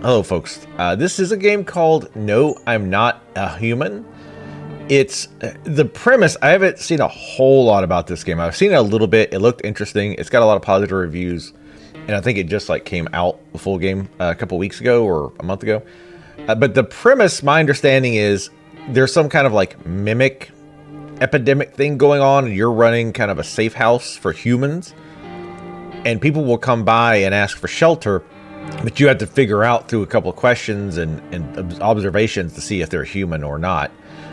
Hello, folks. This is a game called No, I'm Not a Human. It's the premise. I haven't seen a whole lot about this game. I've seen it a little bit. It looked interesting. It's got a lot of positive reviews, and I think it just like came out the full game a couple weeks ago or a month ago. But the premise, my understanding is there's some kind of like mimic epidemic thing going on, and you're running kind of a safe house for humans, and people will come by and ask for shelter. But you have to figure out through a couple of questions and observations to see if they're human or not.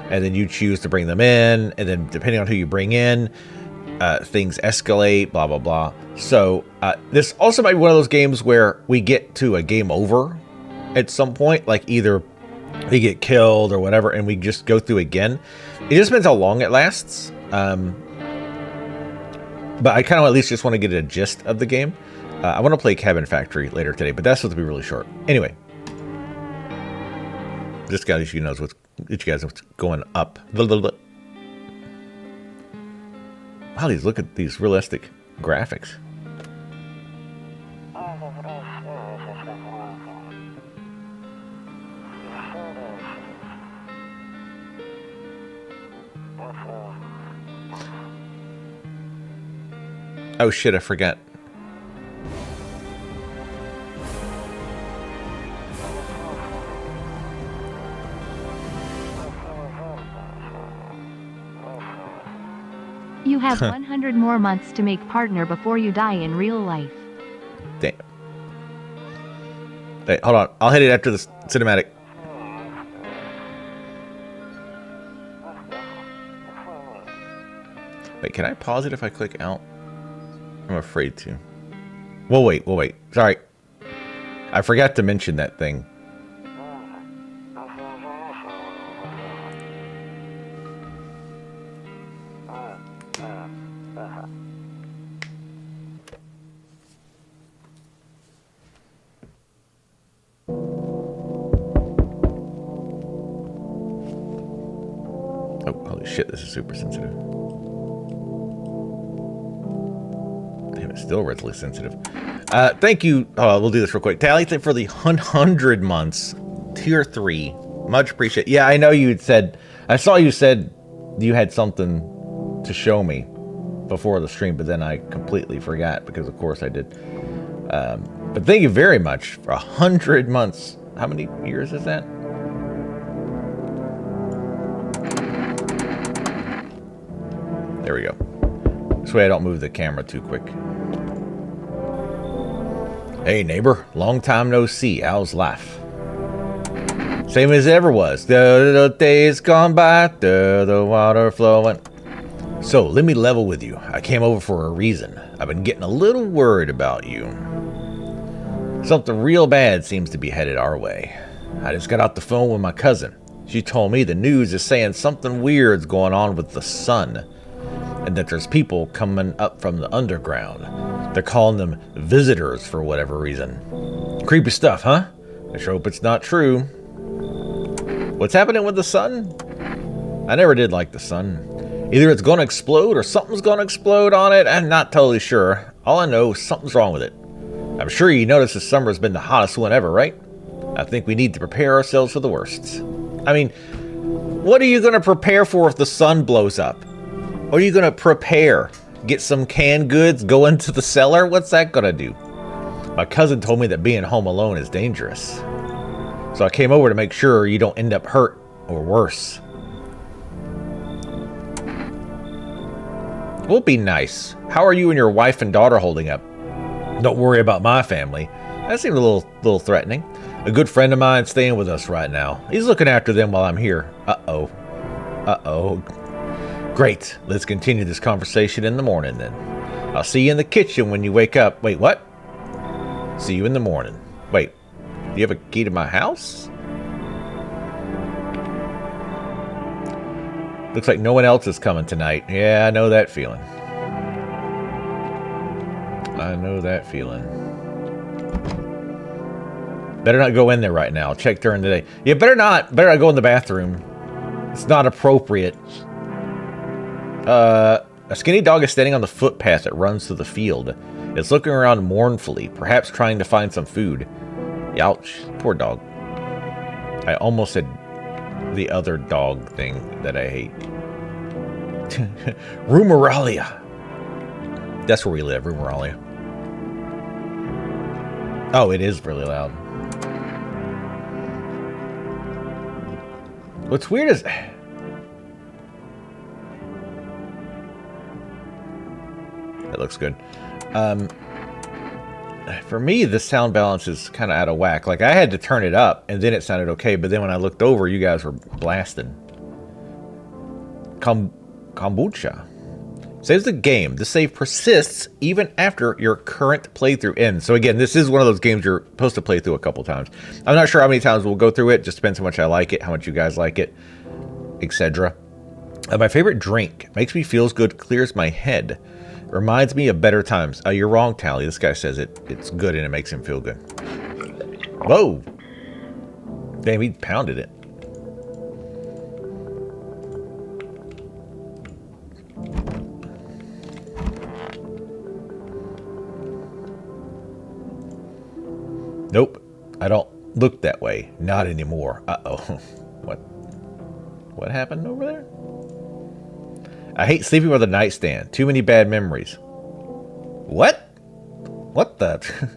And then you choose to bring them in. And then depending on who you bring in, things escalate, blah, blah, blah. So this also might be one of those games where we get to a game over at some point. Like either we get killed or whatever, and we just go through again. It just depends how long it lasts. But I kind of at least just want to get a gist of the game. I want to play Cabin Factory later today, but that's supposed to be really short. Anyway, this guy knows what's going up. Wow, look at these realistic graphics. Oh shit, I forgot. You have 100 more months to make partner before you die in real life. Damn. Hey, hold on. I'll hit it after the cinematic. Wait, can I pause it if I click out? I'm afraid to. We'll wait. Sorry. I forgot to mention that thing. Oh, holy shit, this is super sensitive. Damn, it's still relatively sensitive. Thank you. We'll do this real quick. Tally, for the 100 months, tier 3. Much appreciated. Yeah, I know you had said, I saw you said you had something to show me before the stream, but then I completely forgot because, of course, I did. But thank you very much for 100 months. How many years is that? There we go. This way I don't move the camera too quick. Hey neighbor, long time no see. How's life? Same as it ever was. The days gone by, the water flowing. So let me level with you. I came over for a reason. I've been getting a little worried about you. Something real bad seems to be headed our way. I just got off the phone with my cousin. She told me the news is saying something weird's going on with the sun, and that there's people coming up from the underground. They're calling them visitors for whatever reason. Creepy stuff, huh? I sure hope it's not true. What's happening with the sun? I never did like the sun. Either it's going to explode or something's going to explode on it. I'm not totally sure. All I know is something's wrong with it. I'm sure you noticed this summer has been the hottest one ever, right? I think we need to prepare ourselves for the worst. I mean, what are you going to prepare for if the sun blows up? What are you going to prepare? Get some canned goods, go into the cellar? What's that going to do? My cousin told me that being home alone is dangerous. So I came over to make sure you don't end up hurt or worse. Well, be nice. How are you and your wife and daughter holding up? Don't worry about my family. That seemed a little threatening. A good friend of mine staying with us right now. He's looking after them while I'm here. Uh-oh. Great. Let's continue this conversation in the morning then. I'll see you in the kitchen when you wake up. Wait, what? See you in the morning. Wait, do you have a key to my house? Looks like no one else is coming tonight. Yeah, I know that feeling. Better not go in there right now. I'll check during the day. Yeah, better not go in the bathroom. It's not appropriate. A skinny dog is standing on the footpath that runs through the field. It's looking around mournfully, perhaps trying to find some food. Ouch. Poor dog. I almost said the other dog thing that I hate. Rumeralia. That's where we live, Rumeralia. Oh, it is really loud. What's weird is... That looks good. For me, the sound balance is kind of out of whack. Like, I had to turn it up, and then it sounded okay. But then when I looked over, you guys were blasting. Kombucha. Saves the game. The save persists even after your current playthrough ends. So again, this is one of those games you're supposed to play through a couple times. I'm not sure how many times we'll go through it. Just depends how much I like it, how much you guys like it, etc. My favorite drink. Makes me feels good, clears my head. Reminds me of better times. You're wrong, Tally. This guy says it's good and it makes him feel good. Whoa. Damn, he pounded it. Nope. I don't look that way. Not anymore. Uh-oh. What happened over there? I hate sleeping with a nightstand. Too many bad memories. What? What the?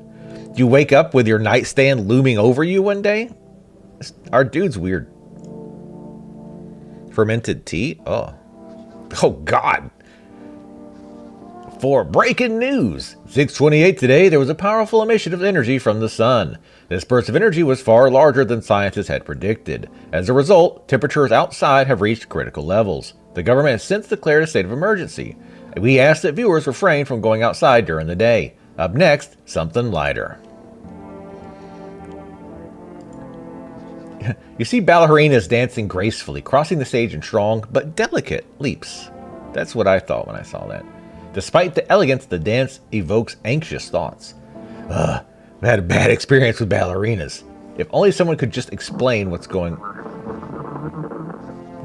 You wake up with your nightstand looming over you one day? Our dude's weird. Fermented tea? Oh. Oh, God. For breaking news, 6:28 today, there was a powerful emission of energy from the sun. This burst of energy was far larger than scientists had predicted. As a result, temperatures outside have reached critical levels. The government has since declared a state of emergency. We ask that viewers refrain from going outside during the day. Up next, something lighter. You see ballerinas dancing gracefully, crossing the stage in strong but delicate leaps. That's what I thought when I saw that. Despite the elegance, the dance evokes anxious thoughts. I've had a bad experience with ballerinas. If only someone could just explain what's going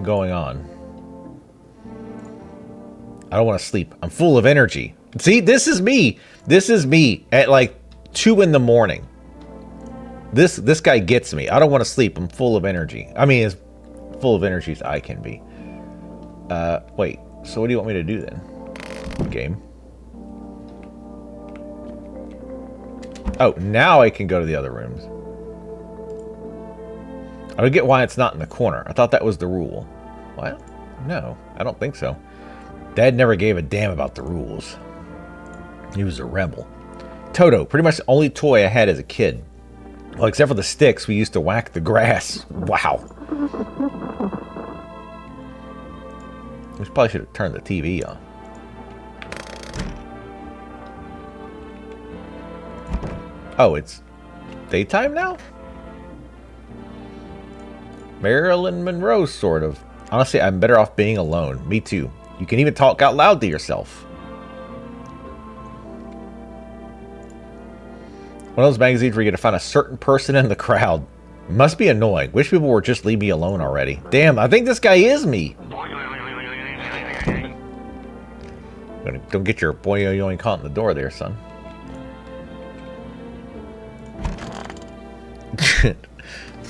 on. I don't want to sleep. I'm full of energy. See, this is me. This is me at like 2 in the morning. This guy gets me. I don't want to sleep. I'm full of energy. I mean, as full of energy as I can be. Wait. So what do you want me to do then? Game. Oh, now I can go to the other rooms. I don't get why it's not in the corner. I thought that was the rule. What? No, I don't think so. Dad never gave a damn about the rules. He was a rebel. Toto, pretty much the only toy I had as a kid. Well, except for the sticks we used to whack the grass. Wow. We probably should have turned the TV on. Oh, it's daytime now? Marilyn Monroe, sort of. Honestly, I'm better off being alone. Me too. You can even talk out loud to yourself. One of those magazines where you get to find a certain person in the crowd. Must be annoying. Wish people would just leave me alone already. Damn, I think this guy is me. Don't get your boing caught in the door there, son.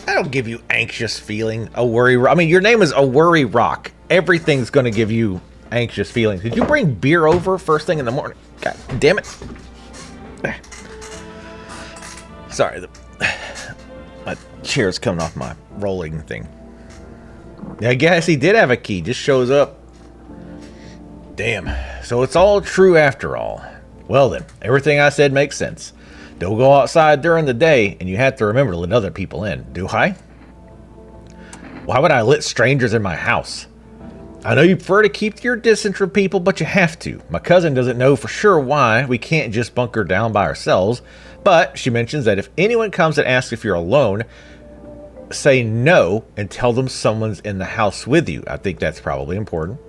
I don't give you anxious feeling. A worry. I mean, your name is A Worry Rock. Everything's going to give you anxious feelings. Did you bring beer over first thing in the morning? God damn it. Sorry. My chair's coming off my rolling thing. I guess he did have a key. Just shows up. Damn. So it's all true after all. Well then, everything I said makes sense. Don't go outside during the day, and you have to remember to let other people in. Do I? Why would I let strangers in my house? I know you prefer to keep your distance from people, but you have to. My cousin doesn't know for sure why we can't just bunker down by ourselves, but she mentions that if anyone comes and asks if you're alone, say no and tell them someone's in the house with you. I think that's probably important.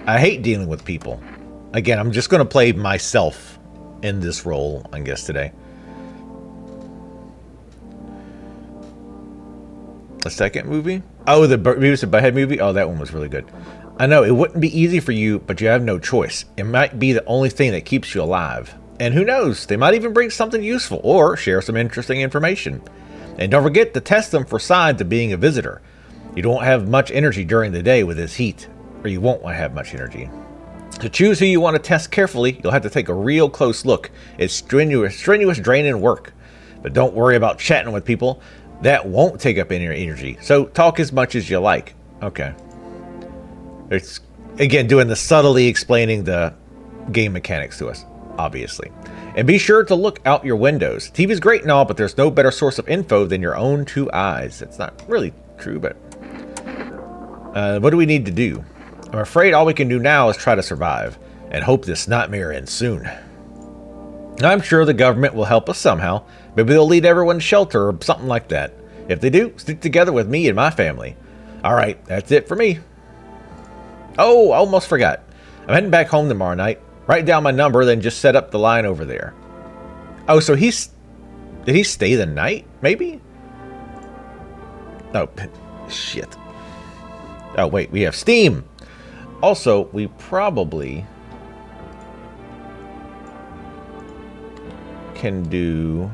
I hate dealing with people. Again, I'm just going to play myself in this role, I guess, today. A second movie? Oh, the Beavis and Butthead movie? Oh, that one was really good. I know, it wouldn't be easy for you, but you have no choice. It might be the only thing that keeps you alive. And who knows, they might even bring something useful or share some interesting information. And don't forget to test them for signs of being a visitor. You don't have much energy during the day with this heat, or you won't want to have much energy. To choose who you want to test carefully, you'll have to take a real close look. It's strenuous, draining work. But don't worry about chatting with people. That won't take up any energy. So talk as much as you like. Okay. It's, again, doing the subtly explaining the game mechanics to us, obviously. And be sure to look out your windows. TV's great and all, but there's no better source of info than your own two eyes. It's not really true, but... what do we need to do? I'm afraid all we can do now is try to survive, and hope this nightmare ends soon. I'm sure the government will help us somehow. Maybe they'll lead everyone to shelter or something like that. If they do, stick together with me and my family. Alright, that's it for me. Oh, I almost forgot. I'm heading back home tomorrow night. Write down my number, then just set up the line over there. Oh, so did he stay the night, maybe? Oh, shit. Oh, wait, we have Steam. Also, we probably can do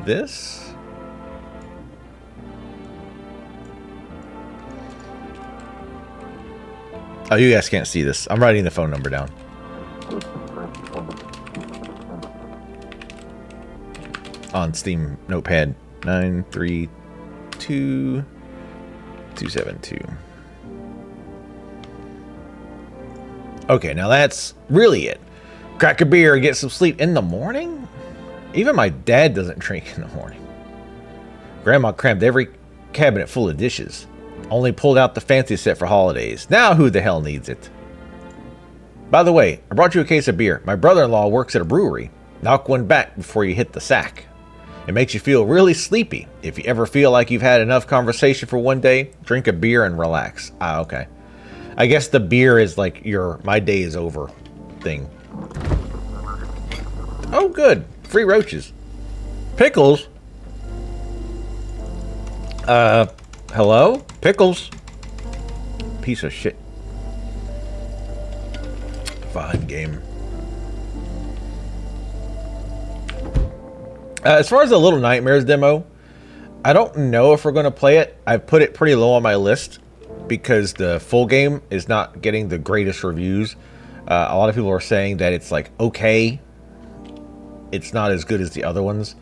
this. Oh, you guys can't see this. I'm writing the phone number down. On Steam Notepad 932272. Okay, now that's really it. Crack a beer and get some sleep in the morning? Even my dad doesn't drink in the morning. Grandma crammed every cabinet full of dishes. Only pulled out the fancy set for holidays. Now who the hell needs it? By the way, I brought you a case of beer. My brother-in-law works at a brewery. Knock one back before you hit the sack. It makes you feel really sleepy. If you ever feel like you've had enough conversation for one day, drink a beer and relax. Ah, okay. I guess the beer is like your my day is over thing. Oh, good. Free roaches. Pickles? Hello? Pickles? Piece of shit. Fine game. As far as the Little Nightmares demo, I don't know if we're going to play it. I've put it pretty low on my list because the full game is not getting the greatest reviews. A lot of people are saying that it's like okay. It's not as good as the other ones.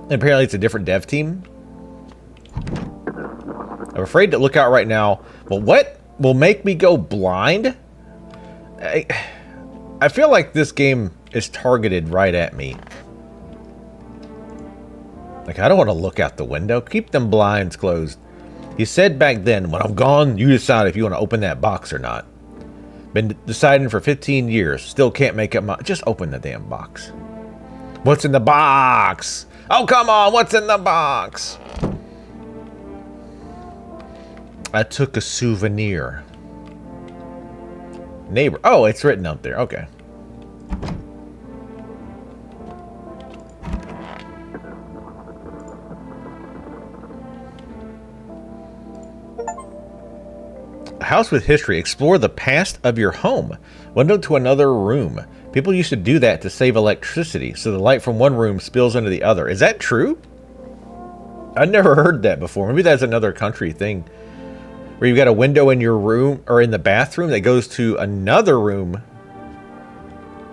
And apparently it's a different dev team. I'm afraid to look out right now. Well, what will make me go blind? I feel like this game is targeted right at me. Like, I don't want to look out the window. Keep them blinds closed. He said back then, when I'm gone, you decide if you want to open that box or not. Been deciding for 15 years. Still can't make up my... Just open the damn box. What's in the box? Oh, come on. What's in the box? I took a souvenir. Neighbor. Oh, it's written up there. Okay. House with history. Explore the past of your home. Window to another room. People used to do that to save electricity, so the light from one room spills into the other. Is that true? I've never heard that before. Maybe that's another country thing. Where you've got a window in your room, or in the bathroom, that goes to another room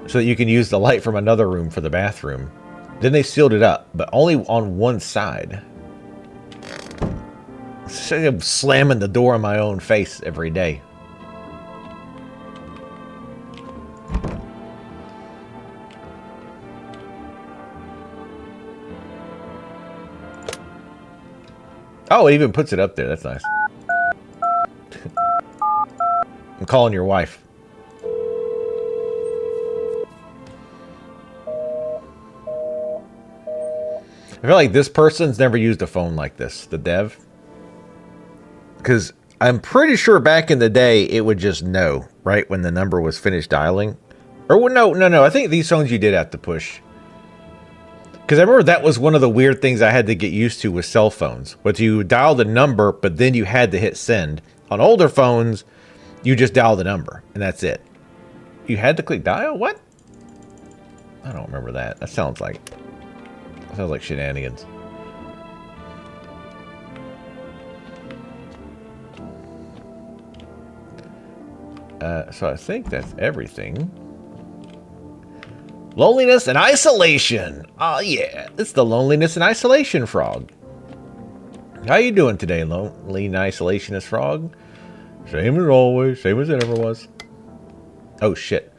so that you can use the light from another room for the bathroom. Then they sealed it up, but only on one side. It's like I'm slamming the door on my own face every day. Oh, it even puts it up there. That's nice. I'm calling your wife. I feel like this person's never used a phone like this, the dev. Because I'm pretty sure back in the day, it would just know, right? When the number was finished dialing. Or no. I think these phones you did have to push. Because I remember that was one of the weird things I had to get used to with cell phones. Was you dial the number, but then you had to hit send. On older phones, you just dial the number, and that's it. You had to click dial? What? I don't remember that. That sounds like shenanigans. So I think that's everything. Loneliness and isolation. Oh yeah, it's the loneliness and isolation frog. How you doing today, lonely and isolationist frog? Same as always, same as it ever was. Oh shit.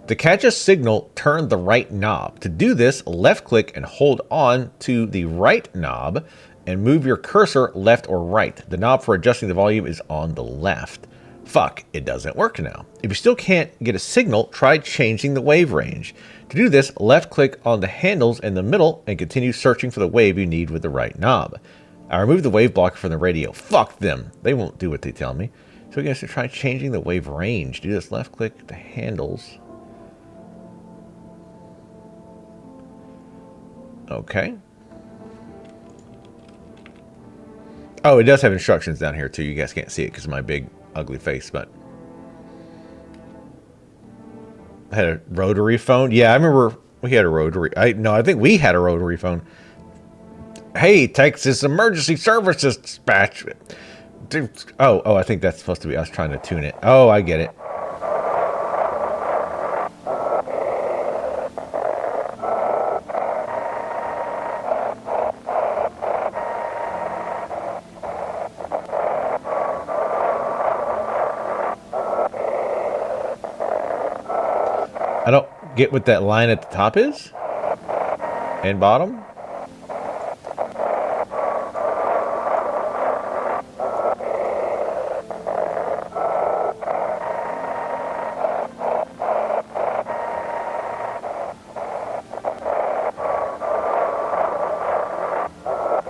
To catch a signal, turn the right knob. To do this, left click and hold on to the right knob and move your cursor left or right. The knob for adjusting the volume is on the left. Fuck, it doesn't work now. If you still can't get a signal, try changing the wave range. To do this, left click on the handles in the middle and continue searching for the wave you need with the right knob. I removed the wave blocker from the radio. Fuck them. They won't do what they tell me. So I guess to try changing the wave range. Do this, left click the handles. Okay. Oh, it does have instructions down here too. You guys can't see it because of my big ugly face, but I had a rotary phone. Yeah, I remember we had a rotary. I think we had a rotary phone. Hey, Texas Emergency Services Dispatch. Oh, I think that's supposed to be us trying to tune it. Oh, I get it. I don't get what that line at the top is and bottom.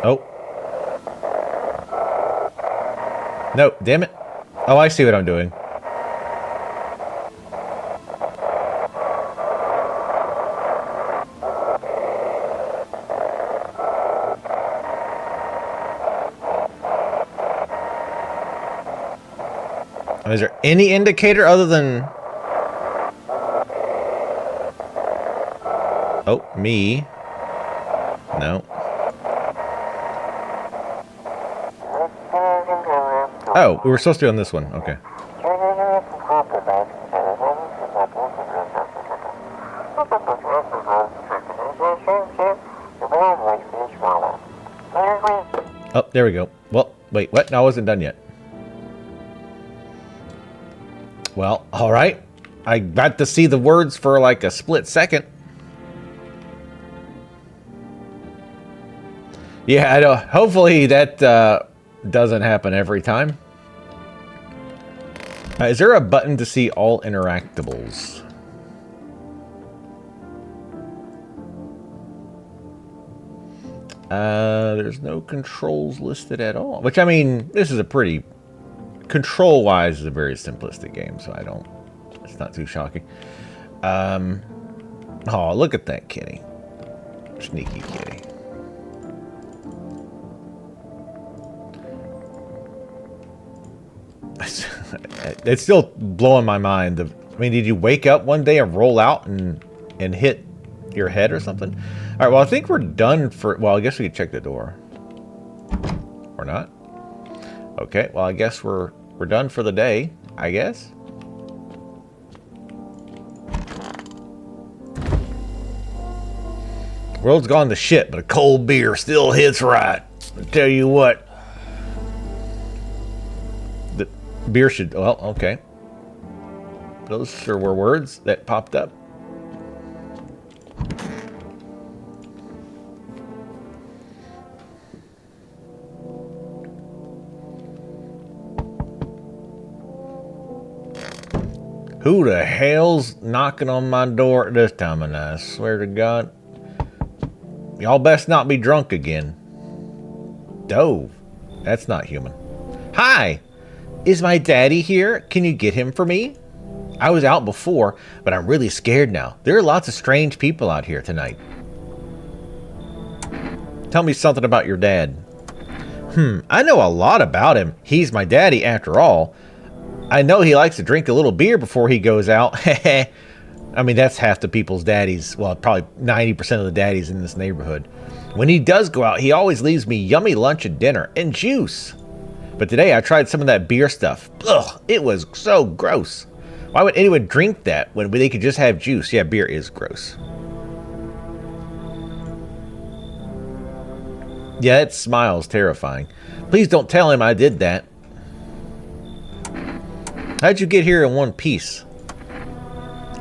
Oh. No, damn it. Oh, I see what I'm doing. Is there any indicator other than... Oh, me. No. Oh, we were supposed to be on this one. Okay. Oh, there we go. Well, wait, what? No, I wasn't done yet. Well, all right. I got to see the words for like a split second. Yeah, I know. Hopefully that doesn't happen every time. Is there a button to see all interactables? There's no controls listed at all. Which, I mean, this is a pretty... Control-wise, is a very simplistic game, so I don't... It's not too shocking. Oh, look at that kitty. Sneaky kitty. It's still blowing my mind. I mean, did you wake up one day and roll out and hit your head or something? All right, well, I think we're done for... Well, I guess we could check the door. Or not. Okay, well, I guess we're done for the day, I guess. World's gone to shit, but a cold beer still hits right. I tell you what. The beer should... Well, okay. Those sure were words that popped up. Who the hell's knocking on my door at this time of night? I swear to God. Y'all best not be drunk again. Dove. That's not human. Hi! Is my daddy here? Can you get him for me? I was out before, but I'm really scared now. There are lots of strange people out here tonight. Tell me something about your dad. I know a lot about him. He's my daddy after all. I know he likes to drink a little beer before he goes out. I mean, that's half the people's daddies. Well, probably 90% of the daddies in this neighborhood. When he does go out, he always leaves me yummy lunch and dinner and juice. But today I tried some of that beer stuff. Ugh, it was so gross. Why would anyone drink that when they could just have juice? Yeah, beer is gross. Yeah, that smile's terrifying. Please don't tell him I did that. How'd you get here in one piece?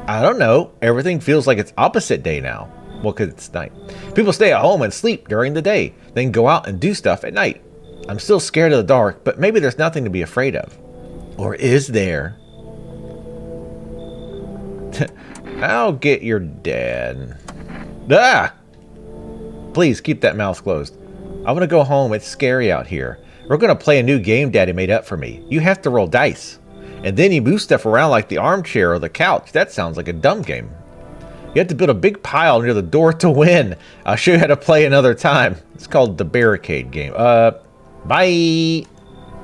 I don't know. Everything feels like it's opposite day now. Well, because it's night. People stay at home and sleep during the day, then go out and do stuff at night. I'm still scared of the dark, but maybe there's nothing to be afraid of. Or is there? I'll get your dad. Ah! Please keep that mouth closed. I want to go home. It's scary out here. We're going to play a new game Daddy made up for me. You have to roll dice. And then you move stuff around like the armchair or the couch. That sounds like a dumb game. You have to build a big pile near the door to win. I'll show you how to play another time. It's called the barricade game. Bye.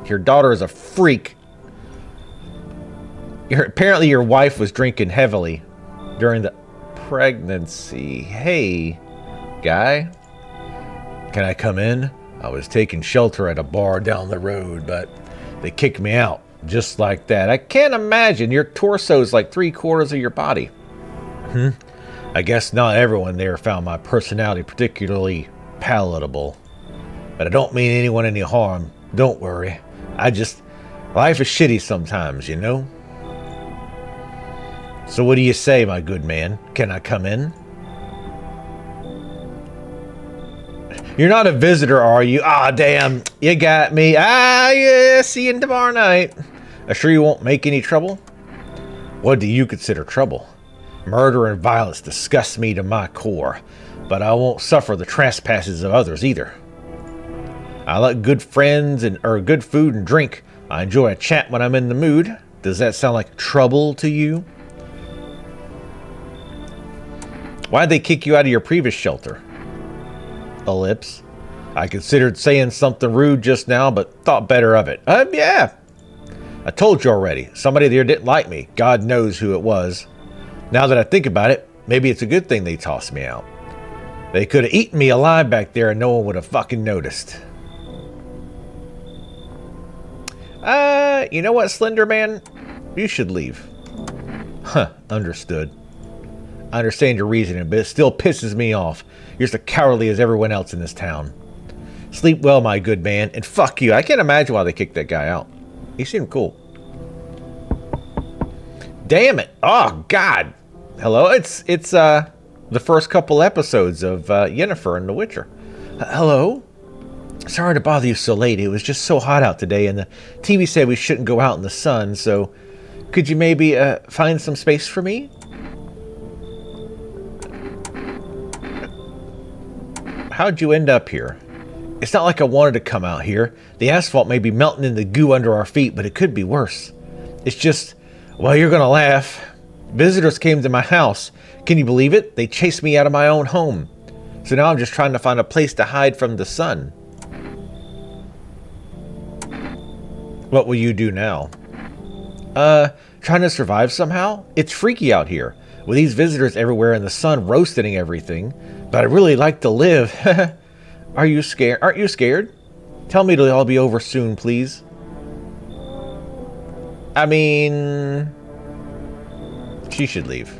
Your daughter is a freak. Apparently your wife was drinking heavily during the pregnancy. Hey, guy. Can I come in? I was taking shelter at a bar down the road, but they kicked me out. Just like that. I can't imagine. Your torso is like 3/4 of your body. I guess not everyone there found my personality particularly palatable. But I don't mean anyone any harm. Don't worry. Life is shitty sometimes, you know? So what do you say, my good man? Can I come in? You're not a visitor, are you? Ah, damn. You got me. Ah, yeah. See you tomorrow night. I'm sure you won't make any trouble? What do you consider trouble? Murder and violence disgust me to my core, but I won't suffer the trespasses of others either. I like good friends or good food and drink. I enjoy a chat when I'm in the mood. Does that sound like trouble to you? Why'd they kick you out of your previous shelter? Ellipse. I considered saying something rude just now, but thought better of it. Yeah. I told you already. Somebody there didn't like me. God knows who it was. Now that I think about it, maybe it's a good thing they tossed me out. They could have eaten me alive back there and no one would have fucking noticed. You know what, Slender Man? You should leave. Huh, understood. I understand your reasoning, but it still pisses me off. You're just as cowardly as everyone else in this town. Sleep well, my good man, and fuck you. I can't imagine why they kicked that guy out. He seemed cool. Damn it. Oh, God. Hello? It's the first couple episodes of Yennefer and The Witcher. Hello? Sorry to bother you so late. It was just so hot out today, and the TV said we shouldn't go out in the sun, so could you maybe find some space for me? How'd you end up here? It's not like I wanted to come out here. The asphalt may be melting in the goo under our feet, but it could be worse. It's just, well, you're gonna laugh. Visitors came to my house. Can you believe it? They chased me out of my own home. So now I'm just trying to find a place to hide from the sun. What will you do now? Trying to survive somehow? It's freaky out here, with these visitors everywhere and the sun roasting everything. But I really like to live. Are you scared? Aren't you scared? Tell me it'll all be over soon, please. I mean, she should leave.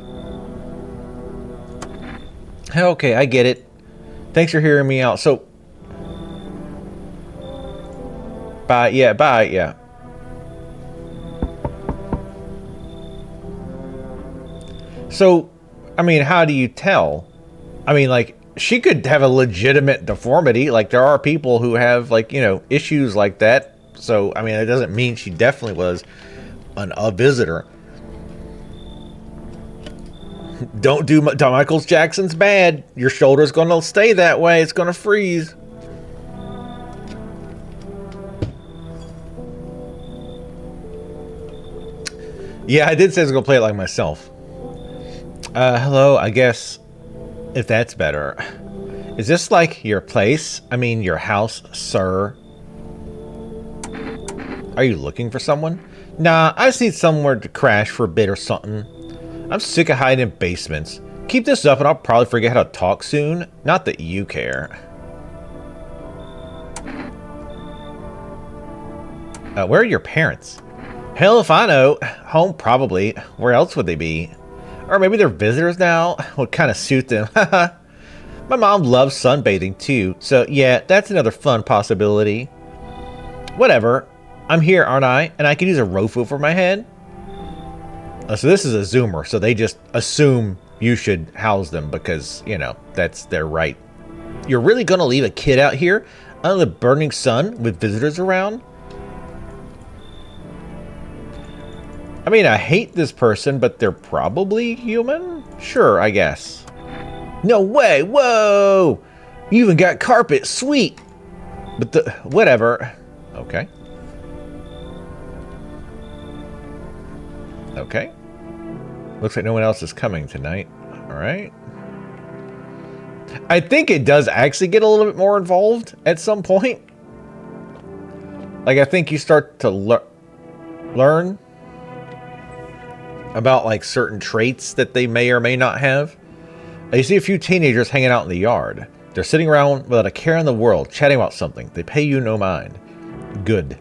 Okay, I get it. Thanks for hearing me out. So, bye. Yeah, bye. Yeah. So, I mean, how do you tell? I mean, like, she could have a legitimate deformity. Like, there are people who have, like, you know, issues like that. So, I mean, it doesn't mean she definitely was a visitor. Don't do Michael Jackson's bad. Your shoulder's going to stay that way. It's going to freeze. Yeah, I did say I was going to play it like myself. Hello, I guess, if that's better. Is this like your place? I mean, your house, sir? Are you looking for someone? Nah, I just need somewhere to crash for a bit or something. I'm sick of hiding in basements. Keep this up and I'll probably forget how to talk soon. Not that you care. Where are your parents? Hell if I know. Home probably. Where else would they be? Or maybe they're visitors now? Would kind of suit them. My mom loves sunbathing too. So yeah, that's another fun possibility. Whatever. I'm here, aren't I? And I could use a roof over my head. So this is a zoomer. So they just assume you should house them because, you know, that's their right. You're really going to leave a kid out here under the burning sun with visitors around? I mean, I hate this person, but they're probably human? Sure, I guess. No way! Whoa! You even got carpet! Sweet! But whatever. Okay. Okay. Looks like no one else is coming tonight. Alright. I think it does actually get a little bit more involved at some point. Like, I think you start to learn about, like, certain traits that they may or may not have. You see a few teenagers hanging out in the yard. They're sitting around without a care in the world, chatting about something. They pay you no mind. Good.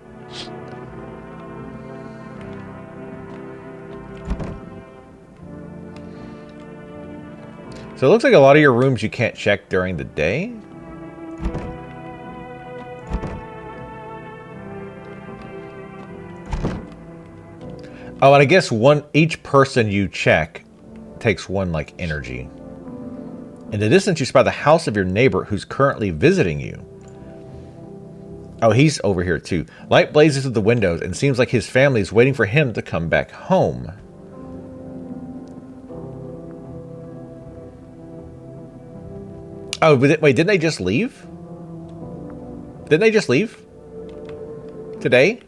So it looks like a lot of your rooms you can't check during the day. Oh, and I guess each person you check takes one, like, energy. In the distance, you spot the house of your neighbor who's currently visiting you. Oh, he's over here too. Light blazes through the windows and seems like his family is waiting for him to come back home. Oh, wait, didn't they just leave? Didn't they just leave? Today?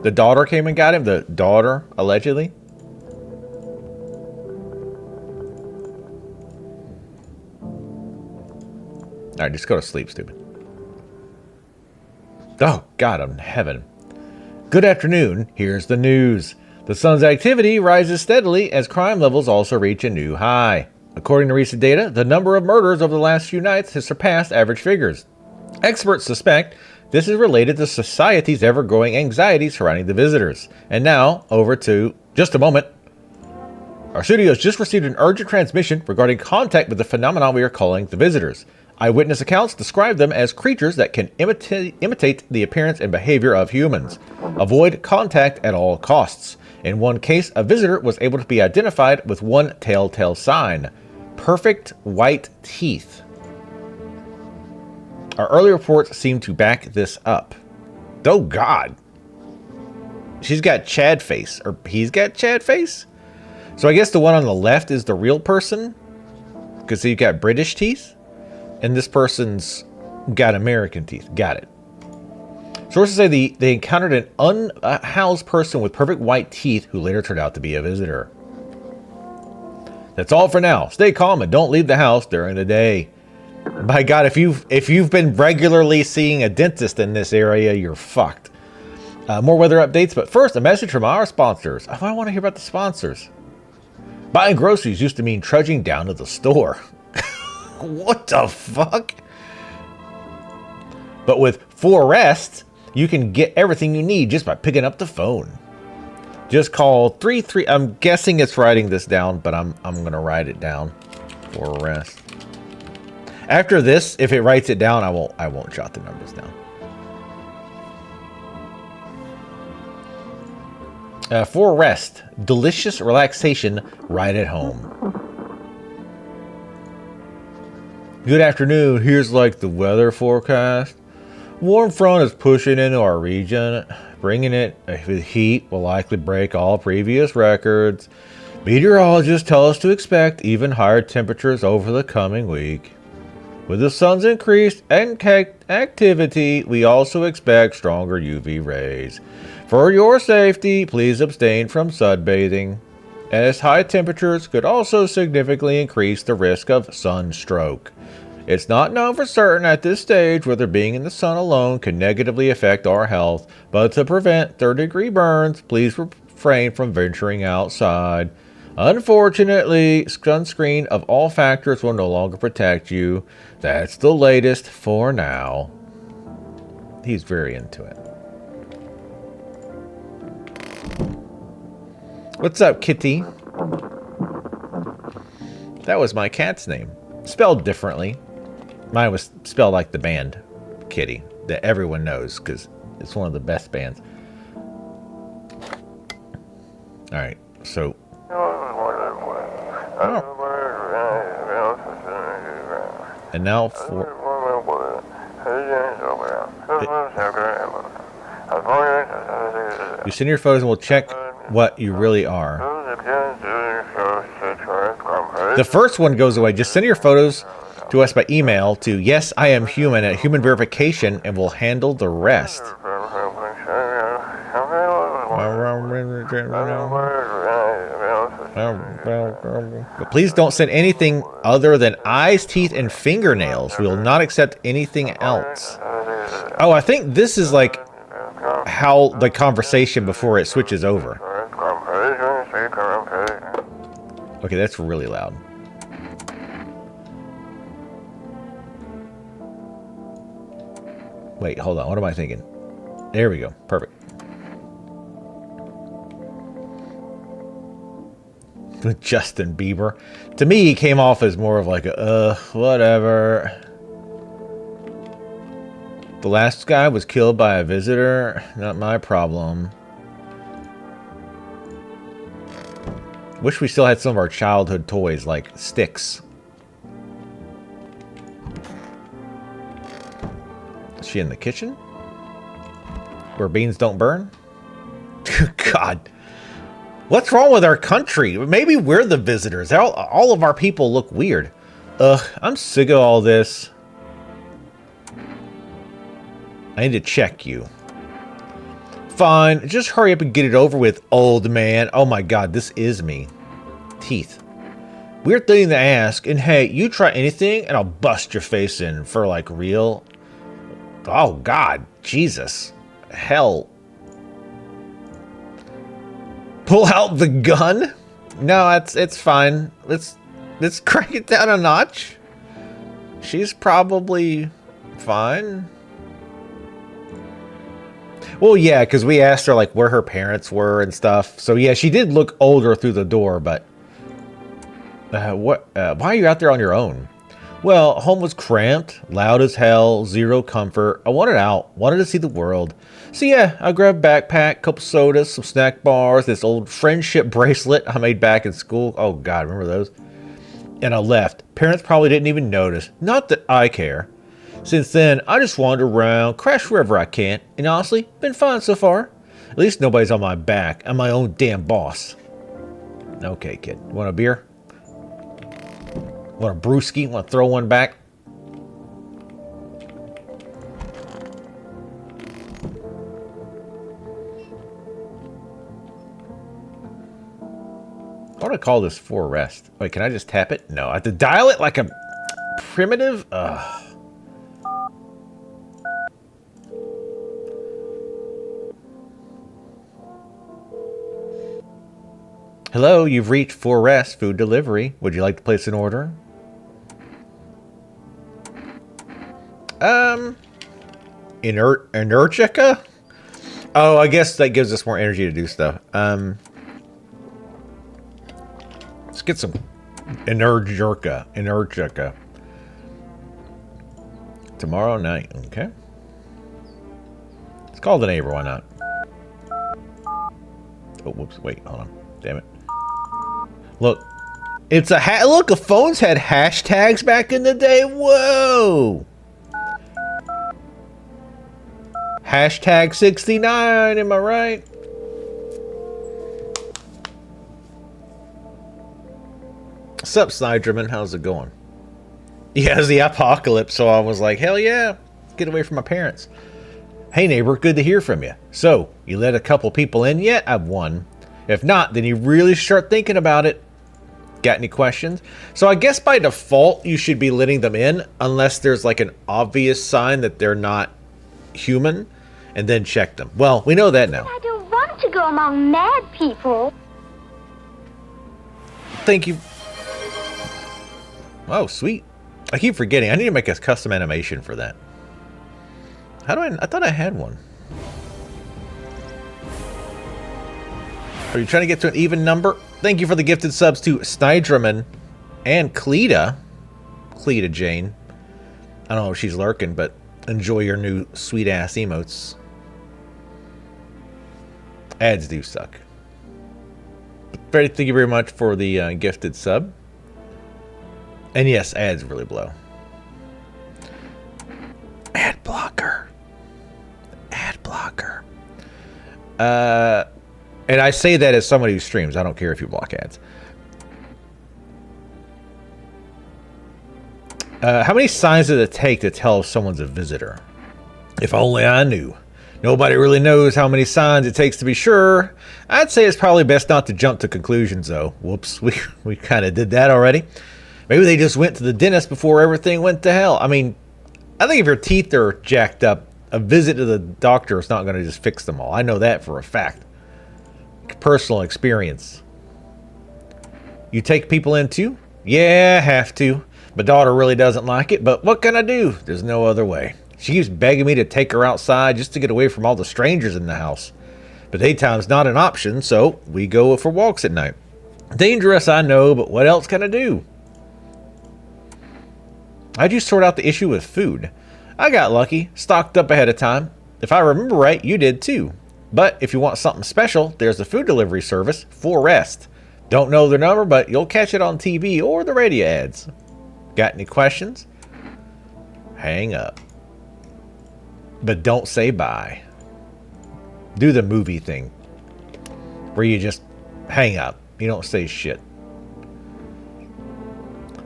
The daughter came and got him? The daughter, allegedly? Alright, just go to sleep, stupid. Oh, God in heaven. Good afternoon. Here's the news. The sun's activity rises steadily as crime levels also reach a new high. According to recent data, the number of murders over the last few nights has surpassed average figures. Experts suspect this is related to society's ever-growing anxiety surrounding the visitors. And now, over to just a moment. Our studios just received an urgent transmission regarding contact with the phenomenon we are calling the visitors. Eyewitness accounts describe them as creatures that can imitate the appearance and behavior of humans. Avoid contact at all costs. In one case, a visitor was able to be identified with one telltale sign: perfect white teeth. Our early reports seem to back this up. Oh, God. She's got Chad face. Or he's got Chad face? So I guess the one on the left is the real person? Because you've got British teeth? And this person's got American teeth. Got it. Sources say they encountered an unhoused person with perfect white teeth who later turned out to be a visitor. That's all for now. Stay calm and don't leave the house during the day. By God, if you've been regularly seeing a dentist in this area, you're fucked. More weather updates, but first, a message from our sponsors. Oh, I want to hear about the sponsors. Buying groceries used to mean trudging down to the store. What the fuck? But with Forest, you can get everything you need just by picking up the phone. Just call 33. I'm guessing it's writing this down, but I'm gonna write it down. Forest. After this, if it writes it down, I won't jot the numbers down. Forest, delicious relaxation right at home. Good afternoon. Here's like the weather forecast. Warm front is pushing into our region. Bringing it with heat will likely break all previous records. Meteorologists tell us to expect even higher temperatures over the coming week. With the sun's increased activity, we also expect stronger UV rays. For your safety, please abstain from sunbathing, as high temperatures could also significantly increase the risk of sunstroke. It's not known for certain at this stage whether being in the sun alone can negatively affect our health, but to prevent third-degree burns, please refrain from venturing outside. Unfortunately, sunscreen of all factors will no longer protect you. That's the latest for now. He's very into it. What's up, Kitty? That was my cat's name. Spelled differently. Mine was spelled like the band Kitty that everyone knows because it's one of the best bands. Alright, so... Oh. And now for... You send your photos and we'll check what you really are. The first one goes away. Just send your photos to us by email to yesiamhuman at Human Verification and we'll handle the rest. But please don't send anything other than eyes, teeth, and fingernails. We will not accept anything else. Oh, I think this is like how the conversation before it switches over. Okay, that's really loud. Wait, hold on. What am I thinking? There we go. Perfect. With Justin Bieber. To me, he came off as more of like a, whatever. The last guy was killed by a visitor. Not my problem. Wish we still had some of our childhood toys, like sticks. Is she in the kitchen? Where beans don't burn? God. What's wrong with our country? Maybe we're the visitors. All of our people look weird. Ugh, I'm sick of all this. I need to check you. Fine, just hurry up and get it over with, old man. Oh my god, this is me. Teeth. Weird thing to ask, and hey, you try anything and I'll bust your face in for like real. Oh god, Jesus. Hell. Pull out the gun? No, it's fine. Let's crank it down a notch. She's probably fine. Well, yeah, because we asked her, like, where her parents were and stuff. So, yeah, she did look older through the door, but... why are you out there on your own? Well, home was cramped, loud as hell, zero comfort. I wanted out, wanted to see the world. So, yeah, I grabbed a backpack, couple sodas, some snack bars, this old friendship bracelet I made back in school. Oh, God, remember those? And I left. Parents probably didn't even notice. Not that I care. Since then, I just wander around, crash wherever I can, and honestly, been fine so far. At least nobody's on my back. I'm my own damn boss. Okay, kid. Want a beer? Want a brewski? Want to throw one back? I want to call this for rest. Wait, can I just tap it? No, I have to dial it like a primitive? Ugh. Hello, you've reached For Rest Food Delivery. Would you like to place an order? Energica? Oh, I guess that gives us more energy to do stuff. Let's get some Energica. Tomorrow night, okay. Let's call the neighbor, why not? Oh, whoops, wait, hold on. Damn it. Look, it's a look, the phones had hashtags back in the day. Whoa. Hashtag 69, am I right? What's up, Snyderman? How's it going? Yeah, it's the apocalypse, so I was like, hell yeah, get away from my parents. Hey neighbor, good to hear from you. So, you let a couple people in yet? I've won. If not, then you really start thinking about it. Got any questions? So I guess by default, you should be letting them in unless there's like an obvious sign that they're not human, and then check them. Well, we know that now. I don't want to go among mad people. Thank you. Oh, sweet. I keep forgetting. I need to make a custom animation for that. How do I thought I had one. Are you trying to get to an even number? Thank you for the gifted subs to Snydraman and Cleta. Cleta Jane. I don't know if she's lurking, but enjoy your new sweet-ass emotes. Ads do suck. Freddie, thank you very much for the gifted sub. And yes, ads really blow. Ad blocker. Ad blocker. And I say that as somebody who streams. I don't care if you block ads. How many signs does it take to tell if someone's a visitor? If only I knew. Nobody really knows how many signs it takes to be sure. I'd say it's probably best not to jump to conclusions, though. Whoops, we kind of did that already. Maybe they just went to the dentist before everything went to hell. I mean, I think if your teeth are jacked up, a visit to the doctor is not going to just fix them all. I know that for a fact. Personal experience. You take people in too? Yeah, I have to. My daughter really doesn't like it, but what can I do? There's no other way. She keeps begging me to take her outside just to get away from all the strangers in the house. But daytime's not an option, so we go for walks at night. Dangerous, I know, but what else can I do? How'd you sort out the issue with food? I got lucky, stocked up ahead of time. If I remember right, you did too. But if you want something special, there's a food delivery service, For Rest. Don't know their number, but you'll catch it on TV or the radio ads. Got any questions? Hang up. But don't say bye. Do the movie thing. Where you just hang up. You don't say shit.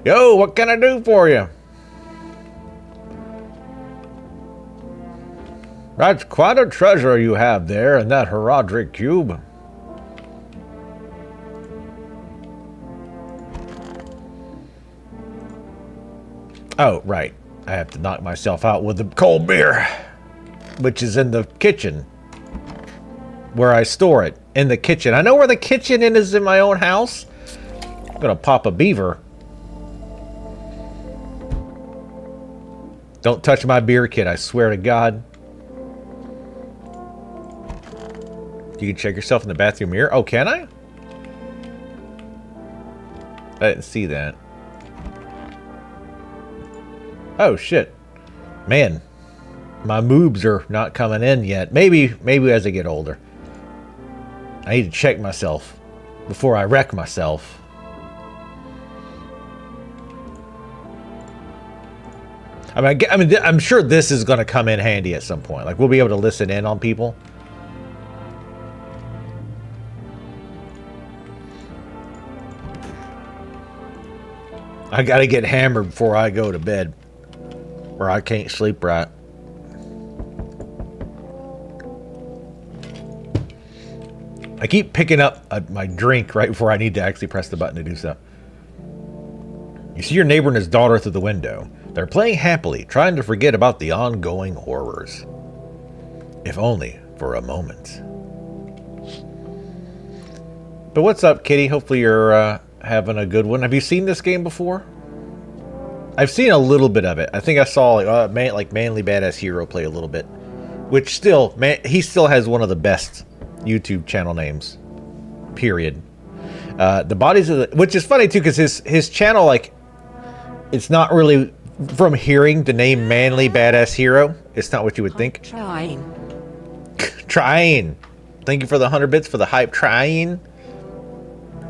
Yo, what can I do for you? That's quite a treasure you have there in that Herodric cube. Oh, right. I have to knock myself out with the cold beer, which is in the kitchen, where I store it. In the kitchen. I know where the kitchen is in my own house. I'm gonna pop a beaver. Don't touch my beer kit, I swear to God. You can check yourself in the bathroom mirror. Oh, can I? I didn't see that. Oh, shit. Man. My moobs are not coming in yet. Maybe as I get older. I need to check myself before I wreck myself. I mean, I'm sure this is going to come in handy at some point. Like, we'll be able to listen in on people. I gotta get hammered before I go to bed, or I can't sleep right. I keep picking up my drink right before I need to actually press the button to do so. You see your neighbor and his daughter through the window. They're playing happily, trying to forget about the ongoing horrors. If only for a moment. But what's up, Kitty? Hopefully you're having a good one. Have you seen this game before? I've seen a little bit of it. I think I saw like Manly Badass Hero play a little bit, which still, man, he still has one of the best YouTube channel names. Period. The bodies of the, which is funny too, because his channel, like, it's not really from hearing the name Manly Badass Hero. It's not what you would think. Trying. Trying. Thank you for the 100 bits for the hype. Trying.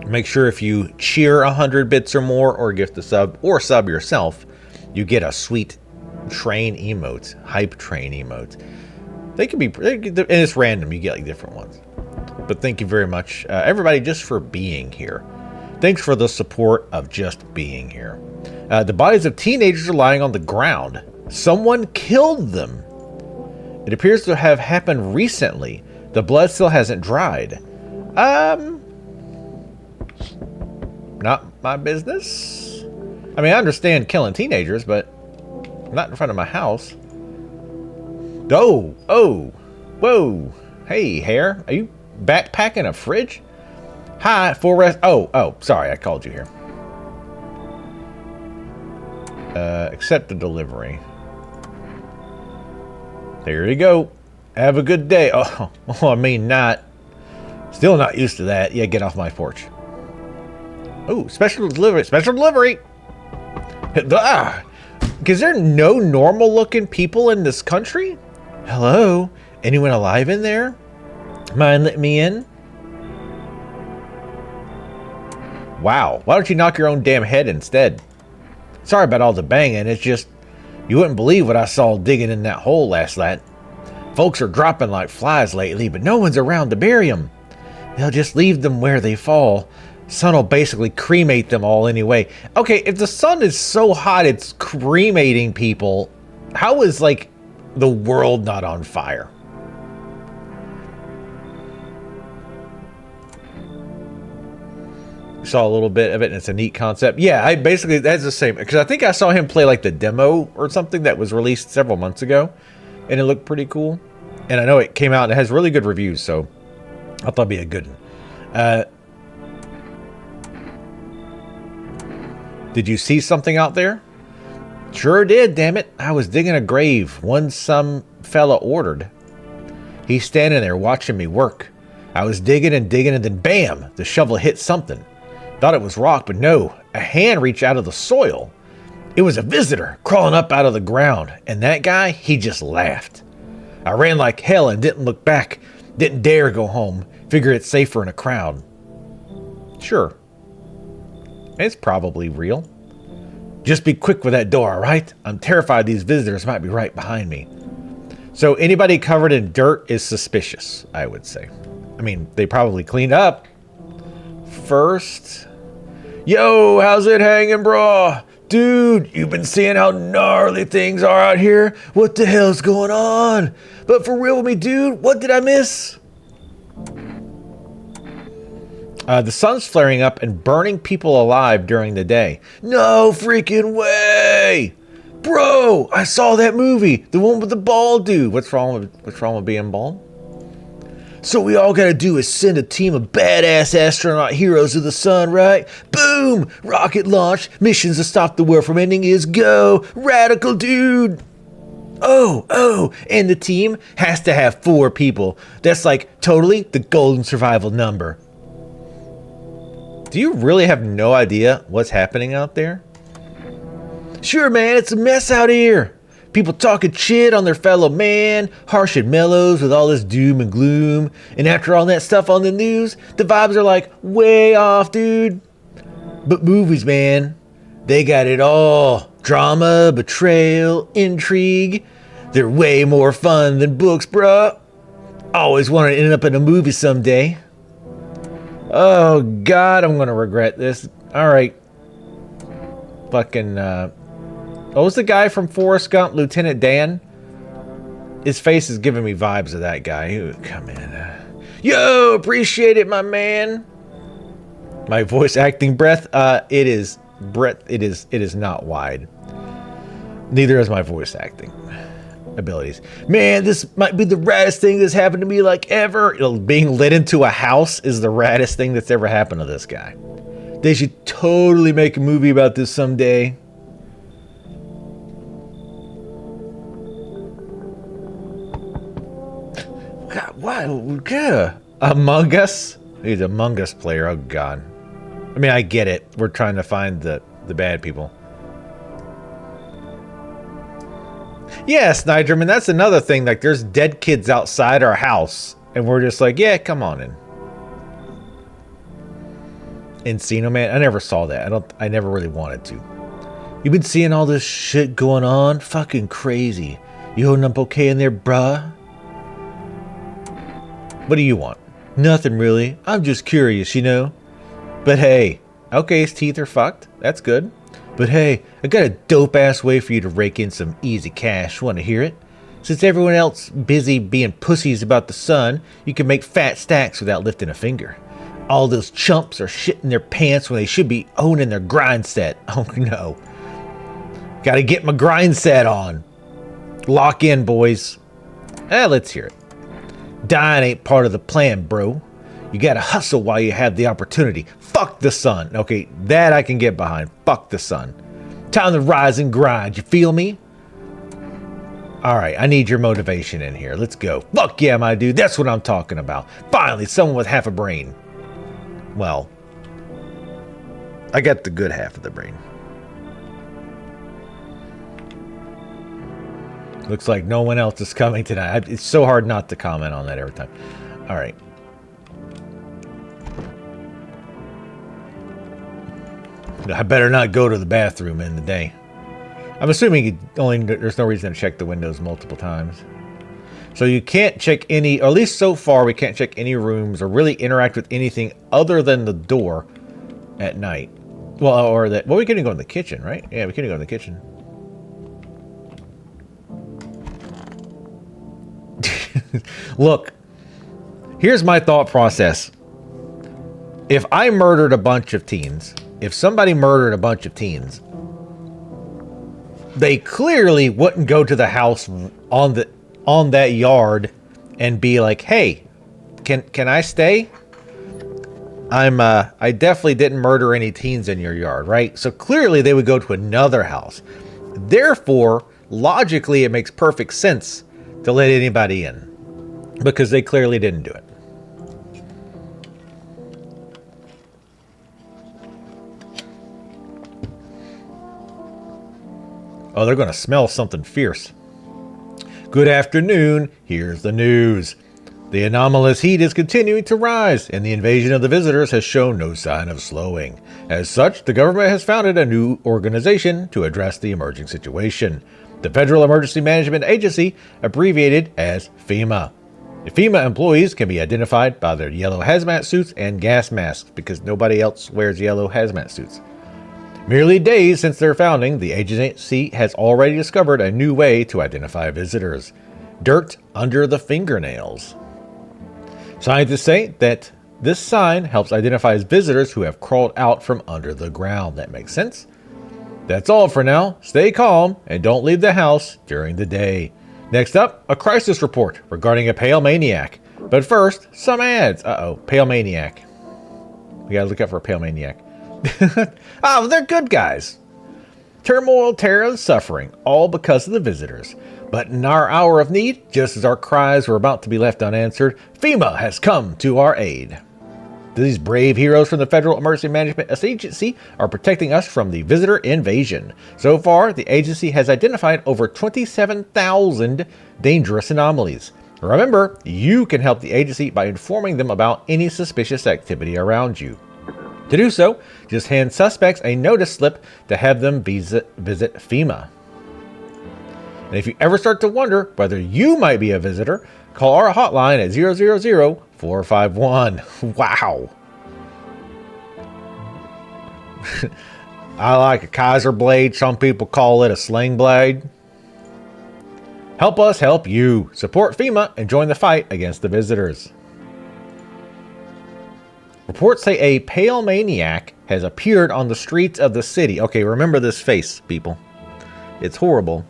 Make sure if you cheer 100 bits or more, or gift a sub, or sub yourself, you get a sweet train emote, hype train emote. They can be, and it's random. You get like different ones. But thank you very much, everybody, just for being here. Thanks for the support of just being here. The bodies of teenagers are lying on the ground. Someone killed them. It appears to have happened recently. The blood still hasn't dried. Not my business. I mean, I understand killing teenagers, but not in front of my house. Oh, whoa. Hey, Hare, are you backpacking a fridge? Hi, Forest. Oh, sorry, I called you here. Accept the delivery. There you go. Have a good day. Oh, I mean, not. Still not used to that. Yeah, get off my porch. Oh, special delivery. Special delivery. Is there no normal looking people in this country? Hello? Anyone alive in there? Mind letting me in? Wow. Why don't you knock your own damn head instead? Sorry about all the banging. It's just, you wouldn't believe what I saw digging in that hole last night. Folks are dropping like flies lately, but no one's around to bury them. They'll just leave them where they fall. Sun will basically cremate them all anyway. Okay, if the sun is so hot it's cremating people, how is, like, the world not on fire? Saw a little bit of it, and it's a neat concept. Yeah, basically, that's the same. Because I think I saw him play, like, the demo or something that was released several months ago. And it looked pretty cool. And I know it came out and it has really good reviews, so I thought it'd be a good one. Did you see something out there? Sure did, damn it. I was digging a grave, one some fella ordered. He's standing there watching me work. I was digging, and then bam, the shovel hit something. Thought it was rock, but no, a hand reached out of the soil. It was a visitor crawling up out of the ground, and that guy, he just laughed. I ran like hell and didn't look back. Didn't dare go home. Figure it's safer in a crowd. Sure. It's probably real. Just be quick with that door, all right? I'm terrified these visitors might be right behind me. So anybody covered in dirt is suspicious, I would say. I mean, they probably cleaned up first. Yo, how's it hanging, bro? Dude, you've been seeing how gnarly things are out here? What the hell's going on? But for real with me, dude, what did I miss? The sun's flaring up and burning people alive during the day. No freaking way! Bro, I saw that movie. The one with the bald dude. What's wrong with being bald? So we all gotta do is send a team of badass astronaut heroes to the sun, right? Boom! Rocket launch. Missions to stop the world from ending is go. Radical dude! Oh, and the team has to have 4 people. That's like totally the golden survival number. Do you really have no idea what's happening out there? Sure, man, it's a mess out here. People talking shit on their fellow man, harsh and mellows with all this doom and gloom. And after all that stuff on the news, the vibes are like way off, dude. But movies, man, they got it all. Drama, betrayal, intrigue. They're way more fun than books, bruh. Always wanted to end up in a movie someday. Oh, God, I'm going to regret this. All right. Fucking, what was the guy from Forrest Gump, Lieutenant Dan? His face is giving me vibes of that guy. Ooh, come in. Yo, appreciate it, my man. My voice acting breath, it is not wide. Neither is my voice acting abilities. Man, this might be the raddest thing that's happened to me like ever. Being led into a house is the raddest thing that's ever happened to this guy. They should totally make a movie about this someday. God, what? God. Among Us? He's an Among Us player. Oh, God. I mean, I get it. We're trying to find the bad people. Yes, Nigerman, that's another thing. Like, there's dead kids outside our house, and we're just like, yeah, come on in. Encino Man, I never saw that. I never really wanted to. You've been seeing all this shit going on? Fucking crazy. You holding up okay in there, bruh? What do you want? Nothing really. I'm just curious, you know? But hey, okay, his teeth are fucked. That's good. But hey, I got a dope-ass way for you to rake in some easy cash. Want to hear it? Since everyone else busy being pussies about the sun, you can make fat stacks without lifting a finger. All those chumps are shitting their pants when they should be owning their grind set. Oh no. Gotta get my grind set on. Lock in, boys. Let's hear it. Dying ain't part of the plan, bro. You gotta hustle while you have the opportunity. Fuck the sun. Okay, that I can get behind. Fuck the sun. Time to rise and grind. You feel me? Alright, I need your motivation in here. Let's go. Fuck yeah, my dude. That's what I'm talking about. Finally, someone with half a brain. Well, I got the good half of the brain. Looks like no one else is coming tonight. It's so hard not to comment on that every time. Alright. I better not go to the bathroom in the day. I'm assuming there's no reason to check the windows multiple times. So you can't check any, or at least so far, we can't check any rooms or really interact with anything other than the door at night. Well, or that, well, we couldn't go in the kitchen, right? Yeah, we couldn't go in the kitchen. Look, here's my thought process. If I murdered a bunch of teens, if somebody murdered a bunch of teens, they clearly wouldn't go to the house on that yard and be like, "Hey, can I stay? I definitely didn't murder any teens in your yard," right? So clearly they would go to another house. Therefore, logically, it makes perfect sense to let anybody in because they clearly didn't do it. Oh, they're going to smell something fierce. Good afternoon. Here's the news. The anomalous heat is continuing to rise, and the invasion of the visitors has shown no sign of slowing. As such, the government has founded a new organization to address the emerging situation. The Federal Emergency Management Agency, abbreviated as FEMA. The FEMA employees can be identified by their yellow hazmat suits and gas masks because nobody else wears yellow hazmat suits. Merely days since their founding, the agency has already discovered a new way to identify visitors. Dirt under the fingernails. Scientists say that this sign helps identify visitors who have crawled out from under the ground. That makes sense? That's all for now. Stay calm and don't leave the house during the day. Next up, a crisis report regarding a pale maniac. But first, some ads. Uh-oh, pale maniac. We gotta look out for a pale maniac. Oh, they're good guys. Turmoil, terror, and suffering, all because of the visitors. But in our hour of need, just as our cries were about to be left unanswered, FEMA has come to our aid. These brave heroes from the Federal Emergency Management Agency are protecting us from the visitor invasion. So far, the agency has identified over 27,000 dangerous anomalies. Remember, you can help the agency by informing them about any suspicious activity around you. To do so, just hand suspects a notice slip to have them visit FEMA. And if you ever start to wonder whether you might be a visitor, call our hotline at 000-451. Wow. I like a Kaiser blade. Some people call it a sling blade. Help us help you. Support FEMA and join the fight against the visitors. Reports say a pale maniac has appeared on the streets of the city. Okay, remember this face, people. It's horrible,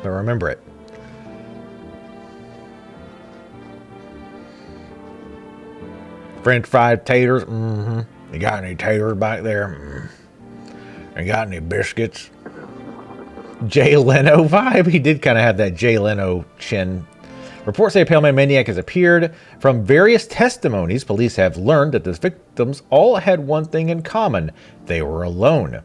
but remember it. French fried taters. Mm-hmm. You got any taters back there? You got any biscuits? Jay Leno vibe. He did kind of have that Jay Leno chin. Reports say a pale maniac has appeared. From various testimonies, police have learned that the victims all had one thing in common. They were alone.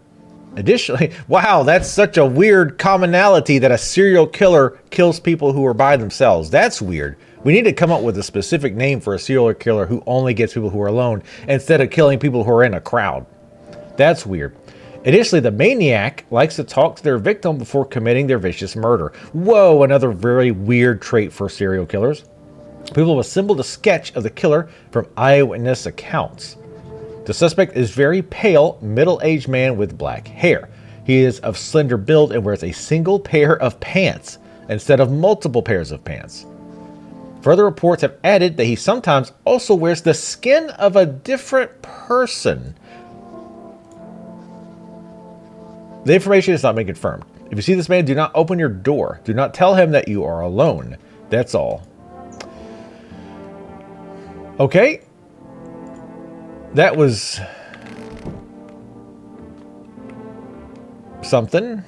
Additionally, wow, that's such a weird commonality that a serial killer kills people who are by themselves. That's weird. We need to come up with a specific name for a serial killer who only gets people who are alone instead of killing people who are in a crowd. That's weird. Additionally, the maniac likes to talk to their victim before committing their vicious murder. Whoa, another very weird trait for serial killers. People have assembled a sketch of the killer from eyewitness accounts. The suspect is very pale, middle-aged man with black hair. He is of slender build and wears a single pair of pants instead of multiple pairs of pants. Further reports have added that he sometimes also wears the skin of a different person. The information has not been confirmed. If you see this man, do not open your door. Do not tell him that you are alone. That's all. Okay. That was something.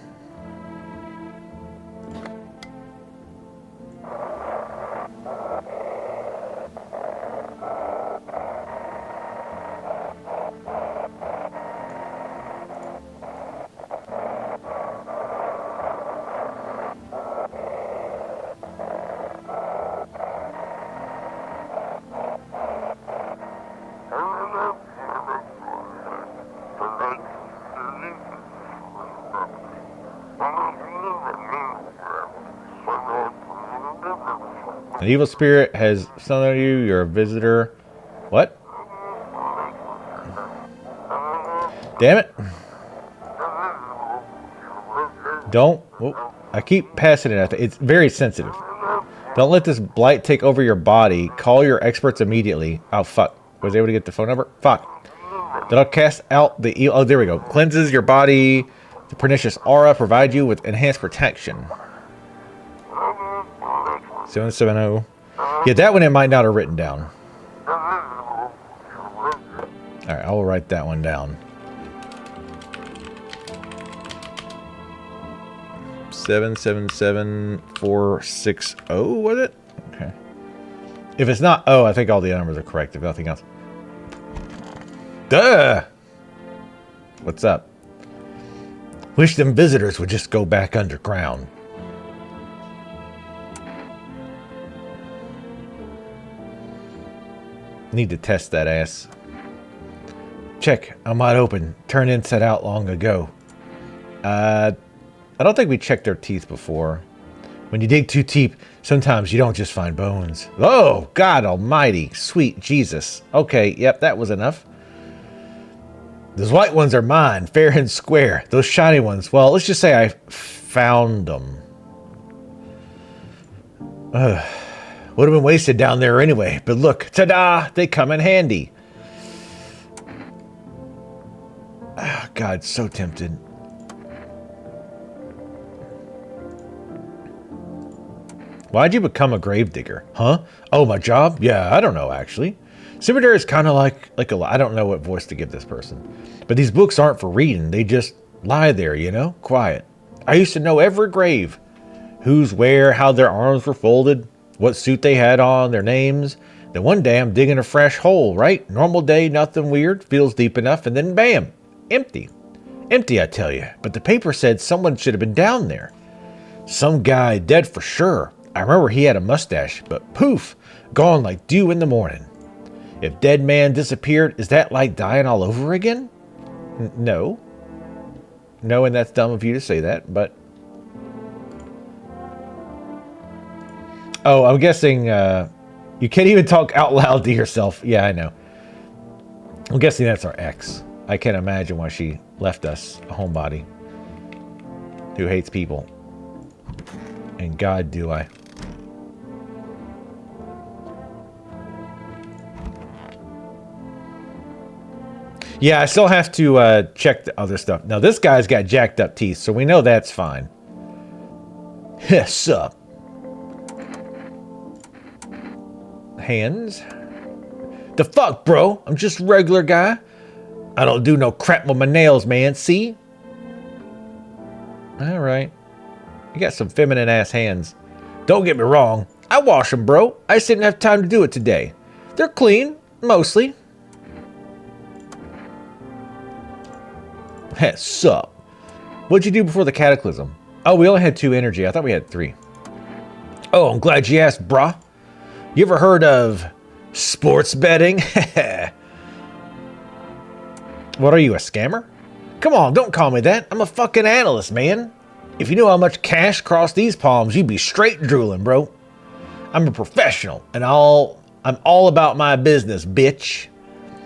An evil spirit has summoned you. You're a visitor. What? Damn it. Don't. Oh, I keep passing it. It's very sensitive. Don't let this blight take over your body. Call your experts immediately. Oh, fuck. Was I able to get the phone number? Fuck. That'll cast out the evil. Oh, there we go. Cleanses your body. The pernicious aura. Provide you with enhanced protection. 770. Yeah, that one it might not have written down. Alright, I will write that one down. 777460, was it? Okay. If it's not, oh, I think all the numbers are correct, if nothing else. Duh! What's up? Wish them visitors would just go back underground. Need to test that ass. Check. I'm wide open. Turn in set out long ago. I don't think we checked their teeth before. When you dig too deep, sometimes you don't just find bones. Oh, God almighty. Sweet Jesus. Okay, yep, that was enough. Those white ones are mine, fair and square. Those shiny ones, well, let's just say I found them. Would have been wasted down there anyway, but look, ta-da, they come in handy. Oh, God, so tempted. Why'd you become a gravedigger? Huh? Oh, my job? Yeah, I don't know, actually. Cemetery is kind of like I don't know what voice to give this person. But these books aren't for reading. They just lie there, you know? Quiet. I used to know every grave. Who's where, how their arms were folded, what suit they had on, their names. Then one day I'm digging a fresh hole, right? Normal day, nothing weird, feels deep enough, and then bam, empty. Empty, I tell you. But the paper said someone should have been down there. Some guy dead for sure. I remember he had a mustache, but poof, gone like dew in the morning. If dead man disappeared, is that like dying all over again? No. No, and that's dumb of you to say that, but... Oh, I'm guessing you can't even talk out loud to yourself. Yeah, I know. I'm guessing that's our ex. I can't imagine why she left us, a homebody who hates people. And God, do I. Yeah, I still have to check the other stuff. Now, this guy's got jacked up teeth, so we know that's fine. Sup? Hands? The fuck, bro? I'm just a regular guy. I don't do no crap with my nails, man. See? Alright. You got some feminine-ass hands. Don't get me wrong. I wash them, bro. I just didn't have time to do it today. They're clean, mostly. Hey, sup? What'd you do before the cataclysm? Oh, we only had 2 energy. I thought we had 3. Oh, I'm glad you asked, brah. You ever heard of sports betting? What are you, a scammer? Come on, don't call me that. I'm a fucking analyst, man. If you knew how much cash crossed these palms, you'd be straight drooling, bro. I'm a professional, and I'm all about my business, bitch.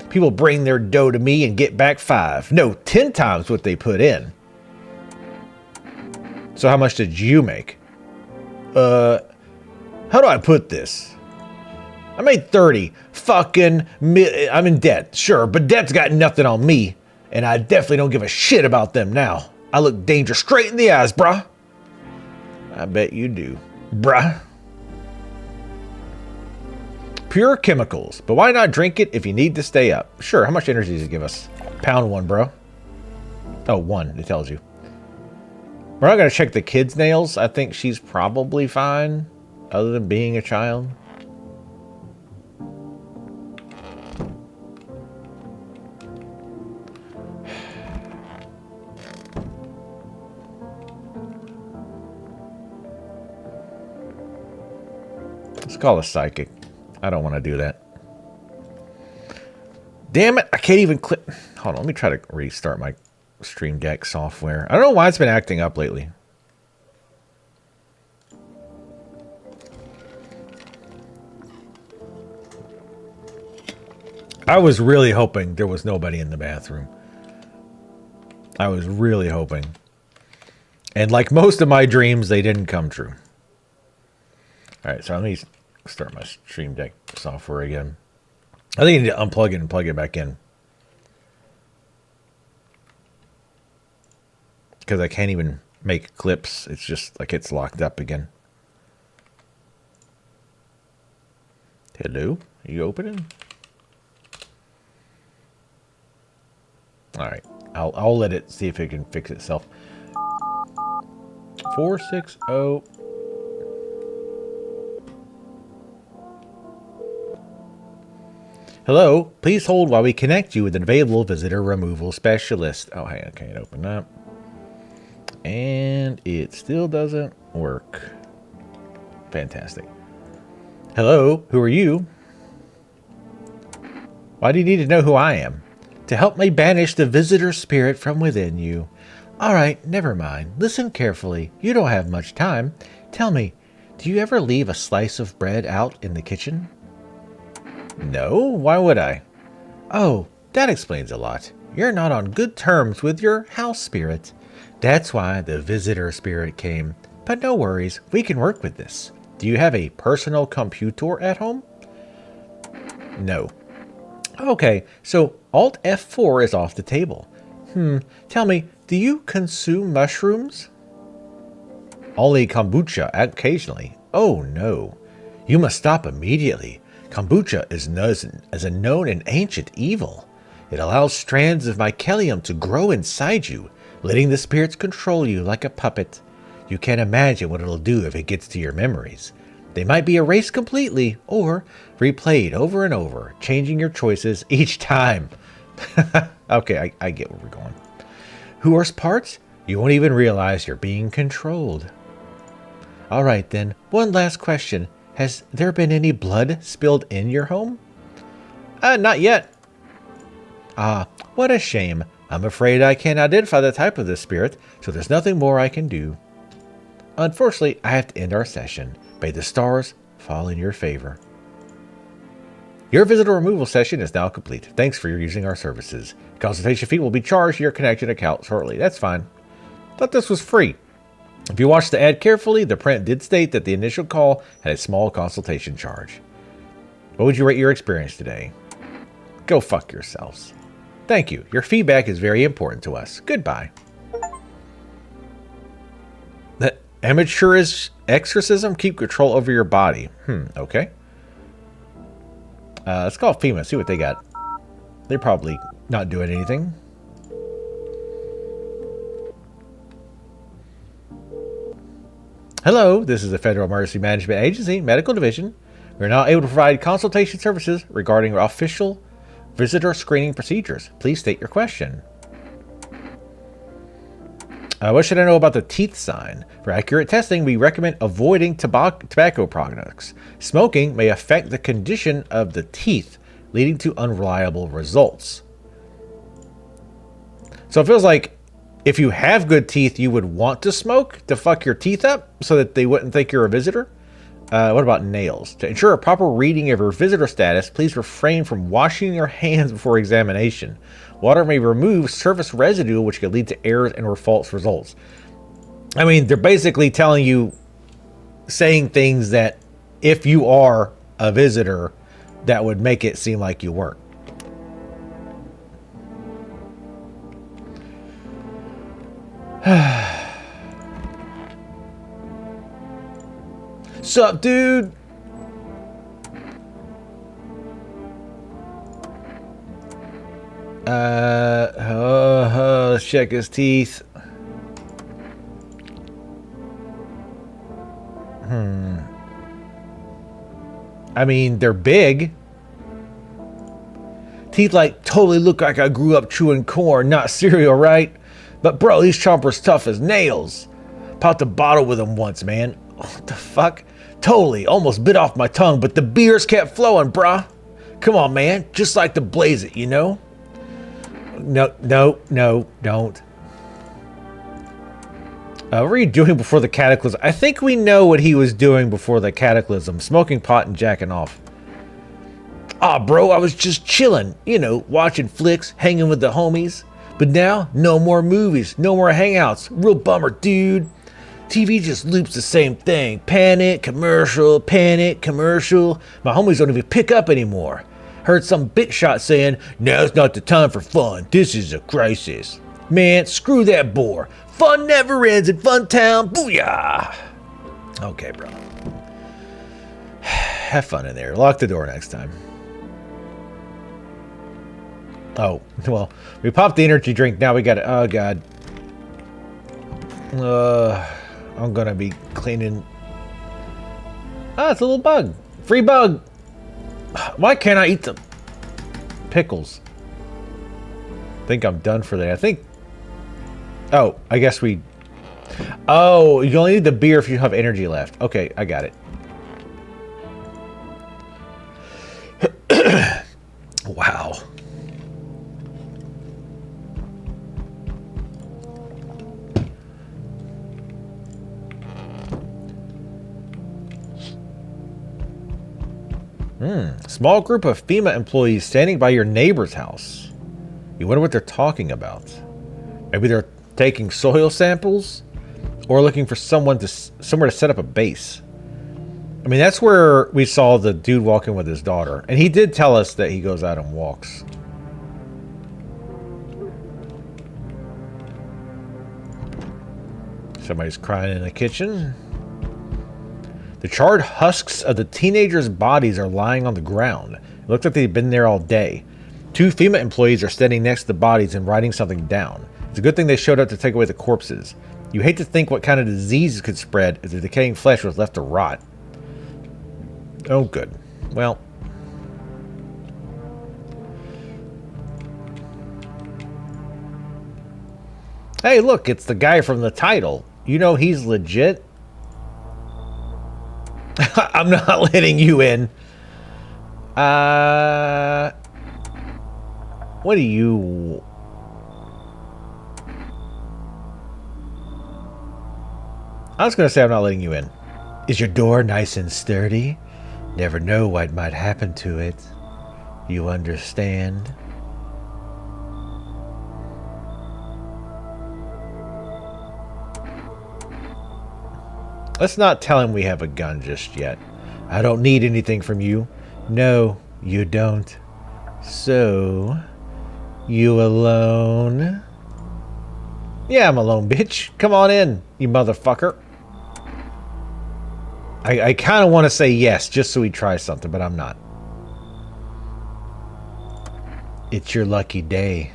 People bring their dough to me and get back 5. No, 10 times what they put in. So how much did you make? How do I put this? I made 30. I'm in debt, sure, but debt's got nothing on me. And I definitely don't give a shit about them now. I look danger straight in the eyes, brah. I bet you do, brah. Pure chemicals. But why not drink it if you need to stay up? Sure, how much energy does it give us? Pound 1, bro. Oh, 1, it tells you. We're not going to check the kid's nails. I think she's probably fine, other than being a child. Let's call a psychic. I don't want to do that. Damn it, I can't even click. Hold on, let me try to restart my Stream Deck software. I don't know why it's been acting up lately. I was really hoping there was nobody in the bathroom. I was really hoping. And like most of my dreams, they didn't come true. Alright, so let me start my Stream Deck software again. I think I need to unplug it and plug it back in. Because I can't even make clips. It's just like it's locked up again. Hello? Are you opening? Alright. I'll let it see if it can fix itself. 460. Hello, please hold while we connect you with an available visitor removal specialist. Oh, hey, I can't open that. And it still doesn't work. Fantastic. Hello, who are you? Why do you need to know who I am? To help me banish the visitor spirit from within you. Alright, never mind. Listen carefully. You don't have much time. Tell me, do you ever leave a slice of bread out in the kitchen? No, why would I? Oh, that explains a lot. You're not on good terms with your house spirit. That's why the visitor spirit came. But no worries, we can work with this. Do you have a personal computer at home? No. Okay, so Alt F4 is off the table. Tell me, do you consume mushrooms? Only kombucha occasionally. Oh no. You must stop immediately. Kombucha is known as a known and ancient evil. It allows strands of mycelium to grow inside you, letting the spirits control you like a puppet. You can't imagine what it'll do if it gets to your memories. They might be erased completely or replayed over and over, changing your choices each time. Okay, I get where we're going. Worst parts? You won't even realize you're being controlled. Alright then, one last question. Has there been any blood spilled in your home? Not yet. Ah, what a shame. I'm afraid I can't identify the type of the spirit, so there's nothing more I can do. Unfortunately, I have to end our session. May the stars fall in your favor. Your visitor removal session is now complete. Thanks for using our services. Consultation fee will be charged to your connection account shortly. That's fine. Thought this was free. If you watch the ad carefully, the print did state that the initial call had a small consultation charge. What would you rate your experience today? Go fuck yourselves. Thank you. Your feedback is very important to us. Goodbye. The amateurish exorcism? Keep control over your body. Okay. Let's call FEMA, see what they got. They're probably not doing anything. Hello, this is the Federal Emergency Management Agency, Medical Division. We are now able to provide consultation services regarding our official visitor screening procedures. Please state your question. What should I know about the teeth sign? For accurate testing, we recommend avoiding tobacco products. Smoking may affect the condition of the teeth, leading to unreliable results. So it feels like if you have good teeth, you would want to smoke to fuck your teeth up so that they wouldn't think you're a visitor. What about nails? To ensure a proper reading of your visitor status, please refrain from washing your hands before examination. Water may remove surface residue, which could lead to errors and or false results. I mean, they're basically telling you, saying things that if you are a visitor, that would make it seem like you weren't. Sup, dude? Let's check his teeth. I mean, they're big. Teeth like totally look like I grew up chewing corn, not cereal, right? But bro, these chompers tough as nails. Popped a bottle with them once, man. What the fuck? Totally, almost bit off my tongue, but the beers kept flowing, brah. Come on, man, just like to blaze it, you know? No, don't. What were you doing before the cataclysm? I think we know what he was doing before the cataclysm. Smoking pot and jacking off. Ah, bro, I was just chilling, you know, watching flicks, hanging with the homies. But now, no more movies, no more hangouts. Real bummer, dude. TV just loops the same thing. Panic, commercial, panic, commercial. My homies don't even pick up anymore. Heard some big shot saying, now's not the time for fun. This is a crisis. Man, screw that bore. Fun never ends in Fun Town. Booyah! Okay, bro. Have fun in there. Lock the door next time. Oh, well, we popped the energy drink. Now we got it. Oh, God. I'm going to be cleaning. Ah, it's a little bug. Free bug. Why can't I eat the pickles? I think I'm done for the day. I think. Oh, I guess we. Oh, you only need the beer if you have energy left. Okay, I got it. Wow. Small group of FEMA employees standing by your neighbor's house. You wonder what they're talking about. Maybe they're taking soil samples or looking for somewhere to set up a base. I mean, that's where we saw the dude walking with his daughter. And he did tell us that he goes out and walks. Somebody's crying in the kitchen. The charred husks of the teenagers' bodies are lying on the ground. It looks like they've been there all day. 2 FEMA employees are standing next to the bodies and writing something down. It's a good thing they showed up to take away the corpses. You hate to think what kind of diseases could spread if the decaying flesh was left to rot. Oh, good. Well. Hey, look, it's the guy from the title. You know he's legit. I'm not letting you in. What do you... I was going to say I'm not letting you in. Is your door nice and sturdy? Never know what might happen to it. You understand? Let's not tell him we have a gun just yet. I don't need anything from you. No, you don't. So, you alone? Yeah, I'm alone, bitch. Come on in, you motherfucker. I kind of want to say yes, just so he tries something, but I'm not. It's your lucky day.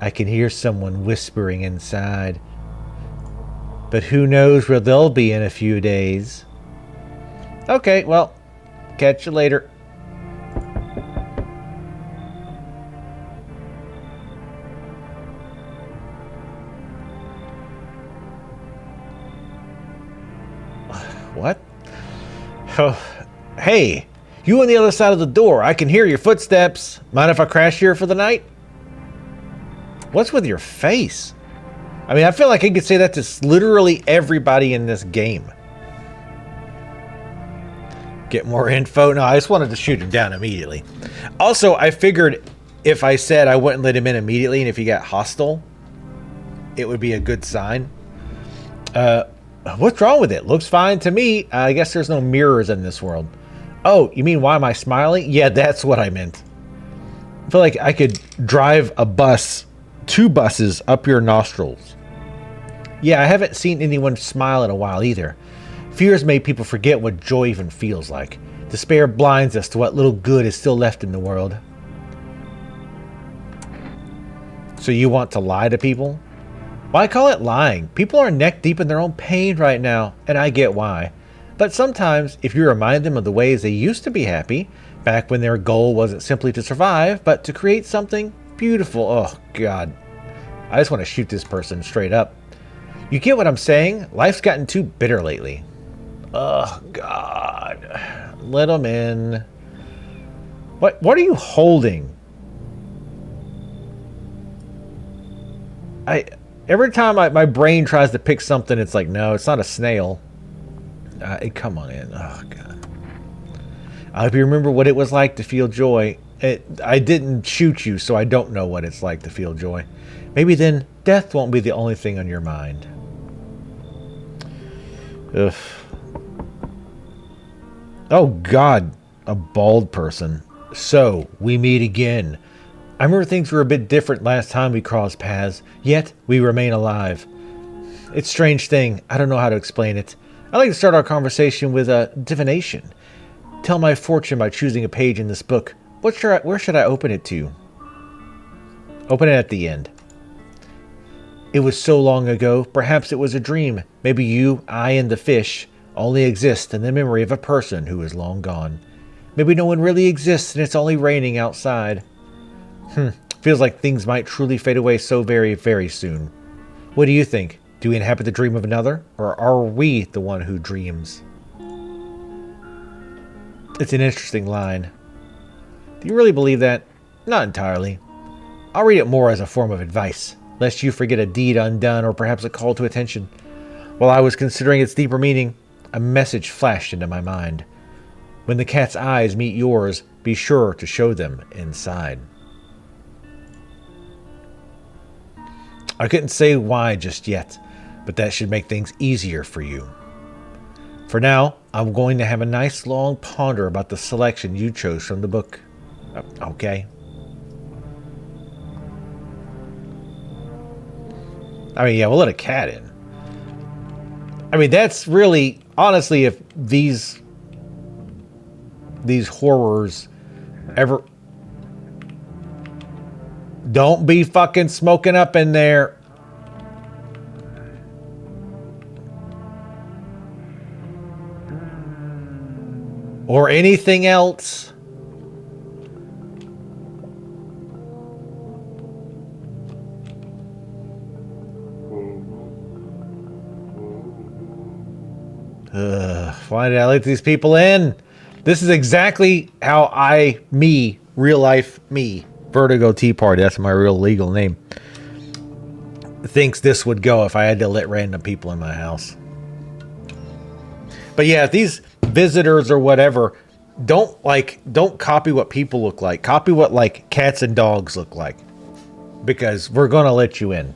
I can hear someone whispering inside. But who knows where they'll be in a few days. Okay, well, catch you later. What? Oh, hey, you on the other side of the door. I can hear your footsteps. Mind if I crash here for the night? What's with your face? I mean, I feel like I could say that to literally everybody in this game. Get more info? No, I just wanted to shoot him down immediately. Also, I figured if I said I wouldn't let him in immediately and if he got hostile, it would be a good sign. What's wrong with it? Looks fine to me. I guess there's no mirrors in this world. Oh, you mean why am I smiling? Yeah, that's what I meant. I feel like I could drive a bus, 2 buses up your nostrils. Yeah, I haven't seen anyone smile in a while either. Fears made people forget what joy even feels like. Despair blinds us to what little good is still left in the world. So you want to lie to people? Why call it lying? People are neck deep in their own pain right now, and I get why. But sometimes, if you remind them of the ways they used to be happy, back when their goal wasn't simply to survive, but to create something beautiful. Oh, God. I just want to shoot this person straight up. You get what I'm saying? Life's gotten too bitter lately. Oh, God. Let them in. What are you holding? Every time my brain tries to pick something, it's like, no, it's not a snail. Come on in. Oh, God. I hope you remember what it was like to feel joy. I didn't shoot you, so I don't know what it's like to feel joy. Maybe then death won't be the only thing on your mind. Ugh. Oh, God. A bald person. So, we meet again. I remember things were a bit different last time we crossed paths, yet we remain alive. It's a strange thing. I don't know how to explain it. I like to start our conversation with a divination. Tell my fortune by choosing a page in this book. Where should I open it to? Open it at the end. It was so long ago, perhaps it was a dream. Maybe you, I, and the fish only exist in the memory of a person who is long gone. Maybe no one really exists and it's only raining outside. Feels like things might truly fade away so very, very soon. What do you think? Do we inhabit the dream of another? Or are we the one who dreams? It's an interesting line. Do you really believe that? Not entirely. I'll read it more as a form of advice, lest you forget a deed undone or perhaps a call to attention. While I was considering its deeper meaning, a message flashed into my mind. When the cat's eyes meet yours, be sure to show them inside. I couldn't say why just yet, but that should make things easier for you. For now, I'm going to have a nice long ponder about the selection you chose from the book. Okay? I mean, yeah, we'll let a cat in. I mean, that's really, honestly, if these horrors ever... Don't be fucking smoking up in there. Or anything else. Why did I let these people in? This is exactly how real life me, Vertigo Tea Party, that's my real legal name, thinks this would go if I had to let random people in my house. But yeah, if these visitors or whatever, don't copy what people look like. Copy what like cats and dogs look like. Because we're gonna let you in.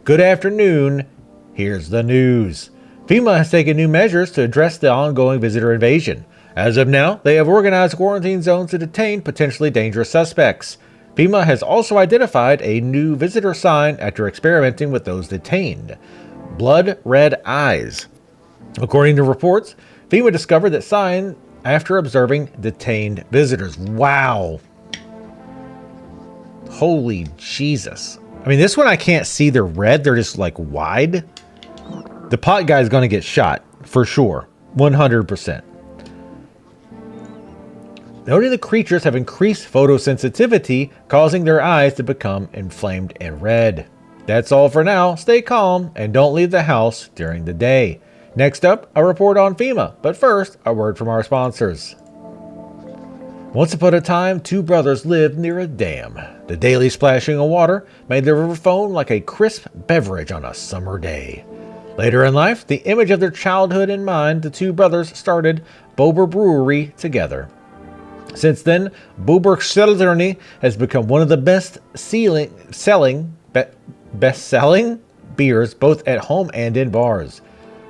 Good afternoon. Here's the news. FEMA has taken new measures to address the ongoing visitor invasion. As of now, they have organized quarantine zones to detain potentially dangerous suspects. FEMA has also identified a new visitor sign after experimenting with those detained. Blood red eyes. According to reports, FEMA discovered that sign after observing detained visitors. Wow. Holy Jesus. I mean, this one I can't see. They're red. They're just like wide. The pot guy is going to get shot for sure. 100%. Noting the creatures have increased photosensitivity, causing their eyes to become inflamed and red. That's all for now. Stay calm and don't leave the house during the day. Next up, a report on FEMA. But first, a word from our sponsors. Once upon a time, two brothers lived near a dam. The daily splashing of water made the river foam like a crisp beverage on a summer day. Later in life, the image of their childhood in mind, the two brothers started Bober Brewery together. Since then, Bober Selterne has become one of the best-selling beers both at home and in bars.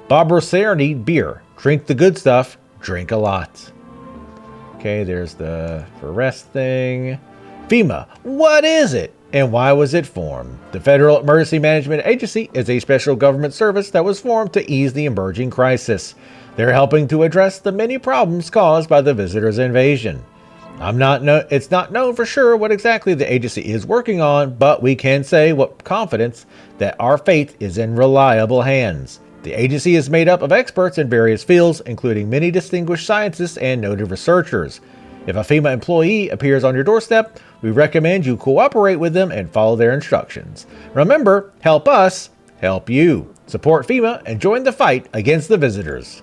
Bober Selterne beer. Drink the good stuff. Drink a lot. Okay, there's the for rest thing. FEMA. What is it? And why was it formed? The Federal Emergency Management Agency is a special government service that was formed to ease the emerging crisis. They're helping to address the many problems caused by the visitors' invasion. It's not known for sure what exactly the agency is working on, but we can say with confidence that our fate is in reliable hands. The agency is made up of experts in various fields, including many distinguished scientists and noted researchers. If a FEMA employee appears on your doorstep, we recommend you cooperate with them and follow their instructions. Remember, help us, help you. Support FEMA and join the fight against the visitors.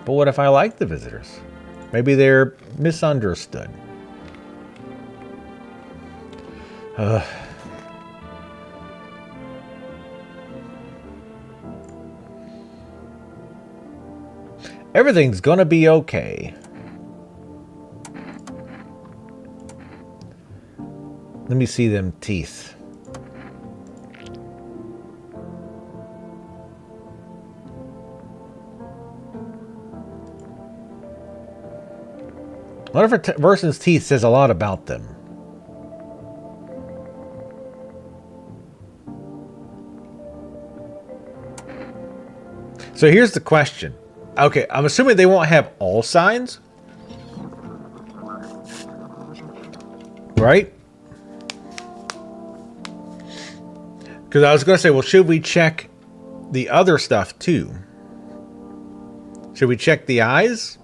But what if I like the visitors? Maybe they're misunderstood. Everything's gonna be okay. Let me see them teeth. Whatever person's teeth says a lot about them. So here's the question. Okay, I'm assuming they won't have all signs. Right? Because I was going to say, well, should we check the other stuff too? Should we check the eyes?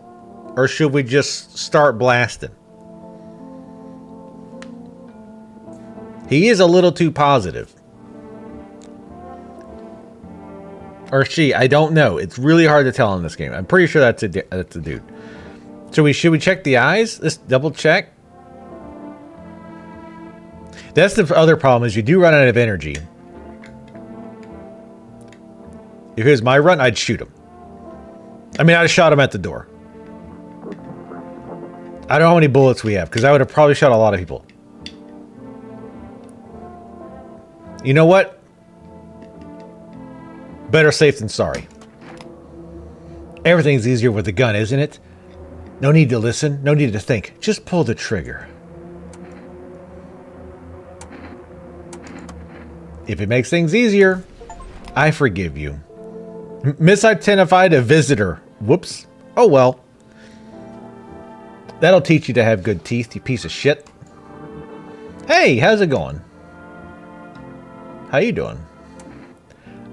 Or should we just start blasting? He is a little too positive. Or she, I don't know. It's really hard to tell in this game. I'm pretty sure that's a dude. Should we check the eyes? Let's double check. That's the other problem is you do run out of energy. If it was my run, I'd shoot him. I mean, I'd have shot him at the door. I don't know how many bullets we have, because I would have probably shot a lot of people. You know what? Better safe than sorry. Everything's easier with a gun, isn't it? No need to listen, no need to think. Just pull the trigger. If it makes things easier, I forgive you. Misidentified a visitor. Whoops. Oh well. That'll teach you to have good teeth, you piece of shit. Hey, how's it going? How you doing?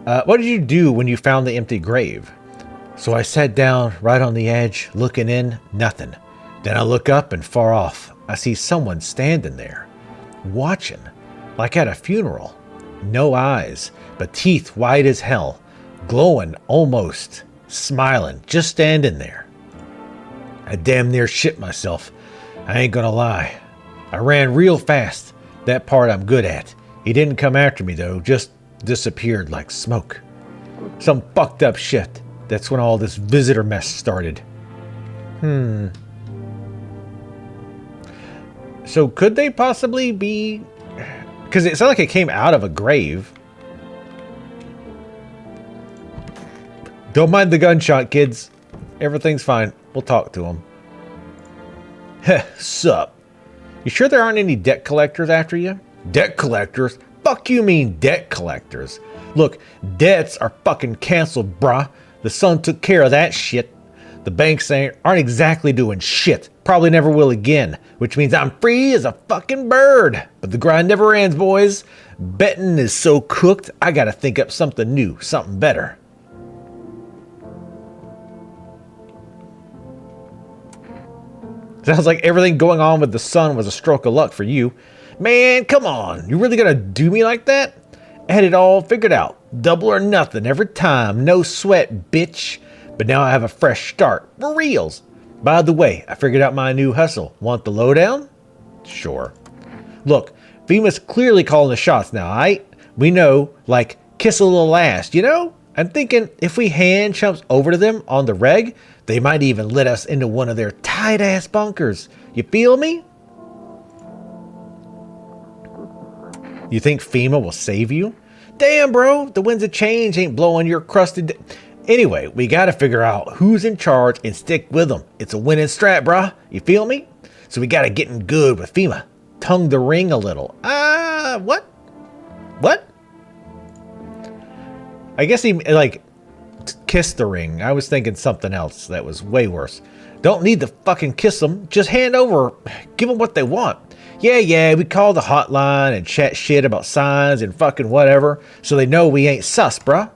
What did you do when you found the empty grave? So I sat down right on the edge, looking in, nothing. Then I look up and far off, I see someone standing there, watching, like at a funeral. No eyes, but teeth white as hell, glowing almost, smiling, just standing there. I damn near shit myself. I ain't gonna lie. I ran real fast. That part I'm good at. He didn't come after me though, just disappeared like smoke. Some fucked up shit. That's when all this visitor mess started. So could they possibly be... Because it sounded like it came out of a grave. Don't mind the gunshot, kids. Everything's fine. We'll talk to him. Heh, sup? You sure there aren't any debt collectors after you? Debt collectors? Fuck you mean debt collectors? Look, debts are fucking canceled, brah. The sun took care of that shit. The banks aren't exactly doing shit. Probably never will again. Which means I'm free as a fucking bird. But the grind never ends, boys. Betting is so cooked, I gotta think up something new, something better. Sounds like everything going on with the sun was a stroke of luck for you. Man, come on. You really gonna do me like that? I had it all figured out. Double or nothing every time. No sweat, bitch. But now I have a fresh start. For reals. By the way, I figured out my new hustle. Want the lowdown? Sure. Look, FEMA's clearly calling the shots now, aight? We know, like, kiss a little ass, you know? I'm thinking if we hand chumps over to them on the reg, they might even let us into one of their tight-ass bunkers. You feel me? You think FEMA will save you? Damn, bro, the winds of change ain't blowing your crusted... Anyway, we gotta figure out who's in charge and stick with them. It's a winning strat, brah. You feel me? So we gotta get in good with FEMA. Tongue the ring a little. What? What? I guess he, like, kiss the ring. I was thinking something else that was way worse. Don't need to fucking kiss them. Just hand over. Give them what they want. Yeah, we call the hotline and chat shit about signs and fucking whatever, so they know we ain't sus, bruh.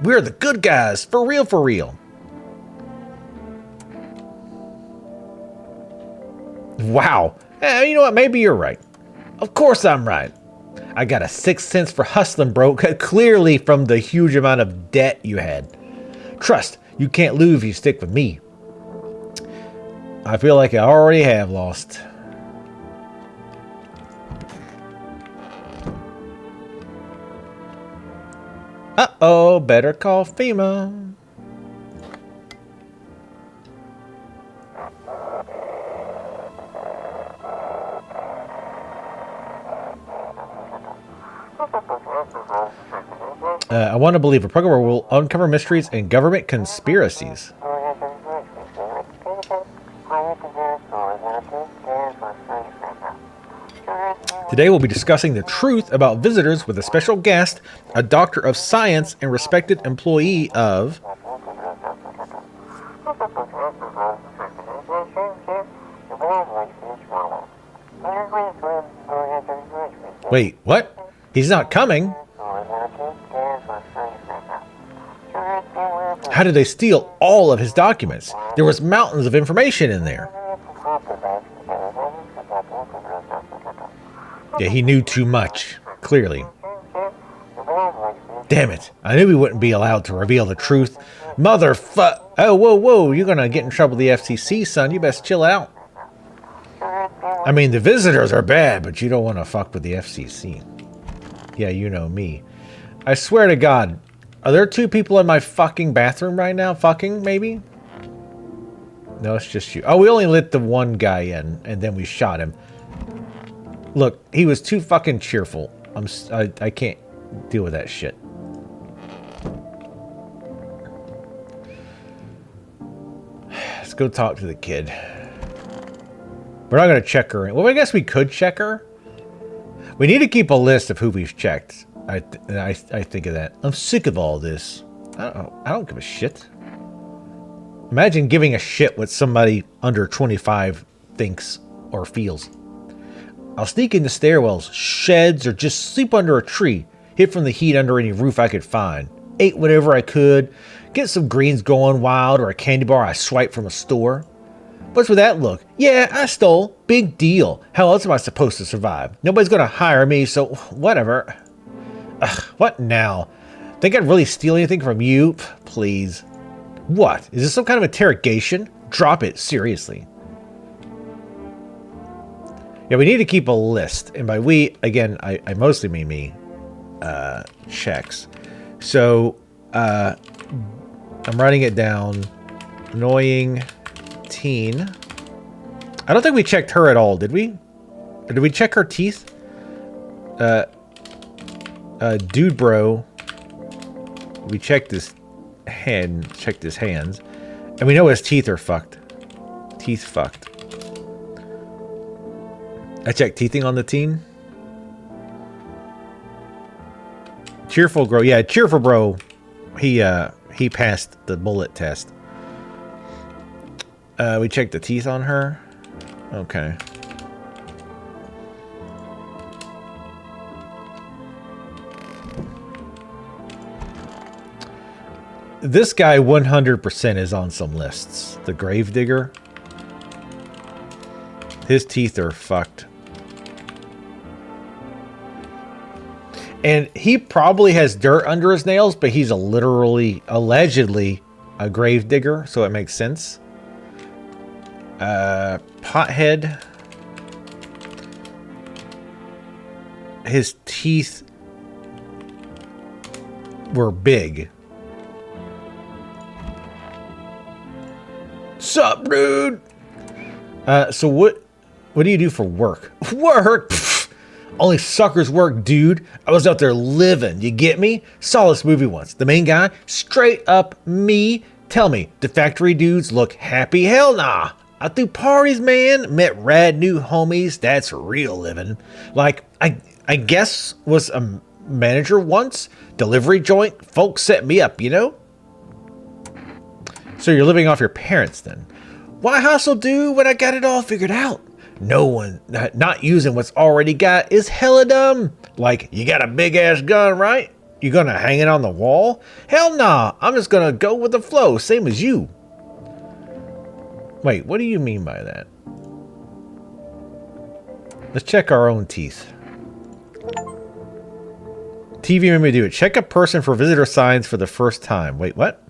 We're the good guys, for real, for real. Wow. You know what? Maybe you're right. Of course I'm right. I got a sixth sense for hustling, bro. Clearly from the huge amount of debt you had. Trust, you can't lose if you stick with me. I feel like I already have lost. Uh-oh, better call FEMA. I want to believe a program where we'll uncover mysteries and government conspiracies. Today we'll be discussing the truth about visitors with a special guest, a doctor of science and respected employee of... Wait, what? He's not coming? How did they steal all of his documents? There was mountains of information in there. Yeah, he knew too much, clearly. Damn it. I knew we wouldn't be allowed to reveal the truth. Motherfuck. Oh, whoa. You're going to get in trouble with the FCC, son. You best chill out. I mean, the visitors are bad, but you don't want to fuck with the FCC. Yeah, you know me. I swear to God, are there two people in my fucking bathroom right now? Fucking, maybe? No, it's just you. Oh, we only let the one guy in, and then we shot him. Look, he was too fucking cheerful. I can't deal with that shit. Let's go talk to the kid. We're not going to check her in. Well, I guess we could check her. We need to keep a list of who we've checked. I think of that. I'm sick of all this. I don't give a shit. Imagine giving a shit what somebody under 25 thinks or feels. I'll sneak into stairwells, sheds, or just sleep under a tree. Hid from the heat under any roof I could find. Ate whatever I could. Get some greens going wild or a candy bar I swiped from a store. What's with that look? Yeah, I stole. Big deal. How else am I supposed to survive? Nobody's gonna hire me, so whatever. Ugh, what now? Think I'd really steal anything from you? Please. What? Is this some kind of interrogation? Drop it, seriously. Yeah, we need to keep a list. And by we, again, I mostly mean me. Checks. So, I'm writing it down. Annoying teen. I don't think we checked her at all, did we? Or did we check her teeth? Dude bro. We checked his head, checked his hands. And we know his teeth are fucked. Teeth fucked. I checked teething on the teen. Cheerful bro. Yeah, cheerful bro. He passed the bullet test. We checked the teeth on her. Okay. This guy 100% is on some lists. The Gravedigger. His teeth are fucked. And he probably has dirt under his nails, but he's allegedly a gravedigger, so it makes sense. Pothead. His teeth were big. Sup, dude? So what do you do for work? Work? Pfft. Only suckers work, dude. I was out there living. You get me? Saw this movie once. The main guy, straight up me. Tell me, do factory dudes look happy? Hell nah. I threw parties, man. Met rad new homies. That's real living. Like, I guess was a manager once. Delivery joint. Folks set me up, you know? So you're living off your parents then? Why hustle, dude, when I got it all figured out? No one not using what's already got is hella dumb. Like, you got a big ass gun, right? You gonna hang it on the wall? Hell nah, I'm just gonna go with the flow, same as you. Wait, what do you mean by that? Let's check our own teeth. TV made me do it. Check a person for visitor signs for the first time. Wait, what?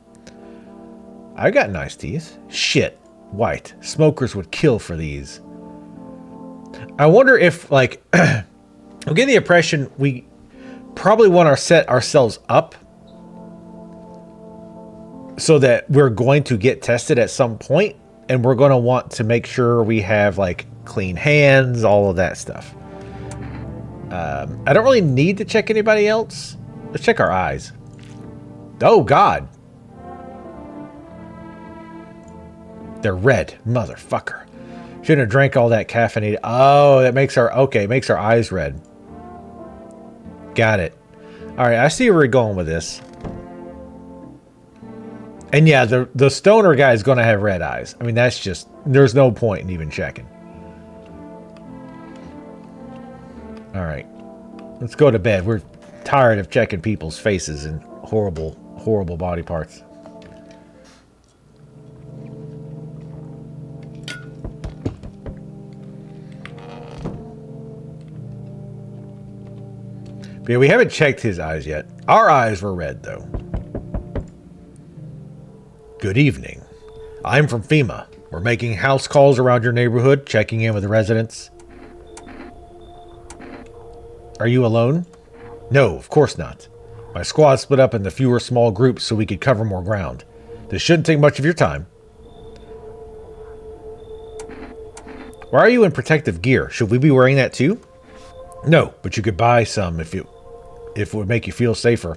I got nice teeth. Shit. White. Smokers would kill for these. I wonder if, like, I'm getting the impression we probably want to set ourselves up so that we're going to get tested at some point, and we're going to want to make sure we have, like, clean hands, all of that stuff. I don't really need to check anybody else. Let's check our eyes. Oh, God. They're red. Motherfucker. Shouldn't have drank all that caffeinated. Oh, that makes our... Okay, makes our eyes red. Got it. Alright, I see where we're going with this. And yeah, the stoner guy is going to have red eyes. I mean, that's just... There's no point in even checking. Alright. Let's go to bed. We're tired of checking people's faces and horrible, horrible body parts. But yeah, we haven't checked his eyes yet. Our eyes were red, though. Good evening. I'm from FEMA. We're making house calls around your neighborhood, checking in with the residents. Are you alone? No, of course not. My squad split up into fewer small groups so we could cover more ground. This shouldn't take much of your time. Why are you in protective gear? Should we be wearing that too? No, but you could buy some if it would make you feel safer.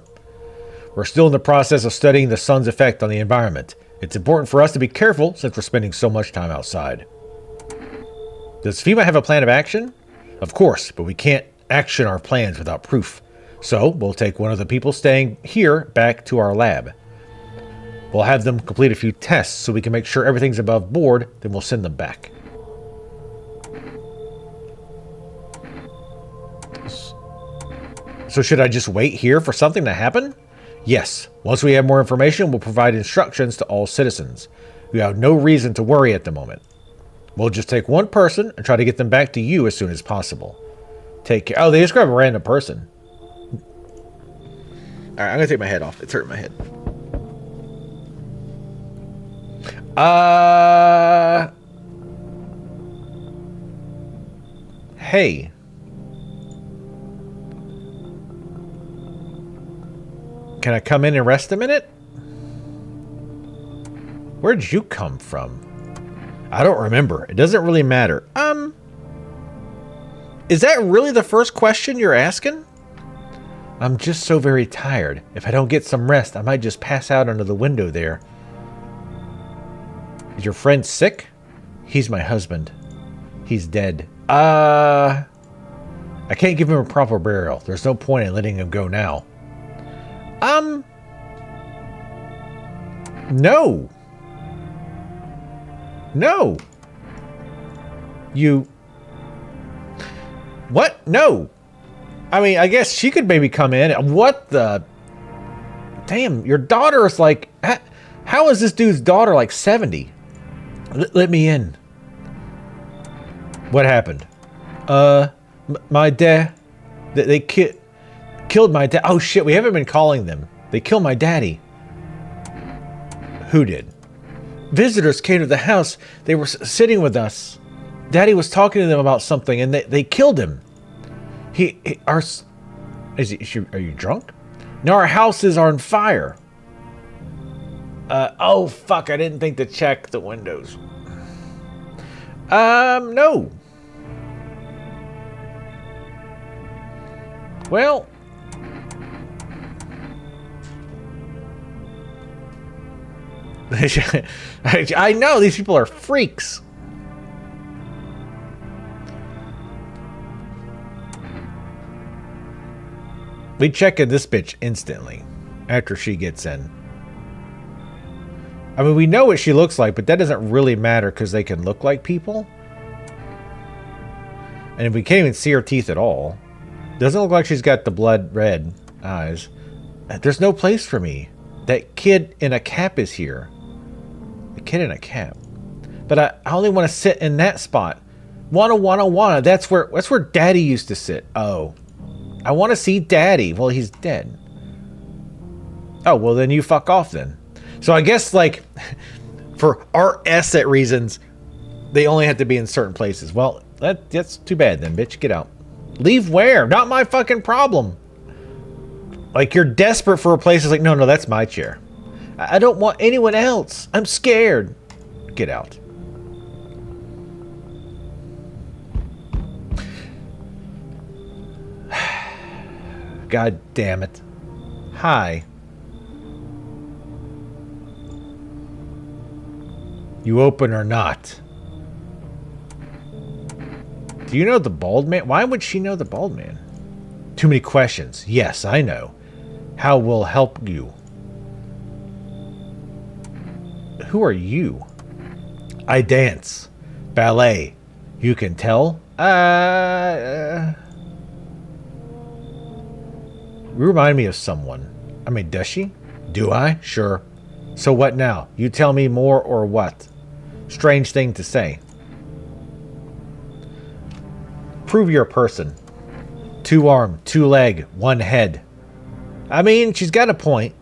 We're still in the process of studying the sun's effect on the environment. It's important for us to be careful since we're spending so much time outside. Does FEMA have a plan of action? Of course, but we can't action our plans without proof. So, we'll take one of the people staying here back to our lab. We'll have them complete a few tests so we can make sure everything's above board, then we'll send them back. So should I just wait here for something to happen? Yes. Once we have more information, we'll provide instructions to all citizens. We have no reason to worry at the moment. We'll just take one person and try to get them back to you as soon as possible. Take care. Oh, they just grab a random person. Alright, I'm gonna take my head off. It's hurting my head. Hey. Can I come in and rest a minute? Where'd you come from? I don't remember. It doesn't really matter. Is that really the first question you're asking? I'm just so very tired. If I don't get some rest, I might just pass out under the window there. Is your friend sick? He's my husband. He's dead. I can't give him a proper burial. There's no point in letting him go now. No. No. You... What? No. I mean, I guess she could maybe come in. What the... Damn, your daughter is like... How is this dude's daughter like 70? Let me in. What happened? My dad... They killed my dad. Oh shit, we haven't been calling them. They killed my daddy. Who did? Visitors came to the house. They were sitting with us. Daddy was talking to them about something, and they killed him. Are you drunk? No, our houses are on fire. Oh fuck! I didn't think to check the windows. No. Well. I know these people are freaks. We check in this bitch instantly after she gets in. I mean, we know what she looks like, but that doesn't really matter because they can look like people. And we can't even see her teeth at all. Doesn't look like she's got the blood red eyes. There's no place for me. That kid in a cap is here. The kid in a cap. But I only want to sit in that spot. Wanna. That's where Daddy used to sit. Oh. I want to see Daddy. Well, he's dead. Oh, well then you fuck off then. So I guess like for art asset reasons, they only have to be in certain places. Well, that's too bad then, bitch. Get out. Leave where? Not my fucking problem. Like you're desperate for a place. It's like, no, that's my chair. I don't want anyone else. I'm scared. Get out. God damn it. Hi. You open or not? Do you know the bald man? Why would she know the bald man? Too many questions. Yes, I know. How will help you? Who are you? I dance. Ballet. You can tell? Remind me of someone. I mean, does she? Do I? Sure. So what now? You tell me more or what? Strange thing to say. Prove you're a person. 2 arm, 2 leg, 1 head. I mean, she's got a point.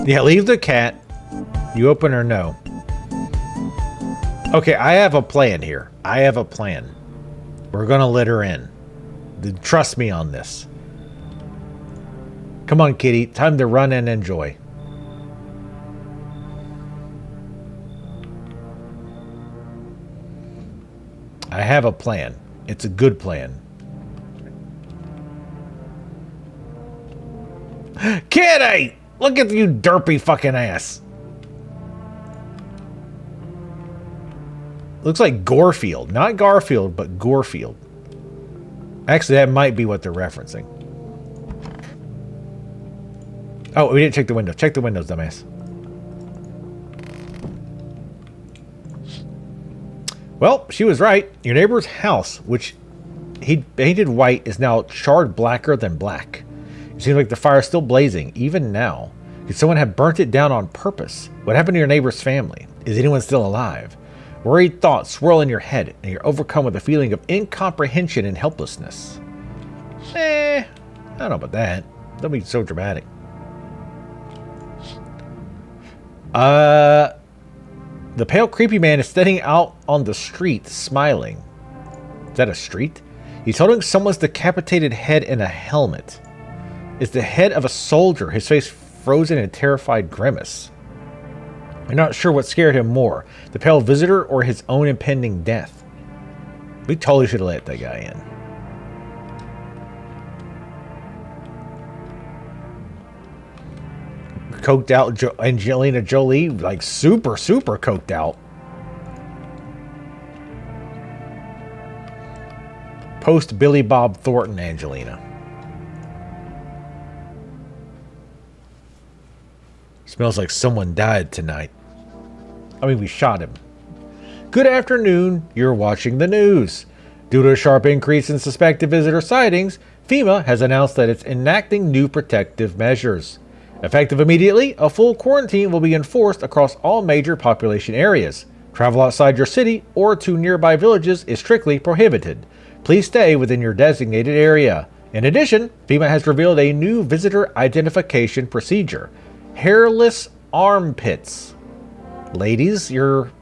Yeah, leave the cat. You open or no? Okay, I have a plan here. I have a plan. We're gonna let her in. Trust me on this. Come on, kitty. Time to run and enjoy. I have a plan. It's a good plan. Kitty! Look at you derpy fucking ass. Looks like Gorefield. Not Garfield, but Gorefield. Actually, that might be what they're referencing. Oh, we didn't check the window. Check the windows, dumbass. Well, she was right. Your neighbor's house, which he painted white, is now charred blacker than black. It seems like the fire is still blazing, even now. Could someone have burnt it down on purpose? What happened to your neighbor's family? Is anyone still alive? Worried thoughts swirl in your head, and you're overcome with a feeling of incomprehension and helplessness. I don't know about that. Don't be so dramatic. The pale, creepy man is standing out on the street, smiling. Is that a street? He's holding someone's decapitated head in a helmet. It's the head of a soldier, his face frozen in a terrified grimace. You're not sure what scared him more, the pale visitor or his own impending death. We totally should have let that guy in. Coked out Angelina Jolie, like super coked out. Post Billy Bob Thornton Angelina. Smells like someone died tonight. I mean, we shot him. Good afternoon. You're watching the news. Due to a sharp increase in suspected visitor sightings, FEMA has announced that it's enacting new protective measures. Effective immediately, a full quarantine will be enforced across all major population areas. Travel outside your city or to nearby villages is strictly prohibited. Please stay within your designated area. In addition, FEMA has revealed a new visitor identification procedure. Hairless armpits. Ladies, you're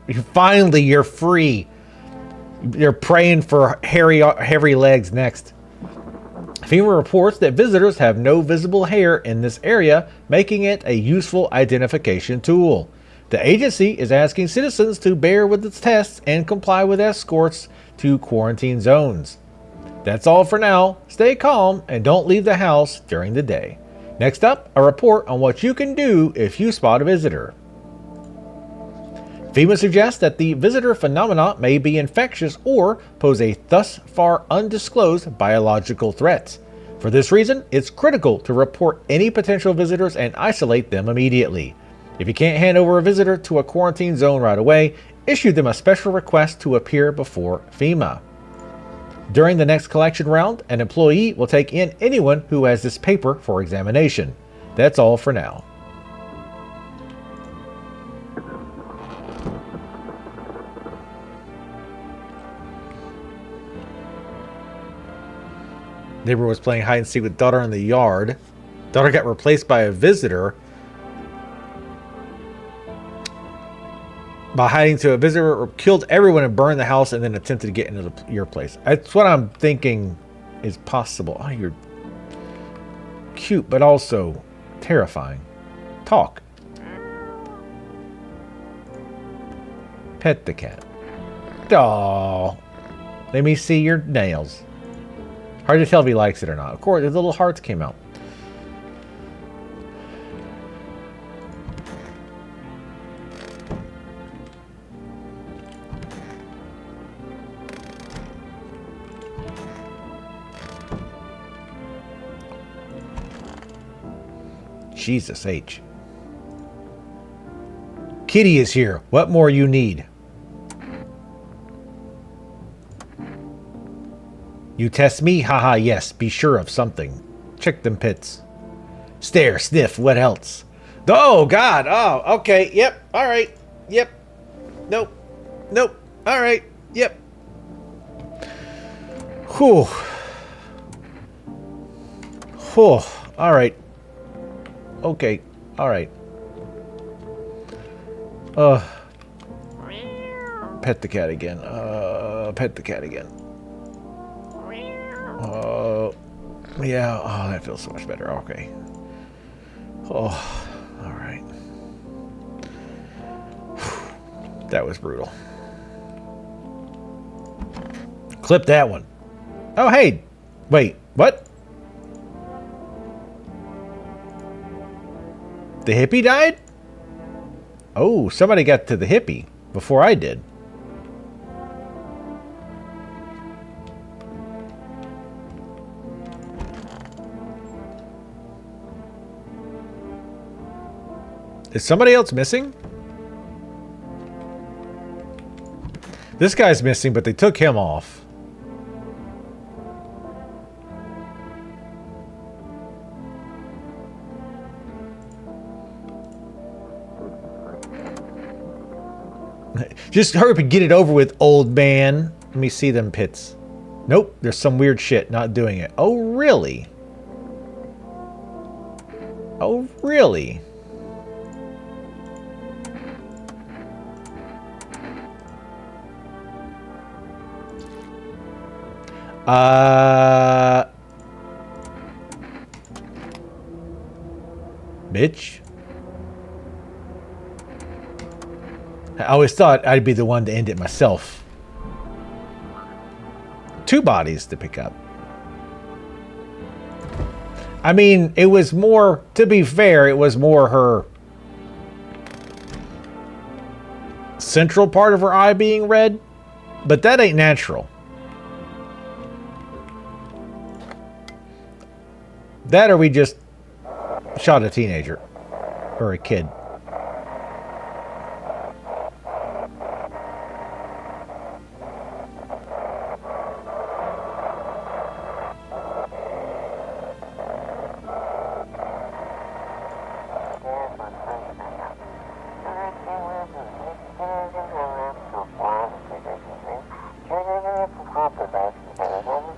free. You're praying for hairy legs next. FEMA reports that visitors have no visible hair in this area, making it a useful identification tool. The agency is asking citizens to bear with its tests and comply with escorts to quarantine zones. That's all for now. Stay calm and don't leave the house during the day. Next up, a report on what you can do if you spot a visitor. FEMA suggests that the visitor phenomena may be infectious or pose a thus far undisclosed biological threat. For this reason, it's critical to report any potential visitors and isolate them immediately. If you can't hand over a visitor to a quarantine zone right away, issue them a special request to appear before FEMA. During the next collection round, an employee will take in anyone who has this paper for examination. That's all for now. Neighbor was playing hide and seek with daughter in the yard. Daughter got replaced by a visitor. By hiding to a visitor, or killed everyone and burned the house and then attempted to get into your place. That's what I'm thinking is possible. Oh, you're cute, but also terrifying. Talk. Pet the cat. Oh, let me see your nails. Hard to tell if he likes it or not. Of course, the little hearts came out. Jesus H. Kitty is here. What more you need? You test me? Haha, yes. Be sure of something. Check them pits. Stare, sniff, what else? Oh, God. Oh, okay. Yep. All right. Yep. Nope. Nope. All right. Yep. Whew. Whew. All right. Okay. All right. Pet the cat again. Pet the cat again. Yeah. Oh, that feels so much better. Okay. Oh, all right. That was brutal. Clip that one. Oh, hey. Wait, what? The hippie died? Oh, somebody got to the hippie before I did. Is somebody else missing? This guy's missing, but they took him off. Just hurry up and get it over with, old man. Let me see them pits. Nope, there's some weird shit not doing it. Oh, really? Oh, really? Bitch. I always thought I'd be the one to end it myself. 2 bodies to pick up. I mean, it was more, to be fair, it was more her central part of her eye being red, but that ain't natural. That or we just shot a teenager or a kid.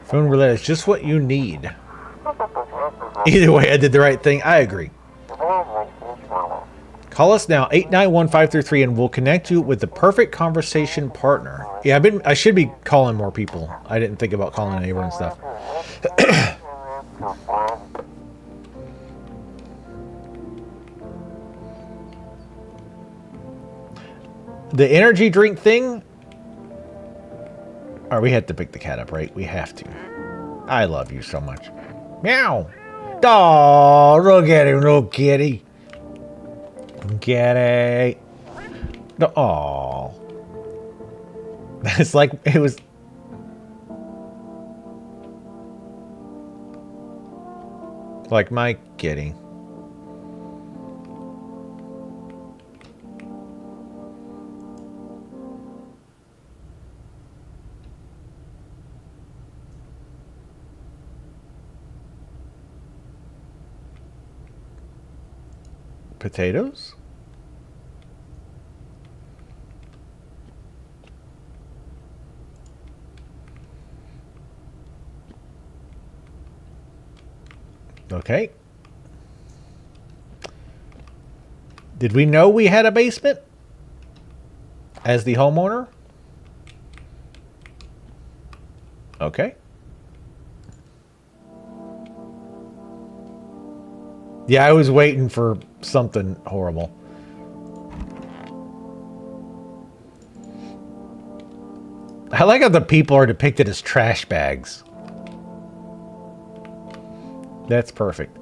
Phone roulette is just what you need. Either way, I did the right thing. I agree. Call us now, 891-533, and we'll connect you with the perfect conversation partner. Yeah, I should be calling more people. I didn't think about calling a neighbor and stuff. The energy drink thing. All right, we have to pick the cat up, right? We have to. I love you so much. Meow. Oh, look at him, little kitty. Kitty. No, aw. It's like it was. Like my kitty. Potatoes? Okay. Did we know we had a basement? As the homeowner? Okay. Yeah, I was waiting for something horrible. I like how the people are depicted as trash bags. That's perfect.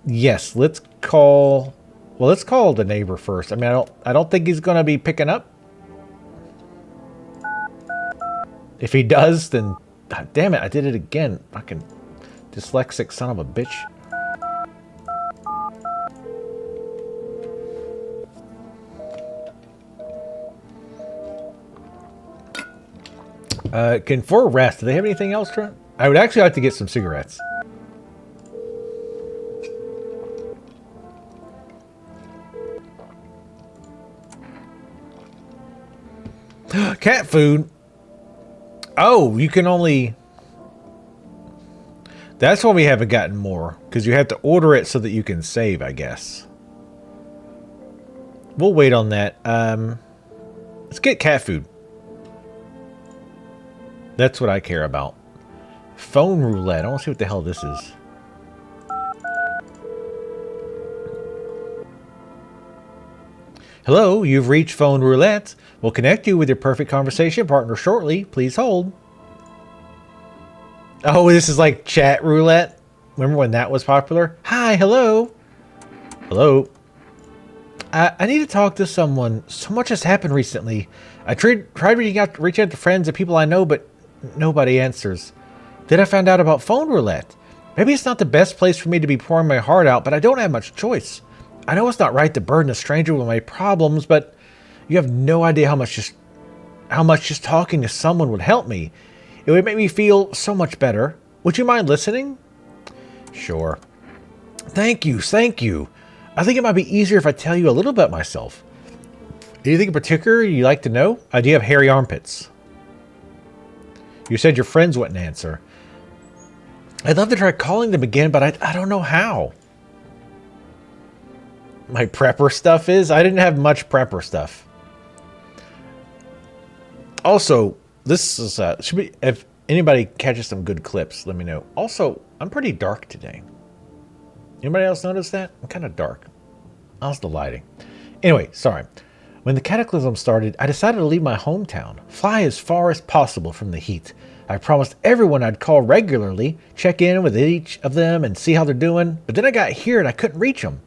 Yes, let's call... Well, let's call the neighbor first. I mean, I don't think he's going to be picking up. If he does, then... God damn it, I did it again. Fucking dyslexic son of a bitch. Can for rest, do they have anything else, Trent? I would actually like to get some cigarettes. Cat food. Oh, you can only... That's why we haven't gotten more. Because you have to order it so that you can save, I guess. We'll wait on that. Let's get cat food. That's what I care about. Phone roulette. I want to see what the hell this is. Hello, you've reached phone roulette. We'll connect you with your perfect conversation partner shortly. Please hold. Oh, this is like chat roulette. Remember when that was popular? Hi, hello. Hello. I need to talk to someone. So much has happened recently. I tried reaching out to friends and people I know, but nobody answers. Then I found out about phone roulette. Maybe it's not the best place for me to be pouring my heart out, but I don't have much choice. I know it's not right to burden a stranger with my problems, but you have no idea how much just talking to someone would help me. It would make me feel so much better. Would you mind listening? Sure. Thank you, thank you. I think it might be easier if I tell you a little about myself. Anything in particular you'd like to know? Do you have hairy armpits? You said your friends wouldn't answer. I'd love to try calling them again, but I don't know how. My prepper stuff is? I didn't have much prepper stuff. Also, this is should be, if anybody catches some good clips, let me know. Also, I'm pretty dark today. Anybody else notice that? I'm kind of dark. How's the lighting? Anyway, sorry. When the cataclysm started, I decided to leave my hometown, fly as far as possible from the heat. I promised everyone I'd call regularly, check in with each of them and see how they're doing, but then I got here and I couldn't reach them.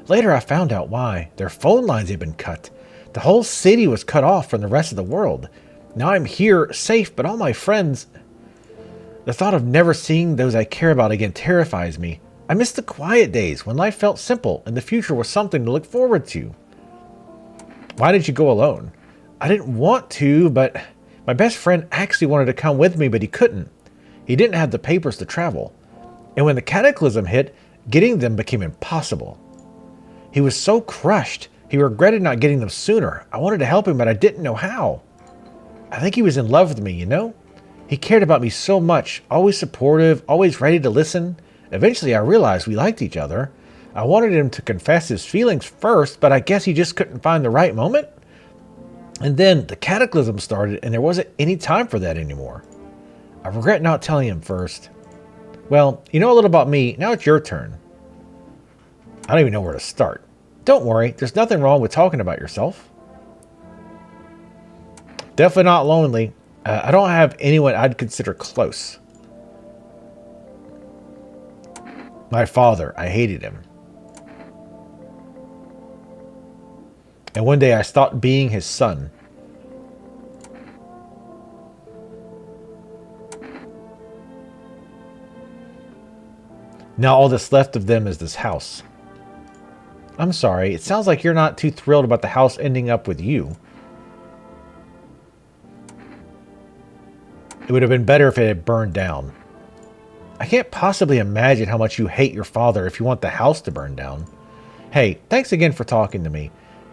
Later I found out why. Their phone lines had been cut. The whole city was cut off from the rest of the world. Now I'm here, safe, but all my friends... The thought of never seeing those I care about again terrifies me. I miss the quiet days when life felt simple and the future was something to look forward to. Why did you go alone? I didn't want to, but my best friend actually wanted to come with me, but he couldn't. He didn't have the papers to travel. And when the cataclysm hit, getting them became impossible. He was so crushed, he regretted not getting them sooner. I wanted to help him, but I didn't know how. I think he was in love with me, you know? He cared about me so much, always supportive, always ready to listen. Eventually I realized we liked each other. I wanted him to confess his feelings first, but I guess he just couldn't find the right moment. And then the cataclysm started and there wasn't any time for that anymore. I regret not telling him first. Well, you know a little about me, now it's your turn. I don't even know where to start. Don't worry, there's nothing wrong with talking about yourself. Definitely not lonely. I don't have anyone I'd consider close. My father, I hated him. And one day I stopped being his son. Now all that's left of them is this house. I'm sorry, it sounds like you're not too thrilled about the house ending up with you. It would have been better if it had burned down. I can't possibly imagine how much you hate your father if you want the house to burn down. Hey, thanks again for talking to me.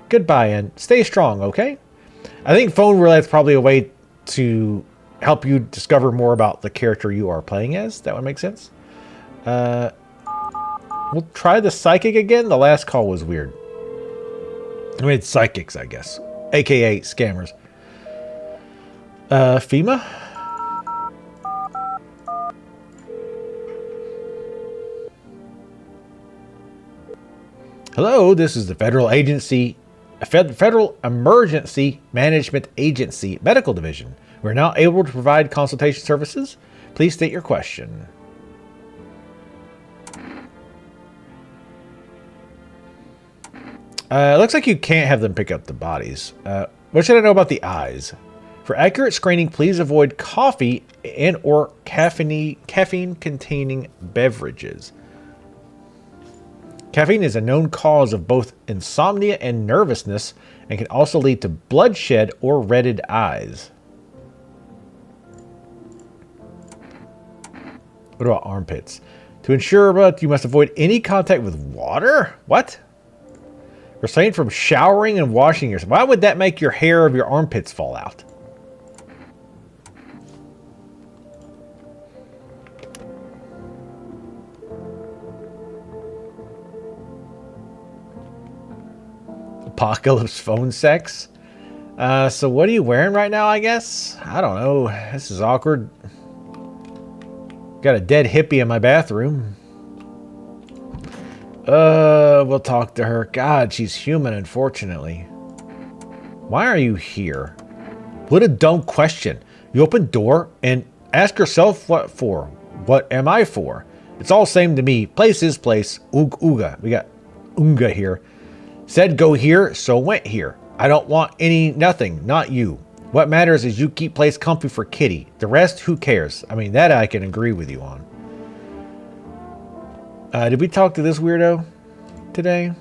Goodbye and stay strong, okay? I think phone roulette is probably a way to help you discover more about the character you are playing as. That would make sense. We'll try the psychic again. The last call was weird. I mean, it's psychics, I guess. AKA scammers. FEMA? Hello, this is the Federal Emergency Management Agency Medical Division. We're now able to provide consultation services. Please state your question. Looks like you can't have them pick up the bodies. What should I know about the eyes? For accurate screening, please avoid coffee and or caffeine-containing beverages. Caffeine is a known cause of both insomnia and nervousness and can also lead to bloodshed or reddened eyes. What about armpits? To ensure that you must avoid any contact with water? What? Refrain from showering and washing yourself. Why would that make your hair of your armpits fall out? Apocalypse phone sex? So what are you wearing right now, I guess? I don't know. This is awkward. Got a dead hippie in my bathroom. We'll talk to her. God, she's human, unfortunately. Why are you here? What a dumb question. You open door and ask yourself what for. What am I for? It's all same to me. Place is place. Ooga. We got Oonga here. Said go here, so went here. I don't want nothing, not you. What matters is you keep place comfy for Kitty. The rest, who cares? I mean, that I can agree with you on. Did we talk to this weirdo today?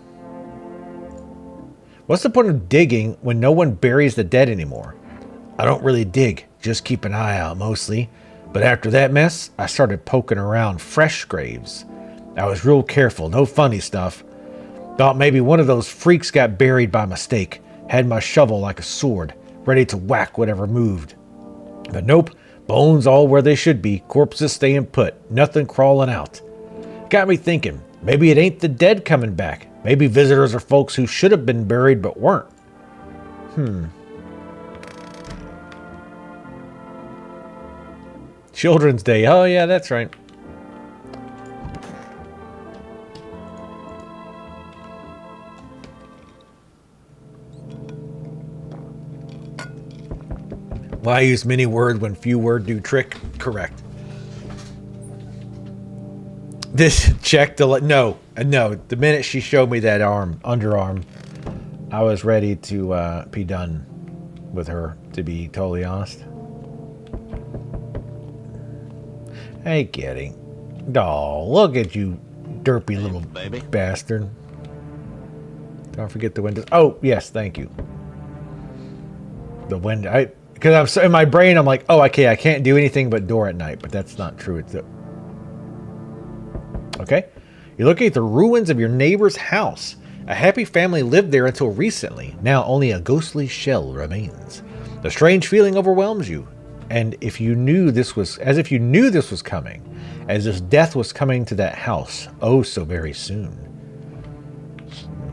What's the point of digging when no one buries the dead anymore? I don't really dig, just keep an eye out mostly. But after that mess, I started poking around fresh graves. I was real careful, no funny stuff. Thought maybe one of those freaks got buried by mistake. Had my shovel like a sword, ready to whack whatever moved. But nope, bones all where they should be, corpses staying put, nothing crawling out. Got me thinking, maybe it ain't the dead coming back. Maybe visitors are folks who should have been buried but weren't. Children's Day. Oh yeah, that's right. Why use many words when few words do trick? Correct. This check the no. The minute she showed me that underarm, I was ready to be done with her. To be totally honest. Hey, Kitty. Oh, look at you, derpy little baby bastard. Don't forget the windows. Oh, yes, thank you. The window. Because I'm so, in my brain, I'm like, oh, okay, I can't do anything but door at night. But that's not true. It's okay. You're looking at the ruins of your neighbor's house. A happy family lived there until recently. Now only a ghostly shell remains. The strange feeling overwhelms you. And if you knew this was, as if you knew this was coming, as if death was coming to that house, oh so very soon.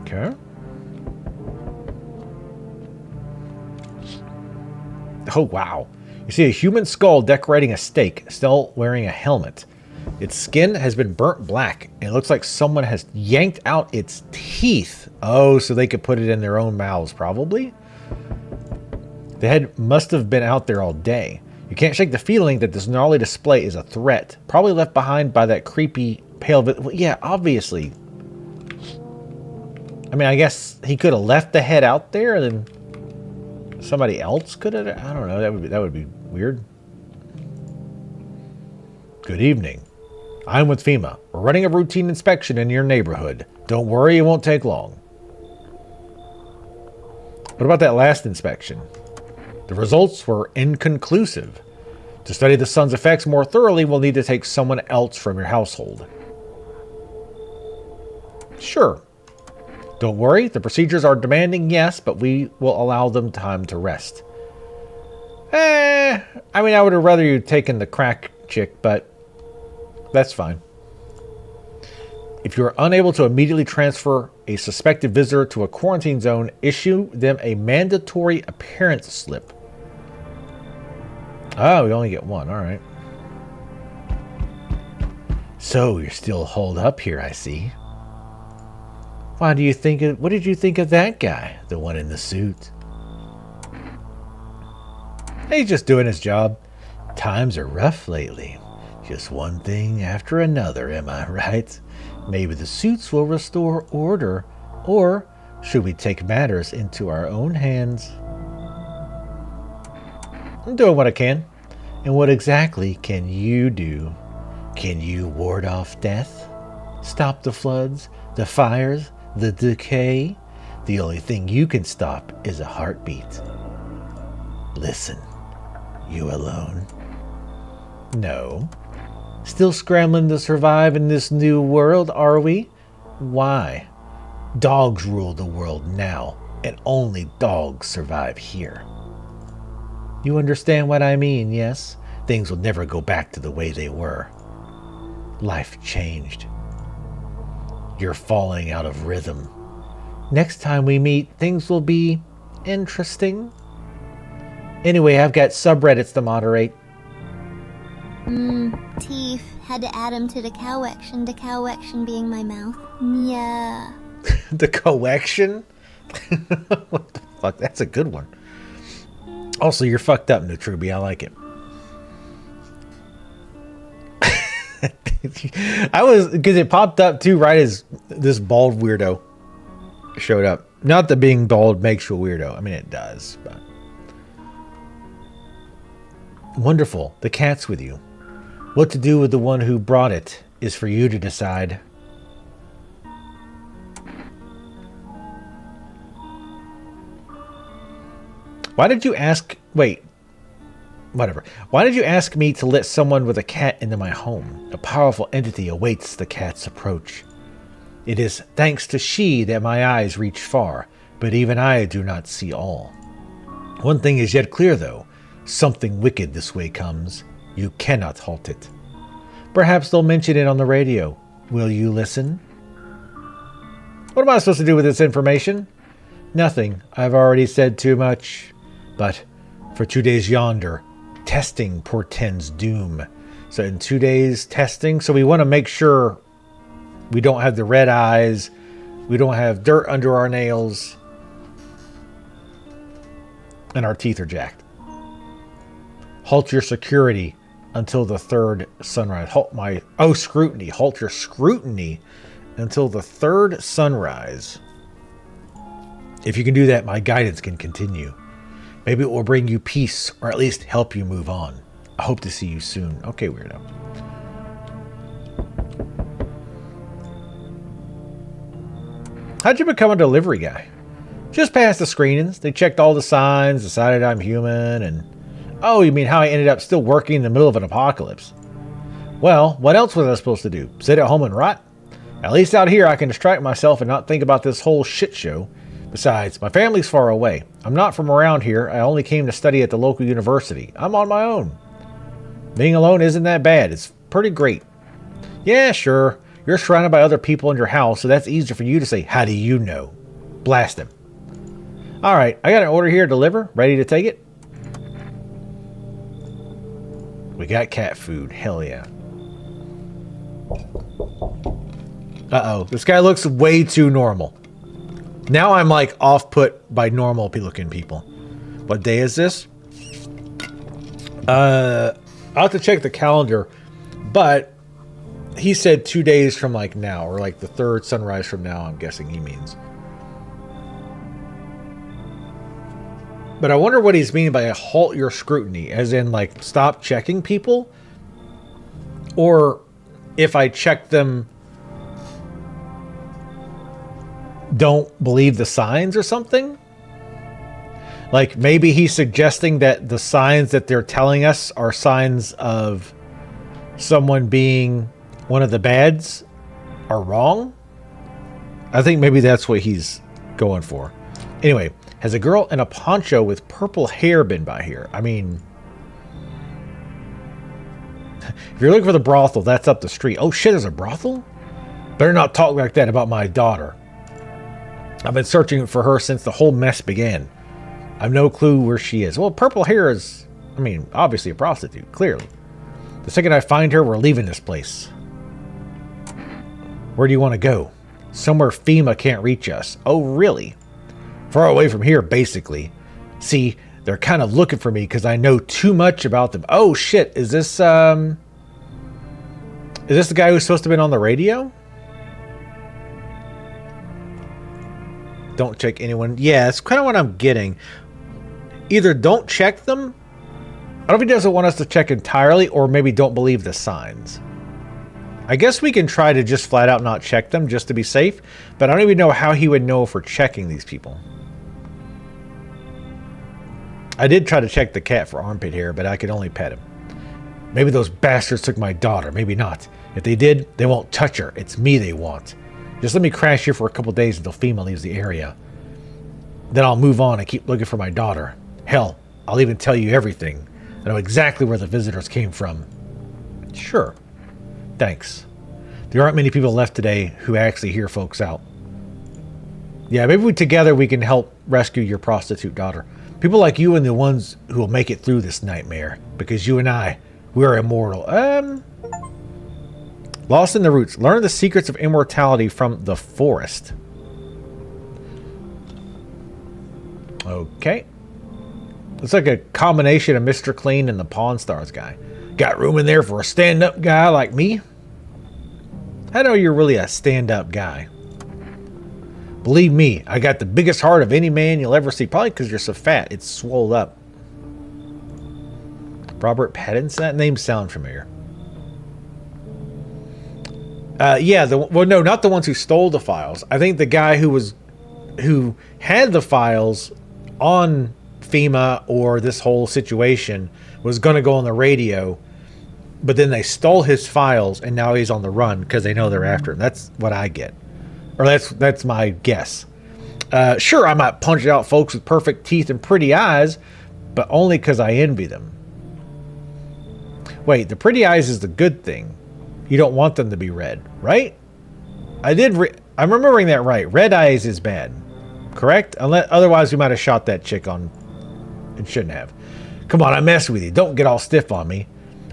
Okay. Oh wow. You see a human skull decorating a stake, still wearing a helmet. Its skin has been burnt black, and it looks like someone has yanked out its teeth. Oh, so they could put it in their own mouths, probably? The head must have been out there all day. You can't shake the feeling that this gnarly display is a threat, probably left behind by that creepy pale... Well, yeah, obviously. I mean, I guess he could have left the head out there and then somebody else could have. I don't know. That would be weird. Good evening. I'm with FEMA. We're running a routine inspection in your neighborhood. Don't worry, it won't take long. What about that last inspection? The results were inconclusive. To study the sun's effects more thoroughly, we'll need to take someone else from your household. Sure. Don't worry, the procedures are demanding, yes, but we will allow them time to rest. I mean, I would have rather you taken the crack chick, but that's fine. If you are unable to immediately transfer a suspected visitor to a quarantine zone, issue them a mandatory appearance slip. Oh, we only get one. All right. So you're still holed up here, I see. What did you think of that guy? The one in the suit. He's just doing his job. Times are rough lately. Just one thing after another, am I right? Maybe the suits will restore order, or should we take matters into our own hands? I'm doing what I can. And what exactly can you do? Can you ward off death? Stop the floods, the fires, the decay? The only thing you can stop is a heartbeat. Listen, you alone? No. Still scrambling to survive in this new world, are we? Why? Dogs rule the world now, and only dogs survive here. You understand what I mean, yes? Things will never go back to the way they were. Life changed. You're falling out of rhythm. Next time we meet, things will be interesting. Anyway, I've got subreddits to moderate. Teeth. Had to add him to the cow-action. The cow-action being my mouth. Yeah. The coaction? What the fuck? That's a good one. Also, you're fucked up, Nutrubi. I like it. Because it popped up too, right as this bald weirdo showed up. Not that being bald makes you a weirdo. I mean, it does, but. Wonderful. The cat's with you. What to do with the one who brought it is for you to decide. Why did you ask... Wait. Whatever. Why did you ask me to let someone with a cat into my home? A powerful entity awaits the cat's approach. It is thanks to she that my eyes reach far, but even I do not see all. One thing is yet clear, though. Something wicked this way comes. You cannot halt it. Perhaps they'll mention it on the radio. Will you listen? What am I supposed to do with this information? Nothing. I've already said too much. But for 2 days yonder, testing portends doom. So in 2 days, testing. So we want to make sure we don't have the red eyes. We don't have dirt under our nails. And our teeth are jacked. Halt your security until the third sunrise. Scrutiny. Halt your scrutiny until the third sunrise. If you can do that, my guidance can continue. Maybe it will bring you peace, or at least help you move on. I hope to see you soon. Okay, weirdo. How'd you become a delivery guy? Just passed the screenings. They checked all the signs, decided I'm human, and... Oh, you mean how I ended up still working in the middle of an apocalypse? Well, what else was I supposed to do? Sit at home and rot? At least out here I can distract myself and not think about this whole shit show. Besides, my family's far away. I'm not from around here. I only came to study at the local university. I'm on my own. Being alone isn't that bad. It's pretty great. Yeah, sure. You're surrounded by other people in your house, so that's easier for you to say, how do you know? Blast him. All right, I got an order here to deliver. Ready to take it? We got cat food. Hell yeah. Uh-oh. This guy looks way too normal. Now I'm like off-put by normal looking people. What day is this? I'll have to check the calendar, but he said 2 days from like now, or like the third sunrise from now, I'm guessing he means. But I wonder what he's meaning by halt your scrutiny, as in, like, stop checking people? Or if I check them, don't believe the signs or something? Like, maybe he's suggesting that the signs that they're telling us are signs of someone being one of the bads are wrong? I think maybe that's what he's going for. Anyway, has a girl in a poncho with purple hair been by here? I mean, if you're looking for the brothel, that's up the street. Oh shit, there's a brothel? Better not talk like that about my daughter. I've been searching for her since the whole mess began. I've no clue where she is. Well, purple hair is, I mean, obviously a prostitute, clearly. The second I find her, we're leaving this place. Where do you want to go? Somewhere FEMA can't reach us. Oh, really? Far away from here, basically. See, they're kind of looking for me because I know too much about them. Oh, shit. Is this the guy who's supposed to have been on the radio? Don't check anyone. Yeah, it's kind of what I'm getting. Either don't check them. I don't know if he doesn't want us to check entirely, or maybe don't believe the signs. I guess we can try to just flat out not check them just to be safe, but I don't even know how he would know if we're checking these people. I did try to check the cat for armpit hair, but I could only pet him. Maybe those bastards took my daughter, maybe not. If they did, they won't touch her. It's me they want. Just let me crash here for a couple days until FEMA leaves the area. Then I'll move on and keep looking for my daughter. Hell, I'll even tell you everything. I know exactly where the visitors came from. Sure. Thanks. There aren't many people left today who actually hear folks out. Yeah, maybe together we can help rescue your prostitute daughter. People like you and the ones who will make it through this nightmare. Because you and I, we're immortal. Lost in the Roots. Learn the secrets of immortality from the forest. Okay. Looks like a combination of Mr. Clean and the Pawn Stars guy. Got room in there for a stand-up guy like me? I know you're really a stand-up guy. Believe me, I got the biggest heart of any man you'll ever see. Probably because you're so fat, it's swelled up. Robert Pattinson? That name sounds familiar. Yeah, well, no, not the ones who stole the files. I think the guy who had the files on FEMA or this whole situation was going to go on the radio, but then they stole his files and now he's on the run because they know they're after him. That's what I get. Or that's my guess. Sure, I might punch out folks with perfect teeth and pretty eyes, but only because I envy them. Wait, the pretty eyes is the good thing. You don't want them to be red, right? I'm remembering that right. Red eyes is bad, correct? Otherwise, we might have shot that chick on. It shouldn't have. Come on, I mess with you. Don't get all stiff on me.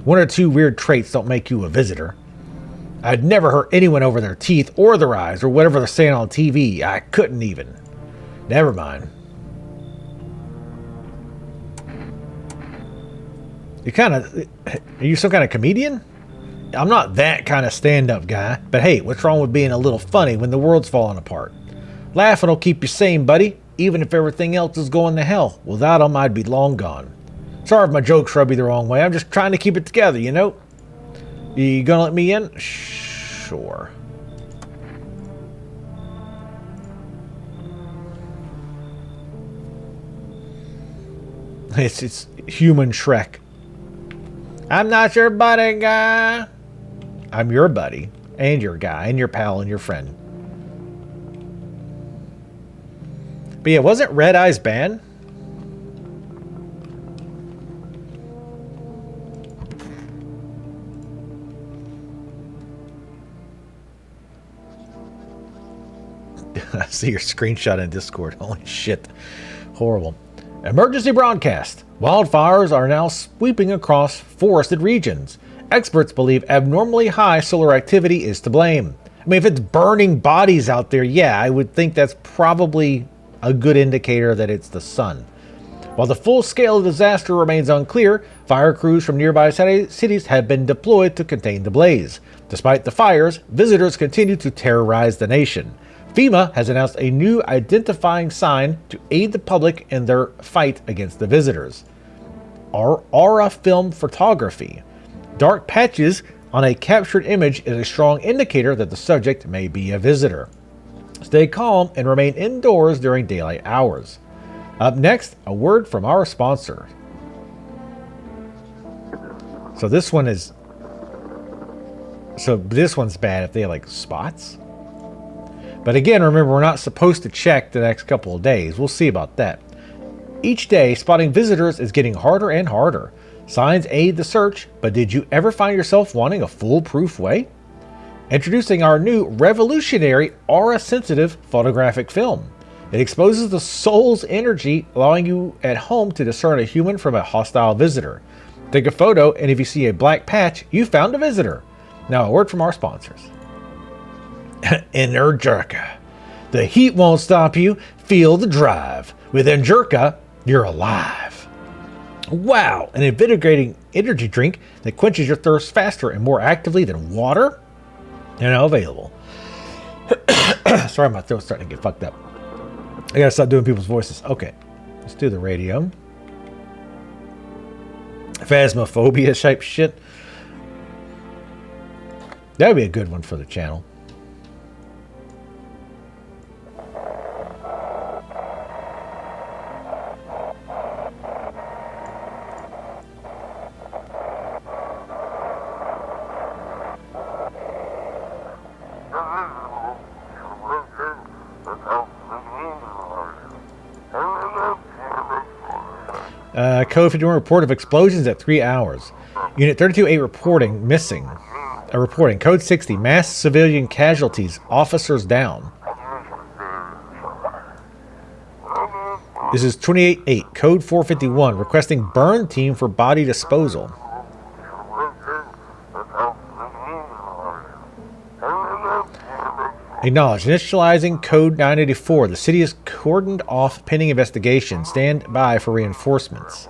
One or two weird traits don't make you a visitor. I'd never hurt anyone over their teeth or their eyes or whatever they're saying on TV. I couldn't even. Never mind. Are you some kind of comedian? I'm not that kind of stand-up guy, but hey, what's wrong with being a little funny when the world's falling apart? Laughing will keep you sane, buddy, even if everything else is going to hell. Without them, I'd be long gone. Sorry if my jokes rub you the wrong way. I'm just trying to keep it together, you know? You gonna let me in? Sure. It's human Shrek. I'm not your buddy, guy. I'm your buddy, and your guy, and your pal, and your friend. But yeah, wasn't Red Eyes banned? I see your screenshot in Discord. Holy shit. Horrible. Emergency broadcast. Wildfires are now sweeping across forested regions. Experts believe abnormally high solar activity is to blame. I mean, if it's burning bodies out there, yeah, I would think that's probably a good indicator that it's the sun. While the full scale of the disaster remains unclear, fire crews from nearby cities have been deployed to contain the blaze. Despite the fires, visitors continue to terrorize the nation. FEMA has announced a new identifying sign to aid the public in their fight against the visitors. Aura film photography. Dark patches on a captured image is a strong indicator that the subject may be a visitor. Stay calm and remain indoors during daylight hours. Up next, a word from our sponsor. So this one's bad if they have like spots. But again, remember, we're not supposed to check the next couple of days. We'll see about that. Each day, spotting visitors is getting harder and harder. Signs aid the search, but did you ever find yourself wanting a foolproof way? Introducing our new revolutionary aura-sensitive photographic film. It exposes the soul's energy, allowing you at home to discern a human from a hostile visitor. Take a photo, and if you see a black patch, you found a visitor. Now, a word from our sponsors. Energica. The heat won't stop you. Feel the drive. With Energica, you're alive. Wow, an invigorating energy drink that quenches your thirst faster and more actively than water. They're now available. Sorry, my throat's starting to get fucked up. I gotta stop doing people's voices. Okay, let's do the radio. Phasmophobia type shit. That would be a good one for the channel. Code 51 report of explosions at 3 hours. Unit 32A reporting missing. Reporting code 60 mass civilian casualties. Officers down. This is 28-8 code 451 requesting burn team for body disposal. Acknowledge. Initializing code 984. The city is cordoned off pending investigation. Stand by for reinforcements.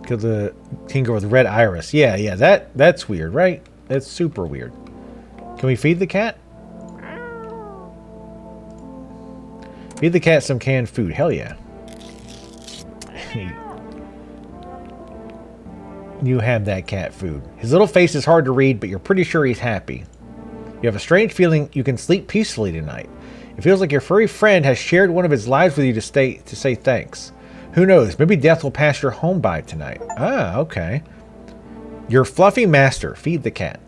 Kill the tinker with red iris. Yeah, that's weird, right? That's super weird. Can we feed the cat? Feed the cat some canned food. Hell yeah. You have that cat food. His little face is hard to read, but you're pretty sure he's happy. You have a strange feeling you can sleep peacefully tonight. It feels like your furry friend has shared one of his lives with you to say thanks. Who knows? Maybe death will pass your home by tonight. Ah, okay. Your fluffy master. Feed the cat.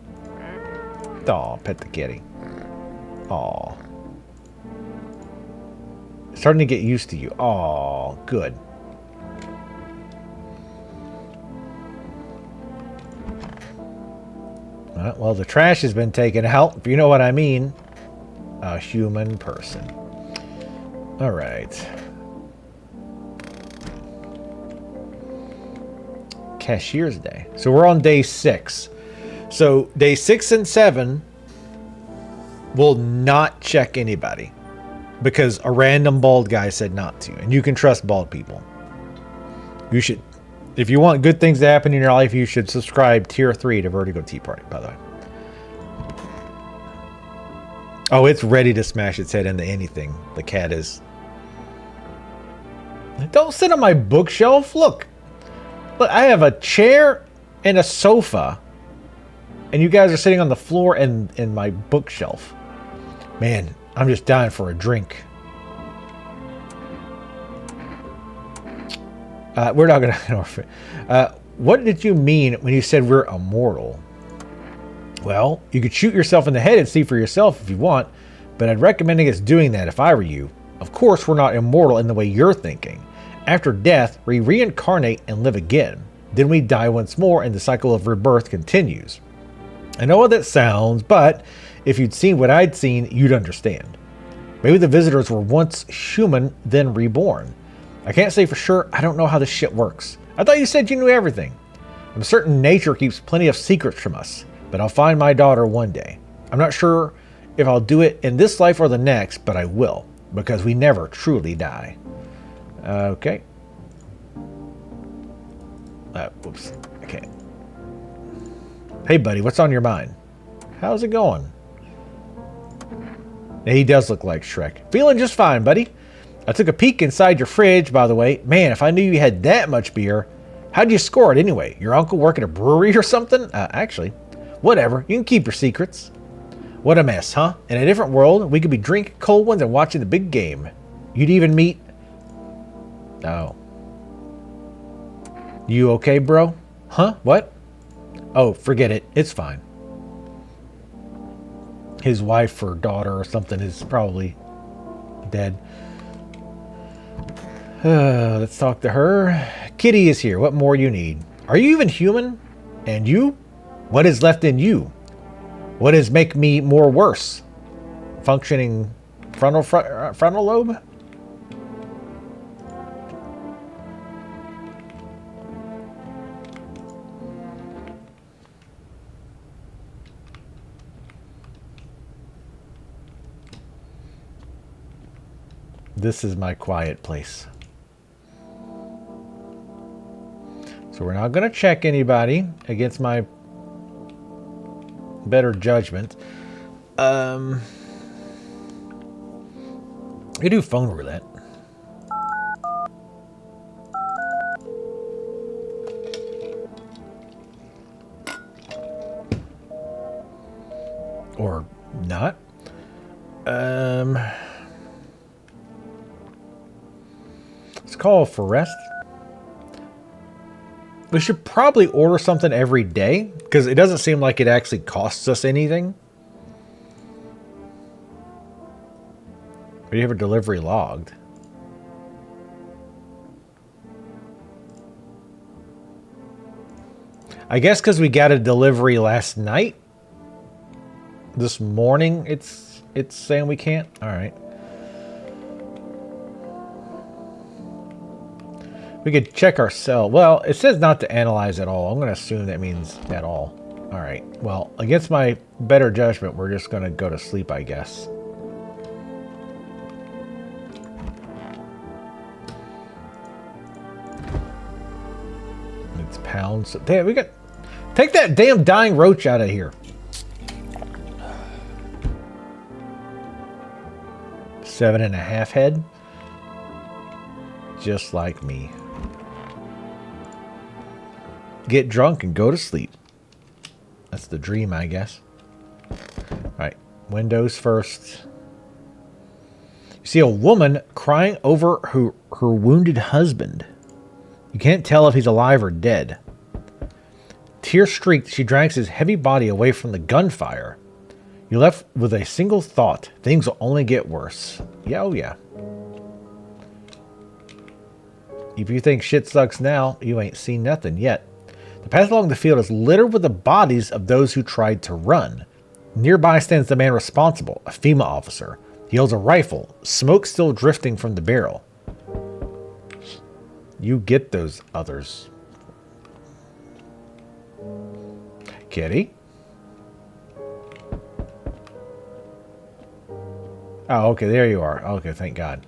Aw, pet the kitty. Aw. Starting to get used to you. Aw, good. Well, the trash has been taken out, if you know what I mean. A human person. All right. Cashier's Day. So we're on day 6. So day 6 and 7 will not check anybody because a random bald guy said not to. And you can trust bald people. You should, if you want good things to happen in your life, you should subscribe tier 3 to Vertigo Tea Party, by the way. Oh, it's ready to smash its head into anything. The cat is. Don't sit on my bookshelf. Look, I have a chair and a sofa. And you guys are sitting on the floor and in my bookshelf. Man, I'm just dying for a drink. We're not going to... what did you mean when you said we're immortal? Well, you could shoot yourself in the head and see for yourself if you want, but I'd recommend against doing that if I were you. Of course, we're not immortal in the way you're thinking. After death, we reincarnate and live again. Then we die once more and the cycle of rebirth continues. I know how that sounds, but if you'd seen what I'd seen, you'd understand. Maybe the visitors were once human, then reborn. I can't say for sure. I don't know how this shit works. I thought you said you knew everything. I'm certain nature keeps plenty of secrets from us, but I'll find my daughter one day. I'm not sure if I'll do it in this life or the next, but I will, because we never truly die. Okay. Whoops. Okay. Hey, buddy, what's on your mind? How's it going? Yeah, he does look like Shrek. Feeling just fine, buddy. I took a peek inside your fridge, by the way. Man, if I knew you had that much beer. How'd you score it anyway? Your uncle work at a brewery or something? Actually, whatever. You can keep your secrets. What a mess, huh? In a different world, we could be drinking cold ones and watching the big game. You'd even meet... Oh. You okay, bro? Huh? What? Oh, forget it. It's fine. His wife or daughter or something is probably dead. Let's talk to her. Kitty is here. What more you need? Are you even human? And you? What is left in you? What is make me more worse? Functioning frontal lobe? This is my quiet place. So we're not going to check anybody against my better judgment. We do phone roulette. Or not. Let's call for rest. We should probably order something every day because it doesn't seem like it actually costs us anything. Or do you have a delivery logged? I guess because we got a delivery last night. This morning it's saying we can't. All right. We could check our cell. Well, it says not to analyze at all. I'm going to assume that means at all. All right. Well, against my better judgment, we're just going to go to sleep, I guess. It's pounds. Damn, we got... Take that damn dying roach out of here. 7.5 head. Just like me. Get drunk and go to sleep. That's the dream, I guess. Alright, Windows first. You see a woman crying over her wounded husband. You can't tell if he's alive or dead. Tear-streaked, she drags his heavy body away from the gunfire. You're left with a single thought. Things will only get worse. Yeah, oh yeah. If you think shit sucks now, you ain't seen nothing yet. The path along the field is littered with the bodies of those who tried to run. Nearby stands the man responsible, a FEMA officer. He holds a rifle, smoke still drifting from the barrel. You get those others. Kitty? Oh, okay, there you are. Okay, thank God.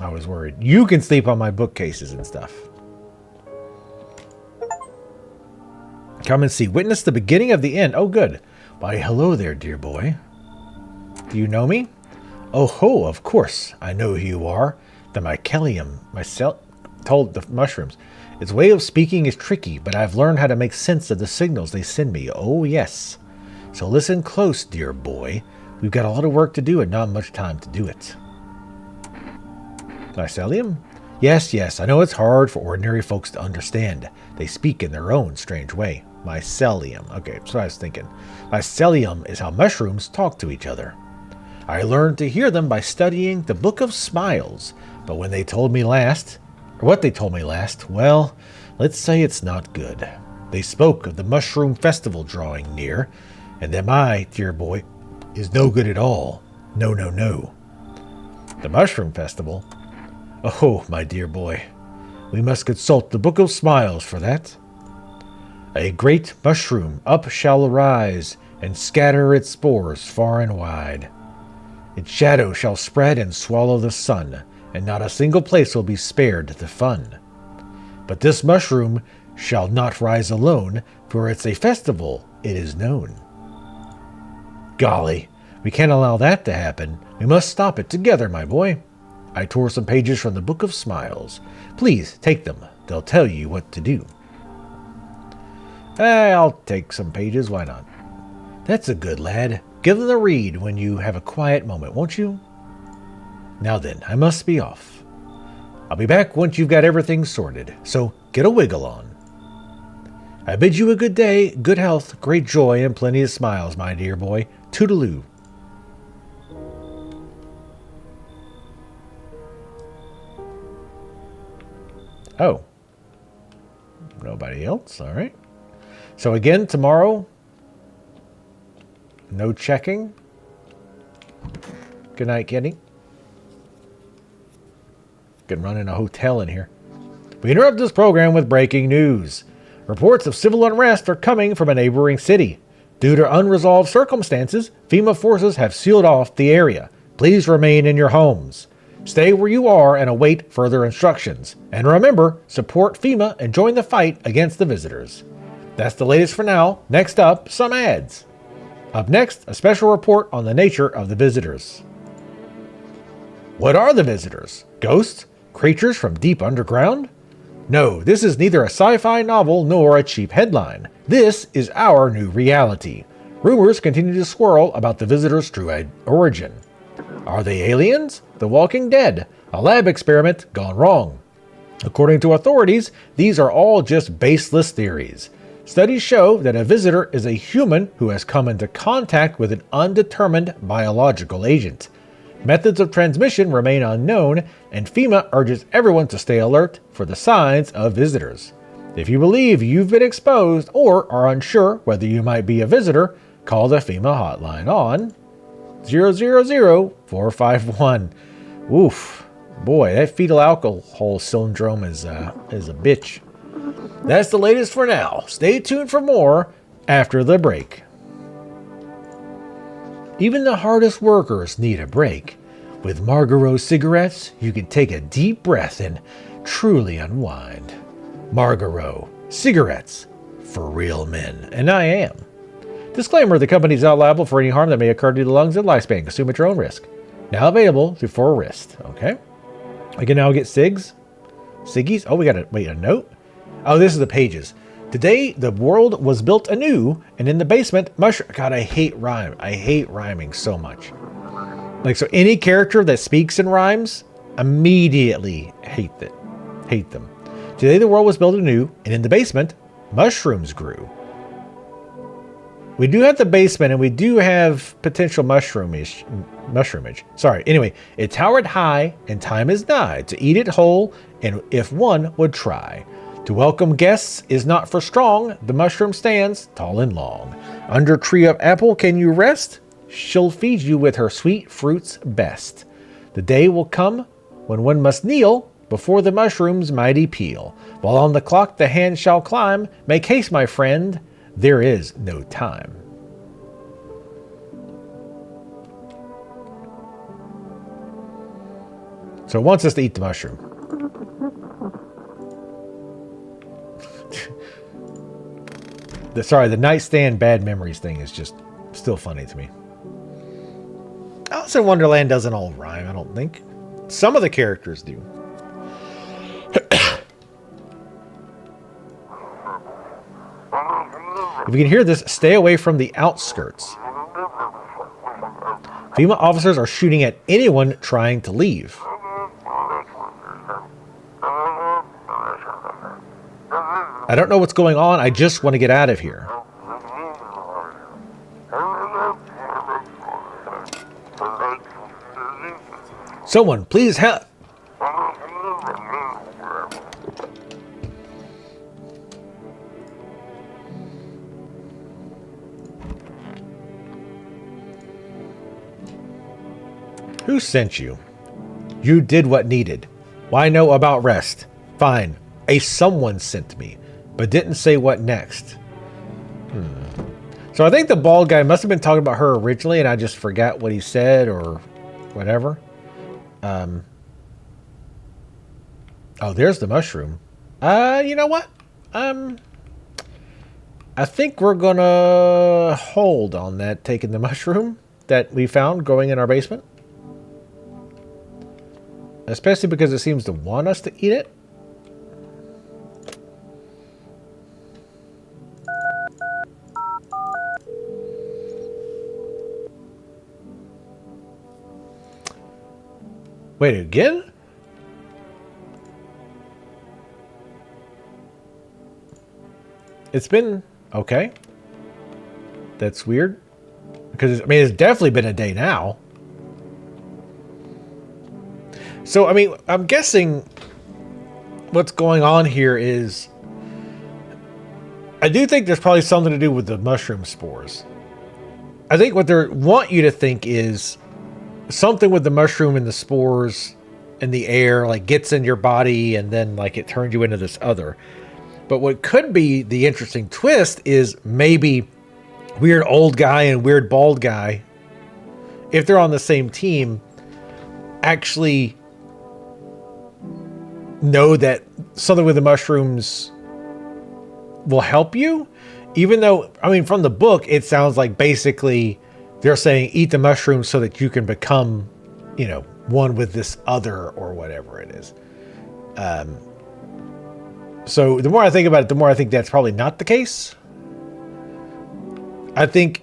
I was worried. You can sleep on my bookcases and stuff. Come and see. Witness the beginning of the end. Oh, good. Why, hello there, dear boy. Do you know me? Oh, ho, of course. I know who you are. The mycelium. Told the mushrooms. Its way of speaking is tricky, but I've learned how to make sense of the signals they send me. Oh, yes. So listen close, dear boy. We've got a lot of work to do and not much time to do it. Mycelium? Yes, yes, I know it's hard for ordinary folks to understand. They speak in their own strange way. Mycelium. Okay, so I was thinking. Mycelium is how mushrooms talk to each other. I learned to hear them by studying the Book of Smiles, but when they told me last, or what they told me last, well, let's say it's not good. They spoke of the Mushroom Festival drawing near, and that my, dear boy, is no good at all. No, no, no. The Mushroom Festival? Oh, my dear boy, we must consult the Book of Smiles for that. A great mushroom up shall arise, and scatter its spores far and wide. Its shadow shall spread and swallow the sun, and not a single place will be spared the fun. But this mushroom shall not rise alone, for it's a festival, it is known. Golly, we can't allow that to happen. We must stop it together, my boy. I tore some pages from the Book of Smiles. Please take them. They'll tell you what to do. I'll take some pages, why not? That's a good lad. Give them a read when you have a quiet moment, won't you? Now then, I must be off. I'll be back once you've got everything sorted, so get a wiggle on. I bid you a good day, good health, great joy, and plenty of smiles, my dear boy. Toodaloo. Oh. Nobody else? All right. So again, tomorrow, no checking. Good night, Kenny. Can run in a hotel in here. We interrupt this program with breaking news. Reports of civil unrest are coming from a neighboring city. Due to unresolved circumstances, FEMA forces have sealed off the area. Please remain in your homes. Stay where you are and await further instructions. And remember, support FEMA and join the fight against the visitors. That's the latest for now. Next up, some ads. Up next, a special report on the nature of the visitors. What are the visitors? Ghosts? Creatures from deep underground? No, this is neither a sci-fi novel nor a cheap headline. This is our new reality. Rumors continue to swirl about the visitors' true origin. Are they aliens? The Walking Dead? A lab experiment gone wrong? According to authorities, these are all just baseless theories. Studies show that a visitor is a human who has come into contact with an undetermined biological agent. Methods of transmission remain unknown, and FEMA urges everyone to stay alert for the signs of visitors. If you believe you've been exposed or are unsure whether you might be a visitor, call the FEMA hotline on 000-451. Oof, boy, that fetal alcohol syndrome is a bitch. That's the latest for now. Stay tuned for more after the break. Even the hardest workers need a break. With Marlboro cigarettes, you can take a deep breath and truly unwind. Marlboro cigarettes for real men, and I am. Disclaimer, the company is not liable for any harm that may occur to the lungs and lifespan. Consume at your own risk. Now available through 4Wrist. Okay. We can now get cigs. Ciggies. Oh, we got a note. Oh, this is the pages. Today, the world was built anew, and in the basement, mushroom. God, I hate rhyme. I hate rhyming so much. Like, so any character that speaks in rhymes, immediately hate them. Today, the world was built anew, and in the basement, mushrooms grew. We do have the basement, and we do have potential mushroomage. Sorry. Anyway, it towered high, and time is nigh to eat it whole, and if one would try. To welcome guests is not for strong. The mushroom stands tall and long. Under tree of apple can you rest? She'll feed you with her sweet fruits best. The day will come when one must kneel before the mushroom's mighty peel. While on the clock the hand shall climb. Make haste, my friend. There is no time. So it wants us to eat the mushroom. The nightstand bad memories thing is just still funny to me. Alice in Wonderland doesn't all rhyme, I don't think. Some of the characters do. If you can hear this, stay away from the outskirts. FEMA officers are shooting at anyone trying to leave. I don't know what's going on. I just want to get out of here. Someone, please help. Who sent you? You did what needed. Why know about rest? Fine. Someone sent me, but didn't say what next. So I think the bald guy must have been talking about her originally, and I just forgot what he said or whatever. Oh, there's the mushroom. You know what? I think we're gonna hold on that, taking the mushroom that we found growing in our basement. Especially because it seems to want us to eat it. Wait, again? It's been okay. That's weird. Because, I mean, it's definitely been a day now. So, I mean, I'm guessing what's going on here is... I do think there's probably something to do with the mushroom spores. I think what they want you to think is something with the mushroom and the spores in the air, like, gets in your body and then, like, it turns you into this other. But what could be the interesting twist is maybe weird old guy and weird bald guy, if they're on the same team, actually know that something with the mushrooms will help you. Even though, I mean, from the book, it sounds like basically they're saying eat the mushrooms so that you can become, you know, one with this other or whatever it is. So the more I think about it, the more I think that's probably not the case. I think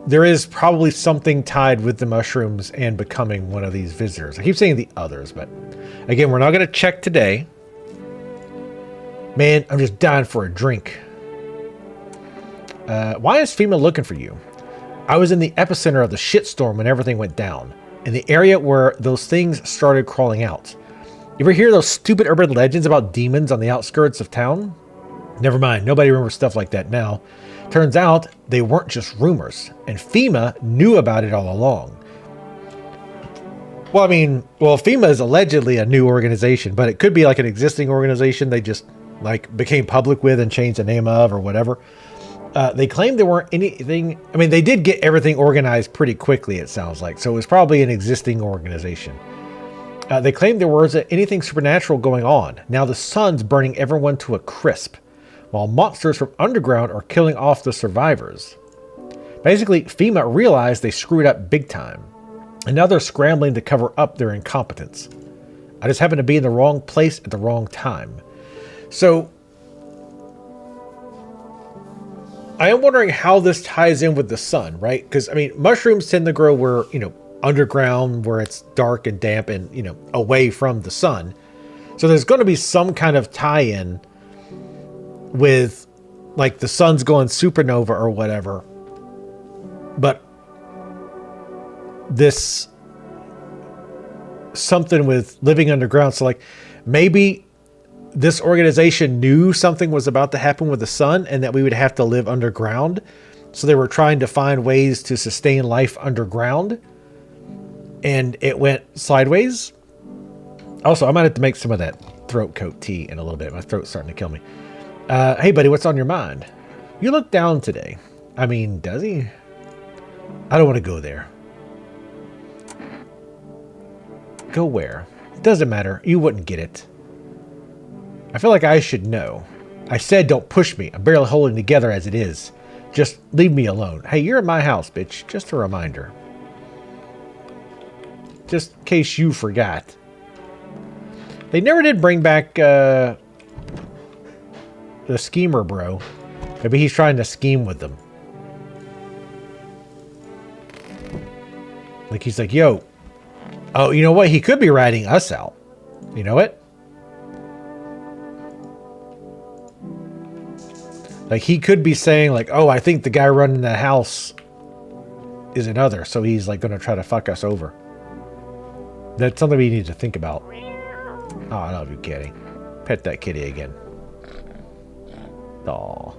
there is probably something tied with the mushrooms and becoming one of these visitors. I keep saying the others, but again, we're not going to check today. Man, I'm just dying for a drink. Why is FEMA looking for you? I was in the epicenter of the shitstorm when everything went down, in the area where those things started crawling out. You ever hear those stupid urban legends about demons on the outskirts of town? Never mind, nobody remembers stuff like that now. Turns out they weren't just rumors, and FEMA knew about it all along. Well, I mean, FEMA is allegedly a new organization, but it could be like an existing organization they just like became public with and changed the name of or whatever. They claimed there weren't anything. I mean, they did get everything organized pretty quickly, it sounds like. So it was probably an existing organization. They claimed there wasn't anything supernatural going on. Now the sun's burning everyone to a crisp, while monsters from underground are killing off the survivors. Basically, FEMA realized they screwed up big time, and now they're scrambling to cover up their incompetence. I just happened to be in the wrong place at the wrong time. So, I am wondering how this ties in with the sun, right? Because, I mean, mushrooms tend to grow where, you know, underground, where it's dark and damp and, you know, away from the sun. So there's going to be some kind of tie-in with, like, the sun's going supernova or whatever. But this something with living underground. So, like, maybe this organization knew something was about to happen with the sun and that we would have to live underground. So they were trying to find ways to sustain life underground. And it went sideways. Also, I might have to make some of that throat coat tea in a little bit. My throat's starting to kill me. Hey, buddy, what's on your mind? You look down today. I mean, does he? I don't want to go there. Go where? It doesn't matter. You wouldn't get it. I feel like I should know. I said don't push me. I'm barely holding together as it is. Just leave me alone. Hey, you're in my house, bitch. Just a reminder. Just in case you forgot. They never did bring back the schemer, bro. Maybe he's trying to scheme with them. Like, he's like, yo. Oh, you know what? He could be ratting us out. You know it? Like, he could be saying, like, oh, I think the guy running the house is another. So he's, like, going to try to fuck us over. That's something we need to think about. Oh, I love you, kitty. Pet that kitty again. Aw.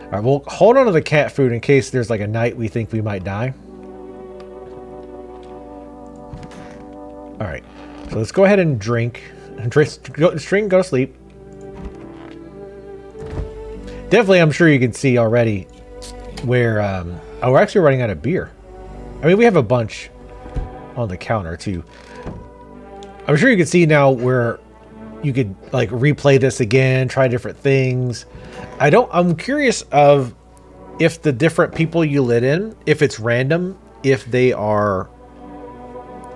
Alright, well, hold on to the cat food in case there's, like, a night we think we might die. Alright. So let's go ahead and drink. Go to sleep. Definitely, I'm sure you can see already where... oh, we're actually running out of beer. I mean, we have a bunch on the counter, too. I'm sure you can see now where you could, like, replay this again, try different things. I'm curious of if the different people you lit in, if it's random, if they are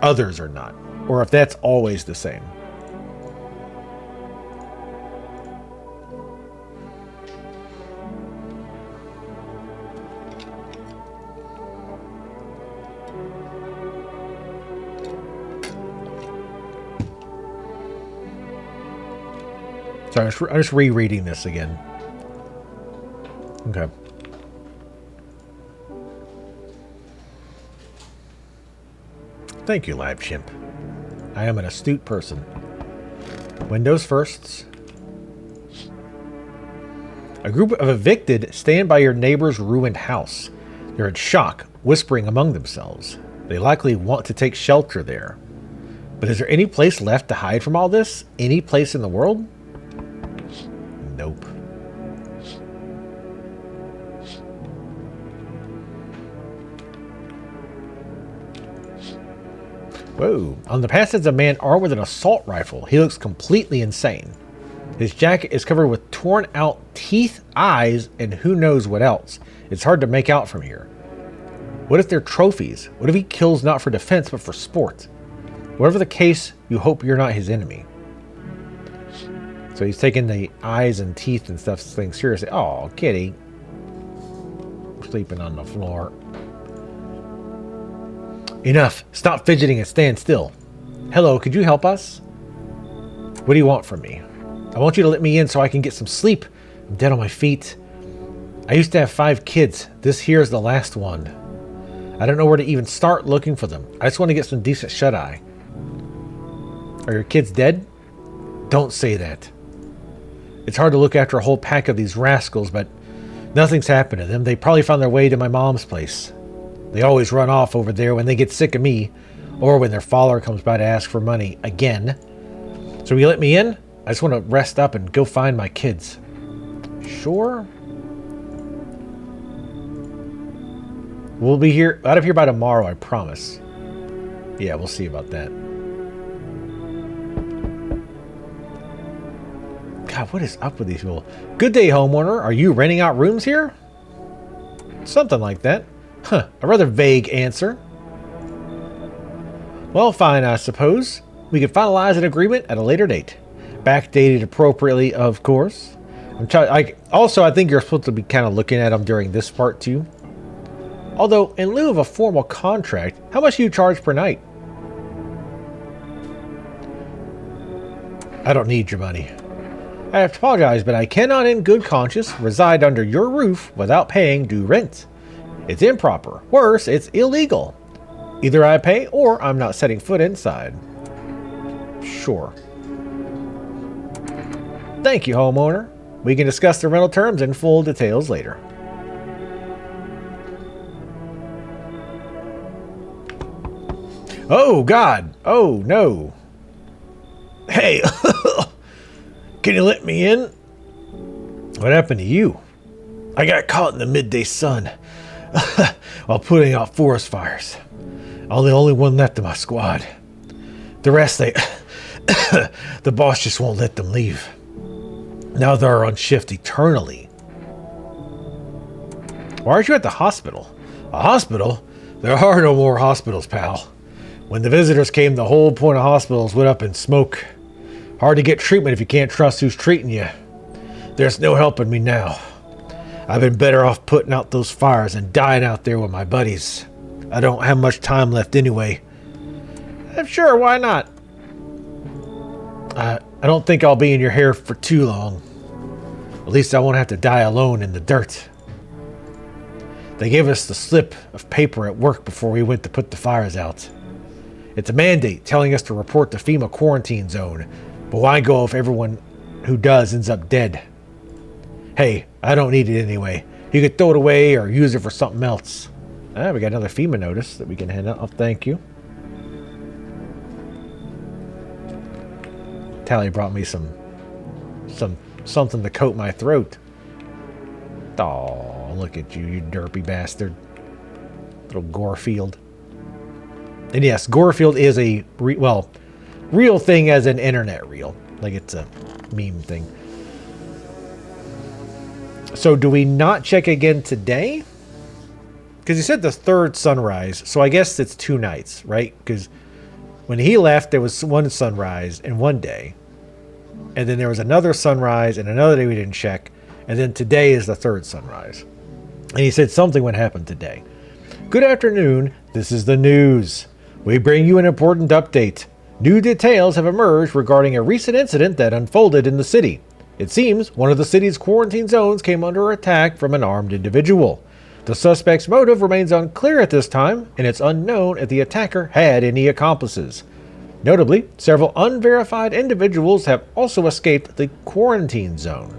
others or not, or if that's always the same. Sorry, I'm just rereading this again. Okay. Thank you, Live Chimp. I am an astute person. Windows firsts. A group of evicted stand by your neighbor's ruined house. They're in shock, whispering among themselves. They likely want to take shelter there. But is there any place left to hide from all this? Any place in the world? Nope. Whoa. On the pass is a man armed with an assault rifle. He looks completely insane. His jacket is covered with torn out teeth, eyes, and who knows what else. It's hard to make out from here. What if they're trophies? What if he kills not for defense but for sport? Whatever the case, you hope you're not his enemy. So he's taking the eyes and teeth and stuff thing seriously. Oh, kitty. Sleeping on the floor. Enough. Stop fidgeting and stand still. Hello, could you help us? What do you want from me? I want you to let me in so I can get some sleep. I'm dead on my feet. I used to have 5 kids. This here is the last one. I don't know where to even start looking for them. I just want to get some decent shut-eye. Are your kids dead? Don't say that. It's hard to look after a whole pack of these rascals, but nothing's happened to them. They probably found their way to my mom's place. They always run off over there when they get sick of me, or when their father comes by to ask for money again. So will you let me in? I just want to rest up and go find my kids. Sure. We'll be out of here by tomorrow, I promise. Yeah, we'll see about that. God, what is up with these people? Good day, homeowner. Are you renting out rooms here? Something like that. Huh, a rather vague answer. Well, fine, I suppose. We can finalize an agreement at a later date. Backdated appropriately, of course. I think you're supposed to be kind of looking at them during this part, too. Although, in lieu of a formal contract, how much do you charge per night? I don't need your money. I have to apologize, but I cannot in good conscience reside under your roof without paying due rent. It's improper. Worse, it's illegal. Either I pay or I'm not setting foot inside. Sure. Thank you, homeowner. We can discuss the rental terms in full details later. Oh, God. Oh, no. Hey, can you let me in? What happened to you? I got caught in the midday sun while putting out forest fires. I'm the only one left of my squad. The rest, the boss just won't let them leave. Now they're on shift eternally. Why aren't you at the hospital? A hospital? There are no more hospitals, pal. When the visitors came, the whole point of hospitals went up in smoke. Hard to get treatment if you can't trust who's treating you. There's no helping me now. I've been better off putting out those fires and dying out there with my buddies. I don't have much time left anyway. Sure, why not? I don't think I'll be in your hair for too long. At least I won't have to die alone in the dirt. They gave us the slip of paper at work before we went to put the fires out. It's a mandate telling us to report to FEMA quarantine zone, but why go if everyone who does ends up dead? Hey, I don't need it anyway. You could throw it away or use it for something else. We got another FEMA notice that we can hand out. Oh, thank you. Tally brought me something to coat my throat. Oh, look at you, you derpy bastard. Little Gorefield. And yes, Gorefield is a, real thing as an internet reel. Like it's a meme thing. So do we not check again today? Because he said the third sunrise. So I guess it's 2 nights, right? Because when he left, there was one sunrise in one day. And then there was another sunrise and another day we didn't check. And then today is the third sunrise. And he said something would happen today. Good afternoon. This is the news. We bring you an important update. New details have emerged regarding a recent incident that unfolded in the city. It seems one of the city's quarantine zones came under attack from an armed individual. The suspect's motive remains unclear at this time, and it's unknown if the attacker had any accomplices. Notably, several unverified individuals have also escaped the quarantine zone.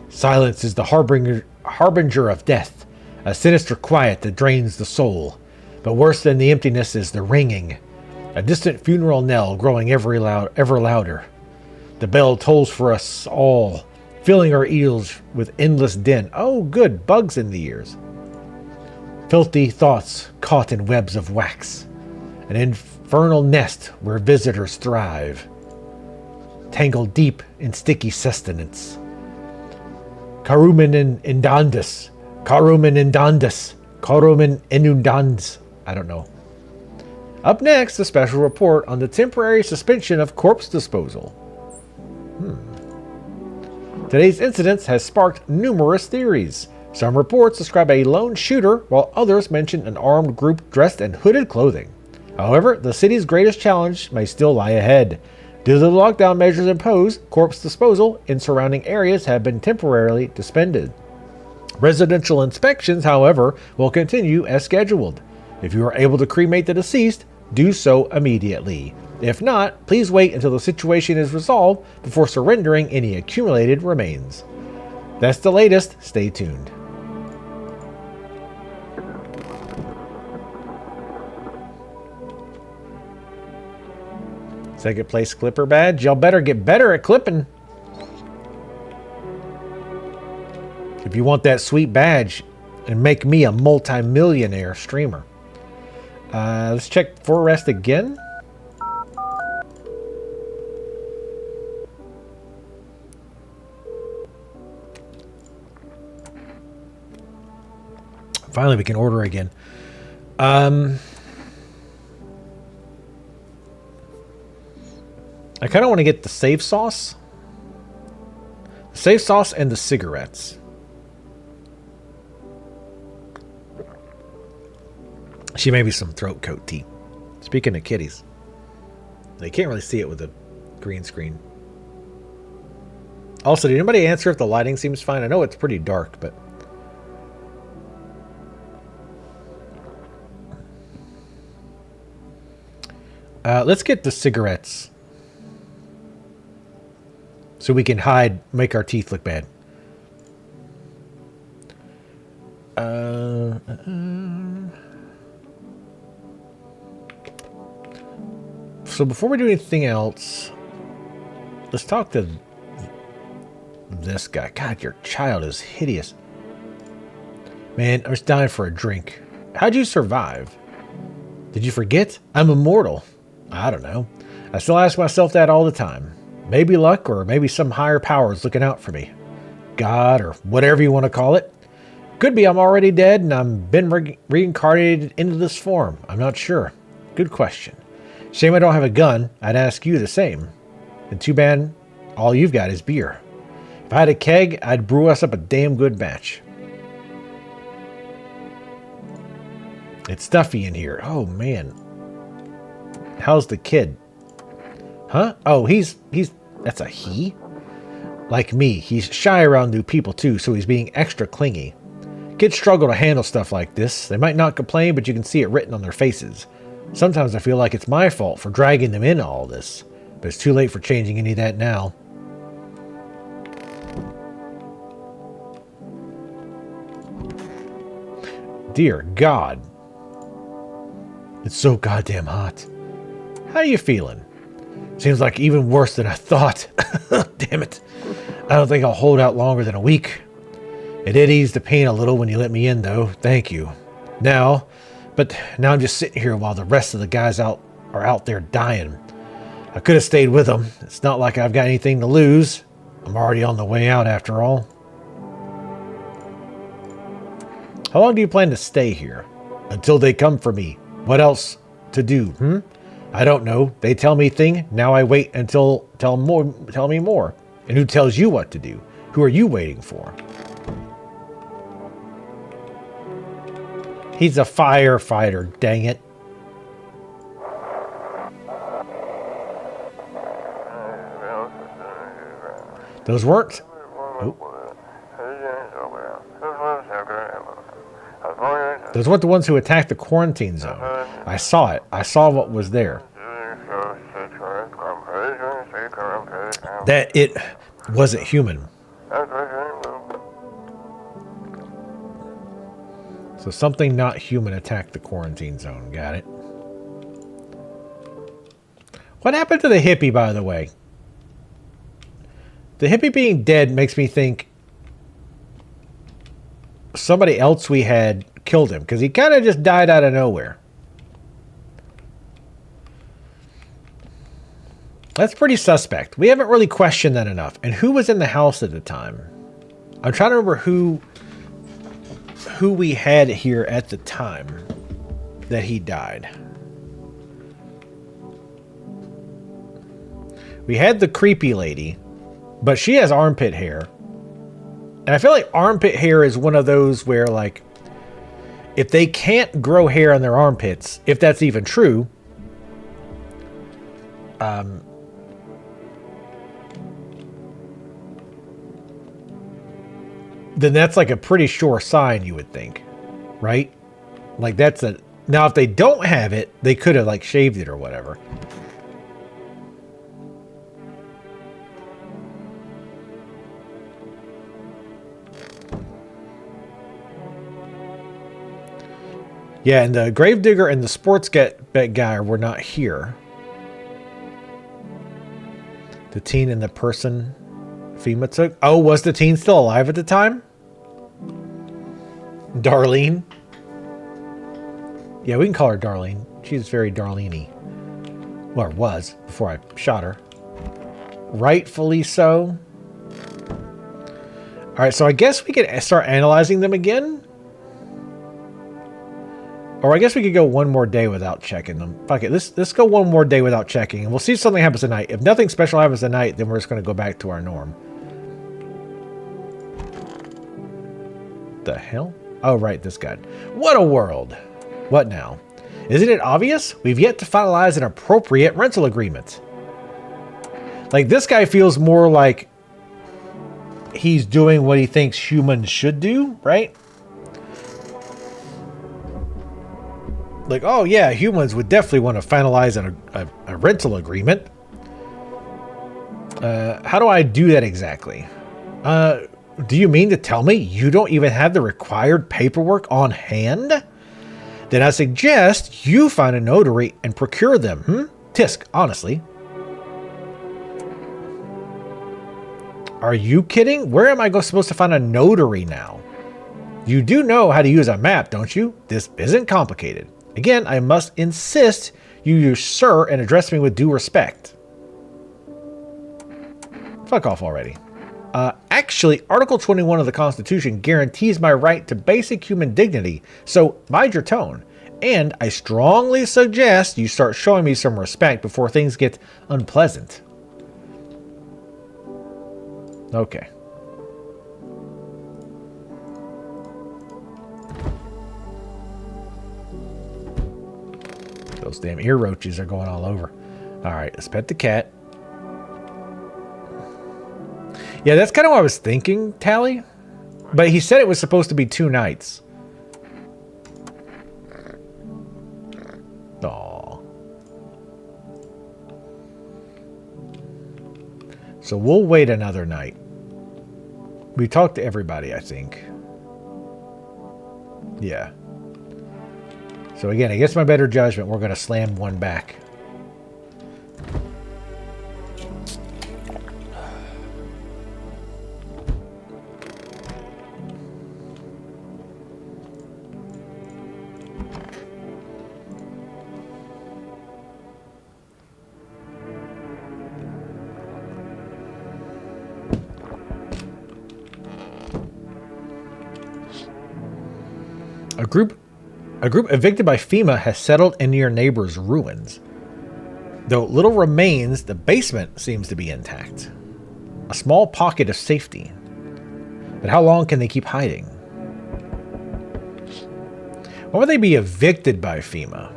Silence is the harbinger of death, a sinister quiet that drains the soul. But worse than the emptiness is the ringing, a distant funeral knell growing ever louder. The bell tolls for us all, filling our ears with endless din. Oh, good, bugs in the ears. Filthy thoughts caught in webs of wax, an infernal nest where visitors thrive, tangled deep in sticky sustenance. Carumen indandus, I don't know. Up next, a special report on the temporary suspension of corpse disposal. Today's incident has sparked numerous theories. Some reports describe a lone shooter, while others mention an armed group dressed in hooded clothing. However, the city's greatest challenge may still lie ahead. Due to the lockdown measures imposed, corpse disposal in surrounding areas have been temporarily suspended. Residential inspections, however, will continue as scheduled. If you are able to cremate the deceased, do so immediately. If not, please wait until the situation is resolved before surrendering any accumulated remains. That's the latest. Stay tuned. Second place clipper badge. Y'all better get better at clipping. If you want that sweet badge and make me a multi-millionaire streamer. Let's check for rest again. Finally, we can order again. I kind of want to get the save sauce. The save sauce and the cigarettes. She made me some throat coat tea. Speaking of kitties. They can't really see it with a green screen. Also, did anybody answer if the lighting seems fine? I know it's pretty dark, but... let's get the cigarettes. So we can make our teeth look bad. So before we do anything else, let's talk to this guy. God, your child is hideous. Man, I was dying for a drink. How'd you survive? Did you forget? I'm immortal. I don't know. I still ask myself that all the time. Maybe luck, or maybe some higher power is looking out for me. God, or whatever you want to call it. Could be I'm already dead and I've been reincarnated into this form. I'm not sure. Good question. Shame I don't have a gun. I'd ask you the same. And too bad all you've got is beer. If I had a keg, I'd brew us up a damn good batch. It's stuffy in here. Oh, man. How's the kid? Huh? Oh, that's a he? Like me, he's shy around new people too, so he's being extra clingy. Kids struggle to handle stuff like this. They might not complain, but you can see it written on their faces. Sometimes I feel like it's my fault for dragging them into all this, but it's too late for changing any of that now. Dear God. It's so goddamn hot. How you feeling? Seems like even worse than I thought. Damn it. I don't think I'll hold out longer than a week. It did ease the pain a little when you let me in, though. Thank you. Now I'm just sitting here while the rest of the guys are out there dying. I could have stayed with them. It's not like I've got anything to lose. I'm already on the way out after all. How long do you plan to stay here? Until they come for me. What else to do, I don't know. They tell me thing. Now I wait until tell me more. And who tells you what to do? Who are you waiting for? He's a firefighter, dang it. Those weren't? Oh. Those weren't the ones who attacked the quarantine zone. I saw it. I saw what was there. That it wasn't human. So something not human attacked the quarantine zone. Got it. What happened to the hippie, by the way? The hippie being dead makes me think somebody else we had killed him, because he kind of just died out of nowhere. That's pretty suspect. We haven't really questioned that enough. And who was in the house at the time? I'm trying to remember who we had here at the time that he died. We had the creepy lady, but she has armpit hair. And I feel like armpit hair is one of those where, like, if they can't grow hair on their armpits, if that's even true, then that's like a pretty sure sign, you would think, right? Like that's a... Now, if they don't have it, they could have like shaved it or whatever. Yeah, and the gravedigger and the sports bet guy were not here. The teen and the person FEMA took. Oh, was the teen still alive at the time? Darlene? Yeah, we can call her Darlene. She's very Darlene-y. Well, or was, before I shot her. Rightfully so. Alright, so I guess we could start analyzing them again. Or I guess we could go one more day without checking them. Fuck it, let's go one more day without checking. And we'll see if something happens tonight. If nothing special happens tonight, then we're just going to go back to our norm. The hell? Oh, right, this guy. What a world. What now? Isn't it obvious? We've yet to finalize an appropriate rental agreement. Like, this guy feels more like he's doing what he thinks humans should do, right? Like, oh yeah, humans would definitely want to finalize a rental agreement. How do I do that exactly? Do you mean to tell me you don't even have the required paperwork on hand? Then I suggest you find a notary and procure them. Tisk, honestly. Are you kidding? Where am I supposed to find a notary now? You do know how to use a map, don't you? This isn't complicated. Again, I must insist you use sir and address me with due respect. Fuck off already. Actually, Article 21 of the Constitution guarantees my right to basic human dignity, so mind your tone. And I strongly suggest you start showing me some respect before things get unpleasant. Okay. Those damn ear roaches are going all over. Alright, let's pet the cat. Yeah, that's kind of what I was thinking, Tally. But he said it was supposed to be 2 nights. Aww. So we'll wait another night. We talked to everybody, I think. Yeah. So again, against my better judgment, we're going to slam one back. A group evicted by FEMA has settled into your neighbor's ruins. Though little remains, the basement seems to be intact. A small pocket of safety. But how long can they keep hiding? Why would they be evicted by FEMA?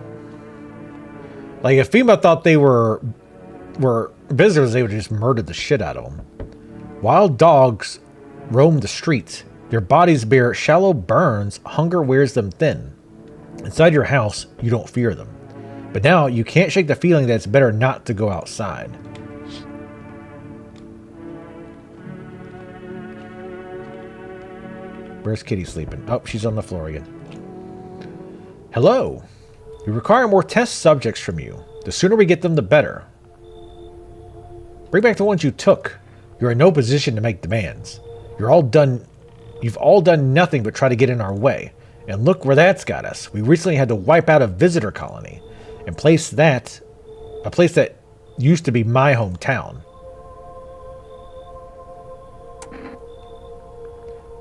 Like, if FEMA thought they were visitors, they would have just murdered the shit out of them. Wild dogs roam the streets. Their bodies bear shallow burns. Hunger wears them thin. Inside your house, you don't fear them. But now, you can't shake the feeling that it's better not to go outside. Where's Kitty sleeping? Oh, she's on the floor again. Hello. We require more test subjects from you. The sooner we get them, the better. Bring back the ones you took. You're in no position to make demands. You've all done nothing but try to get in our way. And look where that's got us. We recently had to wipe out a visitor colony and a place that used to be my hometown.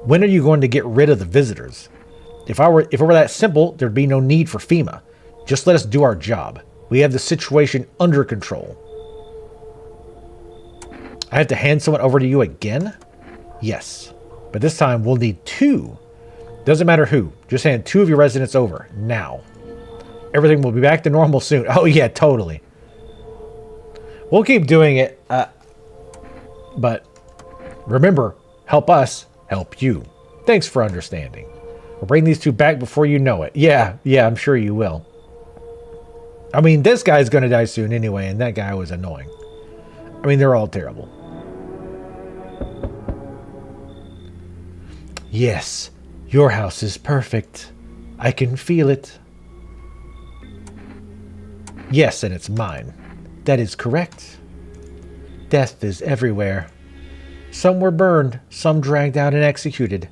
When are you going to get rid of the visitors? If it were that simple, there'd be no need for FEMA. Just let us do our job. We have the situation under control. I have to hand someone over to you again? Yes. But this time we'll need 2. Doesn't matter who. Just hand 2 of your residents over. Now. Everything will be back to normal soon. Oh yeah, totally. We'll keep doing it. But remember, help us, help you. Thanks for understanding. We'll bring these 2 back before you know it. Yeah, I'm sure you will. I mean, this guy's going to die soon anyway, and that guy was annoying. I mean, they're all terrible. Yes, your house is perfect. I can feel it. Yes, and it's mine. That is correct. Death is everywhere. Some were burned, some dragged out and executed.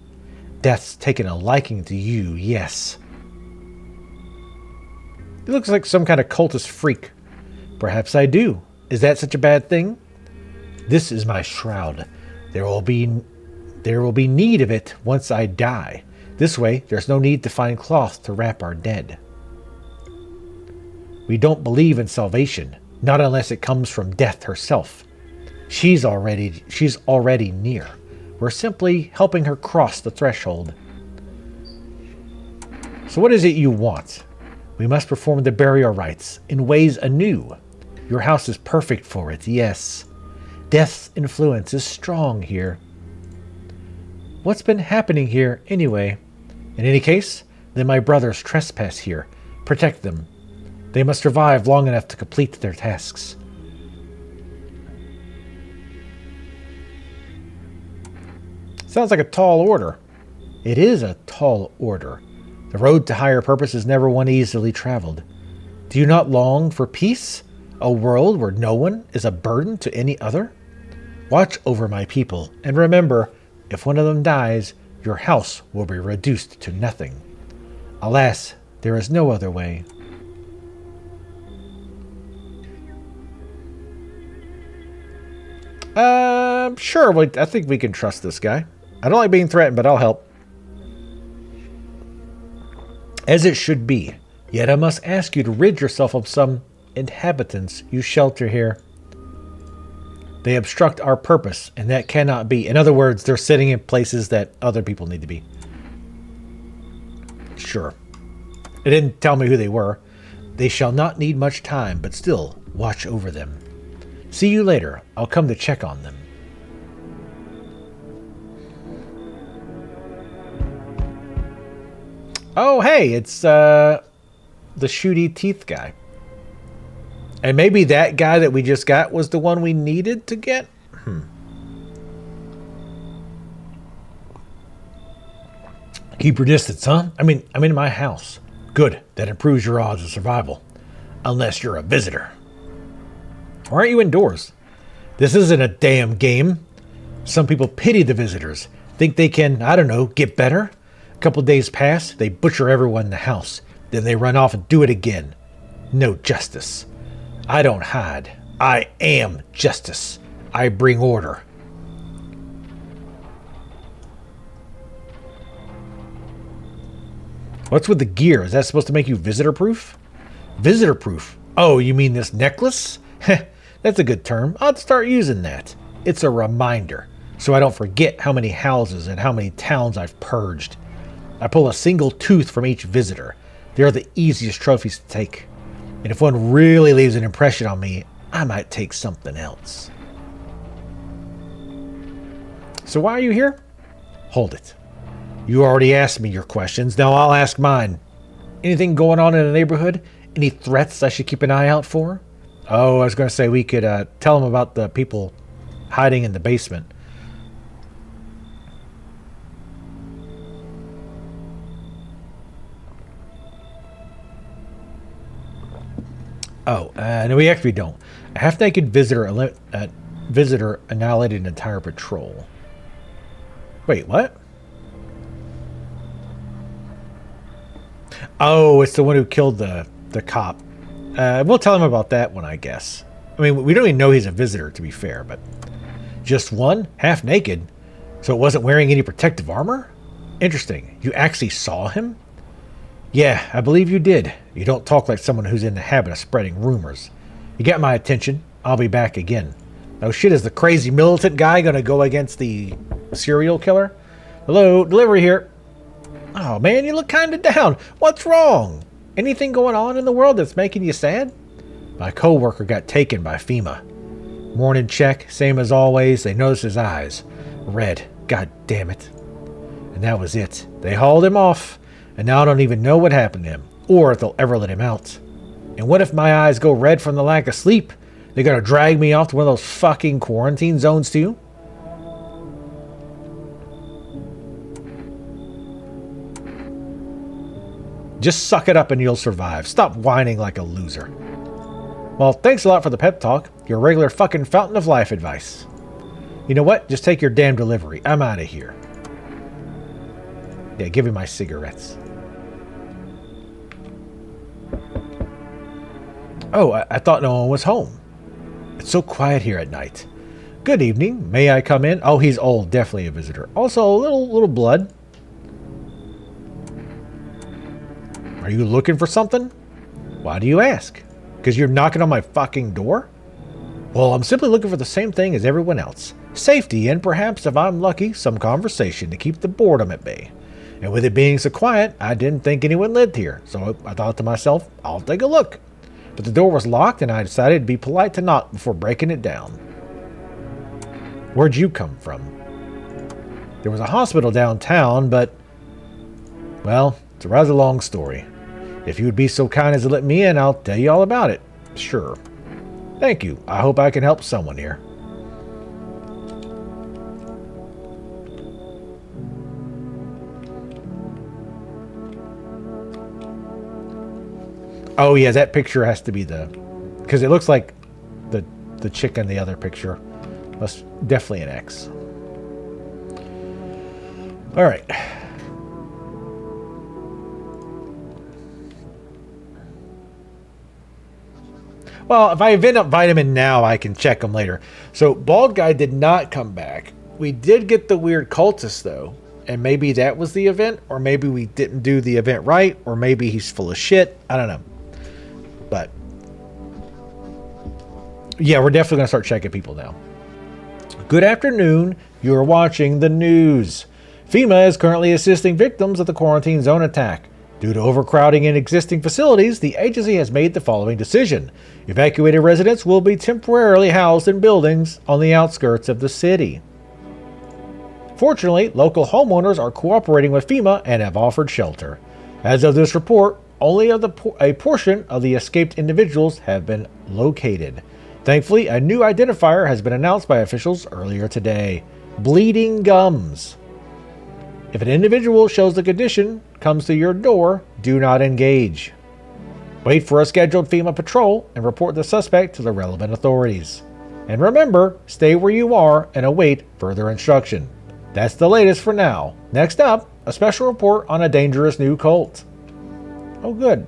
Death's taken a liking to you, yes. He looks like some kind of cultist freak. Perhaps I do. Is that such a bad thing? This is my shroud. There will be need of it once I die. This way, there's no need to find cloth to wrap our dead. We don't believe in salvation, not unless it comes from death herself. She's already near. We're simply helping her cross the threshold. So what is it you want? We must perform the burial rites in ways anew. Your house is perfect for it, yes. Death's influence is strong here. What's been happening here, anyway? In any case, then my brothers trespass here. Protect them. They must survive long enough to complete their tasks. Sounds like a tall order. It is a tall order. The road to higher purpose is never one easily traveled. Do you not long for peace? A world where no one is a burden to any other? Watch over my people, and remember, if one of them dies, your house will be reduced to nothing. Alas, there is no other way. Sure, I think we can trust this guy. I don't like being threatened, but I'll help. As it should be. Yet I must ask you to rid yourself of some inhabitants you shelter here. They obstruct our purpose, and that cannot be. In other words, they're sitting in places that other people need to be. Sure. It didn't tell me who they were. They shall not need much time, but still watch over them. See you later. I'll come to check on them. Oh, hey, it's the shooty teeth guy. And maybe that guy that we just got was the one we needed to get? Keep your distance, huh? I'm in my house. Good. That improves your odds of survival. Unless you're a visitor. Why aren't you indoors? This isn't a damn game. Some people pity the visitors. Think they can, I don't know, get better? A couple days pass, they butcher everyone in the house. Then they run off and do it again. No justice. I don't hide. I am justice. I bring order. What's with the gear? Is that supposed to make you visitor proof? Visitor proof? Oh, you mean this necklace? That's a good term. I'll start using that. It's a reminder, so I don't forget how many houses and how many towns I've purged. I pull a single tooth from each visitor. They're the easiest trophies to take. And if one really leaves an impression on me, I might take something else. So why are you here? Hold it. You already asked me your questions. Now I'll ask mine. Anything going on in the neighborhood? Any threats I should keep an eye out for? Oh, I was going to say we could tell them about the people hiding in the basement. Oh, no, we actually don't. A half-naked visitor annihilated an entire patrol. Wait, what? Oh, it's the one who killed the cop. We'll tell him about that one, I guess. I mean, we don't even know he's a visitor, to be fair, but... Just one? Half naked? So it wasn't wearing any protective armor? Interesting. You actually saw him? Yeah, I believe you did. You don't talk like someone who's in the habit of spreading rumors. You got my attention. I'll be back again. Oh shit, is the crazy militant guy gonna go against the serial killer? Hello, delivery here. Oh man, you look kinda down. What's wrong? Anything going on in the world that's making you sad? My coworker got taken by FEMA. Morning check, same as always. They noticed his eyes. Red. God damn it. And that was it. They hauled him off. And now I don't even know what happened to him, or if they'll ever let him out. And what if my eyes go red from the lack of sleep? They're gonna drag me off to one of those fucking quarantine zones too? Just suck it up and you'll survive. Stop whining like a loser. Well, thanks a lot for the pep talk. Your regular fucking fountain of life advice. You know what? Just take your damn delivery. I'm out of here. Yeah, give me my cigarettes. Oh, I thought no one was home. It's so quiet here at night. Good evening. May I come in? Oh, he's old. Definitely a visitor. Also, a little blood. Are you looking for something? Why do you ask? Because you're knocking on my fucking door? Well, I'm simply looking for the same thing as everyone else. Safety and perhaps, if I'm lucky, some conversation to keep the boredom at bay. And with it being so quiet, I didn't think anyone lived here. So I thought to myself, I'll take a look. But the door was locked and I decided to be polite to knock before breaking it down. Where'd you come from? There was a hospital downtown, but... Well, it's a rather long story. If you would be so kind as to let me in, I'll tell you all about it. Sure. Thank you. I hope I can help someone here. Oh yeah, that picture has to be the... Because it looks like the chick in the other picture. That's definitely an X. Alright. Well, if I invite him in now, I can check him later. So, Bald Guy did not come back. We did get the weird cultist, though. And maybe that was the event, or maybe we didn't do the event right, or maybe he's full of shit. I don't know. But, yeah, we're definitely going to start checking people now. Good afternoon. You are watching the news. FEMA is currently assisting victims of the quarantine zone attack. Due to overcrowding in existing facilities, the agency has made the following decision. Evacuated residents will be temporarily housed in buildings on the outskirts of the city. Fortunately, local homeowners are cooperating with FEMA and have offered shelter. As of this report, only a portion of the escaped individuals have been located. Thankfully, a new identifier has been announced by officials earlier today. Bleeding gums. If an individual shows the condition, comes to your door, do not engage. Wait for a scheduled FEMA patrol and report the suspect to the relevant authorities. And remember, stay where you are and await further instruction. That's the latest for now. Next up, a special report on a dangerous new cult. Oh good.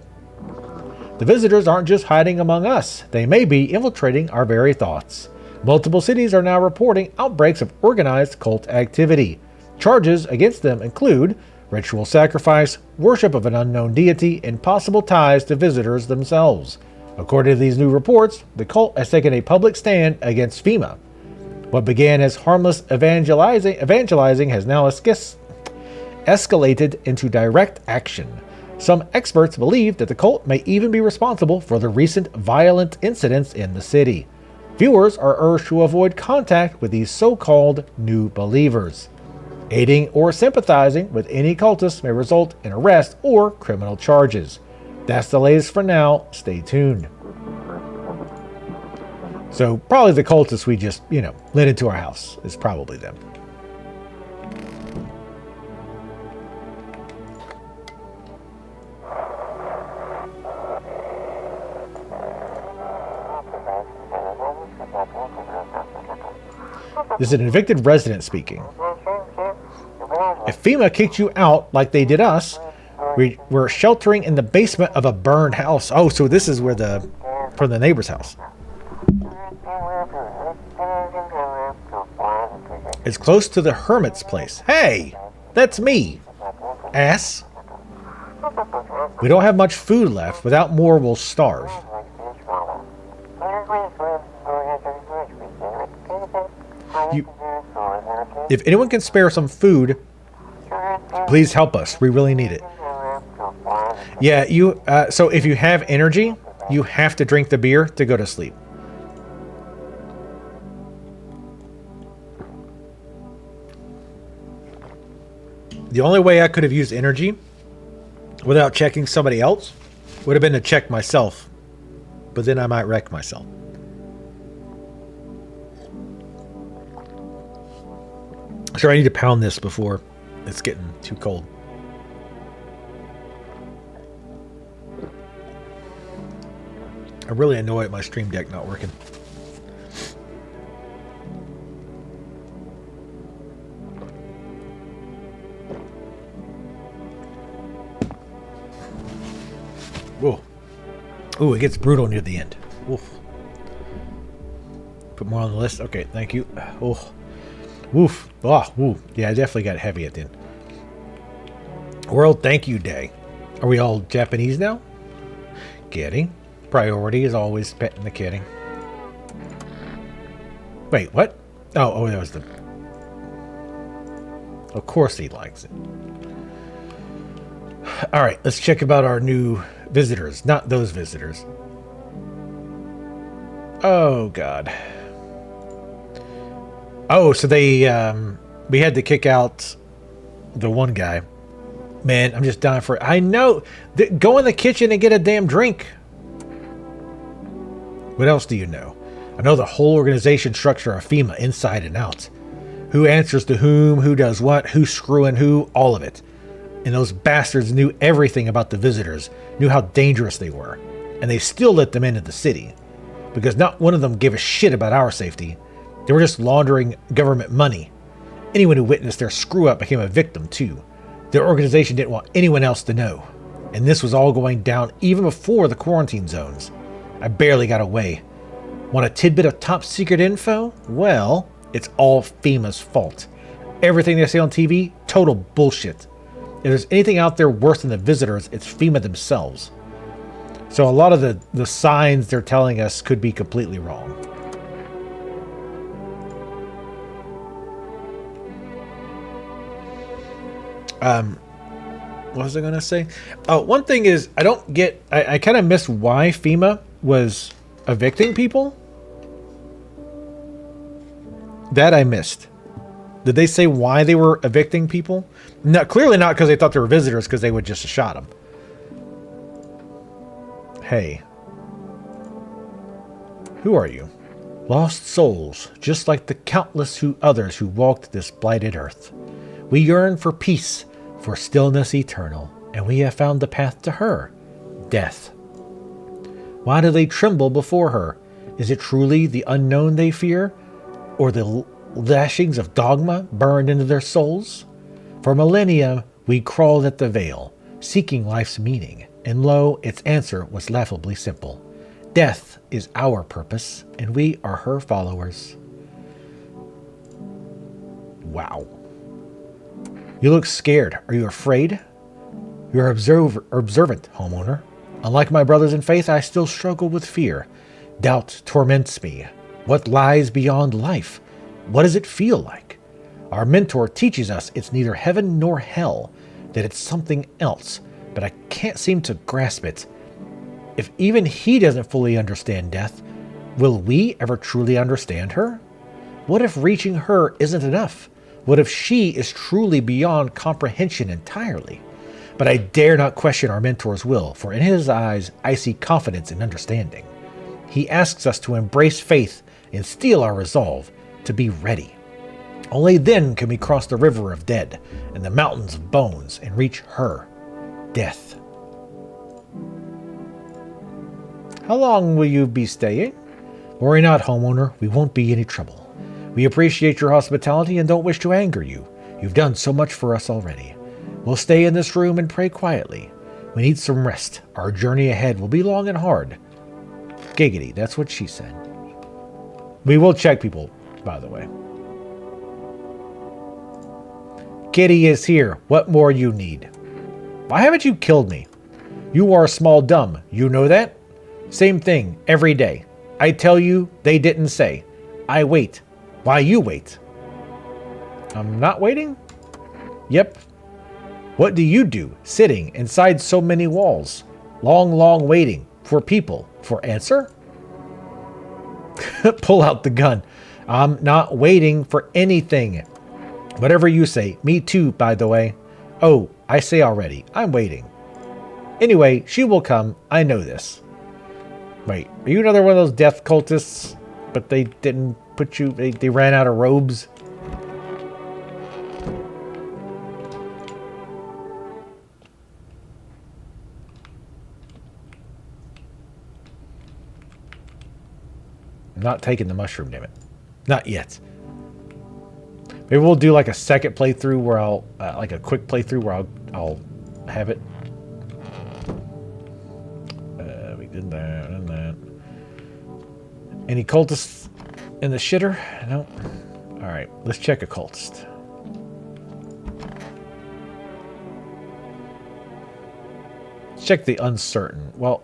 The visitors aren't just hiding among us. They may be infiltrating our very thoughts. Multiple cities are now reporting outbreaks of organized cult activity. Charges against them include ritual sacrifice, worship of an unknown deity, and possible ties to visitors themselves. According to these new reports, the cult has taken a public stand against FEMA. What began as harmless evangelizing has now escalated into direct action. Some experts believe that the cult may even be responsible for the recent violent incidents in the city. Viewers are urged to avoid contact with these so-called new believers. Aiding or sympathizing with any cultists may result in arrest or criminal charges. That's the latest for now. Stay tuned. So probably the cultists we just, let into our house is probably them. This is an evicted resident speaking. If FEMA kicked you out like they did us, we're sheltering in the basement of a burned house. Oh, so this is where from the neighbor's house. It's close to the hermit's place. Hey, that's me, ass. We don't have much food left. Without more, we'll starve. If anyone can spare some food, please help us. We really need it. Yeah, so if you have energy, you have to drink the beer to go to sleep. The only way I could have used energy without checking somebody else would have been to check myself, but then I might wreck myself. Sure, I need to pound this before it's getting too cold. I'm really annoyed at my Stream Deck not working. Whoa. Ooh, it gets brutal near the end. Oof. Put more on the list. Okay, thank you. Oh. Woof. Oh, woo. Yeah, I definitely got heavy at the end. World Thank You Day. Are we all Japanese now? Kidding. Priority is always petting the kidding. Wait, what? Oh, that was the... Of course he likes it. Alright, let's check about our new visitors. Not those visitors. Oh, God. Oh, so they, we had to kick out the one guy. Man, I'm just dying for it. I know. Go in the kitchen and get a damn drink. What else do you know? I know the whole organization structure of FEMA inside and out. Who answers to whom, who does what, who's screwing who, all of it. And those bastards knew everything about the visitors, knew how dangerous they were. And they still let them into the city. Because not one of them gave a shit about our safety. They were just laundering government money. Anyone who witnessed their screw-up became a victim, too. Their organization didn't want anyone else to know. And this was all going down even before the quarantine zones. I barely got away. Want a tidbit of top-secret info? Well, it's all FEMA's fault. Everything they say on TV, total bullshit. If there's anything out there worse than the visitors, it's FEMA themselves. So a lot of the signs they're telling us could be completely wrong. What was I going to say? Oh, one thing is, I don't get... I kind of miss why FEMA was evicting people. That I missed. Did they say why they were evicting people? No, clearly not because they thought they were visitors, because they would just have shot them. Hey. Who are you? Lost souls, just like the countless others who walked this blighted earth. We yearn for peace, for stillness eternal, and we have found the path to her, death. Why do they tremble before her? Is it truly the unknown they fear, or the lashings of dogma burned into their souls? For millennia we crawled at the veil, seeking life's meaning, and lo, its answer was laughably simple. Death is our purpose, and we are her followers. Wow. You look scared. Are you afraid? You're observant, homeowner. Unlike my brothers in faith, I still struggle with fear. Doubt torments me. What lies beyond life? What does it feel like? Our mentor teaches us it's neither heaven nor hell, that it's something else, but I can't seem to grasp it. If even he doesn't fully understand death, will we ever truly understand her? What if reaching her isn't enough? What if she is truly beyond comprehension entirely? But I dare not question our mentor's will, for in his eyes I see confidence and understanding. He asks us to embrace faith and steel our resolve to be ready. Only then can we cross the river of dead and the mountains of bones and reach her, death. How long will you be staying? Worry not, homeowner. We won't be any trouble. We appreciate your hospitality and don't wish to anger you. You've done so much for us already. We'll stay in this room and pray quietly. We need some rest. Our journey ahead will be long and hard. Giggity, that's what she said. We will check people, by the way. Kitty is here. What more you need? Why haven't you killed me? You are small dumb. You know that? Same thing every day. I tell you, they didn't say. I wait. Why you wait? I'm not waiting? Yep. What do you do, sitting inside so many walls? Long waiting. For people. For answer? Pull out the gun. I'm not waiting for anything. Whatever you say. Me too, by the way. Oh, I say already. I'm waiting. Anyway, she will come. I know this. Wait, are you another one of those death cultists? But they didn't put you... They ran out of robes? I'm not taking the mushroom, damn it. Not yet. Maybe we'll do like a second playthrough where I'll... like a quick playthrough where I'll have it. We did that and that. Any cultists in the shitter? No. Alright, let's check a cultist. Let's check the uncertain. Well,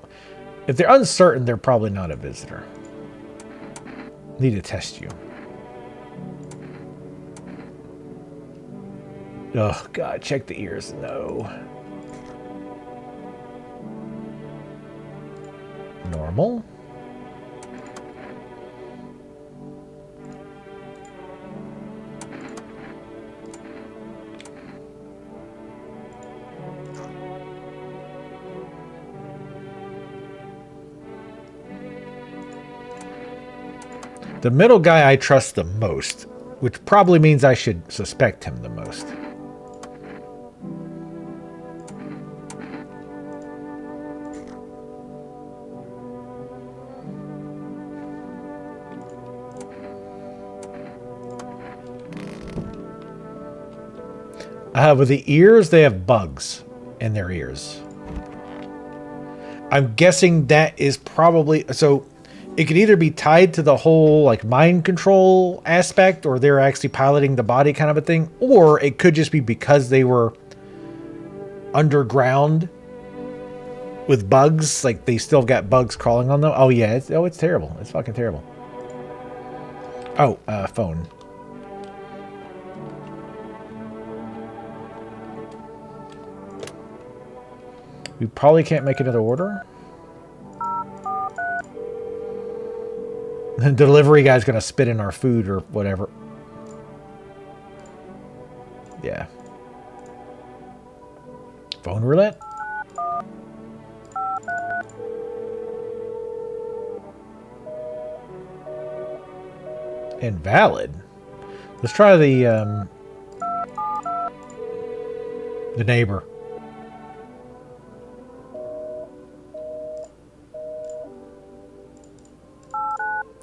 if they're uncertain, they're probably not a visitor. Need to test you. Oh, God, check the ears. No. Normal. The middle guy I trust the most, which probably means I should suspect him the most. With the ears, they have bugs in their ears. I'm guessing that is probably... So, it could either be tied to the whole, like, mind control aspect, or they're actually piloting the body kind of a thing. Or it could just be because they were underground with bugs. Like, they still got bugs crawling on them. Oh, yeah. It's terrible. It's fucking terrible. Oh, phone. We probably can't make another order. The delivery guy's gonna spit in our food or whatever. Yeah. Phone roulette? Invalid? Let's try the neighbor.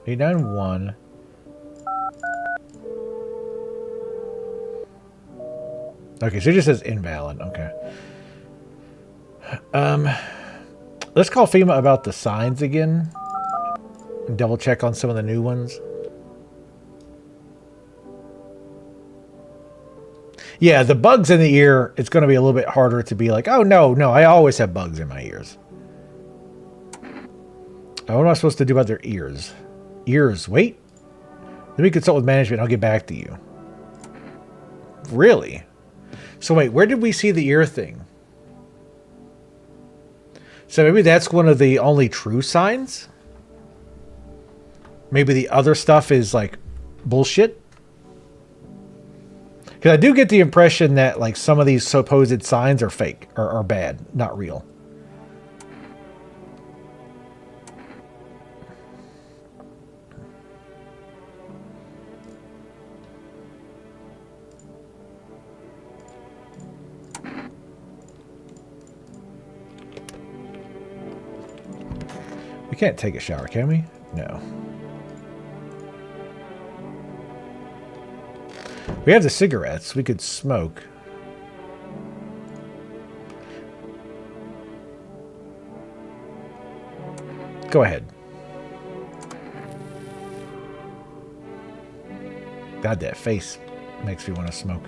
Eight, 9, 1. Okay, so it just says invalid. Okay. Let's call FEMA about the signs again. And double check on some of the new ones. Yeah, the bugs in the ear, it's going to be a little bit harder to be like, oh, no, I always have bugs in my ears. What am I supposed to do about their ears? Ears, wait. Let me consult with management. I'll get back to you. Really? So wait, where did we see the ear thing? So maybe that's one of the only true signs? Maybe the other stuff is like bullshit? Because I do get the impression that like some of these supposed signs are fake or are bad, not real. We can't take a shower, can we? No. We have the cigarettes. We could smoke. Go ahead. God, that face makes me want to smoke.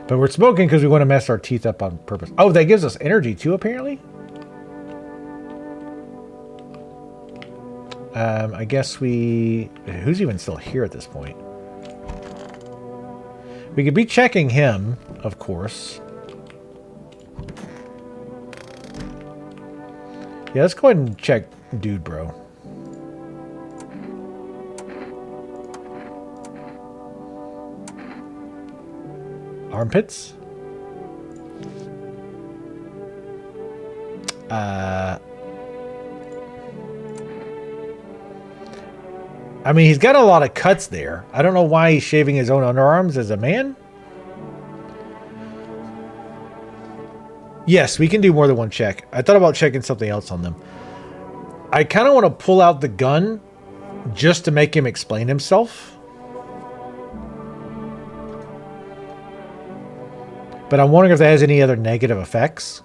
But we're smoking because we want to mess our teeth up on purpose. Oh, that gives us energy too, apparently? I guess we... Who's even still here at this point? We could be checking him, of course. Yeah, let's go ahead and check Dude Bro. Armpits? I mean, he's got a lot of cuts there. I don't know why he's shaving his own underarms as a man. Yes, we can do more than one check. I thought about checking something else on them. I kind of want to pull out the gun just to make him explain himself. But I'm wondering if that has any other negative effects.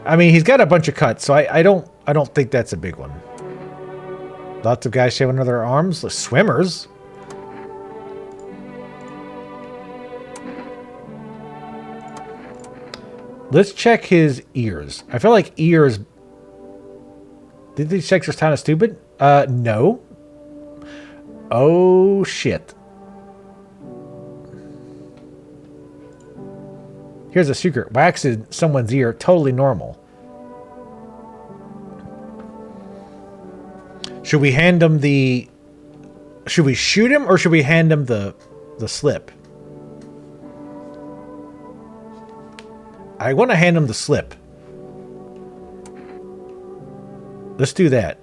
I mean, he's got a bunch of cuts, so I don't think that's a big one. Lots of guys shaving their arms. Like swimmers. Let's check his ears. I feel like ears... Did these checks are kind of stupid? No. Oh, shit. Here's a secret. Waxing someone's ear, totally normal. Should we hand him the... Should we shoot him or should we hand him the slip? I want to hand him the slip. Let's do that.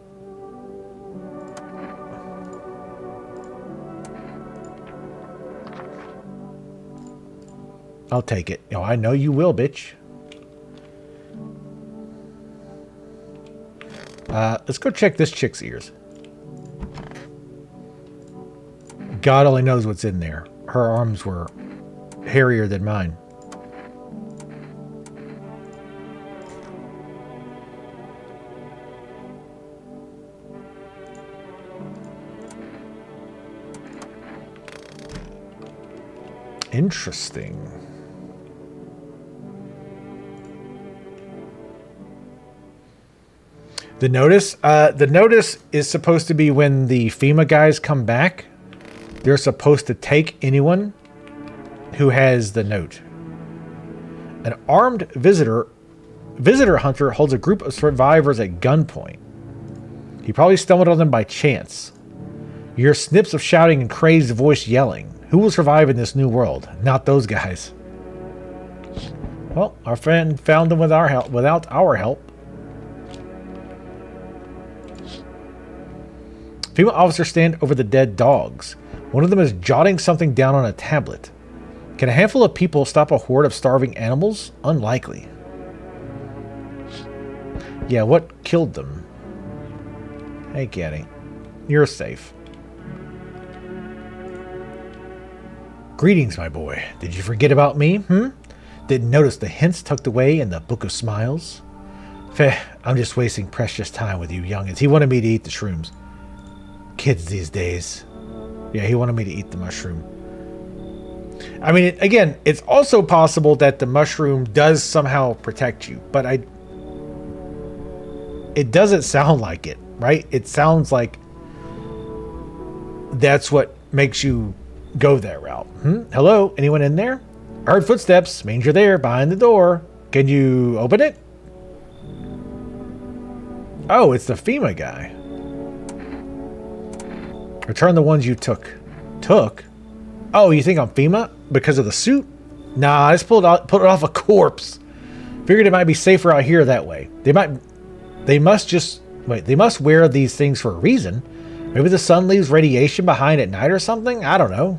I'll take it. Oh, I know you will, bitch. Let's go check this chick's ears. God only knows what's in there. Her arms were hairier than mine. Interesting. The notice is supposed to be when the FEMA guys come back. They're supposed to take anyone who has the note. An armed visitor hunter holds a group of survivors at gunpoint. He probably stumbled on them by chance. You hear snips of shouting and crazed voice yelling. Who will survive in this new world? Not those guys. Well, our friend found them with our help, without our help. Female officers stand over the dead dogs. One of them is jotting something down on a tablet. Can a handful of people stop a horde of starving animals? Unlikely. Yeah, what killed them? Hey, Caddy. You're safe. Greetings, my boy. Did you forget about me, Didn't notice the hints tucked away in the Book of Smiles? Feh, I'm just wasting precious time with you youngins. He wanted me to eat the shrooms. Kids these days. Yeah, he wanted me to eat the mushroom. I mean, again, it's also possible that the mushroom does somehow protect you, but it doesn't sound like it, right? It sounds like that's what makes you go that route. Hello? Anyone in there? I heard footsteps. Means you're there, behind the door. Can you open it? Oh, it's the FEMA guy. Return the ones you took. Took? Oh, you think I'm FEMA? Because of the suit? Nah, I just put it off a corpse. Figured it might be safer out here that way. They must wear these things for a reason. Maybe the sun leaves radiation behind at night or something? I don't know.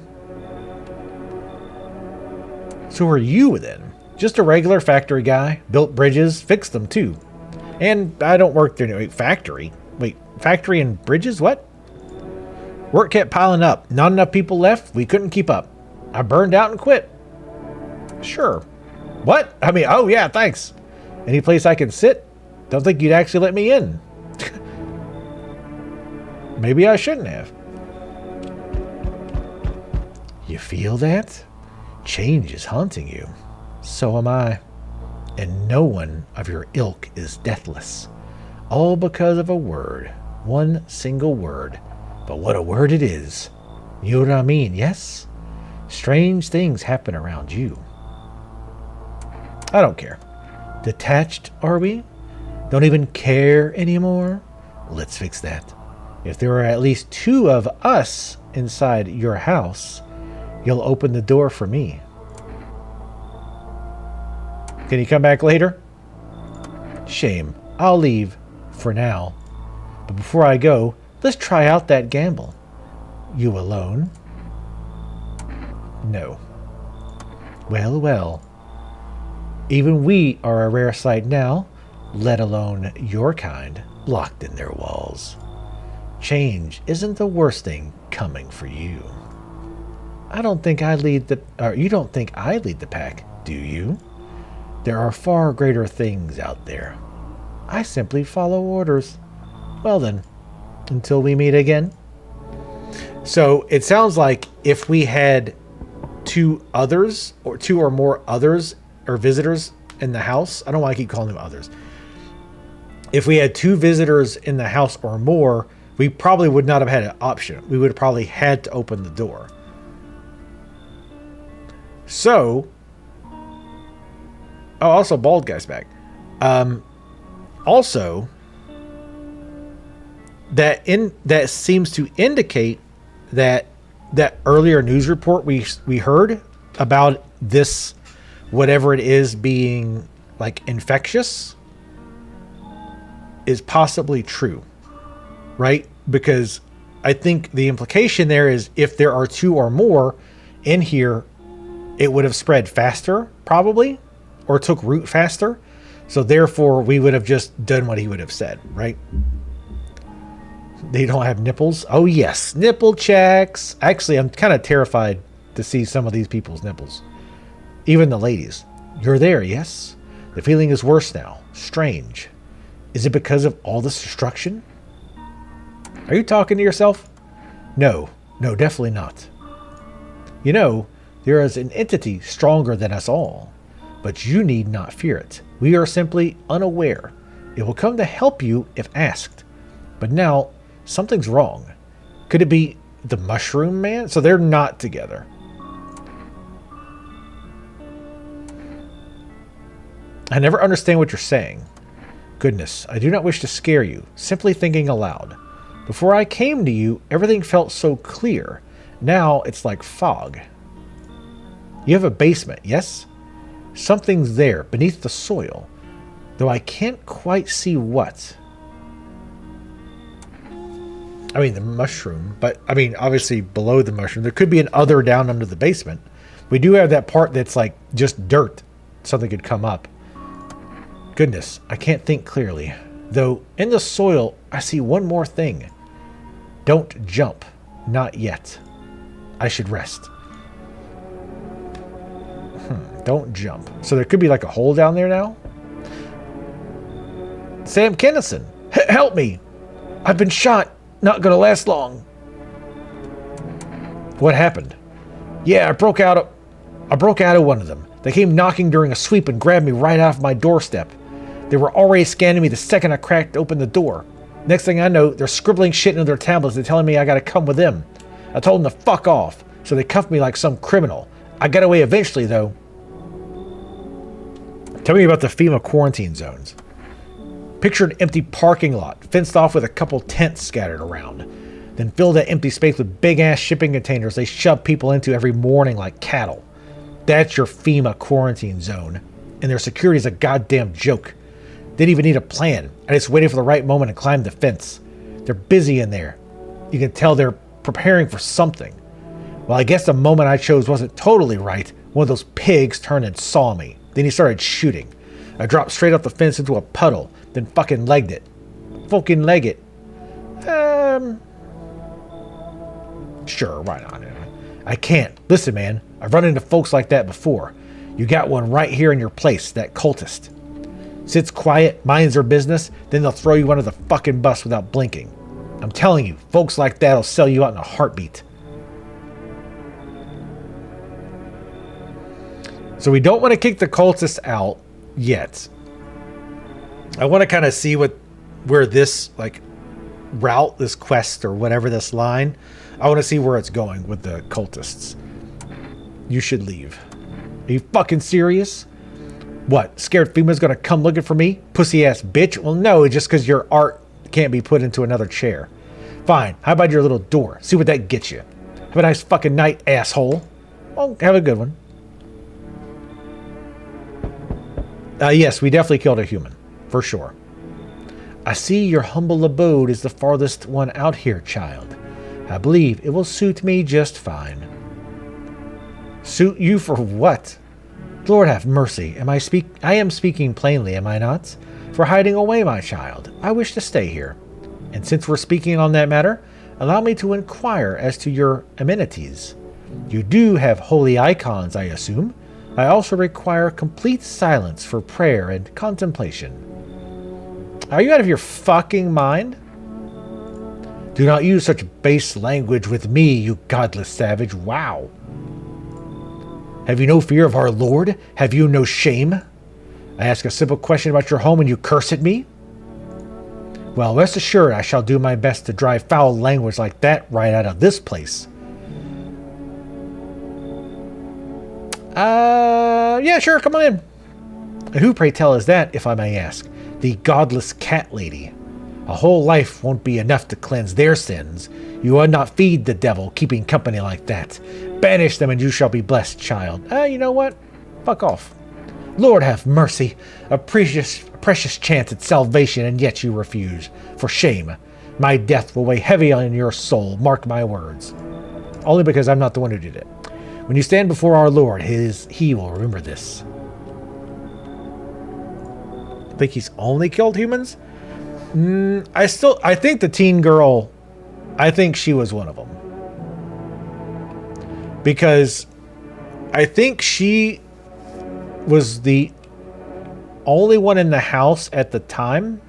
So who are you then? Just a regular factory guy. Built bridges, fixed them too. And I don't work there. Wait, factory? Wait, factory and bridges? What? Work kept piling up. Not enough people left. We couldn't keep up. I burned out and quit. Sure. What? I mean, oh yeah, thanks. Any place I can sit? Don't think you'd actually let me in. Maybe I shouldn't have. You feel that? Change is haunting you. So am I. And no one of your ilk is deathless. All because of a word. One single word. But what a word it is. You know what I mean, yes? Strange things happen around you. I don't care. Detached, are we? Don't even care anymore? Let's fix that. If there are at least 2 of us inside your house, you'll open the door for me. Can you come back later? Shame. I'll leave for now. But before I go, let's try out that gamble. You alone? No. Well, well. Even we are a rare sight now, let alone your kind, locked in their walls. Change isn't the worst thing coming for you. You don't think I lead the pack, do you? There are far greater things out there. I simply follow orders. Well then, until we meet again. So it sounds like if we had 2 others, or 2 or more others, or visitors in the house, I don't want to keep calling them others. If we had 2 visitors in the house or more, we probably would not have had an option. We would have probably had to open the door. So, oh, also bald guy's back. Also, that seems to indicate that earlier news report we heard about this, whatever it is, being like infectious, is possibly true, right? Because I think the implication there is if there are 2 or more in here, it would have spread faster, probably, or took root faster. So therefore, we would have just done what he would have said, right? They don't have nipples. Oh yes, nipple checks. Actually, I'm kind of terrified to see some of these people's nipples. Even the ladies. You're there, yes? The feeling is worse now. Strange. Is it because of all this destruction? Are you talking to yourself? No, definitely not. You know, there is an entity stronger than us all, but you need not fear it. We are simply unaware. It will come to help you if asked. But now, something's wrong. Could it be the Mushroom Man? So they're not together. I never understand what you're saying. Goodness, I do not wish to scare you, simply thinking aloud. Before I came to you, everything felt so clear. Now it's like fog. You have a basement, yes? Something's there, beneath the soil, though I can't quite see what. I mean, the mushroom, but I mean, obviously below the mushroom. There could be an other down under the basement. We do have that part that's like just dirt. Something could come up. Goodness, I can't think clearly. Though, in the soil, I see one more thing. Don't jump. Not yet. I should rest. Don't jump. So there could be like a hole down there now? Sam Kennison, help me! I've been shot. Not gonna last long. What happened? Yeah, I broke out of one of them. They came knocking during a sweep and grabbed me right off my doorstep. They were already scanning me the second I cracked open the door. Next thing I know, they're scribbling shit into their tablets and telling me I gotta come with them. I told them to fuck off, so they cuffed me like some criminal. I got away eventually, though. Tell me about the FEMA quarantine zones. Picture an empty parking lot, fenced off with a couple tents scattered around. Then fill that empty space with big-ass shipping containers they shove people into every morning like cattle. That's your FEMA quarantine zone. And their security is a goddamn joke. Didn't even need a plan. I just waited for the right moment and climbed the fence. They're busy in there. You can tell they're preparing for something. Well, I guess the moment I chose wasn't totally right. One of those pigs turned and saw me. Then he started shooting. I dropped straight off the fence into a puddle, then fucking legged it. Fucking leg it. Sure, why not? I can't. Listen, man, I've run into folks like that before. You got one right here in your place, that cultist. Sits quiet, minds their business, then they'll throw you under the fucking bus without blinking. I'm telling you, folks like that'll sell you out in a heartbeat. So we don't want to kick the cultists out yet. I want to kind of see where this route, this quest or whatever, this line, I want to see where it's going with the cultists. You should leave. Are you fucking serious? What, scared FEMA's gonna come looking for me? Pussy ass bitch? Well, no, just because your art can't be put into another chair. Fine, how about your little door? See what that gets you. Have a nice fucking night, asshole. Well, have a good one. Yes, we definitely killed a human. For sure. I see your humble abode is the farthest one out here, child. I believe it will suit me just fine. Suit you for what? Lord have mercy. I am speaking plainly, am I not? For hiding away, my child. I wish to stay here. And since we're speaking on that matter, allow me to inquire as to your amenities. You do have holy icons, I assume. I also require complete silence for prayer and contemplation. Are you out of your fucking mind? Do not use such base language with me, you godless savage. Wow. Have you no fear of our Lord? Have you no shame? I ask a simple question about your home and you curse at me? Well, rest assured I shall do my best to drive foul language like that right out of this place. Yeah, sure, come on in. And who, pray tell, is that, if I may ask? The godless cat lady. A whole life won't be enough to cleanse their sins. You would not feed the devil, keeping company like that. Banish them and you shall be blessed, child. You know what? Fuck off. Lord have mercy. A precious chance at salvation, and yet you refuse. For shame. My death will weigh heavy on your soul, mark my words. Only because I'm not the one who did it. When you stand before our Lord, he will remember this. Think he's only killed humans? I think the teen girl, I think she was one of them. Because I think she was the only one in the house at the time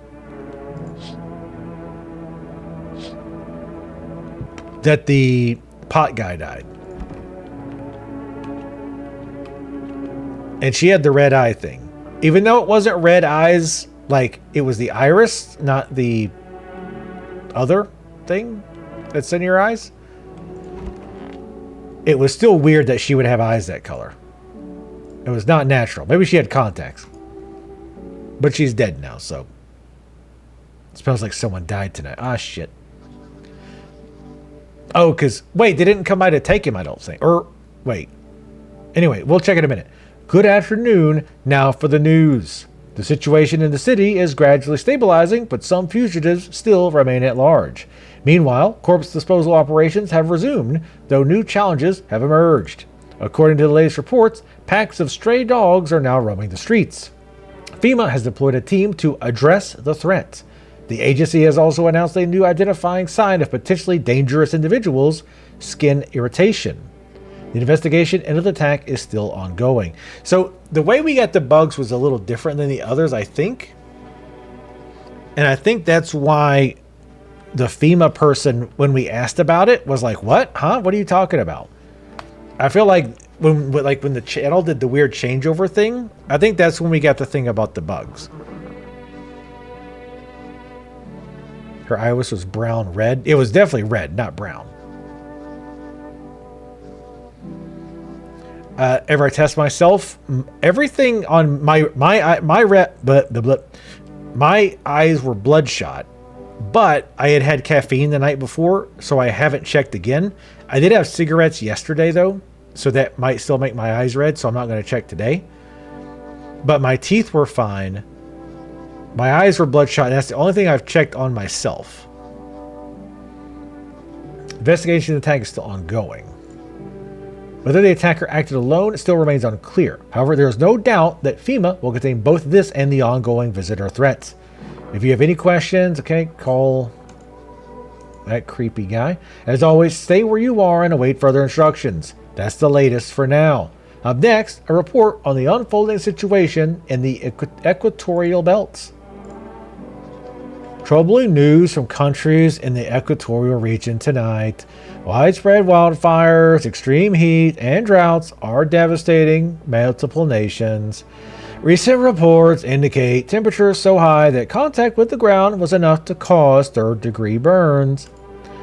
that the pot guy died. And she had the red eye thing. Even though it wasn't red eyes, like it was the iris, not the other thing that's in your eyes. It was still weird that she would have eyes that color. It was not natural. Maybe she had contacts. But she's dead now, so. It smells like someone died tonight. Ah, shit. Oh, because, wait, they didn't come by to take him, I don't think. Or, wait. Anyway, we'll check in a minute. Good afternoon. Now for the news. The situation in the city is gradually stabilizing, but some fugitives still remain at large. Meanwhile, corpse disposal operations have resumed, though new challenges have emerged. According to the latest reports, packs of stray dogs are now roaming the streets. FEMA has deployed a team to address the threat. The agency has also announced a new identifying sign of potentially dangerous individuals, skin irritation. The investigation into the attack is still ongoing. So the way we got the bugs was a little different than the others, I think. And I think that's why the FEMA person, when we asked about it, was like, "What? Huh? What are you talking about?" I feel like when the channel did the weird changeover thing, I think that's when we got the thing about the bugs. Her iris was brown red. It was definitely red, not brown. Ever I test myself? Everything on my eyes were bloodshot, but I had caffeine the night before, so I haven't checked again. I did have cigarettes yesterday though, so that might still make my eyes red, so I'm not going to check today. But my teeth were fine. My eyes were bloodshot, and that's the only thing I've checked on myself. Investigation of the attack is still ongoing. Whether the attacker acted alone still remains unclear. However, there is no doubt that FEMA will contain both this and the ongoing visitor threats. If you have any questions, okay, call that creepy guy. As always, stay where you are and await further instructions. That's the latest for now. Up next, a report on the unfolding situation in the equatorial belts. Troubling news from countries in the equatorial region tonight. Widespread wildfires, extreme heat, and droughts are devastating multiple nations. Recent reports indicate temperatures so high that contact with the ground was enough to cause third-degree burns.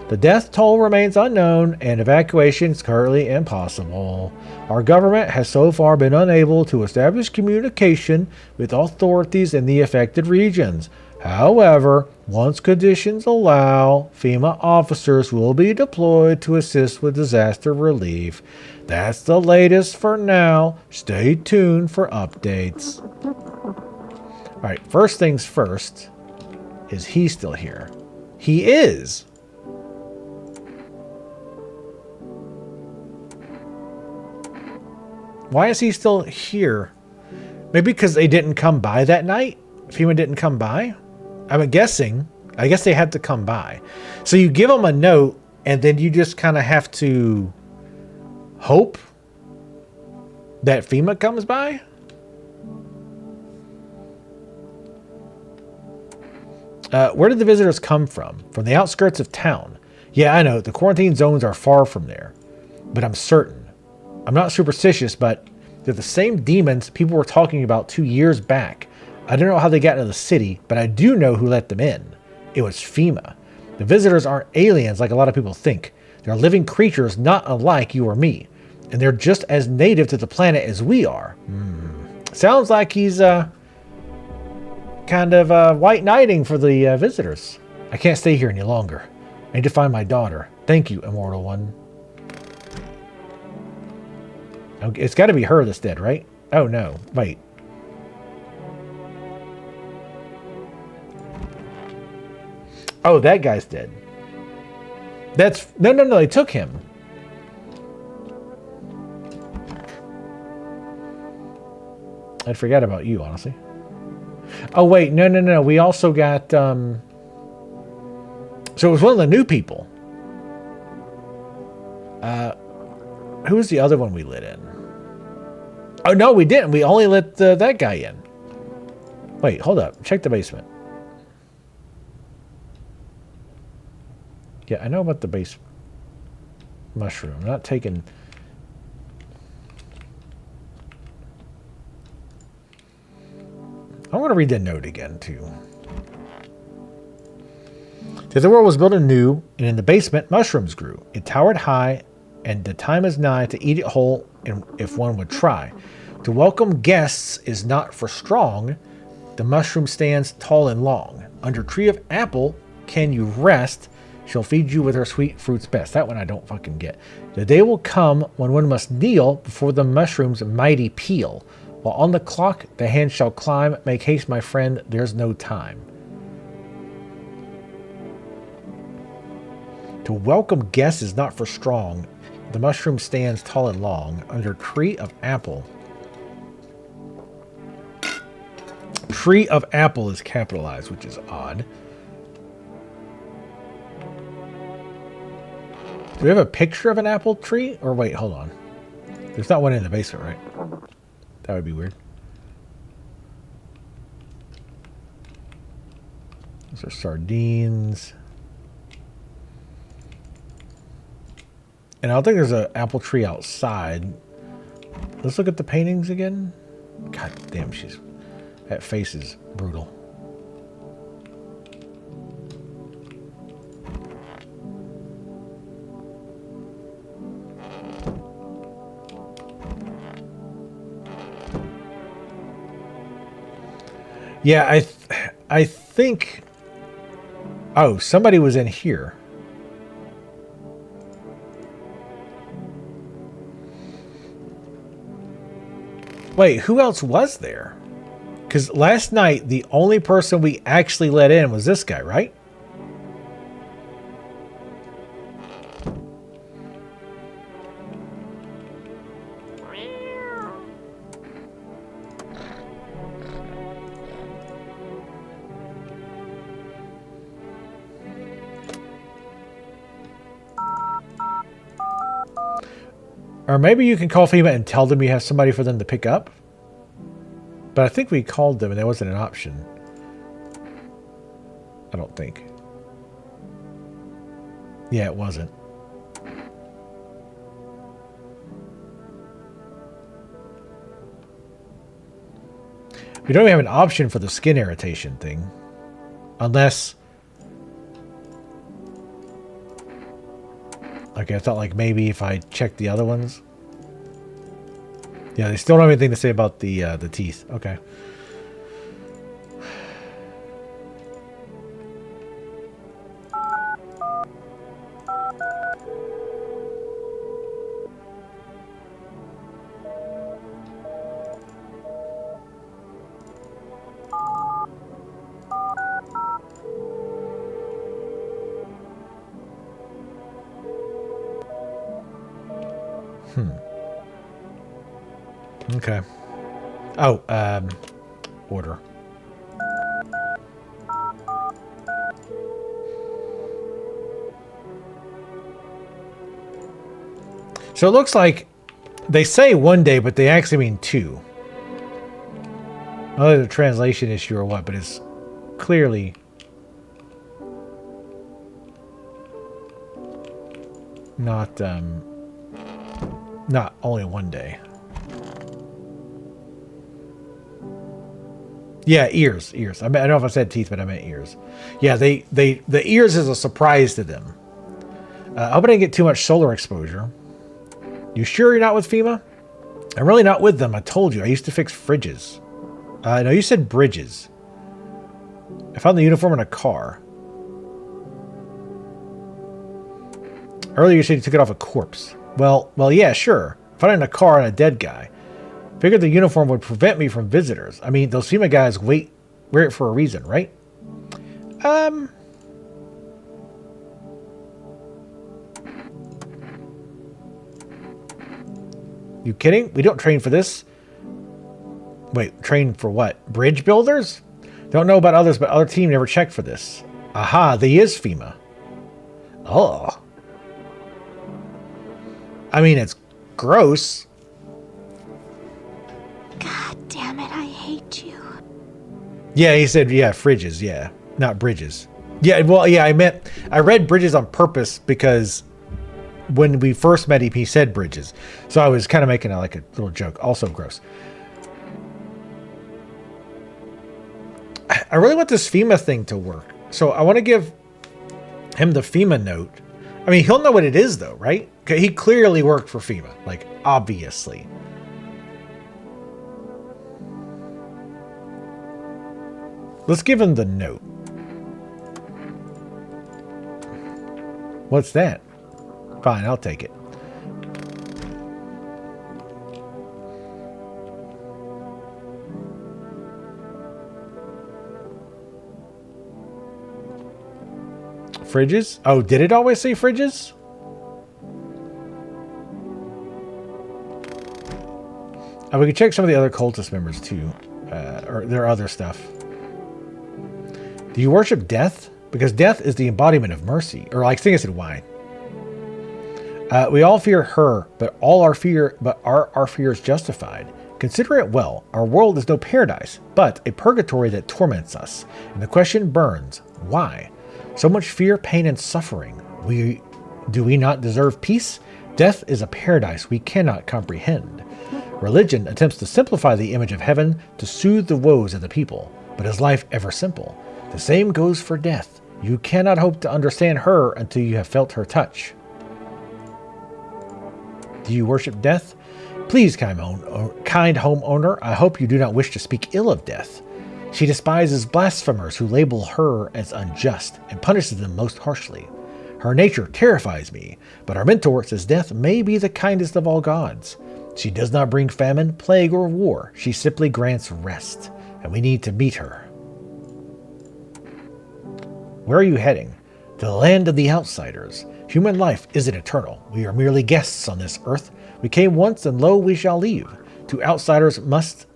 The death toll remains unknown, and evacuation is currently impossible. Our government has so far been unable to establish communication with authorities in the affected regions. However, once conditions allow, FEMA officers will be deployed to assist with disaster relief. That's the latest for now. Stay tuned for updates. Alright, first things first. Is he still here? He is! Why is he still here? Maybe because they didn't come by that night? FEMA didn't come by? I'm guessing. I guess they had to come by. So you give them a note, and then you just kind of have to hope that FEMA comes by? Where did the visitors come from? From the outskirts of town. Yeah, I know. The quarantine zones are far from there. But I'm certain. I'm not superstitious, but they're the same demons people were talking about 2 years back. I don't know how they got into the city, but I do know who let them in. It was FEMA. The visitors aren't aliens like a lot of people think. They're living creatures not unlike you or me. And they're just as native to the planet as we are. Sounds like he's kind of white knighting for the visitors. I can't stay here any longer. I need to find my daughter. Thank you, immortal one. Okay, it's got to be her that's dead, right? Oh no, wait. Oh, that guy's dead. That's... No, they took him. I'd forget about you, honestly. Oh, wait. No. We also got... So it was one of the new people. Who was the other one we lit in? Oh, no, we didn't. We only let that guy in. Wait, hold up. Check the basement. Yeah, I know about the base mushroom. I'm not taking... I want to read that note again, too. The world was built anew, and in the basement, mushrooms grew. It towered high, and the time is nigh to eat it whole, and if one would try. To welcome guests is not for strong. The mushroom stands tall and long. Under tree of apple can you rest. She'll feed you with her sweet fruits best. That one I don't fucking get. The day will come when one must kneel before the mushroom's mighty peel. While on the clock the hand shall climb. Make haste, my friend, there's no time. To welcome guests is not for strong. The mushroom stands tall and long. Under tree of apple. Tree of apple is capitalized, which is odd. Do we have a picture of an apple tree? Or wait, hold on. There's not one in the basement, right? That would be weird. Those are sardines. And I don't think there's an apple tree outside. Let's look at the paintings again. God damn, that face is brutal. Yeah, I think... Oh, somebody was in here. Wait, who else was there? Because last night, the only person we actually let in was this guy, right? Or maybe you can call FEMA and tell them you have somebody for them to pick up. But I think we called them and there wasn't an option. I don't think. Yeah, it wasn't. We don't even have an option for the skin irritation thing. Unless... Okay, I thought like maybe if I checked the other ones. Yeah, they still don't have anything to say about the teeth. Okay. Okay. Oh, order. So it looks like they say 1 day, but they actually mean 2. I don't know if it's a translation issue or what, but it's clearly not only 1 day. Yeah, ears. I don't know if I said teeth, but I meant ears. Yeah, the ears is a surprise to them. I hope I didn't get too much solar exposure. You sure you're not with FEMA? I'm really not with them. I told you. I used to fix fridges. No, you said bridges. I found the uniform in a car. Earlier you said you took it off a corpse. Well, yeah, sure. Found it in a car on a dead guy. Figured the uniform would prevent me from visitors. I mean, those FEMA guys wear it for a reason, right? You kidding? We don't train for this. Wait, train for what? Bridge builders? Don't know about others, but other team never checked for this. Aha, they is FEMA. Oh. I mean, it's gross. God damn it, I hate you. Yeah, he said, yeah, fridges, yeah. Not bridges. Yeah, well, yeah, I read bridges on purpose because when we first met him, he said bridges. So I was kind of making like a little joke. Also gross. I really want this FEMA thing to work. So I want to give him the FEMA note. I mean, he'll know what it is though, right? Okay, he clearly worked for FEMA, like obviously. Let's give him the note. What's that? Fine, I'll take it. Fridges? Oh, did it always say fridges? Oh, we can check some of the other cultist members too. Or their other stuff. Do you worship death? Because death is the embodiment of mercy. Or I think I said why. We all fear her, but our fear is justified. Consider it well. Our world is no paradise, but a purgatory that torments us. And the question burns, why? So much fear, pain, and suffering. Do we not deserve peace? Death is a paradise we cannot comprehend. Religion attempts to simplify the image of heaven to soothe the woes of the people, but is life ever simple? The same goes for death. You cannot hope to understand her until you have felt her touch. Do you worship death? Please, kind homeowner, I hope you do not wish to speak ill of death. She despises blasphemers who label her as unjust and punishes them most harshly. Her nature terrifies me, but our mentor says death may be the kindest of all gods. She does not bring famine, plague, or war. She simply grants rest, and we need to meet her. Where are you heading? To the land of the outsiders. Human life isn't eternal. We are merely guests on this earth. We came once, and lo, we shall leave. The outsiders must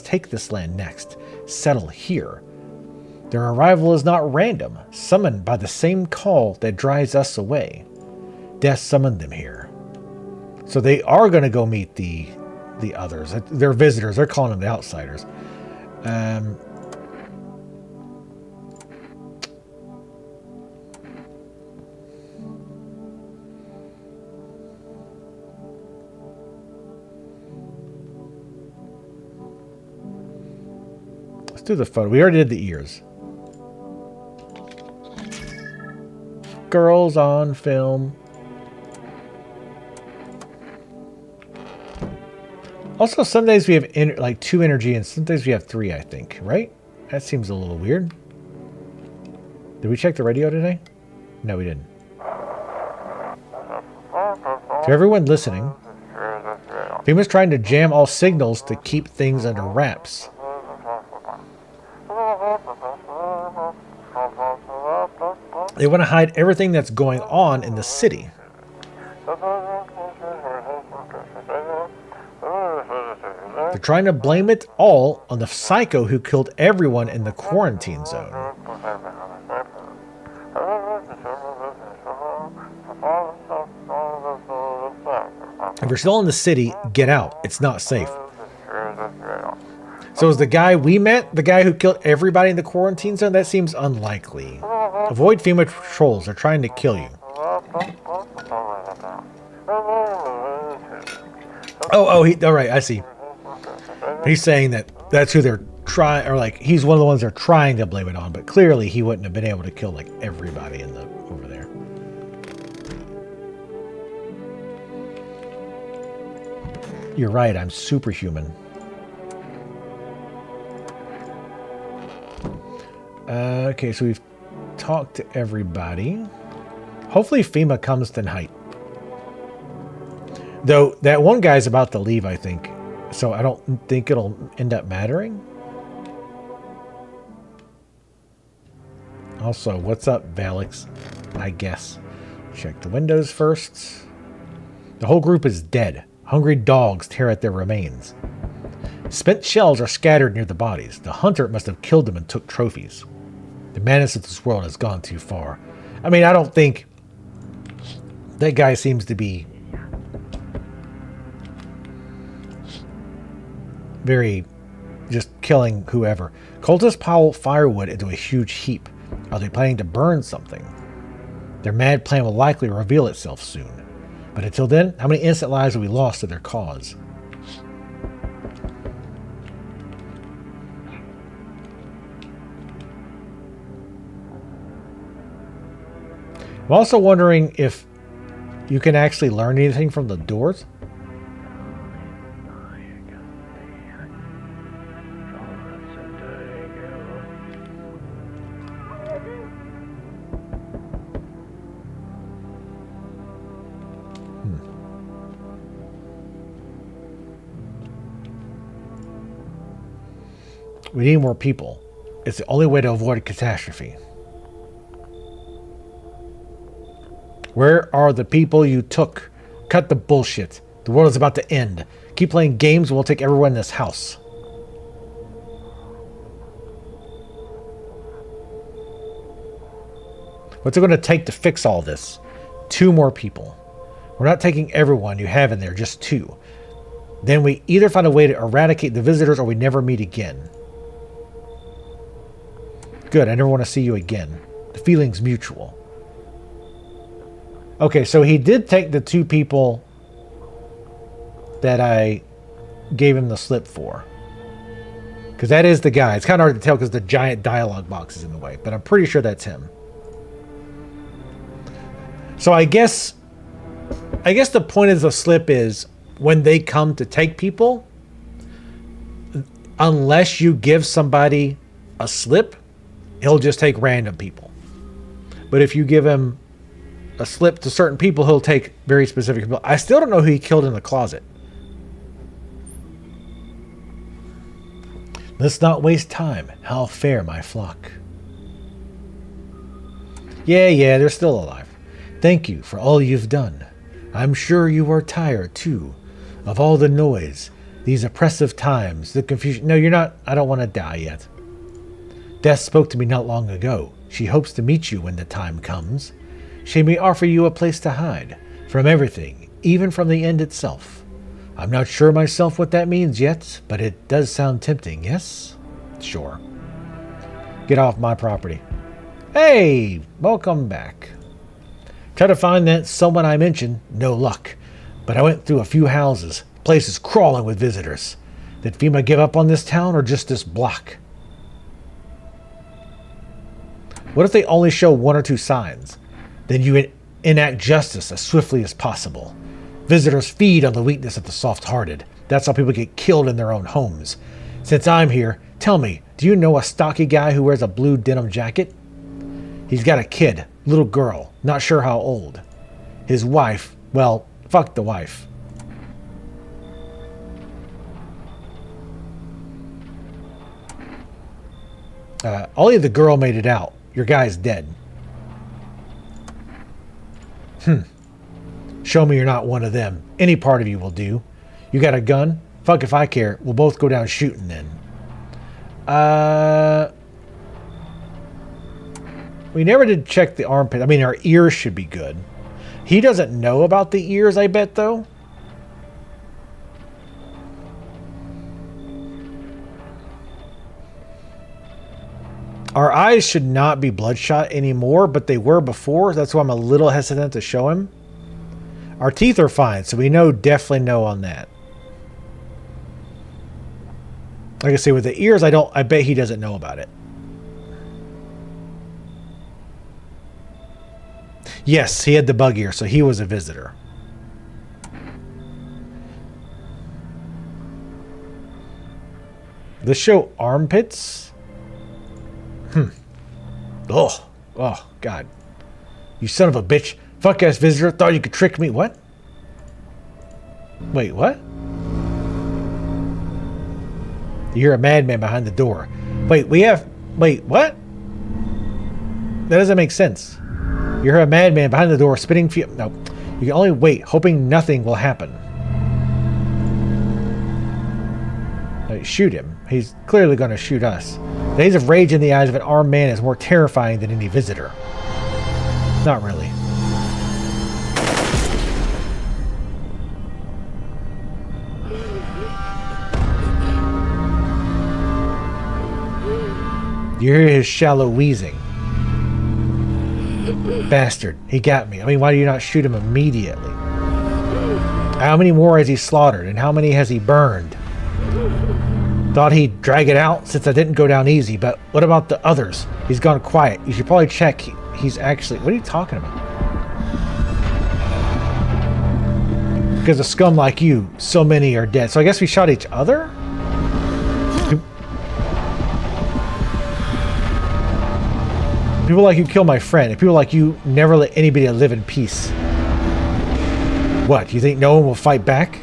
take this land next. Settle here. Their arrival is not random, summoned by the same call that drives us away. Death summoned them here. So they are going to go meet the others. They're visitors. They're calling them the outsiders. Let's do the photo. We already did the ears. Girls on film. Also, some days we have like 2 energy and some days we have 3, I think, right? That seems a little weird. Did we check the radio today? No, we didn't. To everyone listening, FEMA's trying to jam all signals to keep things under wraps. They want to hide everything that's going on in the city. They're trying to blame it all on the psycho who killed everyone in the quarantine zone. If you're still in the city, get out. It's not safe. So is the guy we met the guy who killed everybody in the quarantine zone? That seems unlikely. Avoid FEMA trolls. They're trying to kill you. All right, I see. He's saying that that's who they're trying, or like he's one of the ones they're trying to blame it on, but clearly he wouldn't have been able to kill like everybody in the over there. You're right, I'm superhuman. Okay, so we've talked to everybody. Hopefully FEMA comes tonight. Though that one guy's about to leave, I think. So I don't think it'll end up mattering. Also, what's up, Valix? I guess. Check the windows first. The whole group is dead. Hungry dogs tear at their remains. Spent shells are scattered near the bodies. The hunter must have killed them and took trophies. The madness of this world has gone too far. I mean, I don't think that guy seems to be very just killing whoever. Cultists pile firewood into a huge heap. Are they planning to burn something? Their mad plan will likely reveal itself soon. But until then, how many innocent lives have we lost to their cause? I'm also wondering if you can actually learn anything from the doors. We need more people. It's the only way to avoid a catastrophe. Where are the people you took? Cut the bullshit. The world is about to end. Keep playing games and we'll take everyone in this house. What's it going to take to fix all this? 2 more people. We're not taking everyone you have in there, just 2. Then we either find a way to eradicate the visitors or we never meet again. Good, I never want to see you again. The feeling's mutual. Okay, so he did take the 2 people that I gave him the slip for. Because that is the guy. It's kind of hard to tell because the giant dialogue box is in the way. But I'm pretty sure that's him. So I guess the point of the slip is when they come to take people, unless you give somebody a slip, he'll just take random people. But if you give him a slip to certain people, he'll take very specific people. I still don't know who he killed in the closet. Let's not waste time. How fair, my flock. Yeah, they're still alive. Thank you for all you've done. I'm sure you are tired, too, of all the noise, these oppressive times, the confusion. No, you're not. I don't want to die yet. Death spoke to me not long ago. She hopes to meet you when the time comes. She may offer you a place to hide from everything, even from the end itself. I'm not sure myself what that means yet, but it does sound tempting, yes? Sure. Get off my property. Hey, welcome back. Try to find that someone I mentioned, no luck. But I went through a few houses, places crawling with visitors. Did FEMA give up on this town or just this block? What if they only show 1 or 2 signs? Then you enact justice as swiftly as possible. Visitors feed on the weakness of the soft-hearted. That's how people get killed in their own homes. Since I'm here, tell me, do you know a stocky guy who wears a blue denim jacket? He's got a kid, little girl, not sure how old. His wife, well, fuck the wife. Only the girl made it out. Your guy's dead. Show me you're not one of them. Any part of you will do. You got a gun? Fuck if I care. We'll both go down shooting then. We never did check the armpit. I mean, our ears should be good. He doesn't know about the ears, I bet, though. Our eyes should not be bloodshot anymore, but they were before. That's why I'm a little hesitant to show him. Our teeth are fine, so we definitely know on that. Like I say, with the ears, I bet he doesn't know about it. Yes, he had the bug ear, so he was a visitor. Let's show armpits. Oh, God. You son of a bitch. Fuck-ass visitor. Thought you could trick me. What? Wait, what? You hear a madman behind the door. Wait, what? That doesn't make sense. You hear a madman behind the door spitting fuel. No. You can only wait, hoping nothing will happen. Shoot him. He's clearly going to shoot us. The haze of rage in the eyes of an armed man is more terrifying than any visitor. Not really. You hear his shallow wheezing. Bastard. He got me. I mean, why do you not shoot him immediately? How many more has he slaughtered, and how many has he burned? Thought he'd drag it out since I didn't go down easy, but what about the others? He's gone quiet. You should probably check. He's actually... What are you talking about? Because of scum like you, so many are dead. So I guess we shot each other? People like you kill my friend. And people like you never let anybody live in peace. What, you think no one will fight back?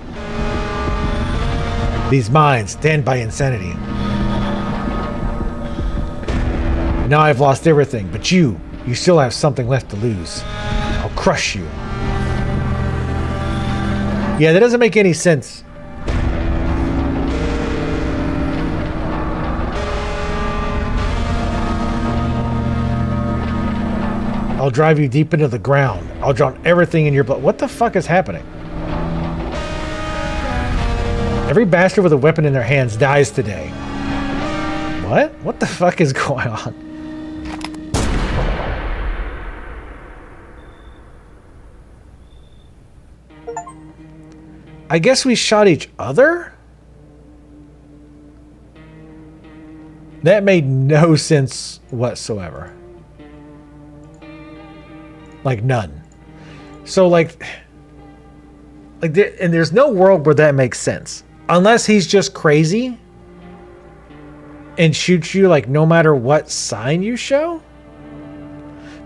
These minds stand by insanity. Now I've lost everything, but you still have something left to lose. I'll crush you. Yeah, that doesn't make any sense. I'll drive you deep into the ground. I'll drown everything in your blood. What the fuck is happening? Every bastard with a weapon in their hands dies today. What? What the fuck is going on? I guess we shot each other? That made no sense whatsoever. Like none. So and there's no world where that makes sense. Unless he's just crazy and shoots you like no matter what sign you show.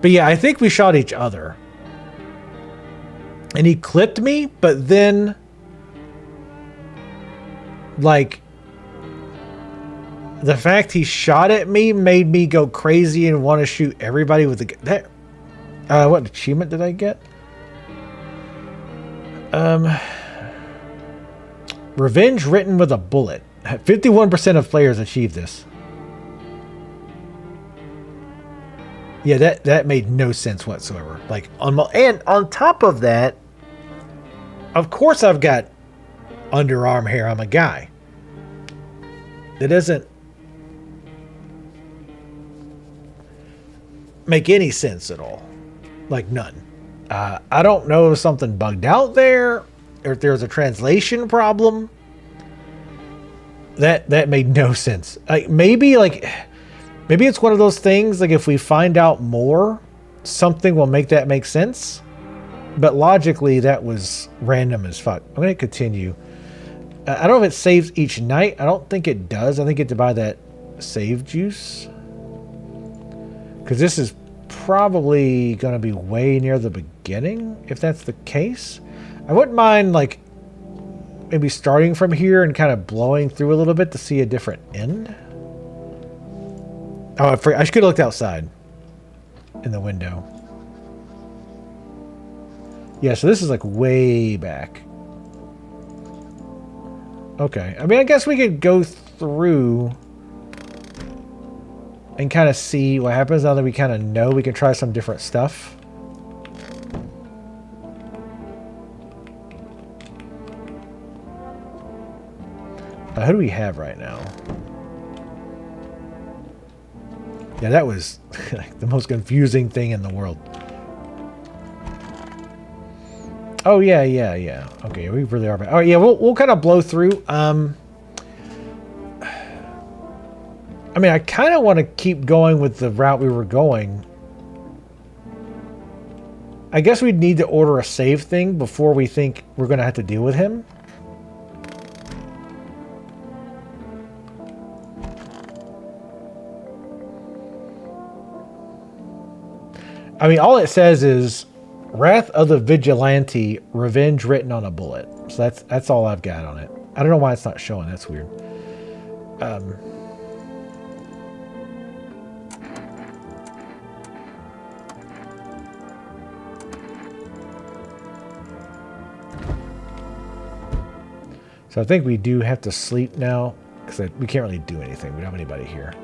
But yeah, I think we shot each other. And he clipped me, but then like the fact he shot at me made me go crazy and want to shoot everybody with the what achievement did I get? Revenge written with a bullet. 51% of players achieve this. Yeah, that made no sense whatsoever. Like and on top of that, of course I've got underarm hair. I'm a guy. That doesn't make any sense at all. Like none. I don't know if something bugged out there or if there's a translation problem. That made no sense. Maybe it's one of those things, like if we find out more, something will make that make sense. But logically, that was random as fuck. I'm going to continue. I don't know if it saves each night. I don't think it does. I think you have to buy that save juice. Because this is probably going to be way near the beginning, if that's the case. I wouldn't mind, like, maybe starting from here and kind of blowing through a little bit to see a different end. Oh, I should have looked outside in the window. Yeah, so this is like way back. Okay. I mean, I guess we could go through and kind of see what happens now that we kind of know. We can try some different stuff. Who do we have right now? Yeah, that was like the most confusing thing in the world. Oh, yeah. Okay, we really are bad. Oh, yeah, we'll kind of blow through. I mean, I kind of want to keep going with the route we were going. I guess we'd need to order a save thing before we think we're going to have to deal with him. I mean, all it says is Wrath of the Vigilante, revenge written on a bullet. So that's all I've got on it. I don't know why it's not showing. That's weird. So I think we do have to sleep now because we can't really do anything. We don't have anybody here.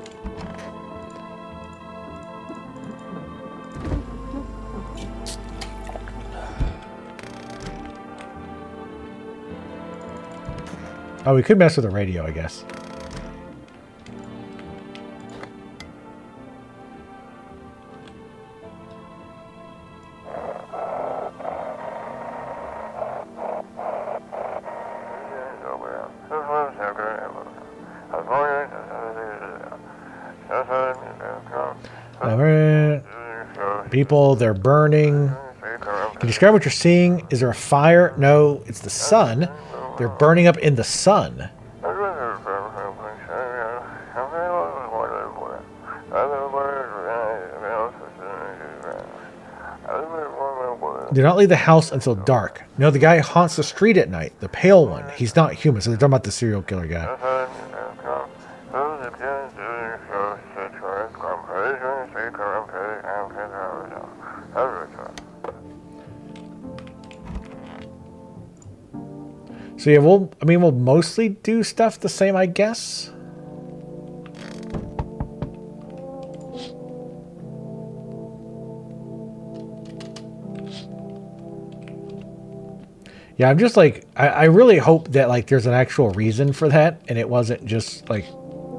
Oh, we could mess with the radio, I guess. People, they're burning. Can you describe what you're seeing? Is there a fire? No, it's the sun. They're burning up in the sun. Do not leave the house until dark. No, the guy haunts the street at night. The pale one. He's not human, so they're talking about the serial killer guy. So yeah, we'll mostly do stuff the same, I guess. Yeah, I'm just like, I really hope that like there's an actual reason for that and it wasn't just like,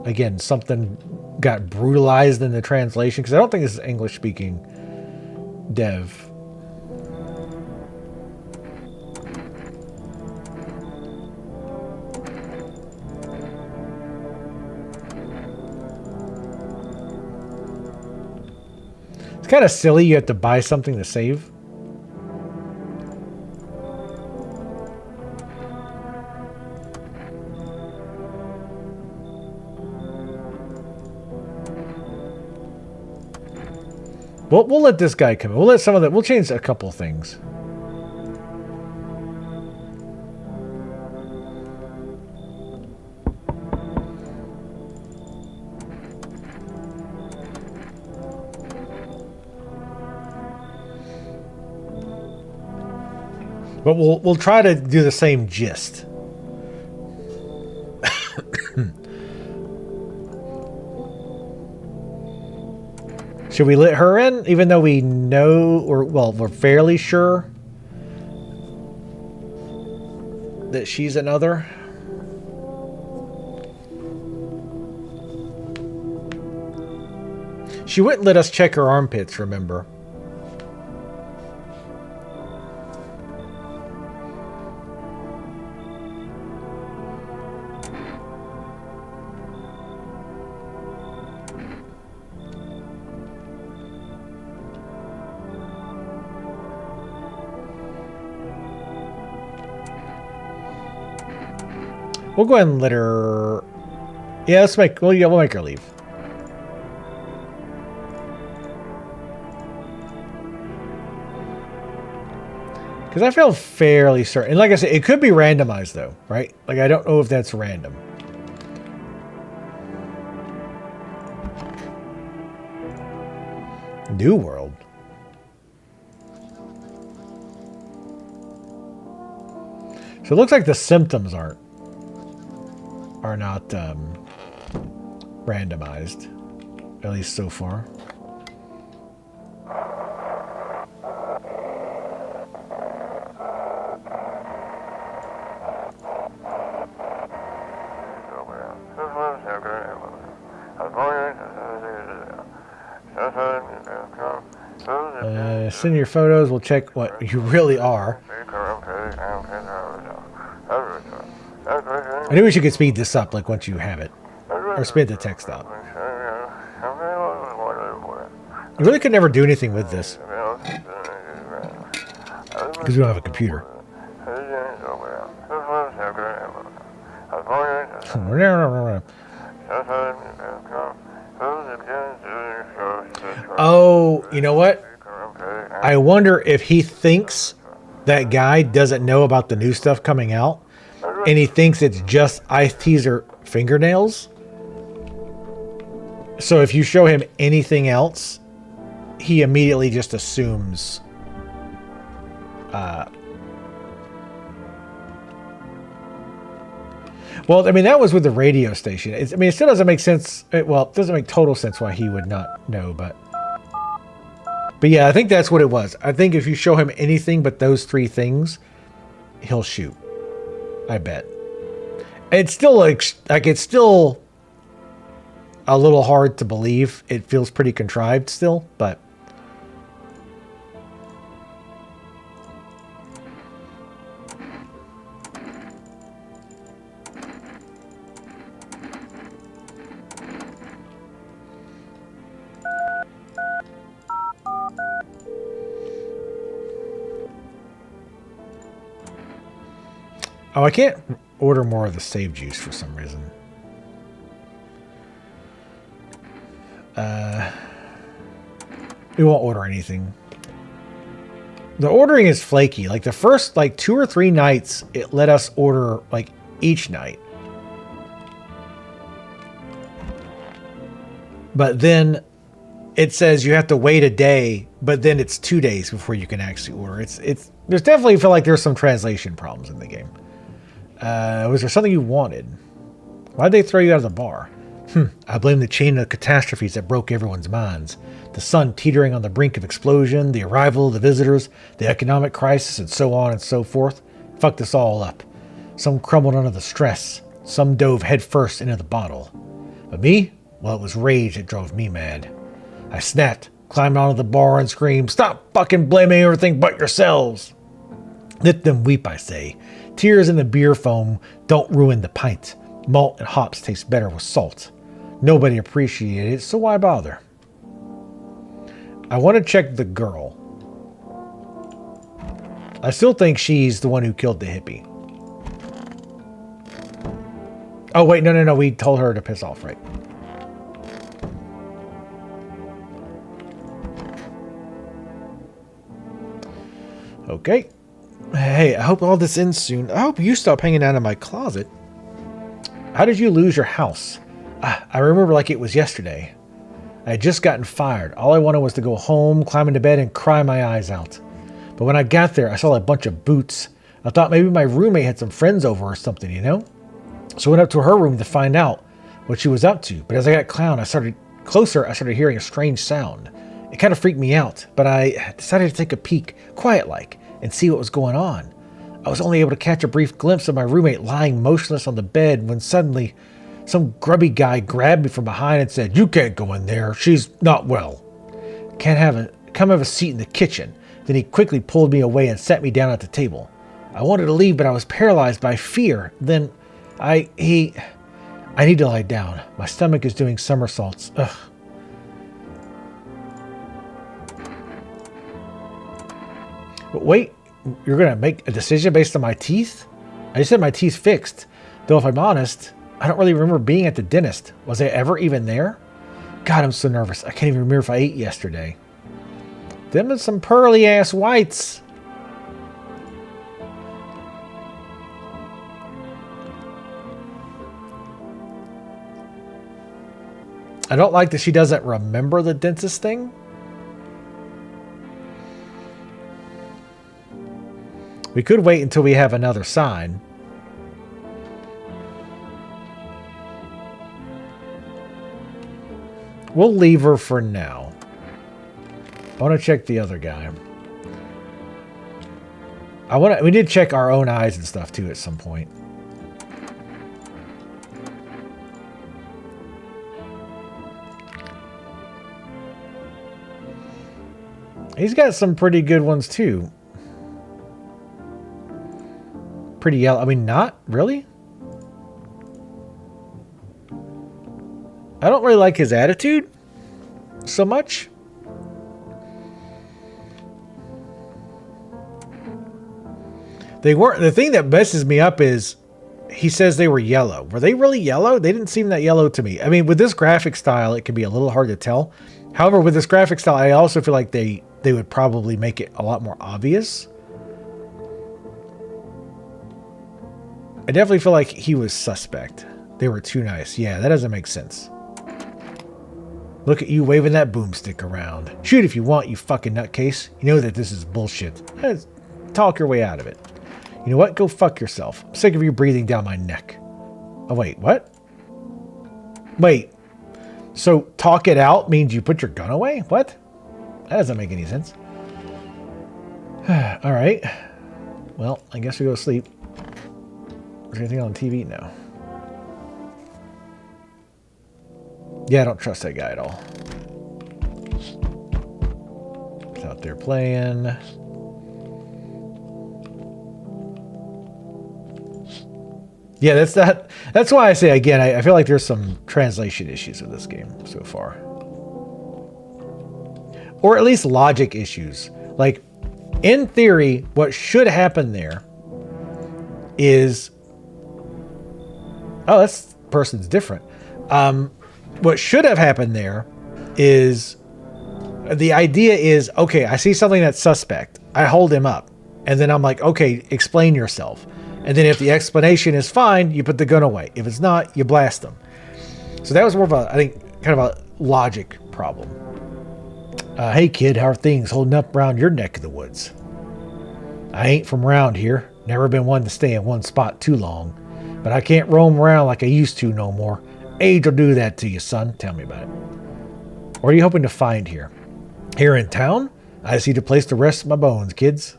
again, something got brutalized in the translation, because I don't think this is English speaking dev. It's kind of silly you have to buy something to save. We'll let this guy come in. We'll let some of that. We'll change a couple things. But we'll try to do the same gist. Should we let her in, even though we know, or well, we're fairly sure that she's another? She wouldn't let us check her armpits, remember? We'll go ahead and let her... Yeah, let's make... Well, yeah, we'll make her leave. Because I feel fairly certain. And like I said, it could be randomized, though, right? Like, I don't know if that's random. New World. So it looks like the symptoms are not randomized, at least so far. Send your photos. We'll check what you really are. I knew we should speed this up, like once you have it, or speed the text up. You really could never do anything with this because we don't have a computer. Oh, you know what? I wonder if he thinks that guy doesn't know about the new stuff coming out, and he thinks it's just eye teaser fingernails. So if you show him anything else, he immediately just assumes well, I mean, that was with the radio station. I mean, it still doesn't make sense. Well, it doesn't make total sense why he would not know, but yeah, I think that's what it was. I think if you show him anything but those three things, he'll shoot. I bet. It's still like it's still a little hard to believe. It feels pretty contrived still, but oh, I can't order more of the save juice for some reason. We won't order anything. The ordering is flaky. Like the first 2 or 3 nights, it let us order like each night. But then it says you have to wait a day, but then it's 2 days before you can actually order. There's definitely feel like there's some translation problems in the game. Was there something you wanted? Why'd they throw you out of the bar? I blame the chain of catastrophes that broke everyone's minds. The sun teetering on the brink of explosion, the arrival of the visitors, the economic crisis, and so on and so forth. Fucked us all up. Some crumbled under the stress. Some dove headfirst into the bottle. But me? Well, it was rage that drove me mad. I snapped, climbed onto the bar and screamed, "Stop fucking blaming everything but yourselves!" Let them weep, I say. Tears in the beer foam don't ruin the pint. Malt and hops taste better with salt. Nobody appreciated it, so why bother? I want to check the girl. I still think she's the one who killed the hippie. Oh, wait, no. We told her to piss off, right? Okay. Hey, I hope all this ends soon. I hope you stop hanging out in my closet. How did you lose your house? I remember like it was yesterday. I had just gotten fired. All I wanted was to go home, climb into bed, and cry my eyes out. But when I got there, I saw a bunch of boots. I thought maybe my roommate had some friends over or something, you know? So I went up to her room to find out what she was up to. But as I got closer, I started hearing a strange sound. It kind of freaked me out, but I decided to take a peek, quiet-like, and see what was going on. I was only able to catch a brief glimpse of my roommate lying motionless on the bed when suddenly some grubby guy grabbed me from behind and said, "You can't go in there. She's not well. Come have a seat in the kitchen." Then he quickly pulled me away and sat me down at the table. I wanted to leave, but I was paralyzed by fear. Then I need to lie down. My stomach is doing somersaults. Ugh. But wait, you're going to make a decision based on my teeth? I just had my teeth fixed. Though if I'm honest, I don't really remember being at the dentist. Was I ever even there? God, I'm so nervous. I can't even remember if I ate yesterday. Them and some pearly ass whites. I don't like that she doesn't remember the dentist thing. We could wait until we have another sign. We'll leave her for now. I want to check the other guy. We did check our own eyes and stuff too at some point. He's got some pretty good ones too. Pretty yellow. I mean, not really. I don't really like his attitude so much. They weren't. The thing that messes me up is he says they were yellow. Were they really yellow? They didn't seem that yellow to me. I mean, with this graphic style, it can be a little hard to tell. However, with this graphic style, I also feel like they would probably make it a lot more obvious. I definitely feel like he was suspect. They were too nice. Yeah, that doesn't make sense. Look at you waving that boomstick around. Shoot if you want, you fucking nutcase. You know that this is bullshit. Talk your way out of it. You know what? Go fuck yourself. I'm sick of you breathing down my neck. Oh, wait, what? Wait. So talk it out means you put your gun away? What? That doesn't make any sense. All right. Well, I guess we go to sleep. Is there anything on TV? No. Yeah, I don't trust that guy at all. He's out there playing. Yeah, that's why I say again, I feel like there's some translation issues with this game so far. Or at least logic issues. Like, in theory, what should happen there is... Oh, this person's different. What should have happened there is... The idea is, okay, I see something that's suspect. I hold him up. And then I'm like, okay, explain yourself. And then if the explanation is fine, you put the gun away. If it's not, you blast them. So that was more of a, I think, kind of a logic problem. Hey kid, how are things holding up around your neck of the woods? I ain't from around here. Never been one to stay in one spot too long. But I can't roam around like I used to no more. Age will do that to you, son. Tell me about it. What are you hoping to find here? Here in town? I just need a place to rest my bones, kids.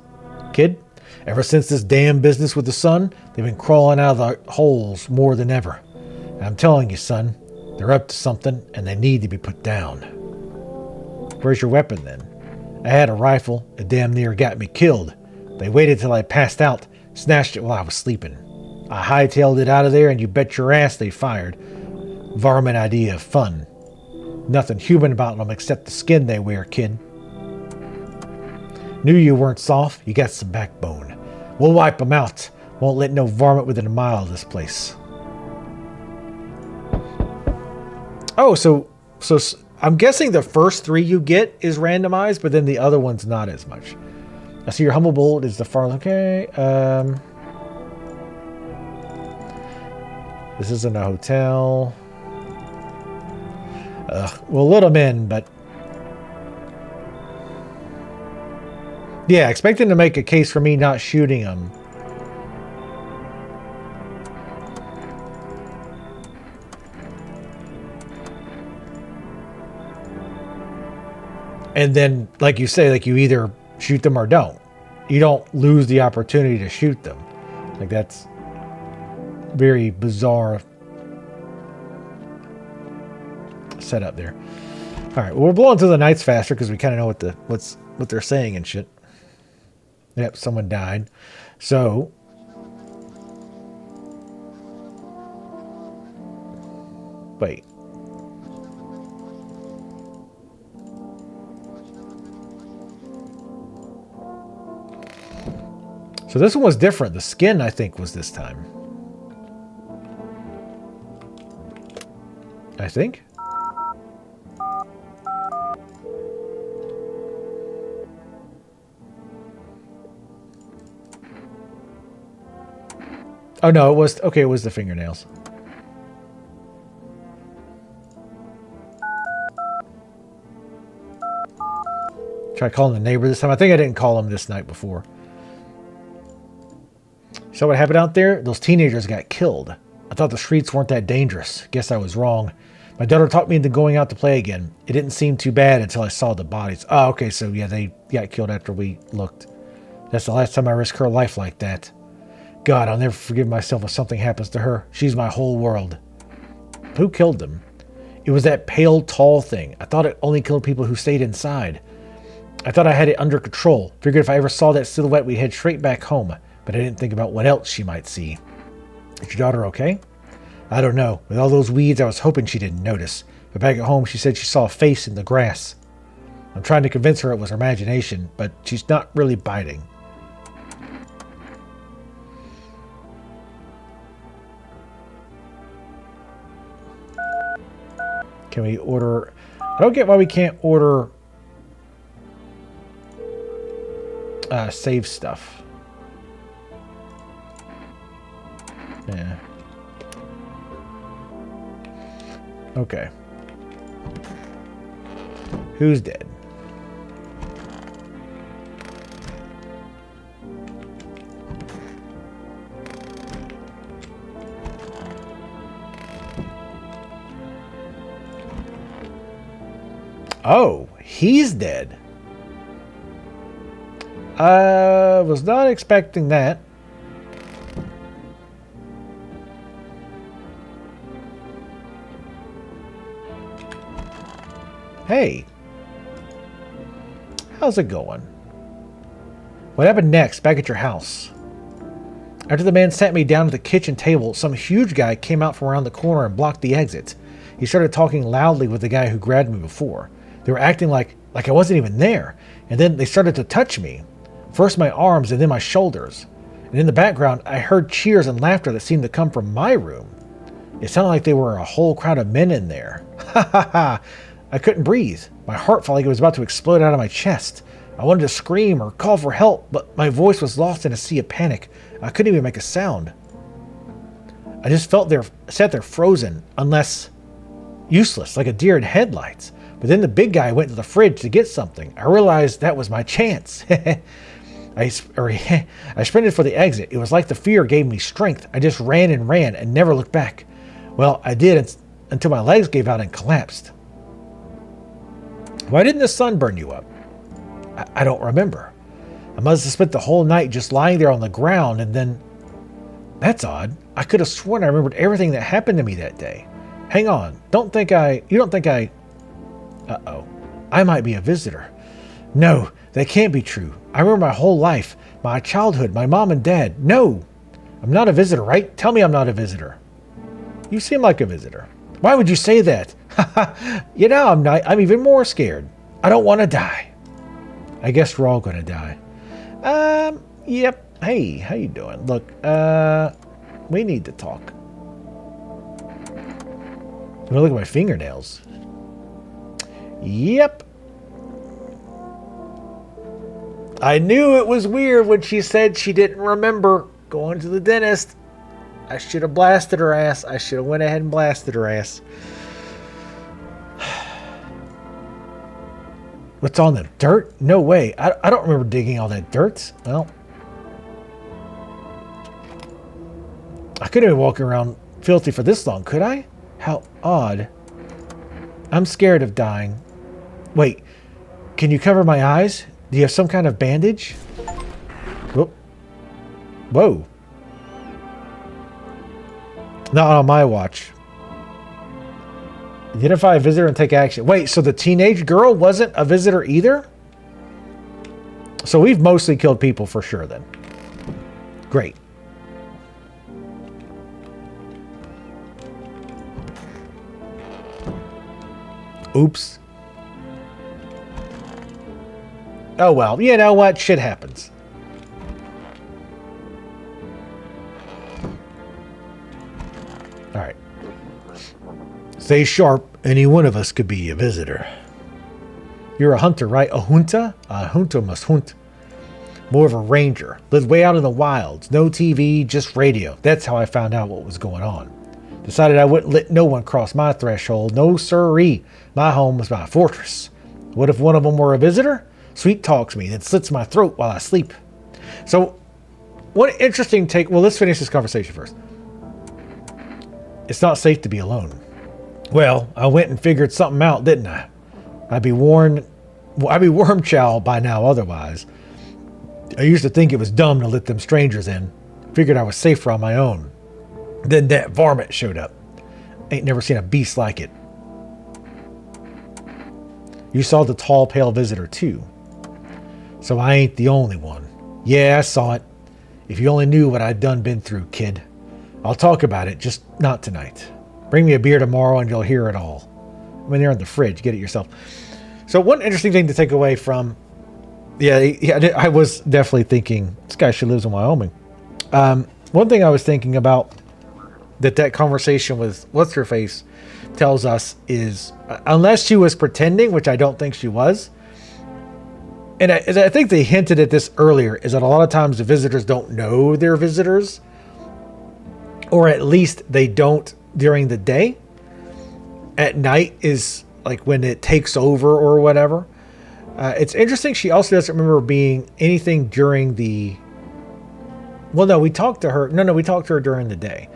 Kid? Ever since this damn business with the sun, they've been crawling out of the holes more than ever. And I'm telling you, son, they're up to something and they need to be put down. Where's your weapon then? I had a rifle. It damn near got me killed. They waited till I passed out, snatched it while I was sleeping. I hightailed it out of there and you bet your ass they fired. Varmint idea of fun. Nothing human about them except the skin they wear, kid. Knew you weren't soft. You got some backbone. We'll wipe them out. Won't let no varmint within a mile of this place. Oh, so I'm guessing the first 3 you get is randomized, but then the other one's not as much. I see your humble bolt is the far. Okay. This isn't a hotel. We'll let them in, but yeah, expecting to make a case for me not shooting them. And then, like you say, like you either shoot them or don't. You don't lose the opportunity to shoot them. Like that's very bizarre setup there. All right, well, we're blowing through the nights faster because we kind of know what they're saying and shit. Yep, someone died. So wait. So this one was different. The skin, I think, was this time. I think. Oh no, it was okay. It was the fingernails. Try calling the neighbor this time. I think I didn't call him this night before. So what happened out there? Those teenagers got killed. I thought the streets weren't that dangerous. Guess I was wrong. My daughter talked me into going out to play again. It didn't seem too bad until I saw the bodies. Oh, okay, so yeah, they got killed after we looked. That's the last time I risked her life like that. God, I'll never forgive myself if something happens to her. She's my whole world. Who killed them? It was that pale, tall thing. I thought it only killed people who stayed inside. I thought I had it under control. Figured if I ever saw that silhouette, we'd head straight back home. But I didn't think about what else she might see. Is your daughter okay? I don't know. With all those weeds, I was hoping she didn't notice. But back at home, she said she saw a face in the grass. I'm trying to convince her it was her imagination, but she's not really biting. Can we order... I don't get why we can't order... save stuff. Yeah. Okay. Who's dead? Oh, he's dead. I was not expecting that. Hey, how's it going? What happened next back at your house? After the man sat me down at the kitchen table, some huge guy came out from around the corner and blocked the exit. He started talking loudly with the guy who grabbed me before. They were acting like I wasn't even there. And then they started to touch me. First my arms and then my shoulders. And in the background, I heard cheers and laughter that seemed to come from my room. It sounded like there were a whole crowd of men in there. Ha ha ha! I couldn't breathe. My heart felt like it was about to explode out of my chest. I wanted to scream or call for help, but my voice was lost in a sea of panic. I couldn't even make a sound. I just sat there frozen, unless useless, like a deer in headlights. But then the big guy went to the fridge to get something. I realized that was my chance. I sprinted for the exit. It was like the fear gave me strength. I just ran and never looked back. Well, I did until my legs gave out and collapsed. Why didn't the sun burn you up? I don't remember. I must have spent the whole night just lying there on the ground and then... That's odd. I could have sworn I remembered everything that happened to me that day. Hang on. You don't think I... Uh-oh. I might be a visitor. No, that can't be true. I remember my whole life. My childhood, my mom and dad. No! I'm not a visitor, right? Tell me I'm not a visitor. You seem like a visitor. Why would you say that? You know, I'm not. I'm even more scared. I don't want to die. I guess we're all gonna die. Yep. Hey, how you doing? Look, we need to talk. I'm gonna look at my fingernails. Yep. I knew it was weird when she said she didn't remember going to the dentist. I should have blasted her ass. I should have went ahead and blasted her ass. What's on the dirt? No way. I don't remember digging all that dirt. Well, I couldn't even walk around filthy for this long, could I? How odd. I'm scared of dying. Wait, can you cover my eyes? Do you have some kind of bandage? Whoop. Whoa. Not on my watch. Identify a visitor and take action. Wait, so the teenage girl wasn't a visitor either? So we've mostly killed people for sure then. Great. Oops. Oh well, you know what? Shit happens. Alright. Stay sharp. Any one of us could be a visitor. You're a hunter, right? A junta? A junta must hunt. More of a ranger. Lived way out in the wilds. No TV, just radio. That's how I found out what was going on. Decided I wouldn't let no one cross my threshold. No siree. My home was my fortress. What if one of them were a visitor? Sweet talks me, then slits my throat while I sleep. So, what interesting take... Well, let's finish this conversation first. It's not safe to be alone. Well, I went and figured something out, didn't I? I'd be worm chow by now otherwise. I used to think it was dumb to let them strangers in. Figured I was safer on my own. Then that varmint showed up. Ain't never seen a beast like it. You saw the tall, pale visitor too. So I ain't the only one. Yeah, I saw it. If you only knew what I'd been through, kid. I'll talk about it, just not tonight. Bring me a beer tomorrow and you'll hear it all. I mean, they're in the fridge. Get it yourself. So one interesting thing to take away from... Yeah, I was definitely thinking, this guy should live in Wyoming. One thing I was thinking about that conversation with What's-Her-Face tells us is, unless she was pretending, which I don't think she was, and I think they hinted at this earlier, is that a lot of times the visitors don't know they're visitors, or at least they don't during the day. At night is like when it takes over or whatever. It's interesting. She also doesn't remember being anything during the... Well, no, we talked to her. No, we talked to her during the day.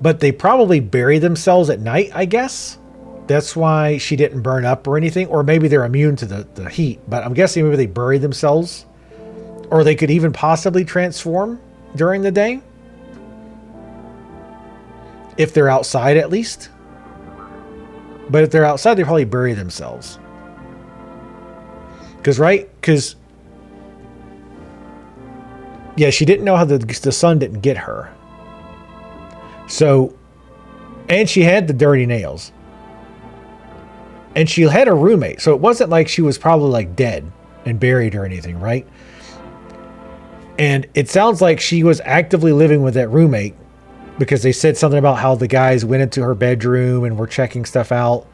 But they probably bury themselves at night, I guess. That's why she didn't burn up or anything. Or maybe they're immune to the heat. But I'm guessing maybe they bury themselves. Or they could even possibly transform during the day. If they're outside, at least. But if they're outside, they probably bury themselves. Because, yeah, she didn't know how the sun didn't get her. So, and she had the dirty nails. And she had a roommate. So it wasn't like she was probably like dead and buried or anything, right? And it sounds like she was actively living with that roommate, because they said something about how the guys went into her bedroom and were checking stuff out.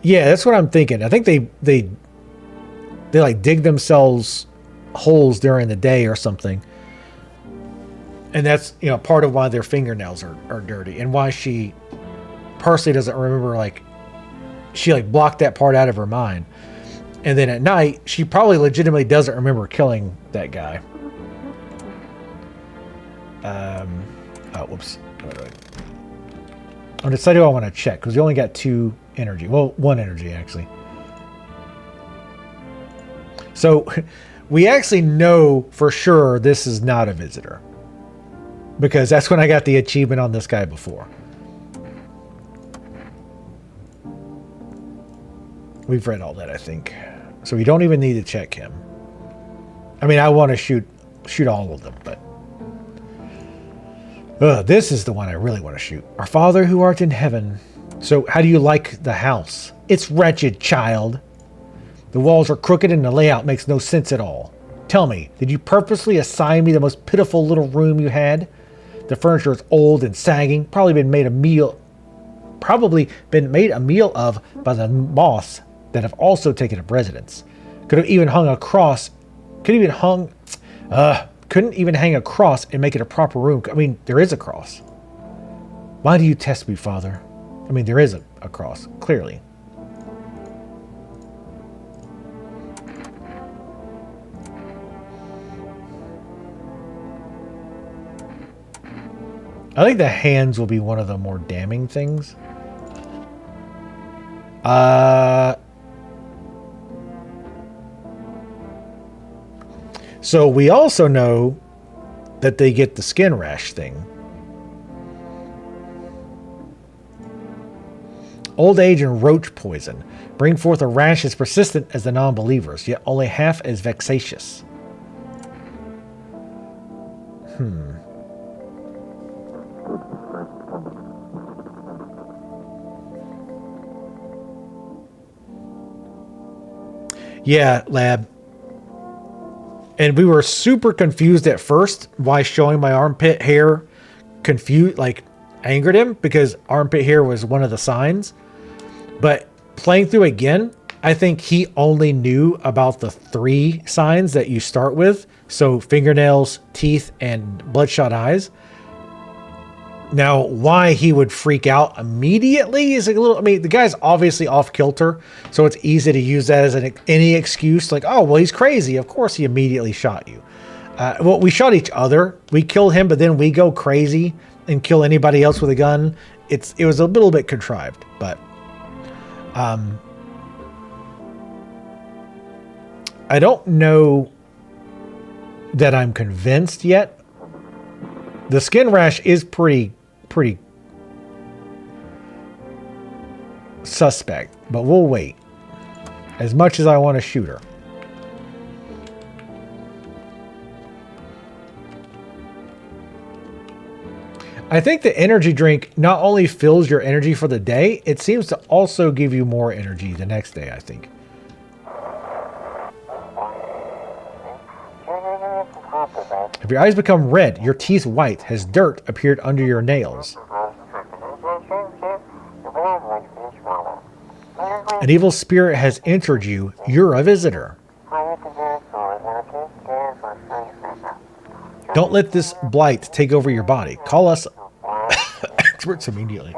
Yeah, that's what I'm thinking. I think they like dig themselves holes during the day or something. And that's, part of why their fingernails are dirty, and why she personally doesn't remember, like, she like blocked that part out of her mind. And then at night, she probably legitimately doesn't remember killing that guy. Whoops. I'm going to decide who I want to check, because we only got 2 energy. Well, 1 energy, actually. So, we actually know for sure this is not a visitor, because that's when I got the achievement on this guy before. We've read all that, I think. So we don't even need to check him. I mean, I want to shoot all of them, but... this is the one I really want to shoot. Our Father who art in heaven, So, how do you like the house? It's wretched, child. The walls are crooked and the layout makes no sense at all. Tell me, did you purposely assign me the most pitiful little room you had? The furniture is old and sagging, probably been made a meal of by the moths that have also taken up residence. Couldn't even hang a cross and make it a proper room. I mean, there is a cross. Why do you test me, Father? I mean, there is a cross, clearly. I think the hands will be one of the more damning things. So we also know that they get the skin rash thing. Old age and roach poison bring forth a rash as persistent as the non-believers, yet only half as vexatious. Yeah, Lab. And we were super confused at first why showing my armpit hair angered him, because armpit hair was one of the signs. But playing through again, I think he only knew about the 3 signs that you start with. So fingernails, teeth, and bloodshot eyes. Now, why he would freak out immediately is a little... I mean, the guy's obviously off kilter, so it's easy to use that as any excuse. Like, oh, well, he's crazy. Of course he immediately shot you. Well, we shot each other. We killed him, but then we go crazy and kill anybody else with a gun. It was a little bit contrived, but... I don't know that I'm convinced yet. The skin rash is pretty suspect, but we'll wait. As much as I want to shoot her. I think the energy drink not only fills your energy for the day, it seems to also give you more energy the next day, I think. If your eyes become red, your teeth white, has dirt appeared under your nails. An evil spirit has entered you. You're a visitor. Don't let this blight take over your body. Call us experts immediately.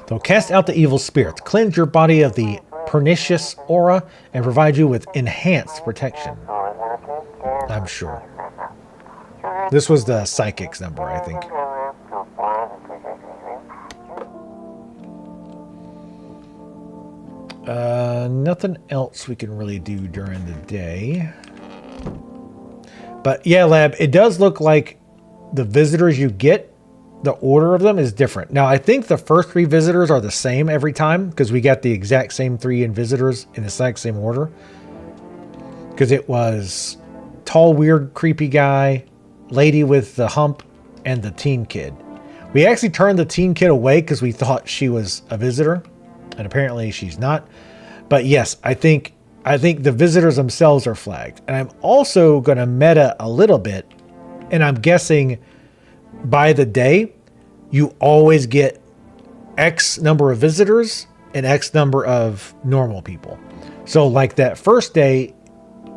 They'll cast out the evil spirits, cleanse your body of the pernicious aura, and provide you with enhanced protection. I'm sure. This was the psychic's number, I think. Nothing else we can really do during the day. But yeah, Lab, it does look like the visitors you get, the order of them is different. Now, I think the first 3 visitors are the same every time, because we got the exact same 3 visitors in the exact same order. Because it was tall, weird, creepy guy, lady with the hump, and the teen kid. We actually turned the teen kid away because we thought she was a visitor, and apparently she's not. But yes, I think the visitors themselves are flagged. And I'm also going to meta a little bit, and I'm guessing by the day, you always get X number of visitors and X number of normal people. So like that first day,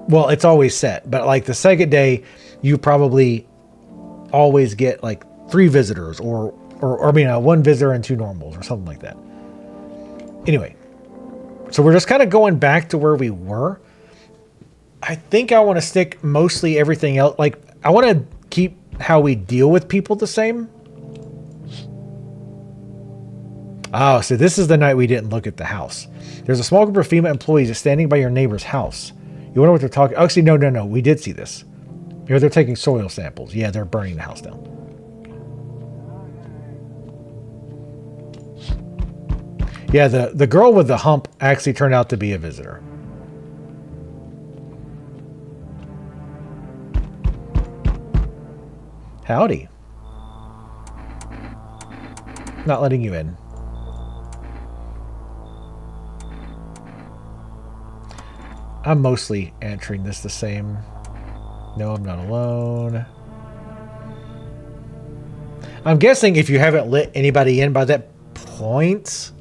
well, it's always set, but like the second day, you probably always get like 3 visitors or 1 visitor and 2 normals or something like that. Anyway, so we're just kind of going back to where we were. I think I want to stick mostly everything else. Like I want to keep how we deal with people the same. Oh, so this is the night we didn't look at the house. There's a small group of female employees standing by your neighbor's house. You wonder what they're talking... Actually, no. We did see this. Here they're taking soil samples. Yeah, they're burning the house down. Yeah, the girl with the hump actually turned out to be a visitor. Howdy. Not letting you in. I'm mostly answering this the same. No, I'm not alone. I'm guessing if you haven't let anybody in by that point,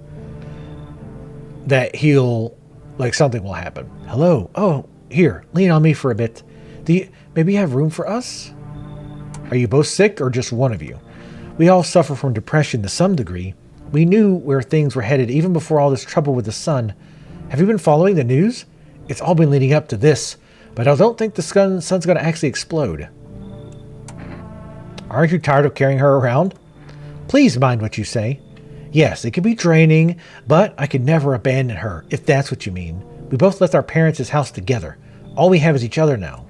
that he'll, like, something will happen. Hello. Oh, here, lean on me for a bit. Do you maybe have room for us? Are you both sick or just one of you? We all suffer from depression to some degree. We knew where things were headed even before all this trouble with the sun. Have you been following the news? It's all been leading up to this, but I don't think the sun's going to actually explode. Aren't you tired of carrying her around? Please mind what you say. Yes, it can be draining, but I could never abandon her, if that's what you mean. We both left our parents' house together. All we have is each other now.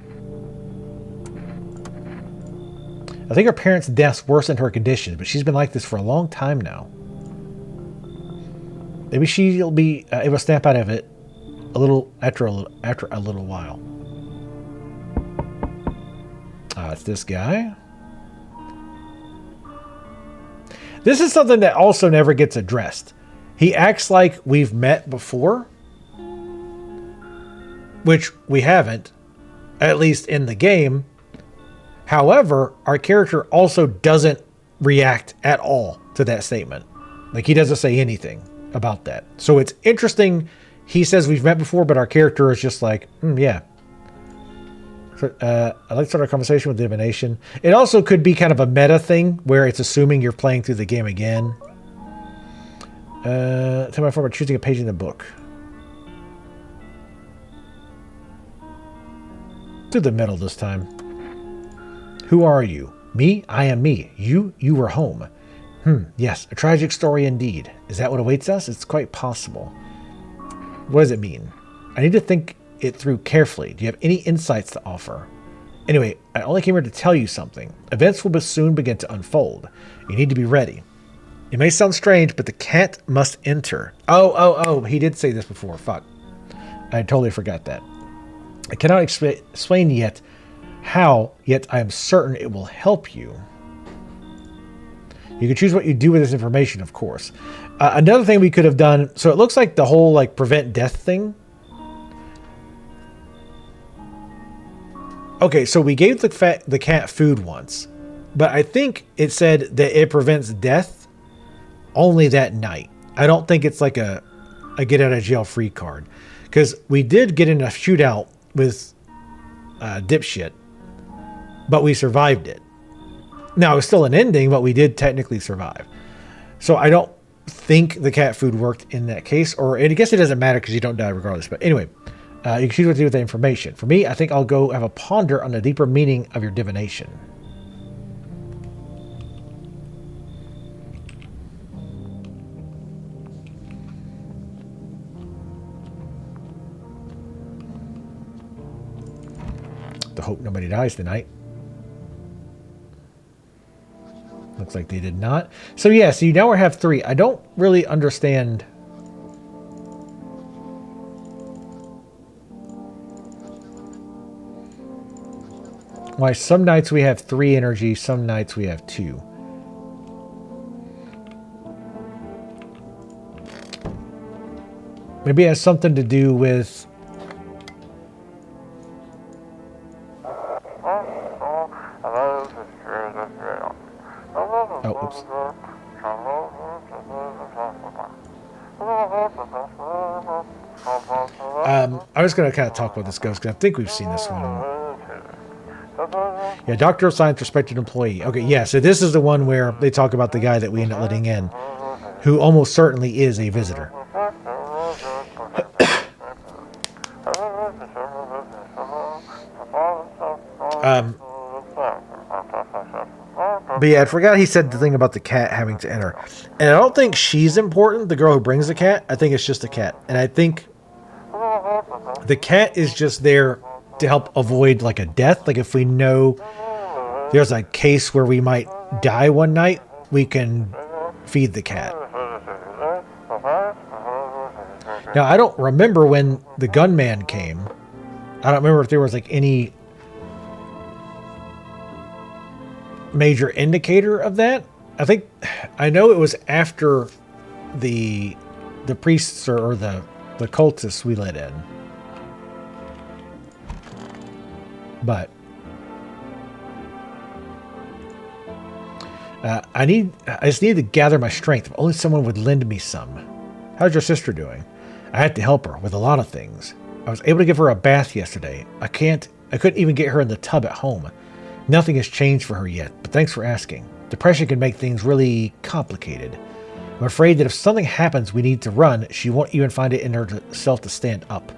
I think her parents' deaths worsened her condition, but she's been like this for a long time now. Maybe she'll be able to snap out of it after a little while. It's this guy. This is something that also never gets addressed. He acts like we've met before, which we haven't, at least in the game. However, our character also doesn't react at all to that statement. Like, he doesn't say anything about that. So it's interesting. He says we've met before, but our character is just like, yeah. So, I'd like to start a conversation with divination. It also could be kind of a meta thing where it's assuming you're playing through the game again. Tell my friend about choosing a page in the book. To the middle this time. Who are you? Me? I am me. You were home. Yes, a tragic story indeed. Is that what awaits us? It's quite possible. What does it mean? I need to think it through carefully. Do you have any insights to offer? Anyway, I only came here to tell you something. Events will soon begin to unfold. You need to be ready. It may sound strange, but the cat must enter. Oh, he did say this before. Fuck. I totally forgot that. I cannot explain yet how, yet I am certain it will help you. You can choose what you do with this information, of course. Another thing we could have done, so it looks like the whole, like, prevent death thing. Okay, so we gave the cat food once, but I think it said that it prevents death only that night. I don't think it's like a get out of jail free card, because we did get in a shootout with Dipshit, but we survived it. Now, it was still an ending, but we did technically survive. So I don't think the cat food worked in that case, or I guess it doesn't matter because you don't die regardless. But anyway, you can choose what to do with the information. For me, I think I'll go have a ponder on the deeper meaning of your divination. To hope nobody dies tonight. Looks like they did not. So yeah, so you now have 3. I don't really understand why some nights we have 3 energy, some nights we have 2. Maybe it has something to do with... Oh, oops. I was going to kind of talk about this ghost because I think we've seen this one. Yeah, doctor of science, respected employee. Okay, yeah, so this is the one where they talk about the guy that we end up letting in, who almost certainly is a visitor. But yeah, I forgot he said the thing about the cat having to enter. And I don't think she's important, the girl who brings the cat. I think it's just a cat. And I think the cat is just there to help avoid like a death. Like if we know there's a case where we might die one night, we can feed the cat. Now, I don't remember when the gunman came. I don't remember if there was like any major indicator of that. I know it was after the priests or the cultists we let in. But I just need to gather my strength. If only someone would lend me some. How's your sister doing? I had to help her with a lot of things. I was able to give her a bath yesterday. I couldn't even get her in the tub at home. Nothing has changed for her yet, but thanks for asking. Depression can make things really complicated. I'm afraid that if something happens we need to run, she won't even find it in herself to stand up.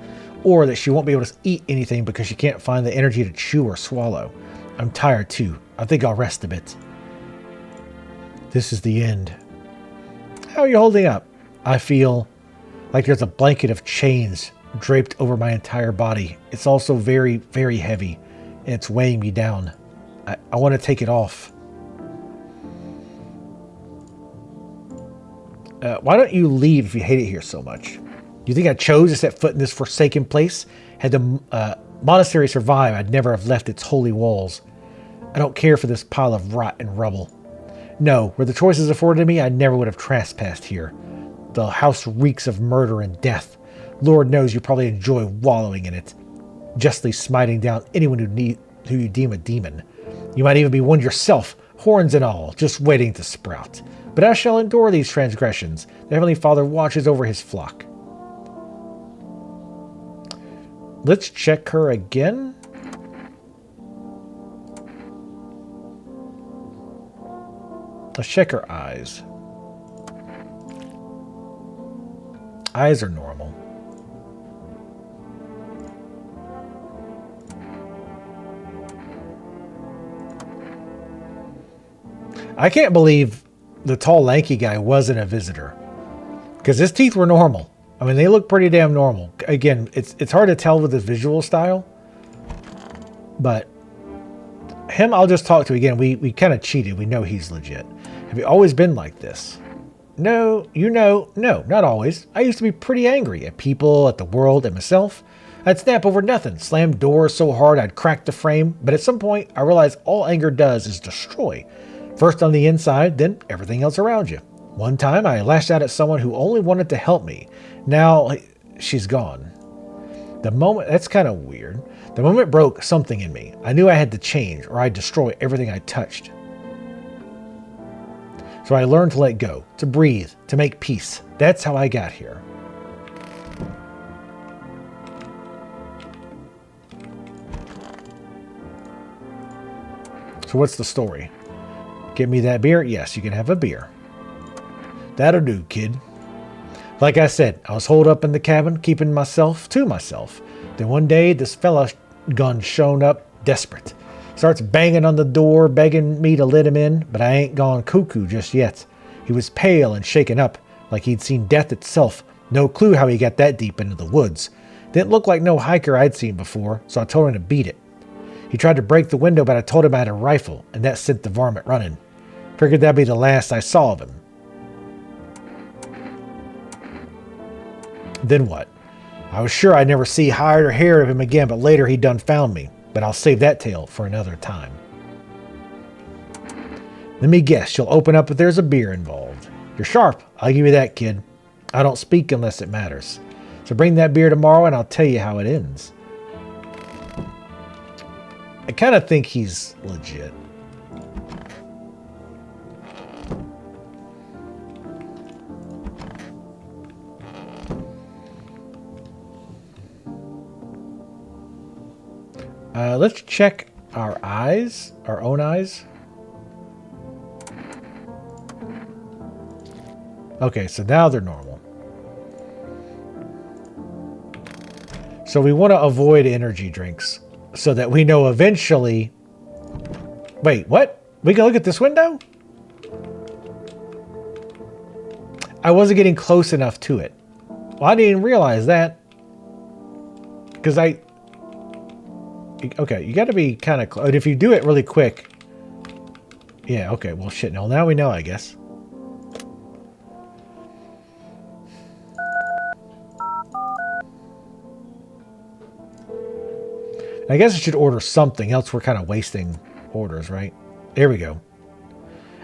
Or that she won't be able to eat anything because she can't find the energy to chew or swallow. I'm tired too. I think I'll rest a bit. This is the end. How are you holding up? I feel like there's a blanket of chains draped over my entire body. It's also very, very heavy, and it's weighing me down. I want to take it off. Why don't you leave if you hate it here so much? You think I chose to set foot in this forsaken place? Had the monastery survived, I'd never have left its holy walls. I don't care for this pile of rot and rubble. No, were the choices afforded to me, I never would have trespassed here. The house reeks of murder and death. Lord knows you probably enjoy wallowing in it, justly smiting down anyone who you deem a demon. You might even be one yourself, horns and all, just waiting to sprout. But I shall endure these transgressions. The Heavenly Father watches over his flock. Let's check her again. Let's check her eyes. Eyes are normal. I can't believe the tall, lanky guy wasn't a visitor. Because his teeth were normal. I mean, they look pretty damn normal. Again, it's hard to tell with the visual style. But him, I'll just talk to again. We kind of cheated. We know he's legit. Have you always been like this? No, no, not always. I used to be pretty angry at people, at the world, at myself. I'd snap over nothing, slam doors so hard I'd crack the frame. But at some point, I realized all anger does is destroy. First on the inside, then everything else around you. One time, I lashed out at someone who only wanted to help me. Now, she's gone. That's kind of weird. The moment broke something in me. I knew I had to change or I'd destroy everything I touched. So I learned to let go, to breathe, to make peace. That's how I got here. So what's the story? Give me that beer? Yes, you can have a beer. That'll do, kid. Like I said, I was holed up in the cabin, keeping myself to myself. Then one day, this fella gun shown up, desperate. Starts banging on the door, begging me to let him in, but I ain't gone cuckoo just yet. He was pale and shaken up, like he'd seen death itself. No clue how he got that deep into the woods. Didn't look like no hiker I'd seen before, so I told him to beat it. He tried to break the window, but I told him I had a rifle, and that sent the varmint running. Figured that'd be the last I saw of him. Then what? I was sure I'd never see hide or hair of him again, but later he done found me. But I'll save that tale for another time. Let me guess, you'll open up if there's a beer involved. You're sharp, I'll give you that, kid. I don't speak unless it matters. So bring that beer tomorrow and I'll tell you how it ends. I kind of think he's legit. Let's check our eyes, our own eyes. Okay, so now they're normal. So we want to avoid energy drinks so that we know eventually... Wait, what? We can look at this window? I wasn't getting close enough to it. Well, I didn't realize that. Because okay, you got to be kind of close. If you do it really quick... Yeah, okay, well, shit. No, now we know, I guess. I guess I should order something, else we're kind of wasting orders, right? There we go.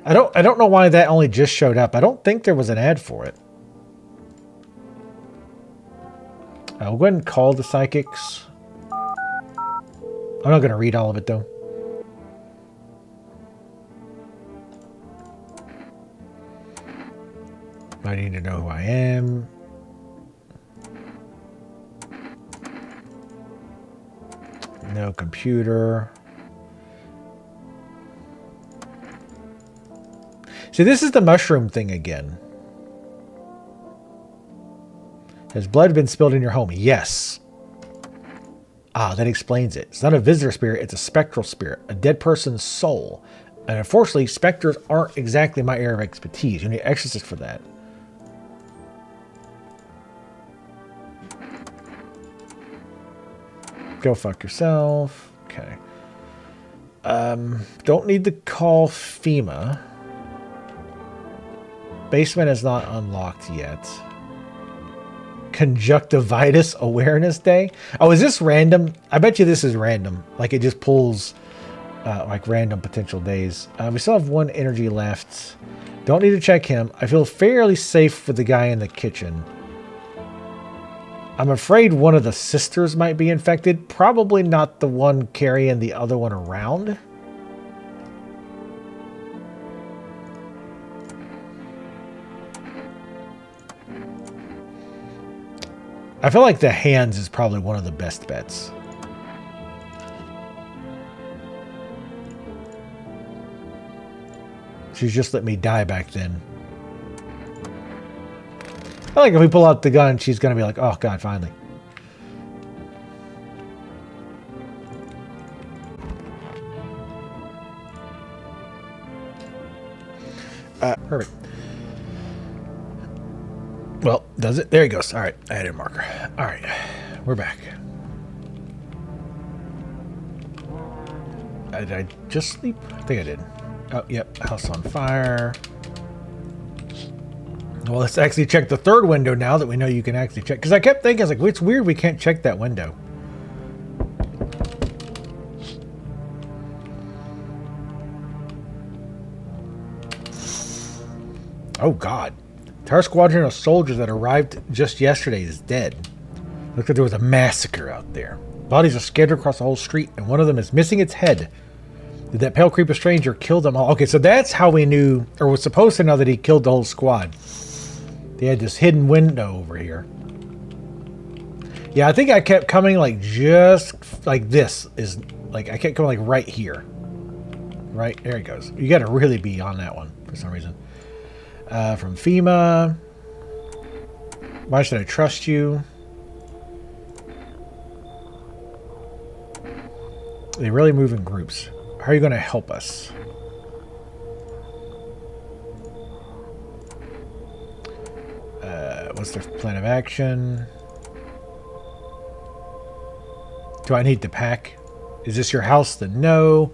I don't know why that only just showed up. I don't think there was an ad for it. I'll go ahead and call the psychics. I'm not going to read all of it, though. I need to know who I am. No computer. See, this is the mushroom thing again. Has blood been spilled in your home? Yes. Ah, that explains it. It's not a visitor spirit, it's a spectral spirit. A dead person's soul. And unfortunately, specters aren't exactly my area of expertise. You need an exorcist for that. Go fuck yourself. Okay. Don't need to call FEMA. Basement is not unlocked yet. Conjunctivitis Awareness Day. Oh, is this random? I bet you this is random. Like it just pulls like random potential days. We still have one energy left. Don't need to check him. I feel fairly safe with the guy in the kitchen. I'm afraid one of the sisters might be infected. Probably not the one carrying the other one around. I feel like the hands is probably one of the best bets. She's just let me die back then. I feel like if we pull out the gun, she's going to be like, oh, God, finally. Perfect. Well, does it? There he goes. All right. I had a marker. All right. We're back. Did I just sleep? I think I did. Oh, yep. House on fire. Well, let's actually check the third window now that we know you can actually check. Because I kept thinking, I was like, it's weird we can't check that window. Oh, God. Entire squadron of soldiers that arrived just yesterday is dead. Looks like there was a massacre out there. Bodies are scattered across the whole street, and one of them is missing its head. Did that pale creeper stranger kill them all? Okay, so that's how we knew, or was supposed to know that he killed the whole squad. They had this hidden window over here. Yeah, I think I kept coming like just like this is like I kept coming like right here. Right there it goes. You got to really be on that one for some reason. From FEMA. Why should I trust you? They really move in groups. How are you going to help us? What's their plan of action? Do I need to pack? Is this your house? Then no.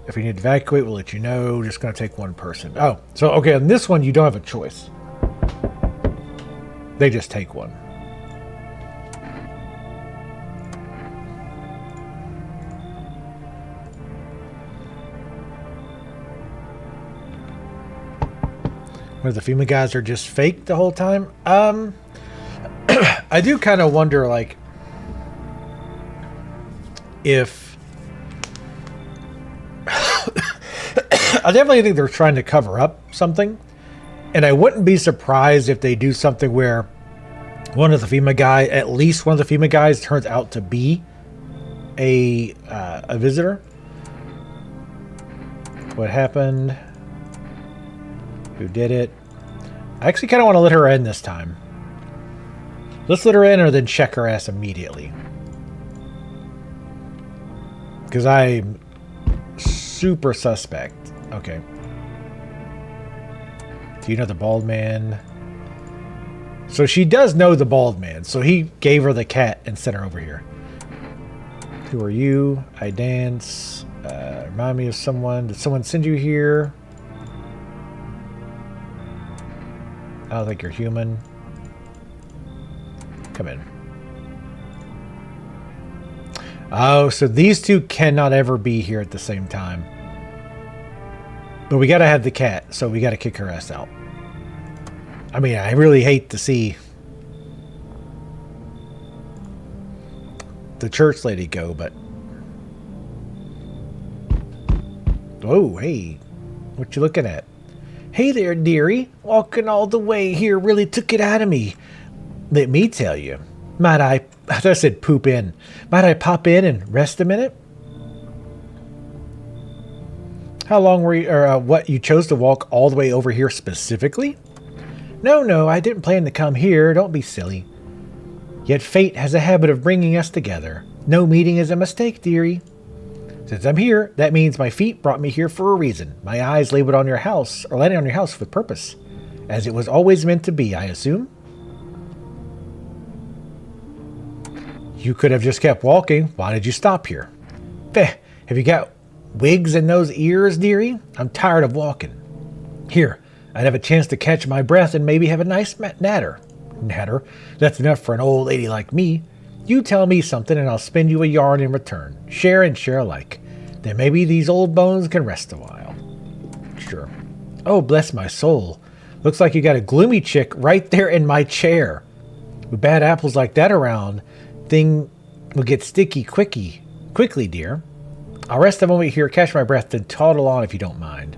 If we need to evacuate, we'll let you know. Just going to take one person. Oh, so okay, on this one, you don't have a choice. They just take one. Where the FEMA guys are just fake the whole time? I do kind of wonder, like, if... I definitely think they're trying to cover up something. And I wouldn't be surprised if they do something where one of the FEMA guys, at least one of the FEMA guys, turns out to be a visitor. What happened? Who did it? I actually kind of want to let her in this time. Let's let her in or then check her ass immediately. Because I'm super suspect. Okay. Do you know the bald man? So she does know the bald man. So he gave her the cat and sent her over here. Who are you? I dance. Remind me of someone. Did someone send you here? I don't think you're human. Come in. Oh, so these two cannot ever be here at the same time. But we gotta have the cat, so we gotta kick her ass out. I mean, I really hate to see the church lady go, but... Oh, hey. What you looking at? Hey there, dearie. Walking all the way here really took it out of me. Let me tell you. I thought I said poop in. Might I pop in and rest a minute? How long were you, or what, you chose to walk all the way over here specifically? No, I didn't plan to come here. Don't be silly. Yet fate has a habit of bringing us together. No meeting is a mistake, dearie. Since I'm here, that means my feet brought me here for a reason. My eyes labeled on your house, or landed on your house with purpose. As it was always meant to be, I assume? You could have just kept walking. Why did you stop here? Have you got wigs in those ears, dearie? I'm tired of walking. Here, I'd have a chance to catch my breath and maybe have a nice natter. Natter? That's enough for an old lady like me. You tell me something and I'll spin you a yarn in return. Share and share alike. Then maybe these old bones can rest a while. Sure. Oh, bless my soul. Looks like you got a gloomy chick right there in my chair. With bad apples like that around, thing will get sticky quickly, dear. I'll rest a moment here, catch my breath, then toddle on if you don't mind.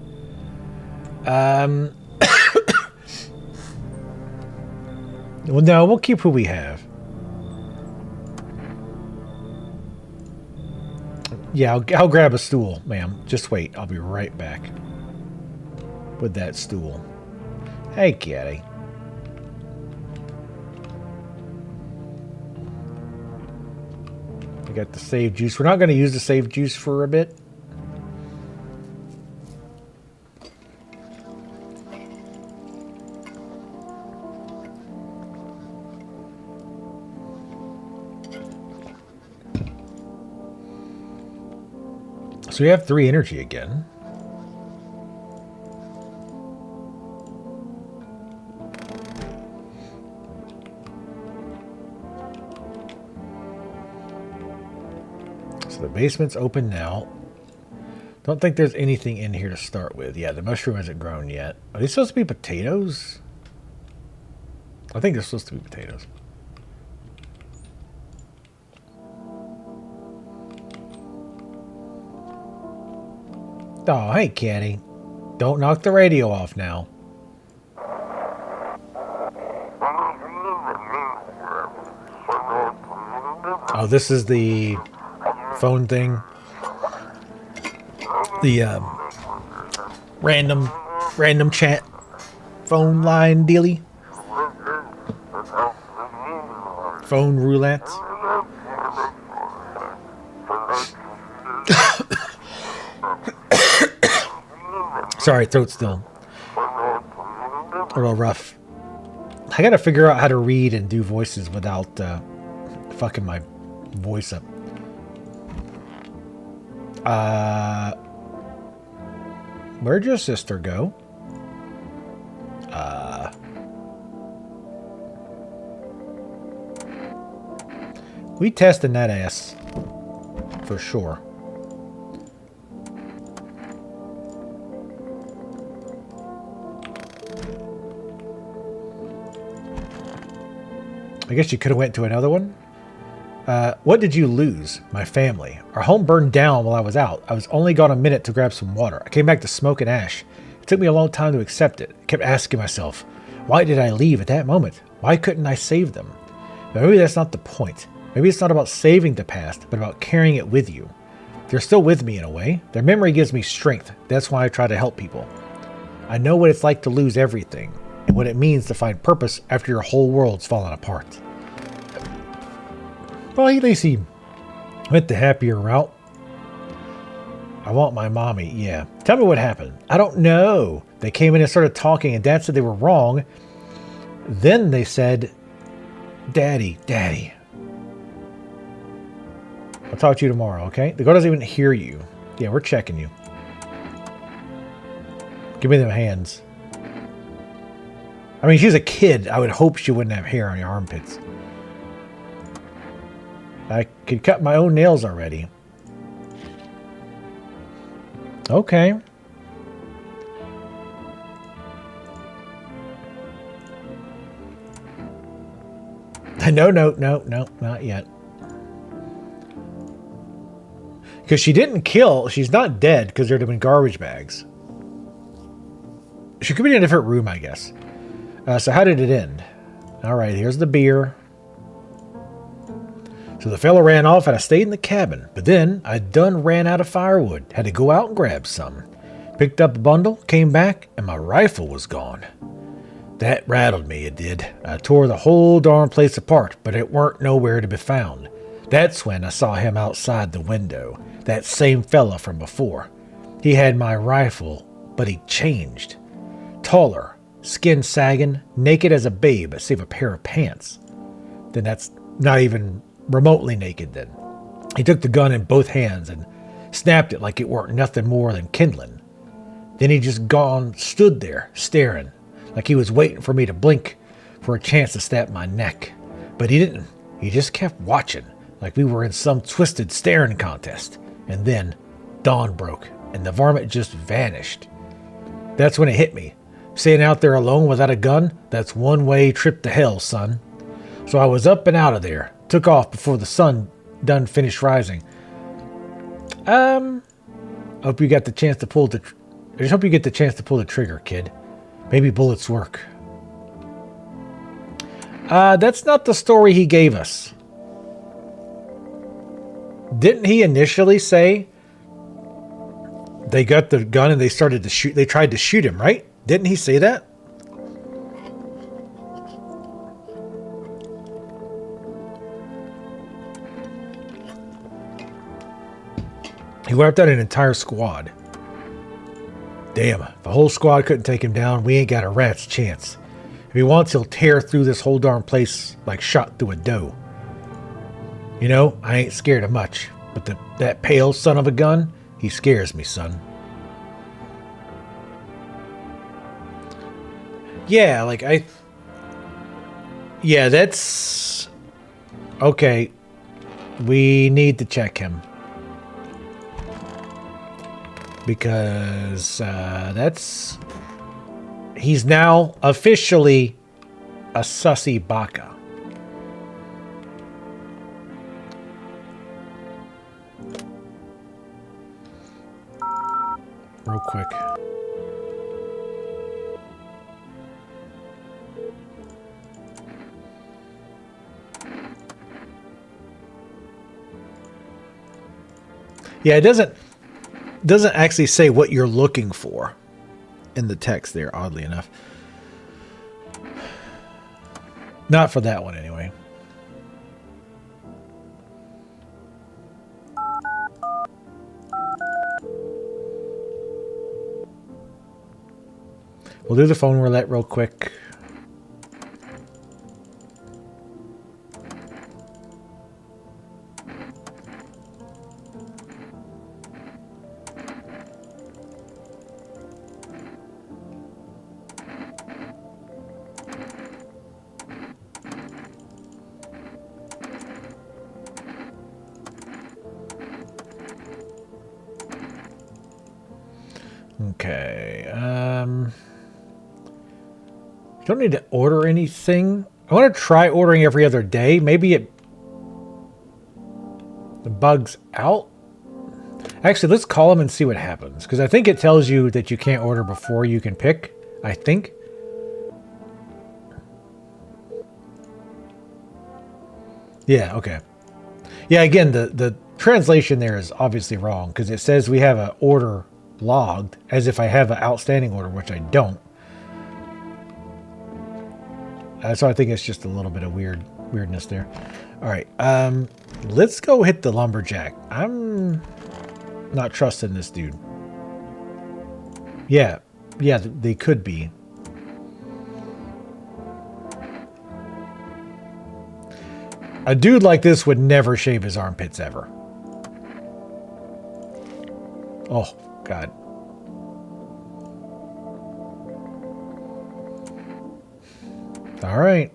Well, no, we'll keep who we have. Yeah, I'll grab a stool, ma'am. Just wait. I'll be right back with that stool. Hey, kitty. I got the save juice. We're not going to use the save juice for a bit. So we have 3 energy again. So the basement's open now. Don't think there's anything in here to start with. Yeah, the mushroom hasn't grown yet. Are these supposed to be potatoes? I think they're supposed to be potatoes. Oh, hey, kitty. Don't knock the radio off now. Oh, this is the phone thing. The random chat phone line dealy. Phone roulette. Sorry, throat's still a little rough. I gotta figure out how to read and do voices without fucking my voice up. Where'd your sister go? We testing that ass for sure. I guess you could have went to another one. What did you lose? My family. Our home burned down while I was out. I was only gone a minute to grab some water. I came back to smoke and ash. It took me a long time to accept it. I kept asking myself, why did I leave at that moment? Why couldn't I save them? But maybe that's not the point. Maybe it's not about saving the past, but about carrying it with you. They're still with me in a way. Their memory gives me strength. That's why I try to help people. I know what it's like to lose everything, and what it means to find purpose after your whole world's fallen apart. Well, at least he went the happier route. I want my mommy, yeah. Tell me what happened. I don't know. They came in and started talking, and Dad said they were wrong. Then they said, Daddy. I'll talk to you tomorrow, okay? The girl doesn't even hear you. Yeah, we're checking you. Give me them hands. I mean, she's a kid. I would hope she wouldn't have hair on your armpits. I could cut my own nails already. Okay. No, not yet. Because she didn't kill. She's not dead because there'd have been garbage bags. She could be in a different room, I guess. So how did it end? All right, here's the beer. So the fella ran off and I stayed in the cabin. But then I done ran out of firewood. Had to go out and grab some. Picked up a bundle, came back, and my rifle was gone. That rattled me, it did. I tore the whole darn place apart, but it weren't nowhere to be found. That's when I saw him outside the window. That same fella from before. He had my rifle, but he changed. Taller, skin sagging, naked as a babe, save a pair of pants. Then that's not even remotely naked then. He took the gun in both hands and snapped it like it weren't nothing more than kindling. Then he just stood there, staring, like he was waiting for me to blink for a chance to stab my neck. But he didn't. He just kept watching, like we were in some twisted staring contest. And then dawn broke, and the varmint just vanished. That's when it hit me. Staying out there alone without a gun, that's one-way trip to hell, son. So I was up and out of there. Took off before the sun done finished rising. Hope you got the chance to pull the... I just hope you get the chance to pull the trigger, kid. Maybe bullets work. That's not the story he gave us. Didn't he initially say they got the gun and they started to shoot? They tried to shoot him, right? Didn't he say that? He wiped out an entire squad. Damn, if the whole squad couldn't take him down, we ain't got a rat's chance. If he wants, he'll tear through this whole darn place like shot through a dough. You know, I ain't scared of much, but that pale son of a gun, he scares me, son. Yeah, like yeah, that's... Okay, we need to check him. Because he's now officially a sussy baka. Real quick. Yeah, it doesn't actually say what you're looking for in the text there, oddly enough. Not for that one, anyway. We'll do the phone roulette real quick. Okay, don't need to order anything. I want to try ordering every other day. Maybe the bug's out. Actually, let's call him and see what happens. Because I think it tells you that you can't order before you can pick. I think. Yeah, okay. Yeah, again, the translation there is obviously wrong. Because it says we have an order logged as if I have an outstanding order, which I don't. So I think it's just a little bit of weirdness there. All right, let's go hit the lumberjack. I'm not trusting this dude. Yeah, they could be. A dude like this would never shave his armpits ever. Oh, God. All right.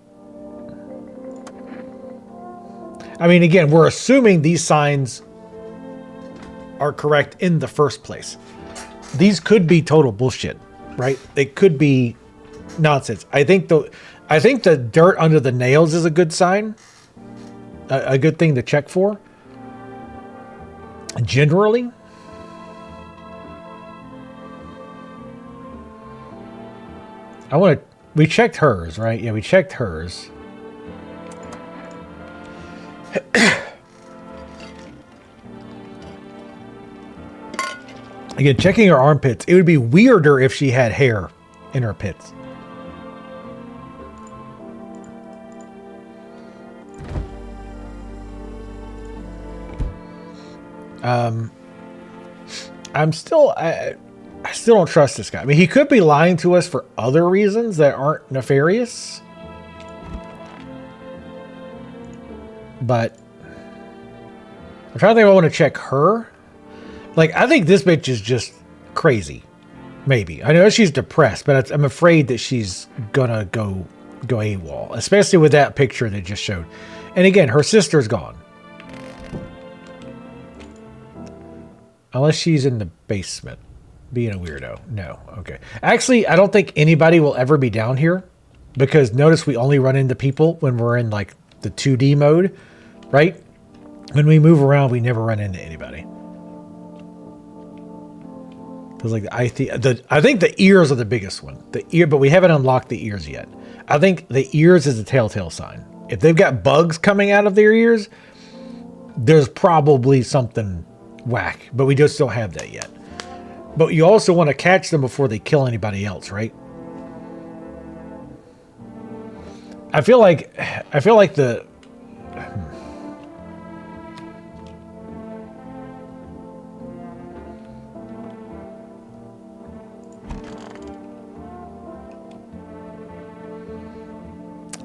I mean, again, we're assuming these signs are correct in the first place. These could be total bullshit, right? They could be nonsense. I think I think the dirt under the nails is a good sign. A good thing to check for. Generally. We checked hers, right? Yeah, we checked hers. Again, checking her armpits. It would be weirder if she had hair in her pits. I still don't trust this guy. I mean, he could be lying to us for other reasons that aren't nefarious. But I'm trying to think if I want to check her. Like, I think this bitch is just crazy. Maybe. I know she's depressed, but I'm afraid that she's gonna go AWOL. Especially with that picture they just showed. And again, her sister's gone. Unless she's in the basement. Being a weirdo. No. Okay. Actually, I don't think anybody will ever be down here. Because notice we only run into people when we're in like the 2D mode. Right? When we move around, we never run into anybody. Because like I think the ears are the biggest one. But we haven't unlocked the ears yet. I think the ears is a telltale sign. If they've got bugs coming out of their ears, there's probably something whack. But we just don't have that yet. But you also want to catch them before they kill anybody else, right? I feel like the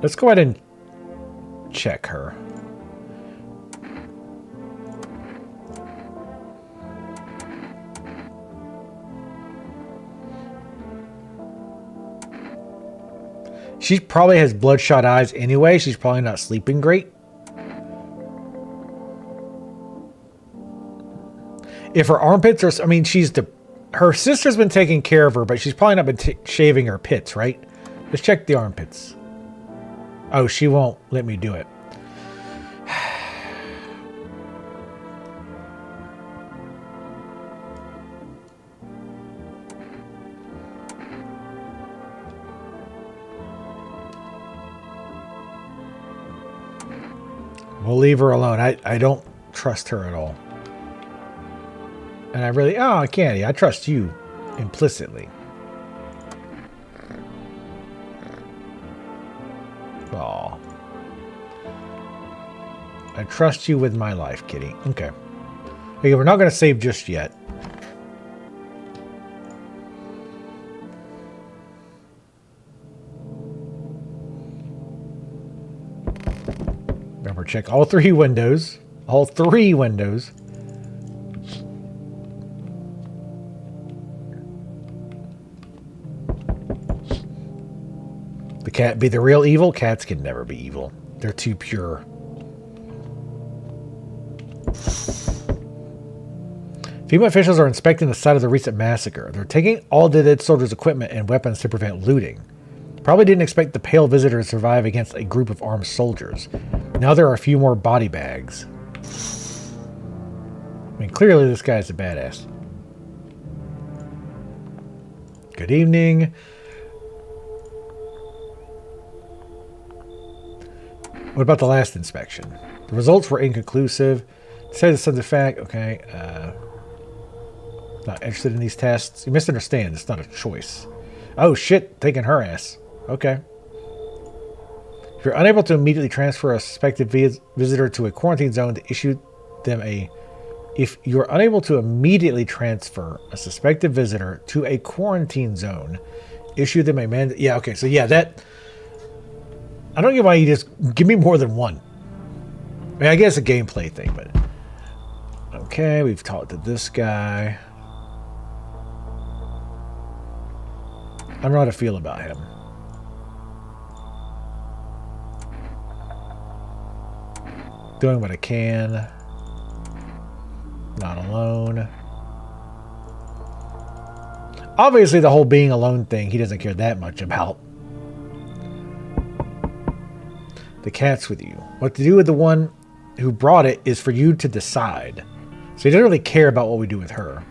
let's go ahead and check her. She probably has bloodshot eyes anyway. She's probably not sleeping great. If her armpits are... I mean, her sister's been taking care of her, but she's probably not been shaving her pits, right? Let's check the armpits. Oh, she won't let me do it. We'll leave her alone. I don't trust her at all. And I really... Oh, Candy, I trust you implicitly. Aw. I trust you with my life, kitty. Okay. Okay, we're not going to save just yet. Remember, check all three windows. All three windows. The cat be the real evil? Cats can never be evil. They're too pure. FEMA officials are inspecting the site of the recent massacre. They're taking all the dead soldiers' equipment and weapons to prevent looting. Probably didn't expect the pale visitor to survive against a group of armed soldiers. Now there are a few more body bags. I mean, clearly this guy's a badass. Good evening. What about the last inspection? The results were inconclusive. Says some fact. Okay. Not interested in these tests. You misunderstand. It's not a choice. Oh shit! Taking her ass. Okay. If you're unable to immediately transfer a suspected visitor to a quarantine zone, to issue them a... If you're unable to immediately transfer a suspected visitor to a quarantine zone, issue them a man... Yeah, okay. So yeah, that... I don't get why you just... Give me more than one. I mean, I guess it's a gameplay thing, but... Okay, we've talked to this guy. I don't know how to feel about him. Doing what I can. Not alone. Obviously, the whole being alone thing, he doesn't care that much about. the cat's with you. What to do with the one who brought it is for you to decide. So he doesn't really care about what we do with her.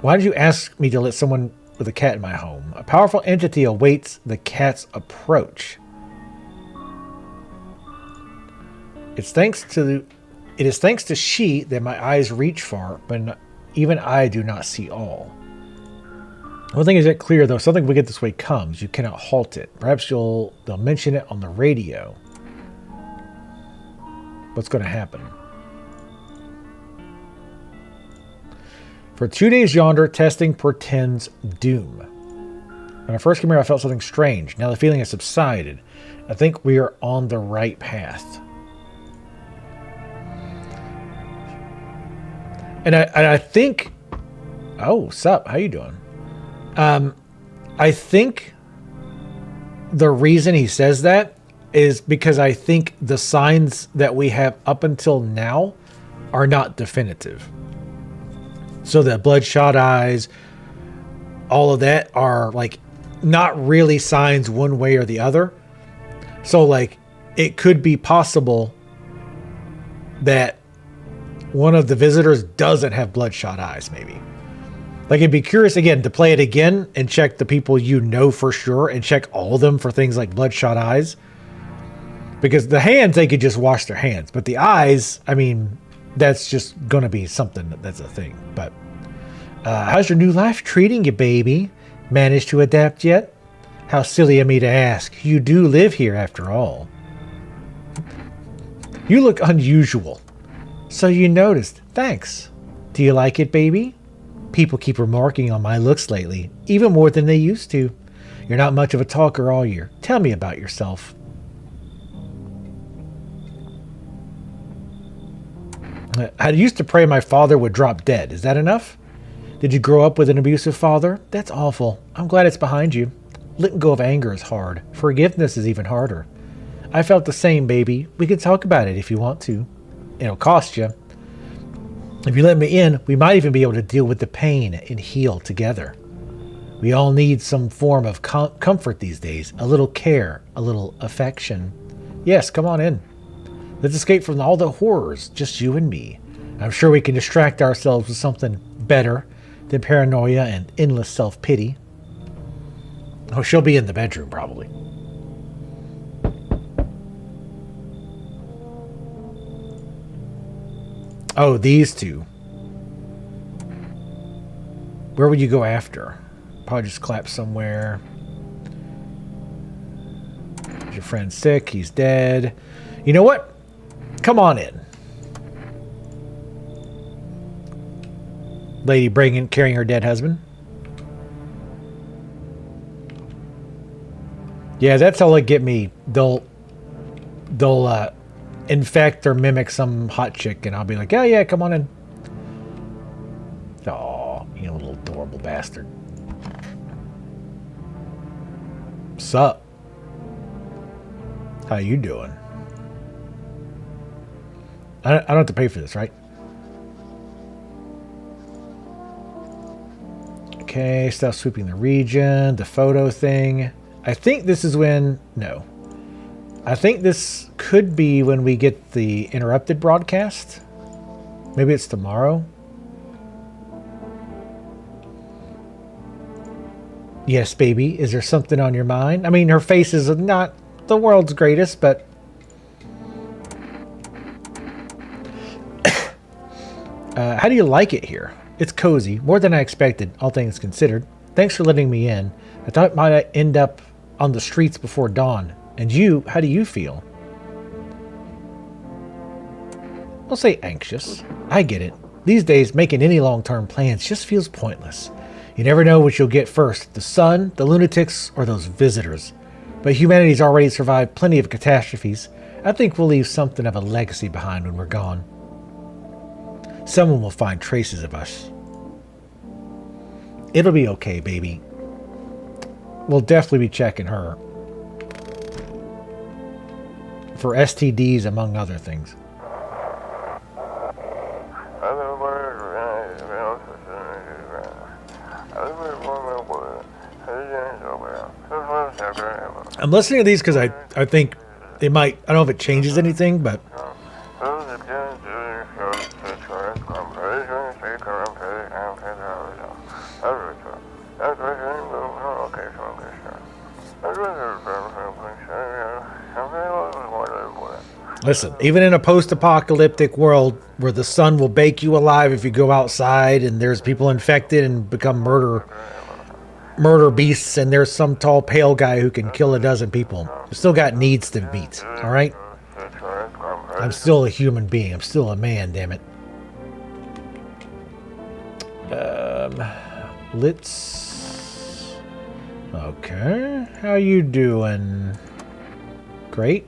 Why did you ask me to let someone with a cat in my home? A powerful entity awaits the cat's approach. It is thanks to she that my eyes reach far, but even I do not see all. One thing is yet clear, though. Something we get this way comes. You cannot halt it. Perhaps they'll mention it on the radio. What's going to happen? For 2 days yonder, testing portends doom. When I first came here, I felt something strange. Now the feeling has subsided. I think we are on the right path. And I think... Oh, sup? How you doing? I think the reason he says that is because I think the signs that we have up until now are not definitive. So the bloodshot eyes, all of that are like not really signs one way or the other. So like it could be possible that one of the visitors doesn't have bloodshot eyes, maybe. Like, it'd be curious, again, to play it again and check the people you know for sure and check all of them for things like bloodshot eyes. Because the hands, they could just wash their hands. But the eyes, I mean, that's just going to be something that's a thing. But how's your new life treating you, baby? Managed to adapt yet? How silly of me to ask. You do live here, after all. You look unusual. So you noticed. Thanks. Do you like it, baby? People keep remarking on my looks lately, even more than they used to. You're not much of a talker, are you? Tell me about yourself. I used to pray my father would drop dead. Is that enough? Did you grow up with an abusive father? That's awful. I'm glad it's behind you. Letting go of anger is hard. Forgiveness is even harder. I felt the same, baby. We can talk about it if you want to. It'll cost you. If you let me in, we might even be able to deal with the pain and heal together. We all need some form of comfort these days. A little care, a little affection. Yes, come on in. Let's escape from all the horrors, just you and me. I'm sure we can distract ourselves with something better than paranoia and endless self-pity. Oh, she'll be in the bedroom, probably. Oh, these two. Where would you go after? Probably just clap somewhere. Is your friend sick? He's dead. You know what? Come on in. Lady carrying her dead husband. Yeah, that's how they get me. They'll infect or mimic some hot chick, and I'll be like, yeah, come on in. Oh, you little adorable bastard. Sup? How you doing? I don't have to pay for this, right? Okay, stop sweeping the region, the photo thing. I think this is when... No. I think this could be when we get the interrupted broadcast. Maybe it's tomorrow. Yes, baby. Is there something on your mind? I mean, her face is not the world's greatest, but... how do you like it here? It's cozy. More than I expected, all things considered. Thanks for letting me in. I thought I might end up on the streets before dawn. And you, how do you feel? I'll say anxious. I get it. These days, making any long-term plans just feels pointless. You never know what you'll get first. The sun, the lunatics, or those visitors. But humanity's already survived plenty of catastrophes. I think we'll leave something of a legacy behind when we're gone. Someone will find traces of us. It'll be okay, baby. We'll definitely be checking her. For STDs, among other things. I'm listening to these because I think it might, I don't know if it changes anything, but listen, even in a post-apocalyptic world where the sun will bake you alive if you go outside and there's people infected and become murder beasts and there's some tall pale guy who can kill a dozen people, you still got needs to meet, all right? I'm still a human being. I'm still a man, damn it. Let's... Okay. How you doing? Great.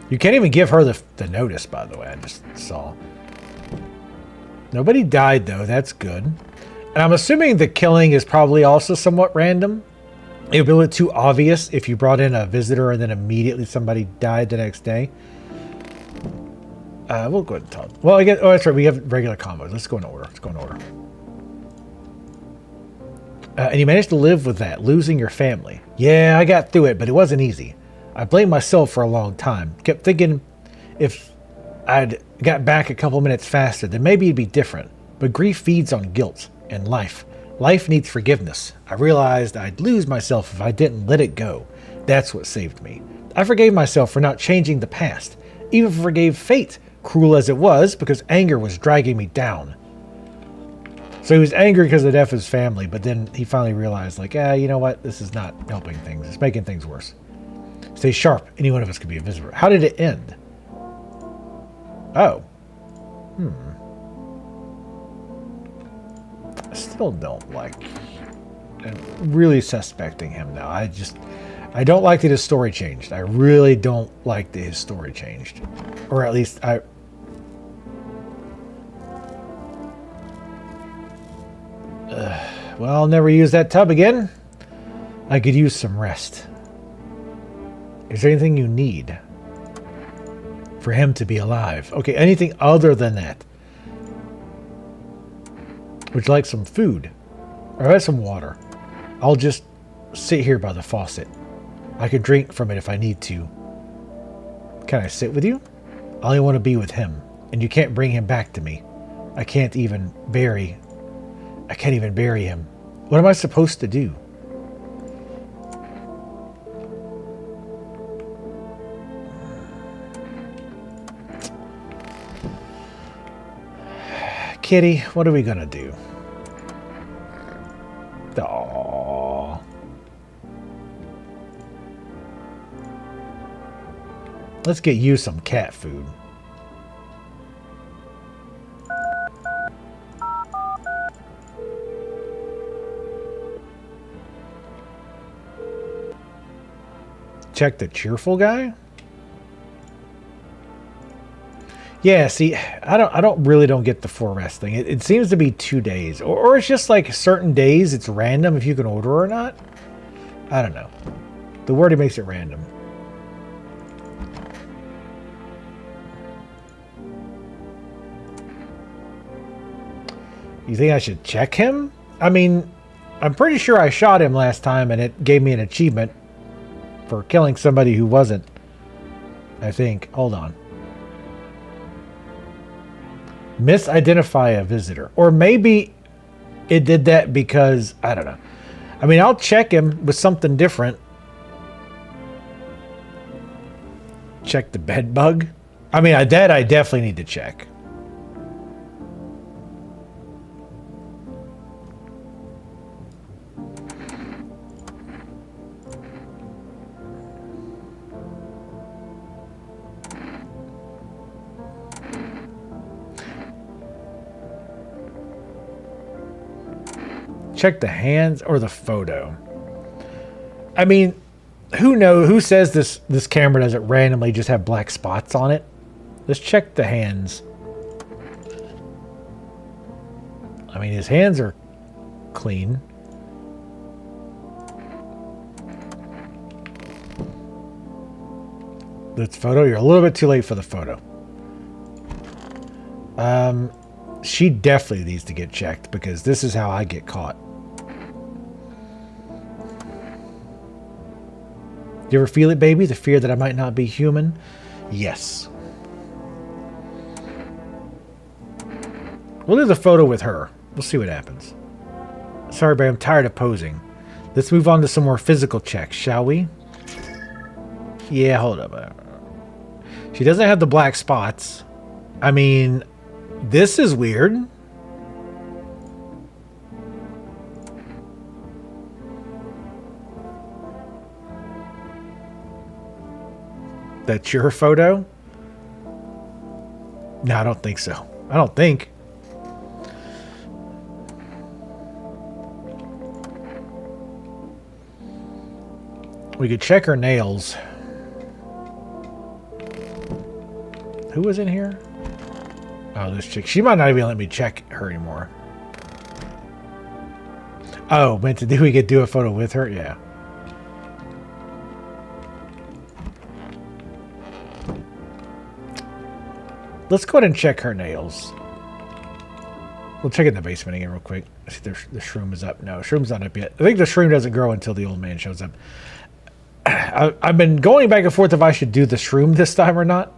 You can't even give her the notice, by the way. I just saw. Nobody died, though. That's good. And I'm assuming the killing is probably also somewhat random. It would be a little too obvious if you brought in a visitor and then immediately somebody died the next day. We'll go ahead and talk. Well, I guess, oh, that's right. We have regular combos. Let's go in order. Let's go in order. And you managed to live with that, losing your family. Yeah, I got through it, but it wasn't easy. I blamed myself for a long time. Kept thinking if I'd got back a couple minutes faster, then maybe it'd be different. But grief feeds on guilt and life. Life needs forgiveness. I realized I'd lose myself if I didn't let it go. That's what saved me. I forgave myself for not changing the past. Even forgave fate, cruel as it was, because anger was dragging me down. So he was angry because of the death of his family, but then he finally realized, like, you know what? This is not helping things. It's making things worse. Stay sharp. Any one of us could be a visitor. How did it end? Oh. I still don't like... I'm really suspecting him now. I don't like that his story changed. I really don't like that his story changed. Or at least I... well, I'll never use that tub again. I could use some rest. Is there anything you need for him to be alive? Okay, anything other than that? Would you like some food? Or have some water? I'll just sit here by the faucet. I could drink from it if I need to. Can I sit with you? I only want to be with him, and you can't bring him back to me. I can't even bury him. What am I supposed to do? Kitty, what are we gonna do? Aww. Let's get you some cat food. Check the cheerful guy? Yeah, see, I don't get the 4 rest thing. It seems to be 2 days. Or it's just like certain days it's random if you can order or not. I don't know. The wording makes it random. You think I should check him? I mean, I'm pretty sure I shot him last time and it gave me an achievement for killing somebody who wasn't. I think. Hold on. Misidentify a visitor. Or maybe it did that because, I don't know. I mean, I'll check him with something different. Check the bed bug. I mean, that I definitely need to check. Check the hands or the photo. I mean, who knows? Who says this camera doesn't randomly just have black spots on it? Let's check the hands. I mean, his hands are clean. This photo, you're a little bit too late for the photo. She definitely needs to get checked because this is how I get caught. Do you ever feel it, baby? The fear that I might not be human? Yes. We'll do the photo with her. We'll see what happens. Sorry, but I'm tired of posing. Let's move on to some more physical checks, shall we? Yeah, hold up. She doesn't have the black spots. I mean, this is weird. That's your photo? No, I don't think so. I don't think. We could check her nails. Who was in here? Oh, this chick. She might not even let me check her anymore. Oh, meant to do we could do a photo with her? Yeah. Let's go ahead and check her nails. We'll check it in the basement again real quick. See if the shroom is up. No, shroom's not up yet. I think the shroom doesn't grow until the old man shows up. I've been going back and forth if I should do the shroom this time or not.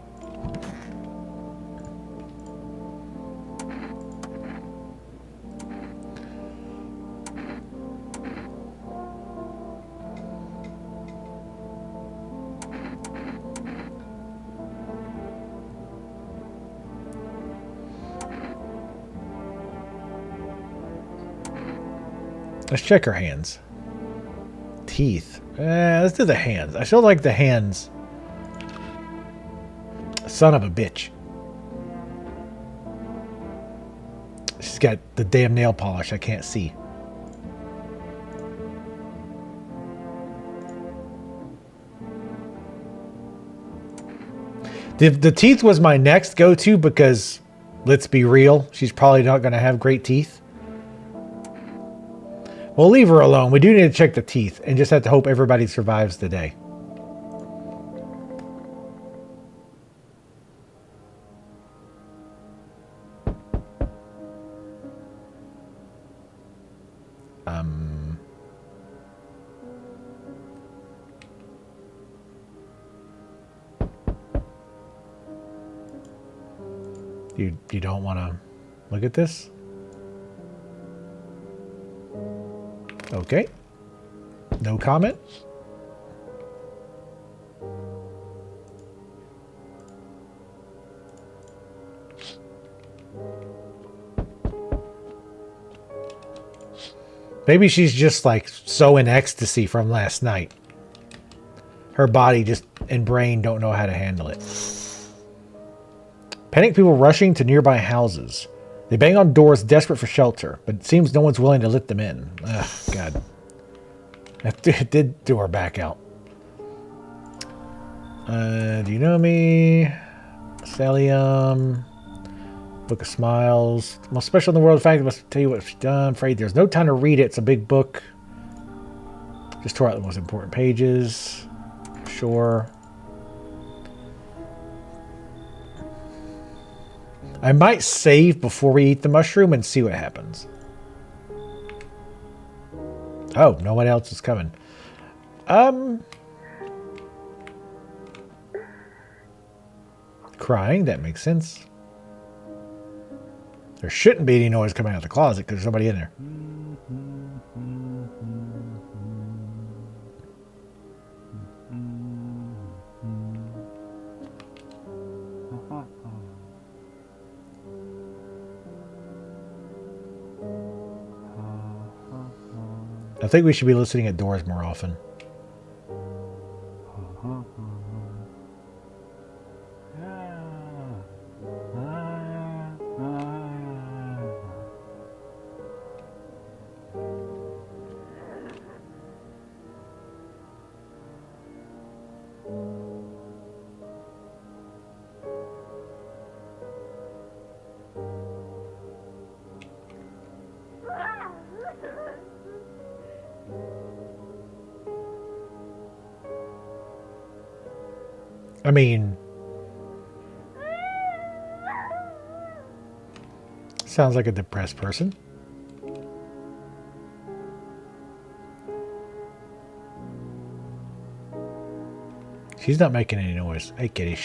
Let's check her hands. Teeth. Let's do the hands. I still like the hands. Son of a bitch. She's got the damn nail polish I can't see. The teeth was my next go-to because, let's be real, she's probably not going to have great teeth. We'll leave her alone. We do need to check the teeth and just have to hope everybody survives the day. You don't want to look at this? Okay. No comment. Maybe she's just like so in ecstasy from last night. Her body just and brain don't know how to handle it. Panicked people rushing to nearby houses. They bang on doors desperate for shelter, but it seems no one's willing to let them in. Ugh, God. That did do her back out. Do you know me? Celium. Book of Smiles. Most special in the world, in fact, I must tell you what she's done. I'm afraid there's no time to read it. It's a big book. Just tore out the most important pages. Sure. I might save before we eat the mushroom and see what happens. Oh, no one else is coming. Crying, that makes sense. There shouldn't be any noise coming out of the closet because there's nobody in there. I think we should be listening at doors more often. I mean, sounds like a depressed person. She's not making any noise. Hey, kitty.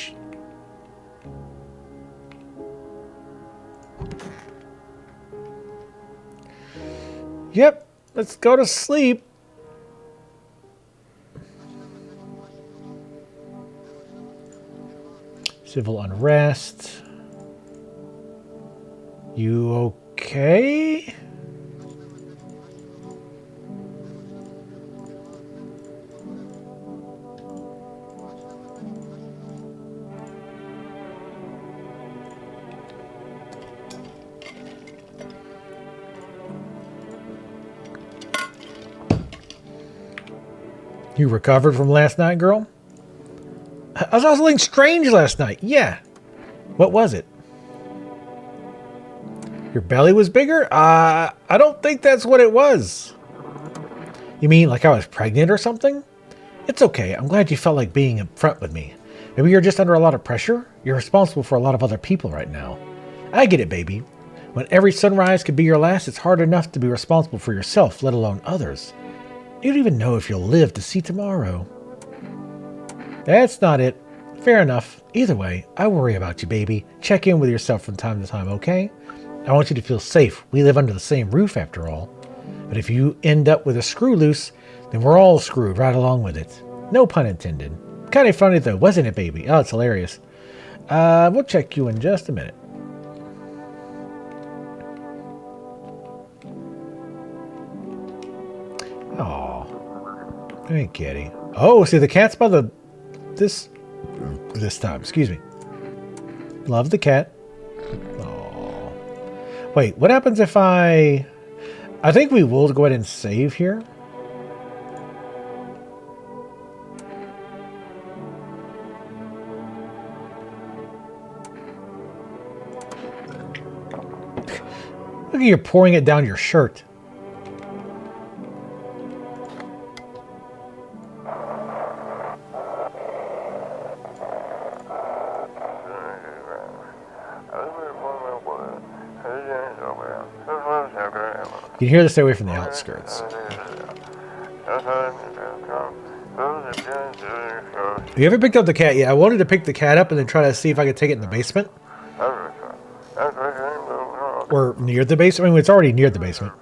Yep, let's go to sleep. Civil unrest. You okay? You recovered from last night, girl? I saw something strange last night. Yeah. What was it? Your belly was bigger? I don't think that's what it was. You mean like I was pregnant or something? It's okay. I'm glad you felt like being upfront with me. Maybe you're just under a lot of pressure? You're responsible for a lot of other people right now. I get it, baby. When every sunrise could be your last, it's hard enough to be responsible for yourself, let alone others. You don't even know if you'll live to see tomorrow. That's not it. Fair enough. Either way, I worry about you, baby. Check in with yourself from time to time, okay? I want you to feel safe. We live under the same roof, after all. But if you end up with a screw loose, then we're all screwed right along with it. No pun intended. Kind of funny, though, wasn't it, baby? Oh, it's hilarious. We'll check you in just a minute. Aw. Hey, kitty. Oh, see, the cat's by the... This time. Excuse me. Love the cat. Oh. Wait, what happens if I think we will go ahead and save here. Look at you pouring it down your shirt. You can hear this, stay away from the outskirts. Have you ever picked up the cat? Yeah, I wanted to pick the cat up and then try to see if I could take it in the basement. Or near the basement. I mean, it's already near the basement.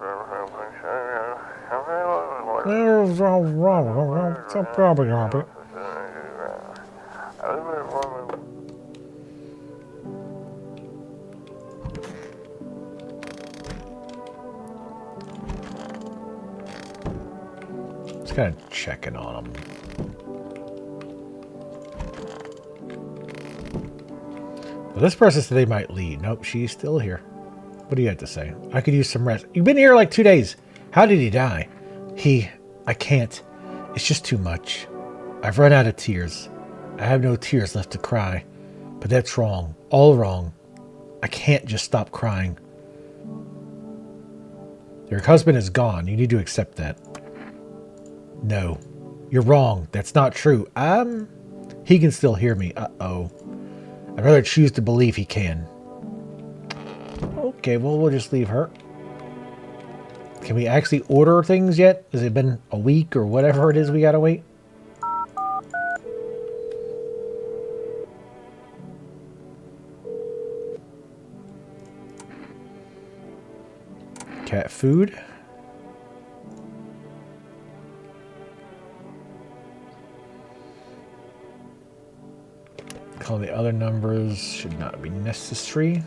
Just kind of checking on them. Well, this person said they might leave. Nope, she's still here. What do you have to say? I could use some rest. You've been here like 2 days. How did he die? I can't. It's just too much. I've run out of tears. I have no tears left to cry. But that's wrong. All wrong. I can't just stop crying. Your husband is gone. You need to accept that. No. You're wrong. That's not true. He can still hear me. Uh-oh. I'd rather choose to believe he can. Okay, well, we'll just leave her. Can we actually order things yet? Has it been a week or whatever it is we gotta wait? Cat food. Call the other numbers should not be necessary.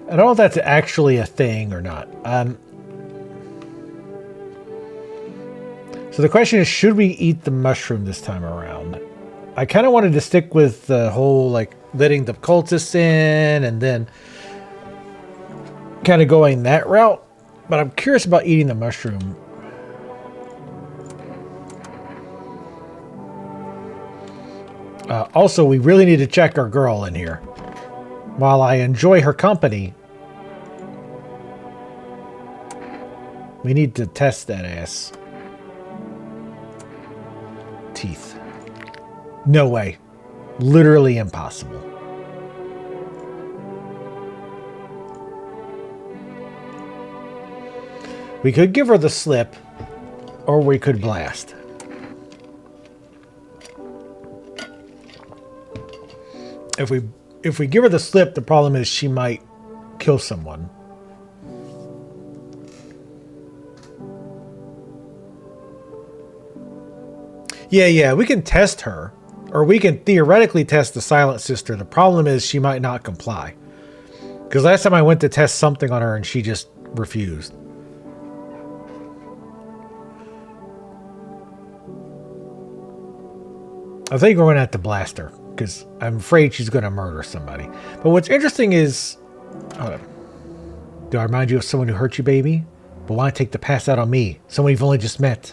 I don't know if that's actually a thing or not. So the question is, should we eat the mushroom this time around? I kind of wanted to stick with the whole, like, letting the cultists in and then kind of going that route. But I'm curious about eating the mushroom. Also, we really need to check our girl in here. While I enjoy her company, we need to test that ass. Teeth. No way. Literally impossible. We could give her the slip, or we could blast. If we give her the slip, the problem is she might kill someone. Yeah, we can test her. Or we can theoretically test the Silent Sister. The problem is she might not comply. Because last time I went to test something on her and she just refused. I think we're going to have to blast her. Because I'm afraid she's going to murder somebody. But what's interesting is... do I remind you of someone who hurt you, baby? But why take the pass out on me? Someone you've only just met.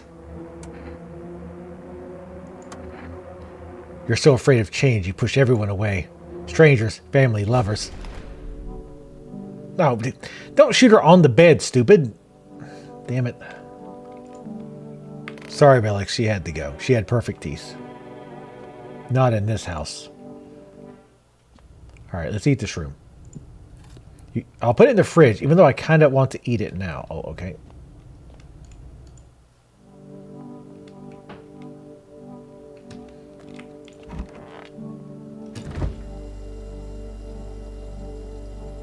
You're so afraid of change, you push everyone away. Strangers, family, lovers. No, don't shoot her on the bed, stupid. Damn it. Sorry, Belix, she had to go. She had perfect teeth. Not in this house. Alright, let's eat the shroom. I'll put it in the fridge, even though I kind of want to eat it now. Oh, okay.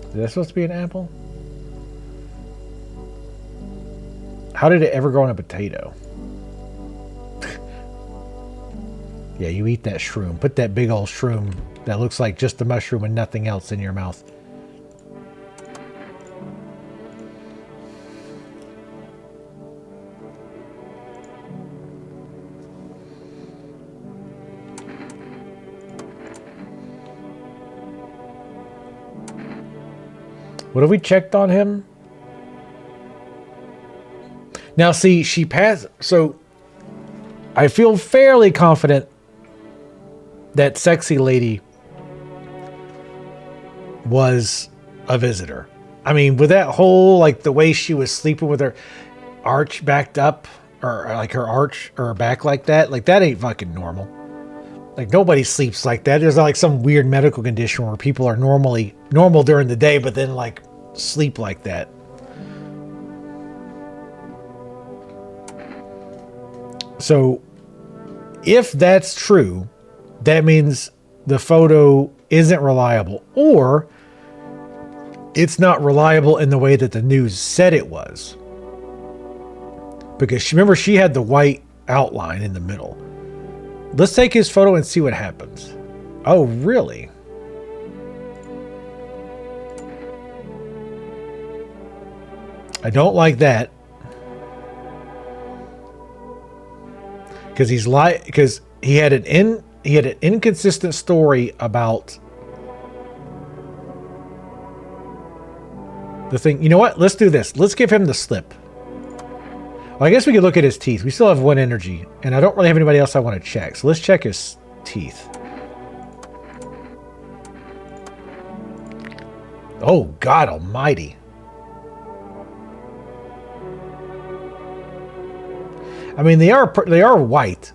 Is that supposed to be an apple? How did it ever grow on a potato? Yeah, you eat that shroom. Put that big old shroom that looks like just the mushroom and nothing else in your mouth. What have we checked on him? Now, see, she passed. So, I feel fairly confident that sexy lady was a visitor. I mean, with that whole, like, the way she was sleeping with her arch backed up, or like her arch or her back like that ain't fucking normal. Like, nobody sleeps like that. There's like some weird medical condition where people are normal during the day, but then like sleep like that. So, if that's true, that means the photo isn't reliable, or it's not reliable in the way that the news said it was. Because remember, she had the white outline in the middle. Let's take his photo and see what happens. Oh, really? I don't like that. Because he had an inconsistent story about the thing. You know what? Let's do this. Let's give him the slip. Well, I guess we could look at his teeth. We still have one energy, and I don't really have anybody else I want to check. So let's check his teeth. Oh, God almighty. I mean, they are white.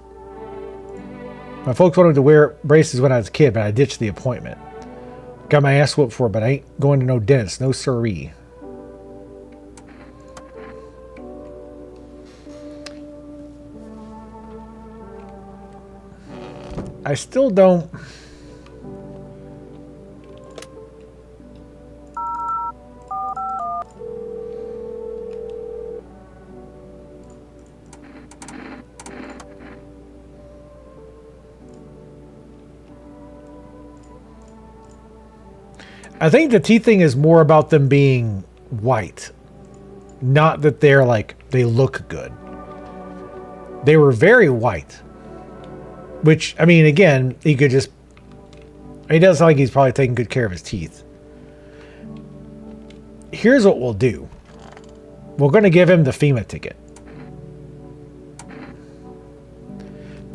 My folks wanted to wear braces when I was a kid, but I ditched the appointment. Got my ass whooped for it, but I ain't going to no dentist. No siree. I still don't... I think the teeth thing is more about them being white. Not that they're like, they look good. They were very white. Which, I mean, again, he could just... He does sound like he's probably taking good care of his teeth. Here's what we'll do. We're going to give him the FEMA ticket.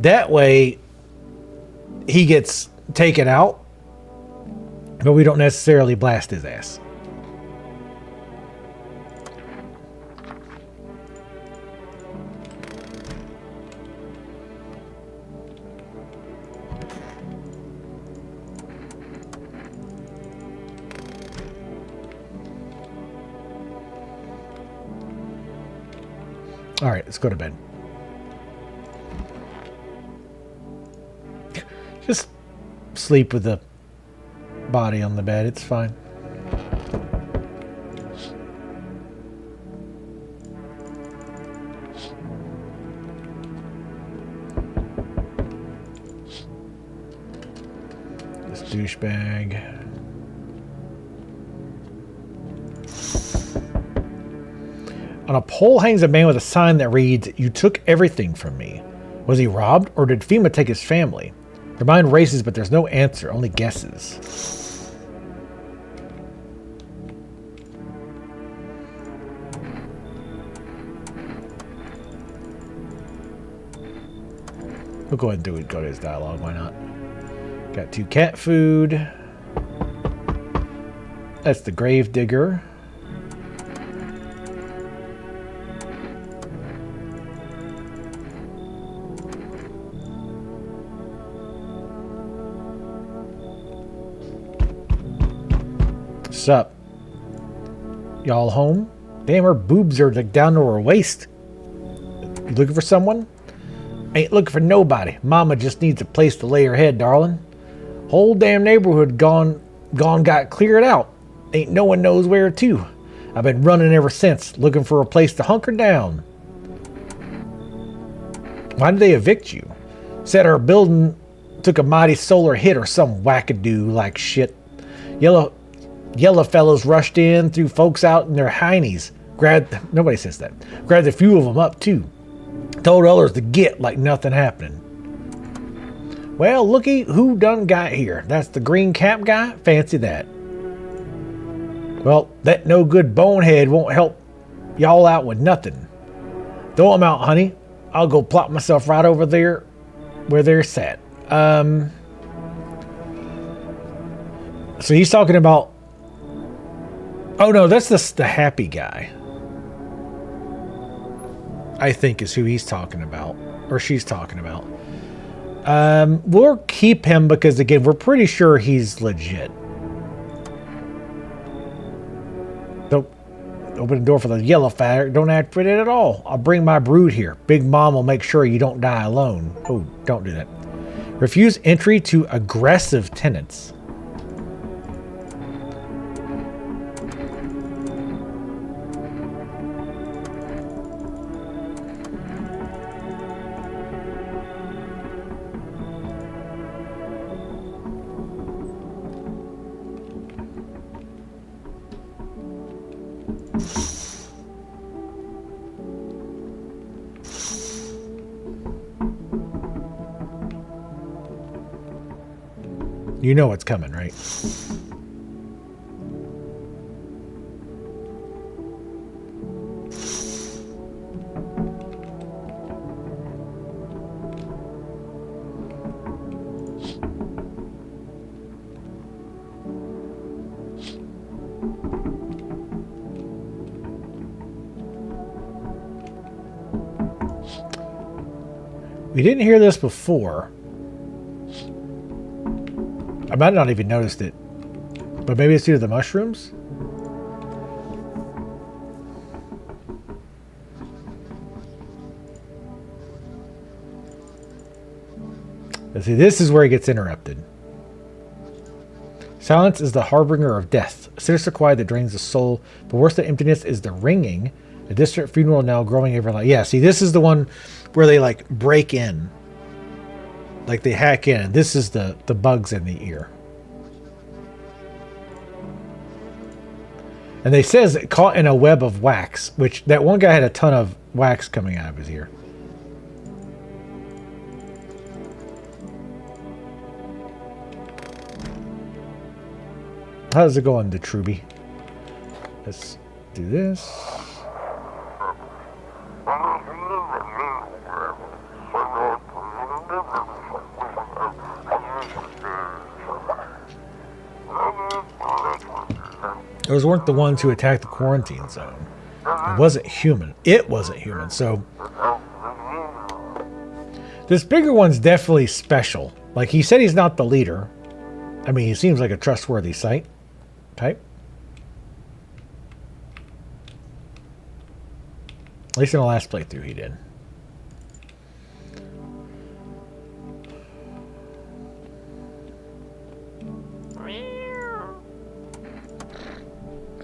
That way, he gets taken out, but we don't necessarily blast his ass. All right, let's go to bed. Just sleep with the body on the bed. It's fine. This douchebag. On a pole hangs a man with a sign that reads, "You took everything from me." Was he robbed, or did FEMA take his family? Their mind races, but there's no answer, only guesses. We'll go ahead and go to his dialogue, why not? Got 2 cat food. That's the grave digger. What's up? Y'all home? Damn, her boobs are like down to her waist. You looking for someone? Ain't looking for nobody. Mama just needs a place to lay her head, darling. Whole damn neighborhood got cleared out. Ain't no one knows where to. I've been running ever since, looking for a place to hunker down. Why did they evict you? Said our building took a mighty solar hit or some wackadoo like shit. Yellow fellows rushed in, threw folks out in their heinies. Nobody says that. Grabbed a few of them up too. Told others to get like nothing happening. Well, looky who done got here. That's the green cap guy? Fancy that. Well, that no good bonehead won't help y'all out with nothing. Throw him out, honey. I'll go plop myself right over there where they're sat. So he's talking about... Oh no, that's the happy guy. I think is who he's talking about. Or she's talking about. We'll keep him because, again, we're pretty sure he's legit. Don't open the door for the yellow fat. Don't act for it at all. I'll bring my brood here. Big Mom will make sure you don't die alone. Oh, don't do that. Refuse entry to aggressive tenants. You know what's coming, right? We didn't hear this before. I might not even noticed it, but maybe it's due to the mushrooms. Let's see, this is where he gets interrupted. Silence is the harbinger of death, a sinister quiet that drains the soul, but worse than emptiness is the ringing, a distant funeral now growing every light. Yeah, see, this is the one where they like break in. Like they hack in. This is the bugs in the ear. And they says caught in a web of wax, which that one guy had a ton of wax coming out of his ear. How's it going, the Truby? Let's do this. Those weren't the ones who attacked the quarantine zone. It wasn't human. It wasn't human. So this bigger one's definitely special. Like, he said he's not the leader. I mean, he seems like a trustworthy type. At least in the last playthrough he did.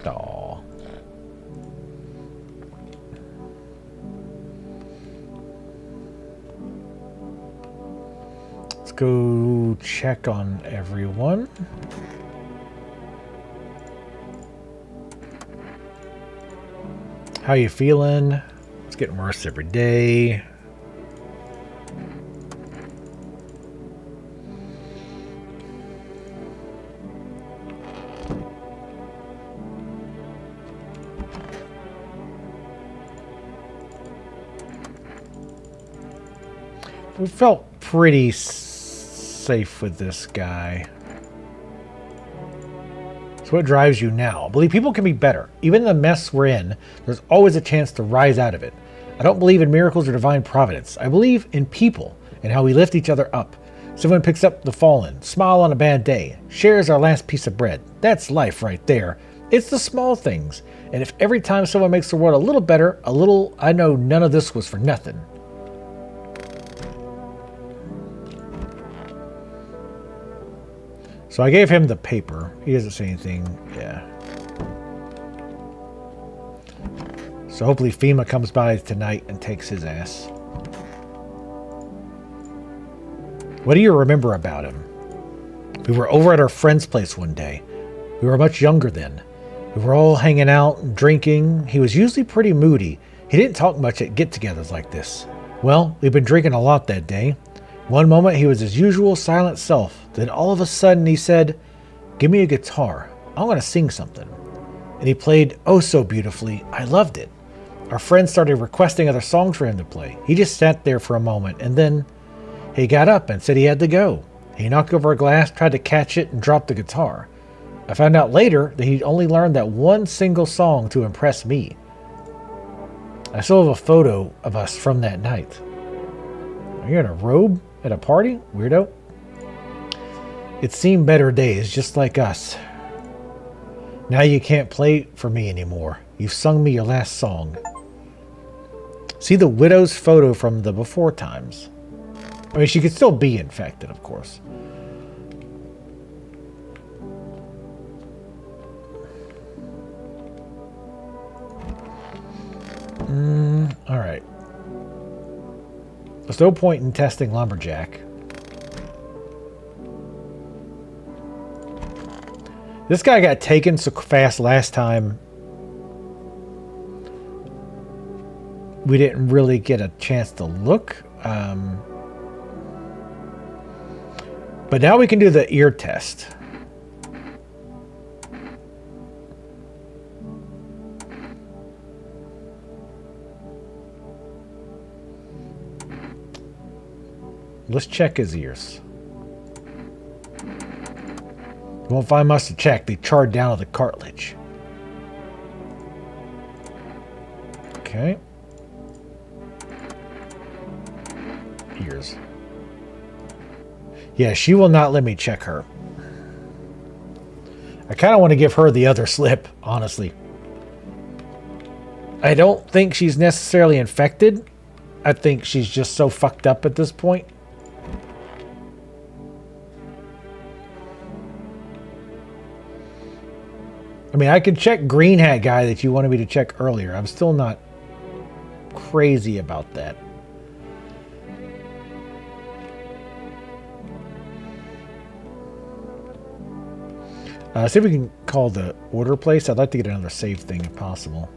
Aw. Let's go check on everyone. How you feeling? It's getting worse every day. We felt pretty safe with this guy. So what drives you now? I believe people can be better. Even in the mess we're in, there's always a chance to rise out of it. I don't believe in miracles or divine providence. I believe in people and how we lift each other up. Someone picks up the fallen, smile on a bad day, shares our last piece of bread. That's life right there. It's the small things. And if every time someone makes the world a little better, I know none of this was for nothing. So I gave him the paper. He doesn't say anything. Yeah. So hopefully FEMA comes by tonight and takes his ass. What do you remember about him? We were over at our friend's place one day. We were much younger then. We were all hanging out and drinking. He was usually pretty moody. He didn't talk much at get-togethers like this. Well, we'd been drinking a lot that day. One moment he was his usual silent self. Then all of a sudden he said, "Give me a guitar. I want to sing something." And he played oh so beautifully. I loved it. Our friends started requesting other songs for him to play. He just sat there for a moment and then he got up and said he had to go. He knocked over a glass, tried to catch it, and dropped the guitar. I found out later that he'd only learned that one single song to impress me. I still have a photo of us from that night. Are you in a robe at a party, weirdo? It's seen better days, just like us. Now you can't play for me anymore. You've sung me your last song. See the widow's photo from the before times. I mean, she could still be infected, of course. Alright. There's no point in testing Lumberjack. This guy got taken so fast last time. We didn't really get a chance to look. But now we can do the ear test. Let's check his ears. You won't find much to check. They charred down to the cartilage. Okay. Ears. Yeah, she will not let me check her. I kind of want to give her the other slip, honestly. I don't think she's necessarily infected. I think she's just so fucked up at this point. I mean, I could check Green Hat Guy that you wanted me to check earlier. I'm still not crazy about that. See if we can call the order place. I'd like to get another save thing if possible.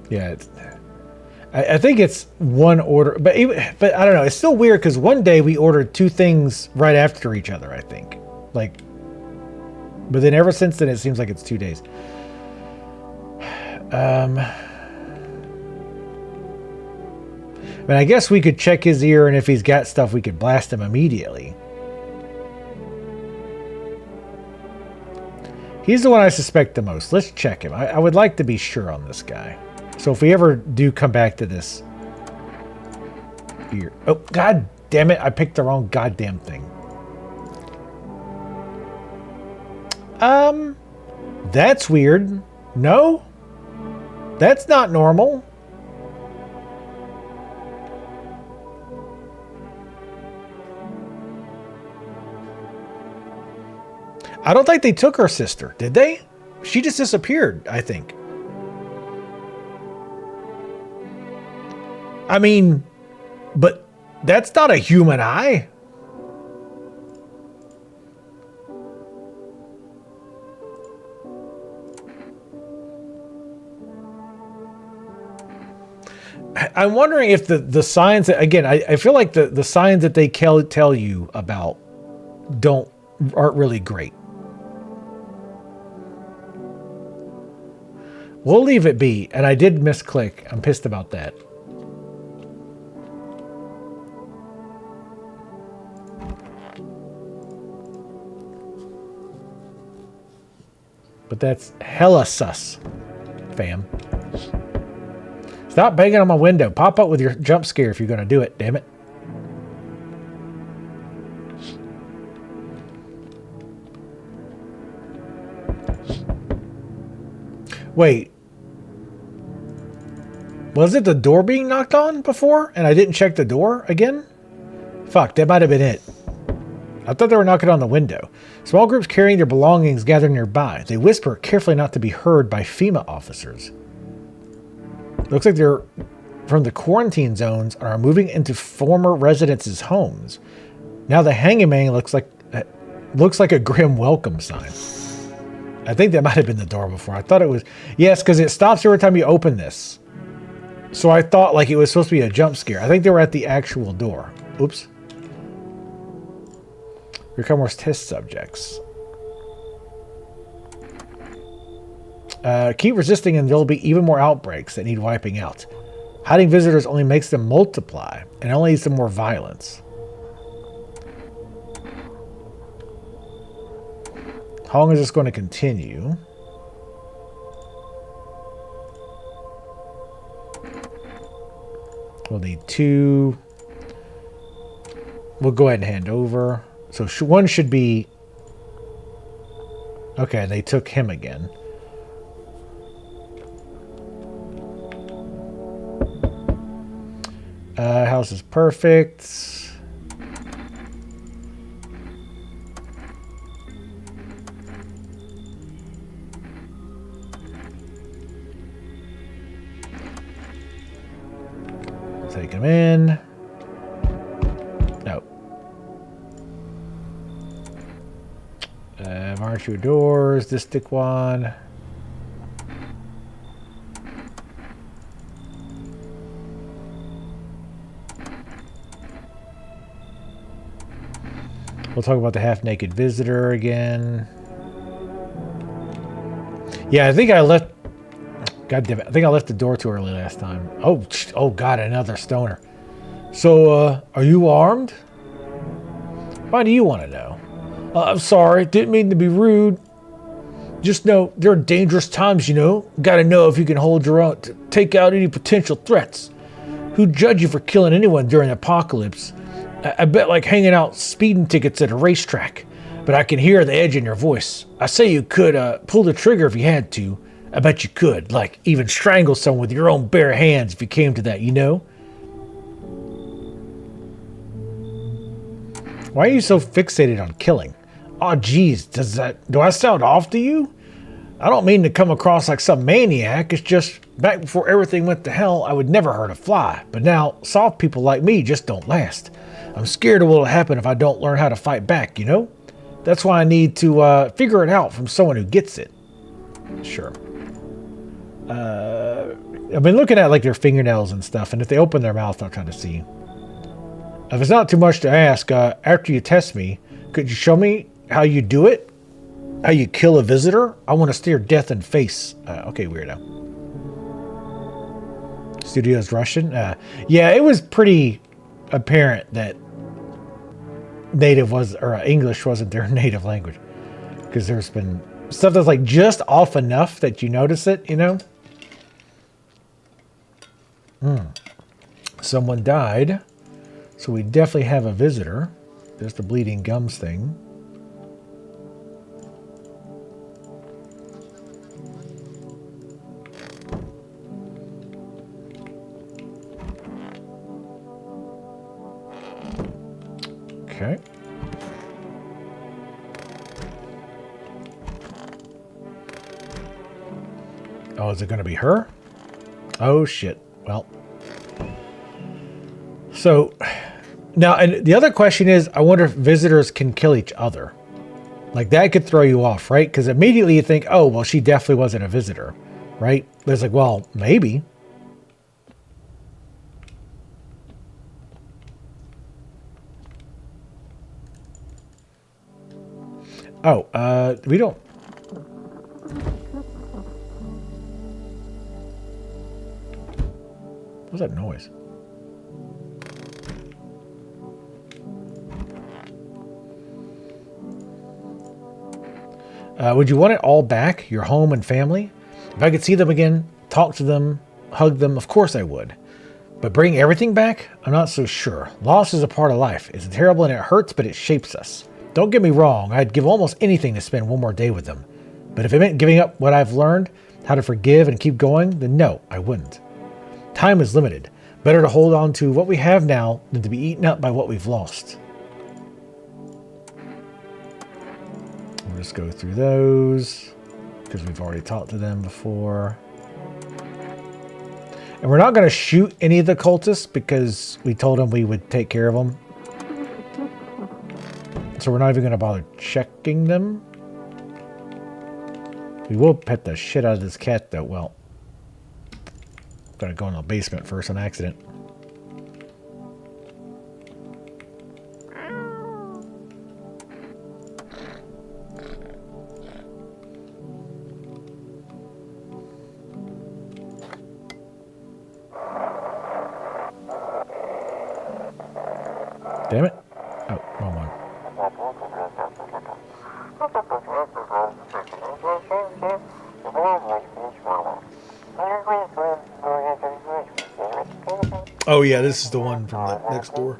Yeah, I think it's one order, but I don't know. It's still weird because one day we ordered 2 things right after each other, I think. Like, but then ever since then, it seems like it's 2 days. But I guess we could check his ear, and if he's got stuff, we could blast him immediately. He's the one I suspect the most. Let's check him. I would like to be sure on this guy. So if we ever do come back to this ear... Oh, god damn it. I picked the wrong goddamn thing. That's weird. No? That's not normal. I don't think they took our sister, did they? She just disappeared, I think. I mean, but that's not a human eye. I'm wondering if the signs that, again, I feel like the signs that they tell you about aren't really great. We'll leave it be, and I did misclick. I'm pissed about that. But that's hella sus, fam. Stop banging on my window. Pop up with your jump scare if you're going to do it, damn it. Wait. Was it the door being knocked on before and I didn't check the door again? Fuck, that might have been it. I thought they were knocking on the window. Small groups carrying their belongings gather nearby. They whisper carefully not to be heard by FEMA officers. Looks like they're from the quarantine zones and are moving into former residents' homes. Now the hanging man looks like a grim welcome sign. I think that might have been the door before. I thought it was... Yes, because it stops every time you open this. So I thought like it was supposed to be a jump scare. I think they were at the actual door. Oops. Here come more test subjects. Keep resisting and there'll be even more outbreaks that need wiping out. Hiding visitors only makes them multiply and only leads to more violence. How long is this going to continue? We'll need 2. We'll go ahead and hand over. So one should be... Okay, they took him again. House is perfect. Take him in. No. March your doors. This stick one. We'll talk about the half-naked visitor again. Yeah, I think I left... God damn it. I think I left the door too early last time. Oh God, another stoner. So, are you armed? Why do you want to know? I'm sorry. Didn't mean to be rude. Just know there are dangerous times, you know. Got to know if you can hold your own to take out any potential threats. Who'd judge you for killing anyone during the apocalypse? I bet like hanging out speeding tickets at a racetrack. But I can hear the edge in your voice. I say you could pull the trigger if you had to. I bet you could, like, even strangle someone with your own bare hands if you came to that, you know? Why are you so fixated on killing? Oh, geez, do I sound off to you? I don't mean to come across like some maniac. It's just, back before everything went to hell, I would never hurt a fly. But now, soft people like me just don't last. I'm scared of what will happen if I don't learn how to fight back, you know? That's why I need to figure it out from someone who gets it. Sure. I've been looking at like their fingernails and stuff, and if they open their mouth, I'll try to see. If it's not too much to ask, after you test me, could you show me how you do it? How you kill a visitor? I want to stare death in face. Okay, weirdo. Studio's Russian? Yeah, it was pretty apparent that English wasn't their native language. Because there's been stuff that's like just off enough that you notice it, you know? Someone died. So we definitely have a visitor. There's the bleeding gums thing. Okay. Oh, is it going to be her? Oh, shit. Well. So, now, and the other question is, I wonder if visitors can kill each other. Like, that could throw you off, right? Because immediately you think, oh, well, she definitely wasn't a visitor, right? But it's like, well, maybe. Oh, we don't... What's that noise? Would you want it all back, your home and family? If I could see them again, talk to them, hug them, of course I would. But bring everything back? I'm not so sure. Loss is a part of life. It's terrible and it hurts, but it shapes us. Don't get me wrong, I'd give almost anything to spend one more day with them. But if it meant giving up what I've learned, how to forgive and keep going, then no, I wouldn't. Time is limited. Better to hold on to what we have now than to be eaten up by what we've lost. We'll just go through those, because we've already talked to them before. And we're not going to shoot any of the cultists, because we told them we would take care of them. So we're not even going to bother checking them. We will pet the shit out of this cat, though. Well, gotta go in the basement first on accident. Damn it. Oh, wrong one. Oh yeah, this is the one from the next door.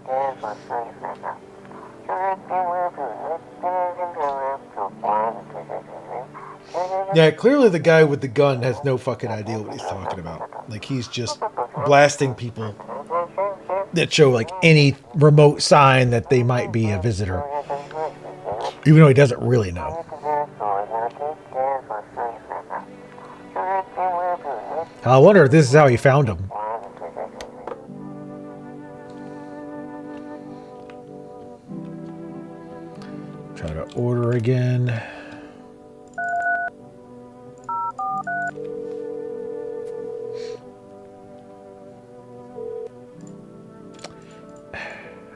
Yeah, clearly the guy with the gun has no fucking idea what he's talking about. Like, he's just blasting people that show like any remote sign that they might be a visitor, even though he doesn't really know. I wonder if this is how he found him. Try to order again.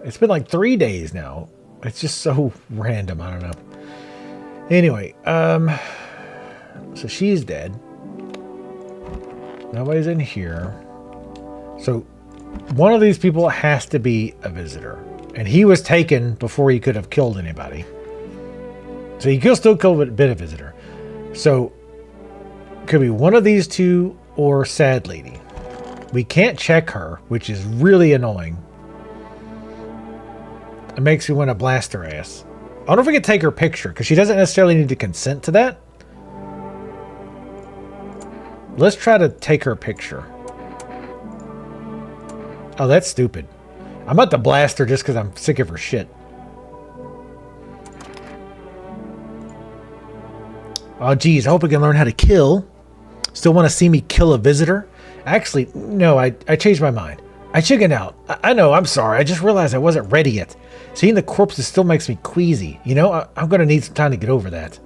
It's been like 3 days now. It's just so random. I don't know. Anyway, so she's dead. Nobody's in here. So one of these people has to be a visitor. And he was taken before he could have killed anybody. So he could still kill a bit of visitor. So could be one of these two or Sad Lady. We can't check her, which is really annoying. It makes me want to blast her ass. I wonder if we could take her picture, because she doesn't necessarily need to consent to that. Let's try to take her picture. Oh, that's stupid. I'm about to blast her just because I'm sick of her shit. Oh, geez. I hope I can learn how to kill. Still want to see me kill a visitor? Actually, no, I changed my mind. I chickened out. I know, I'm sorry. I just realized I wasn't ready yet. Seeing the corpses still makes me queasy. You know, I'm going to need some time to get over that.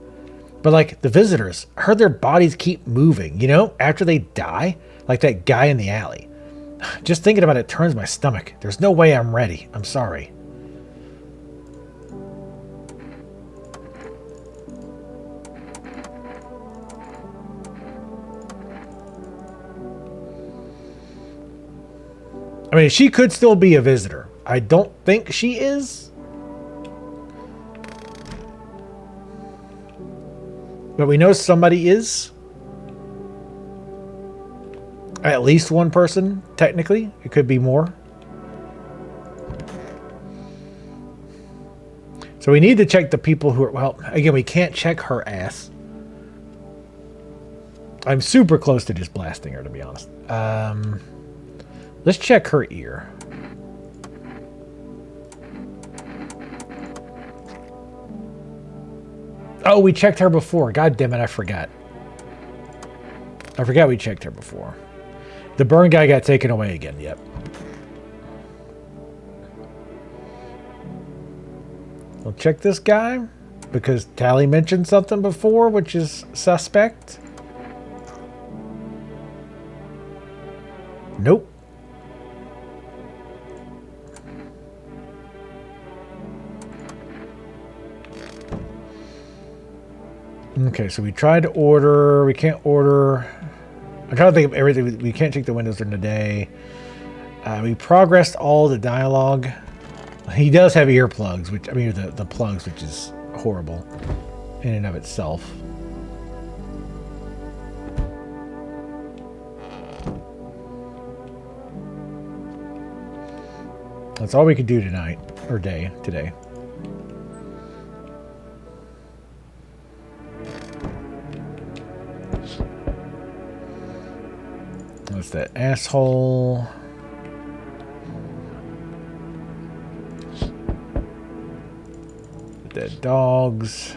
But like the visitors, I heard their bodies keep moving, you know, after they die, like that guy in the alley. Just thinking about it turns my stomach. There's no way I'm ready. I'm sorry. I mean, she could still be a visitor. I don't think she is. But we know somebody is. At least one person, technically. It could be more. So we need to check the people who are... Well, again, we can't check her ass. I'm super close to just blasting her, to be honest. Let's check her ear. Oh, we checked her before. God damn it, I forgot. I forgot we checked her before. The burn guy got taken away again, yep. We'll check this guy, because Tally mentioned something before, which is suspect. Nope. Okay, so we tried to order. We can't order. I'm trying to think of everything. We can't check the windows during the day. We progressed all the dialogue. He does have earplugs, which I mean the plugs, which is horrible in and of itself. That's all we could do tonight or today. That's that asshole. Dead dogs.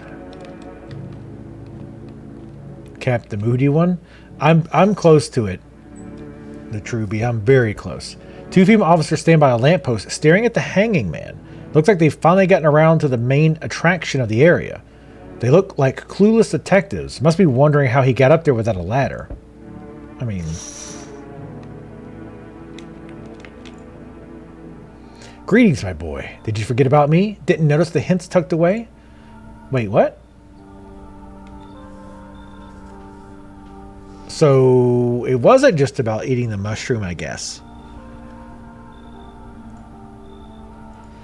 Cap the moody one. I'm close to it. The Truby. I'm very close. Two female officers stand by a lamppost staring at the hanging man. Looks like they've finally gotten around to the main attraction of the area. They look like clueless detectives. Must be wondering how he got up there without a ladder. I mean... Greetings, my boy. Did you forget about me? Didn't notice the hints tucked away? Wait, what? So, it wasn't just about eating the mushroom, I guess.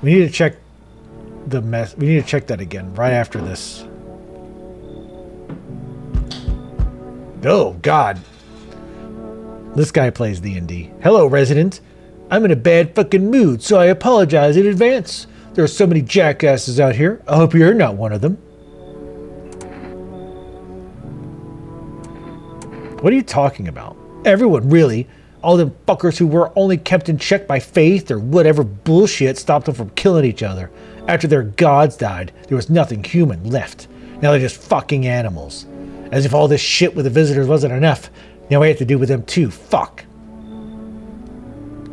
We need to check the mess. We need to check that again right after this. Oh, God. This guy plays D&D. Hello, resident. I'm in a bad fucking mood, so I apologize in advance. There are so many jackasses out here. I hope you're not one of them. What are you talking about? Everyone, really. All them fuckers who were only kept in check by faith or whatever bullshit stopped them from killing each other. After their gods died, there was nothing human left. Now they're just fucking animals. As if all this shit with the visitors wasn't enough. Now we have to do with them too. Fuck.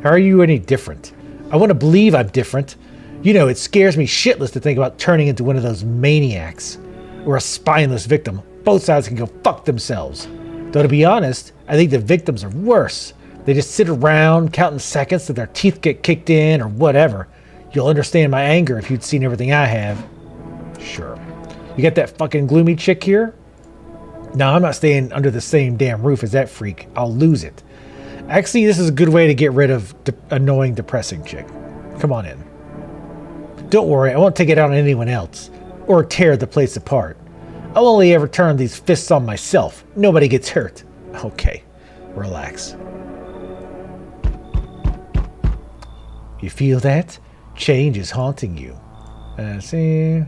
How are you any different? I want to believe I'm different. You know, it scares me shitless to think about turning into one of those maniacs. Or a spineless victim. Both sides can go fuck themselves. Though to be honest, I think the victims are worse. They just sit around counting seconds till their teeth get kicked in or whatever. You'll understand my anger if you'd seen everything I have. Sure. You got that fucking gloomy chick here? No, I'm not staying under the same damn roof as that freak. I'll lose it. Actually, this is a good way to get rid of annoying, depressing chick. Come on in. Don't worry, I won't take it out on anyone else. Or tear the place apart. I'll only ever turn these fists on myself. Nobody gets hurt. Okay, relax. You feel that? Change is haunting you. See?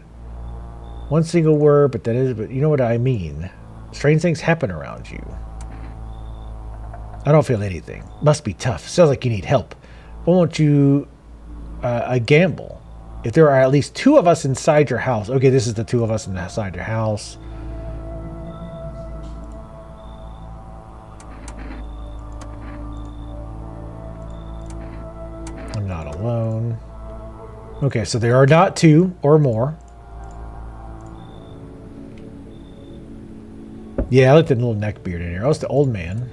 One single word, but you know what I mean. Strange things happen around you. I don't feel anything. Must be tough. Sounds like you need help. Why won't you gamble? If there are at least two of us inside your house. Okay, this is the two of us inside your house. I'm not alone. Okay, so there are not two or more. Yeah, I like the little neck beard in here. Oh, it's the old man.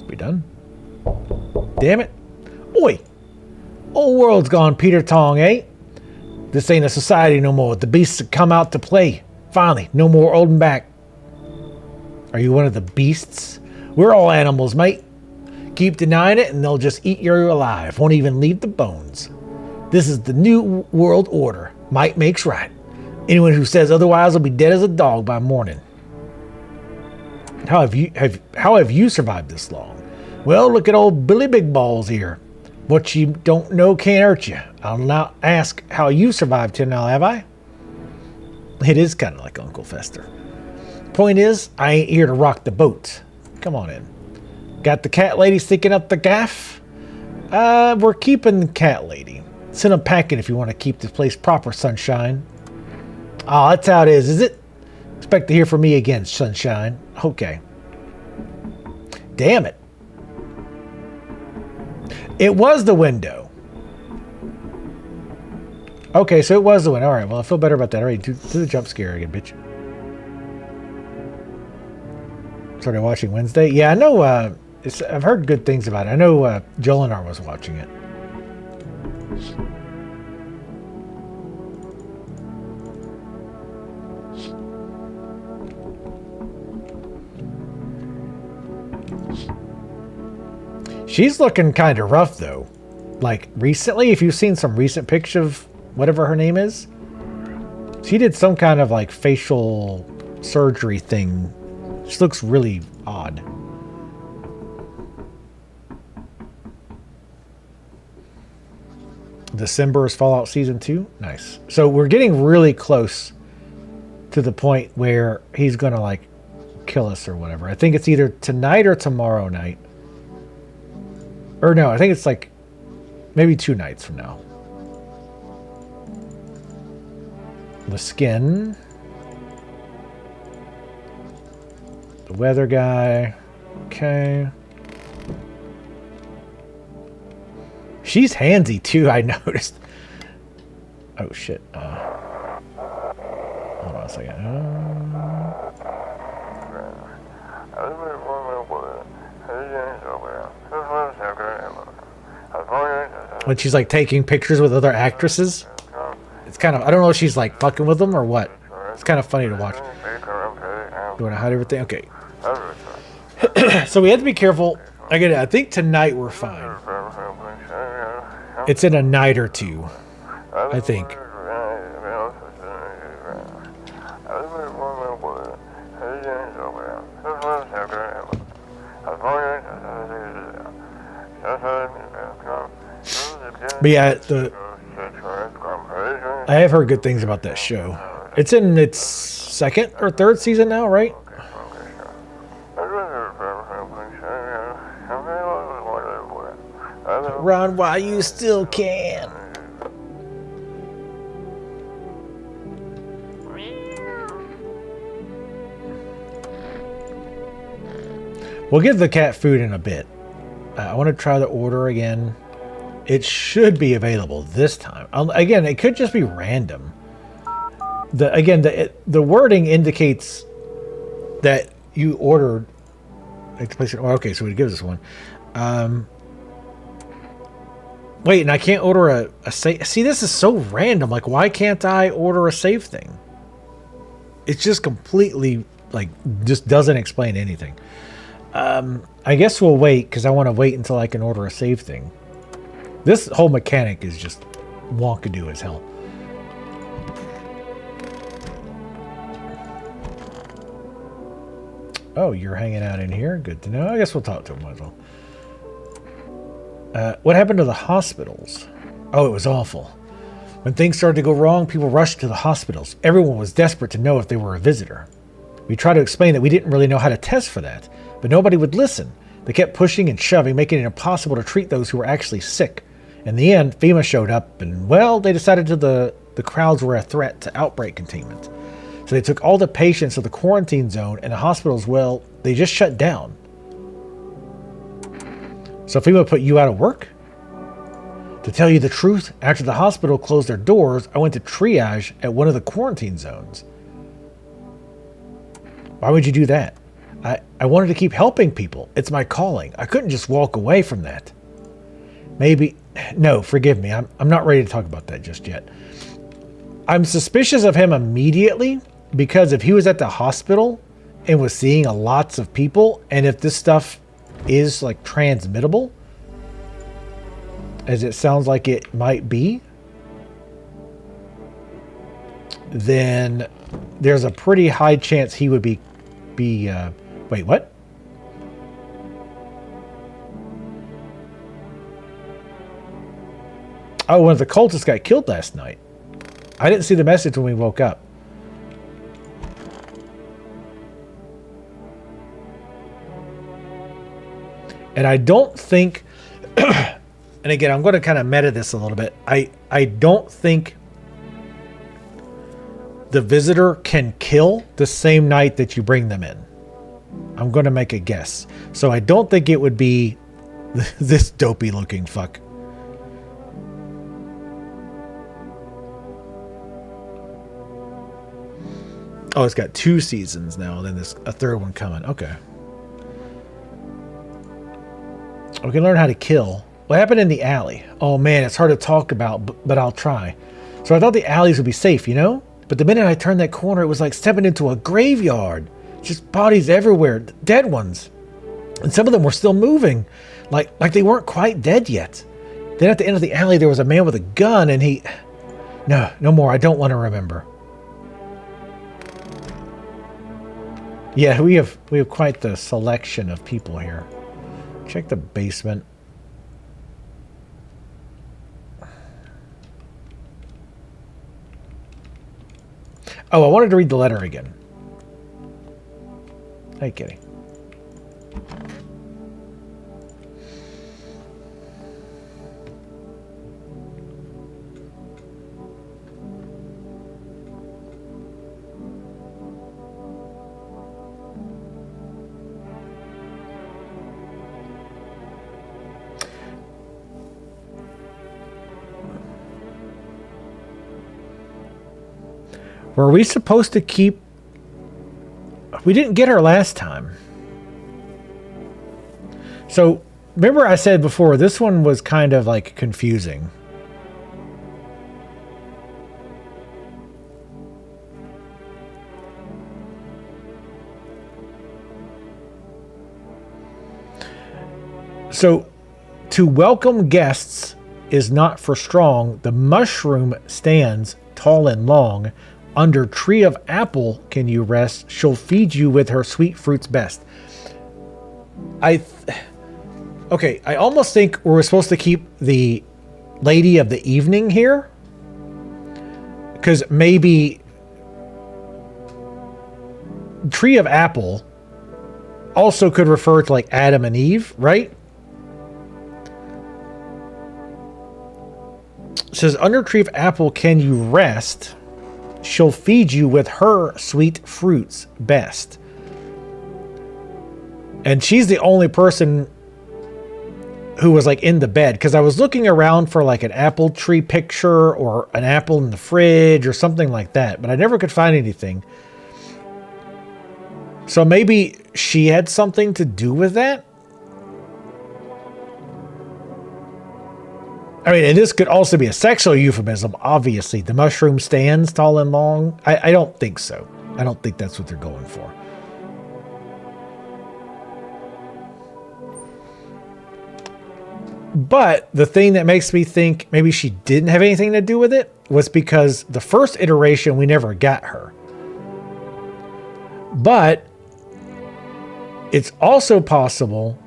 We done? Damn it. Oi! Old world's gone Peter Tong, eh? This ain't a society no more. The beasts have come out to play. Finally, no more holding back. Are you one of the beasts? We're all animals, mate. Keep denying it and they'll just eat you alive. Won't even leave the bones. This is the new world order. Might makes right. Anyone who says otherwise will be dead as a dog by morning. How have you survived this long? Well, look at old Billy Big Balls here. What you don't know can't hurt you. I'll not ask how you survived till now, have I? It is kind of like Uncle Fester. Point is, I ain't here to rock the boat. Come on in. Got the cat lady sticking up the gaff? We're keeping the cat lady. Send a packet if you want to keep this place proper, Sunshine. Oh, that's how it is it? Expect to hear from me again, Sunshine. Okay. Damn it. It was the window. Okay, so it was the window. All right, well, I feel better about that. All right, do the jump scare again, bitch. Started watching Wednesday. Yeah, I know. I've heard good things about it. I know Jolinar was watching it. She's looking kind of rough, though. Like, recently, if you've seen some recent picture of whatever her name is, she did some kind of, like, facial surgery thing. She looks really odd. December is Fallout Season 2? Nice. So we're getting really close to the point where he's going to, like, kill us or whatever. I think it's either tonight or tomorrow night. Or no, I think it's like maybe 2 nights from now. The skin. The weather guy. Okay. She's handsy too, I noticed. Oh shit. Hold on a second. When she's like taking pictures with other actresses, it's kind of, I don't know if she's like fucking with them or what. It's kind of funny to watch. You want to hide everything? Okay. So we have to be careful. I think tonight we're fine. It's in a night or two, I think. But yeah, I have heard good things about that show. It's in its 2nd or 3rd season now, right? Run while you still can. We'll give the cat food in a bit. I want to try the order again. It should be available this time. Again, it could just be random. The wording indicates that you ordered. Okay, so it gives us one. Wait, and I can't order a save. See, this is so random. Like, why can't I order a save thing? It's just completely, like, just doesn't explain anything. I guess we'll wait, because I want to wait until I can order a save thing. This whole mechanic is just wonkadoo as hell. Oh, you're hanging out in here? Good to know. I guess we'll talk to him as well. What happened to the hospitals? Oh, it was awful. When things started to go wrong, people rushed to the hospitals. Everyone was desperate to know if they were a visitor. We tried to explain that we didn't really know how to test for that, but nobody would listen. They kept pushing and shoving, making it impossible to treat those who were actually sick. In the end, FEMA showed up, and, well, they decided the crowds were a threat to outbreak containment. So they took all the patients to the quarantine zone, and the hospitals, well, they just shut down. So FEMA put you out of work? To tell you the truth, after the hospital closed their doors, I went to triage at one of the quarantine zones. Why would you do that? I wanted to keep helping people. It's my calling. I couldn't just walk away from that. Maybe... No, forgive me. I'm not ready to talk about that just yet. I'm suspicious of him immediately because if he was at the hospital and was seeing lots of people, and if this stuff is like transmittable, as it sounds like it might be, then there's a pretty high chance he would be wait, what? Oh, one of the cultists got killed last night. I didn't see the message when we woke up. And I don't think, and again, I'm going to kind of meta this a little bit. I don't think the visitor can kill the same night that you bring them in. I'm going to make a guess. So I don't think it would be this dopey looking fuck. Oh, it's got 2 seasons now, and then there's a 3rd one coming. Okay. We can learn how to kill. What happened in the alley? Oh man, it's hard to talk about, but I'll try. So I thought the alleys would be safe, you know? But the minute I turned that corner, it was like stepping into a graveyard. Just bodies everywhere, dead ones. And some of them were still moving, like they weren't quite dead yet. Then at the end of the alley, there was a man with a gun, and he... No more. I don't want to remember. Yeah, we have quite the selection of people here. Check the basement. Oh, I wanted to read the letter again. Hey, kitty. Were we supposed to keep... We didn't get her last time. So, remember I said before, this one was kind of like confusing. So, to welcome guests is not for strong. The mushroom stands tall and long. Under tree of apple can you rest. She'll feed you with her sweet fruits best. Okay, I almost think we're supposed to keep the lady of the evening here. Because maybe tree of apple also could refer to like Adam and Eve, right? It says, under tree of apple can you rest. She'll feed you with her sweet fruits best. And she's the only person who was like in the bed. Because I was looking around for like an apple tree picture or an apple in the fridge or something like that. But I never could find anything. So maybe she had something to do with that? I mean, and this could also be a sexual euphemism, obviously. The mushroom stands tall and long. I don't think so. I don't think that's what they're going for. But the thing that makes me think maybe she didn't have anything to do with it was because the first iteration, we never got her. But it's also possible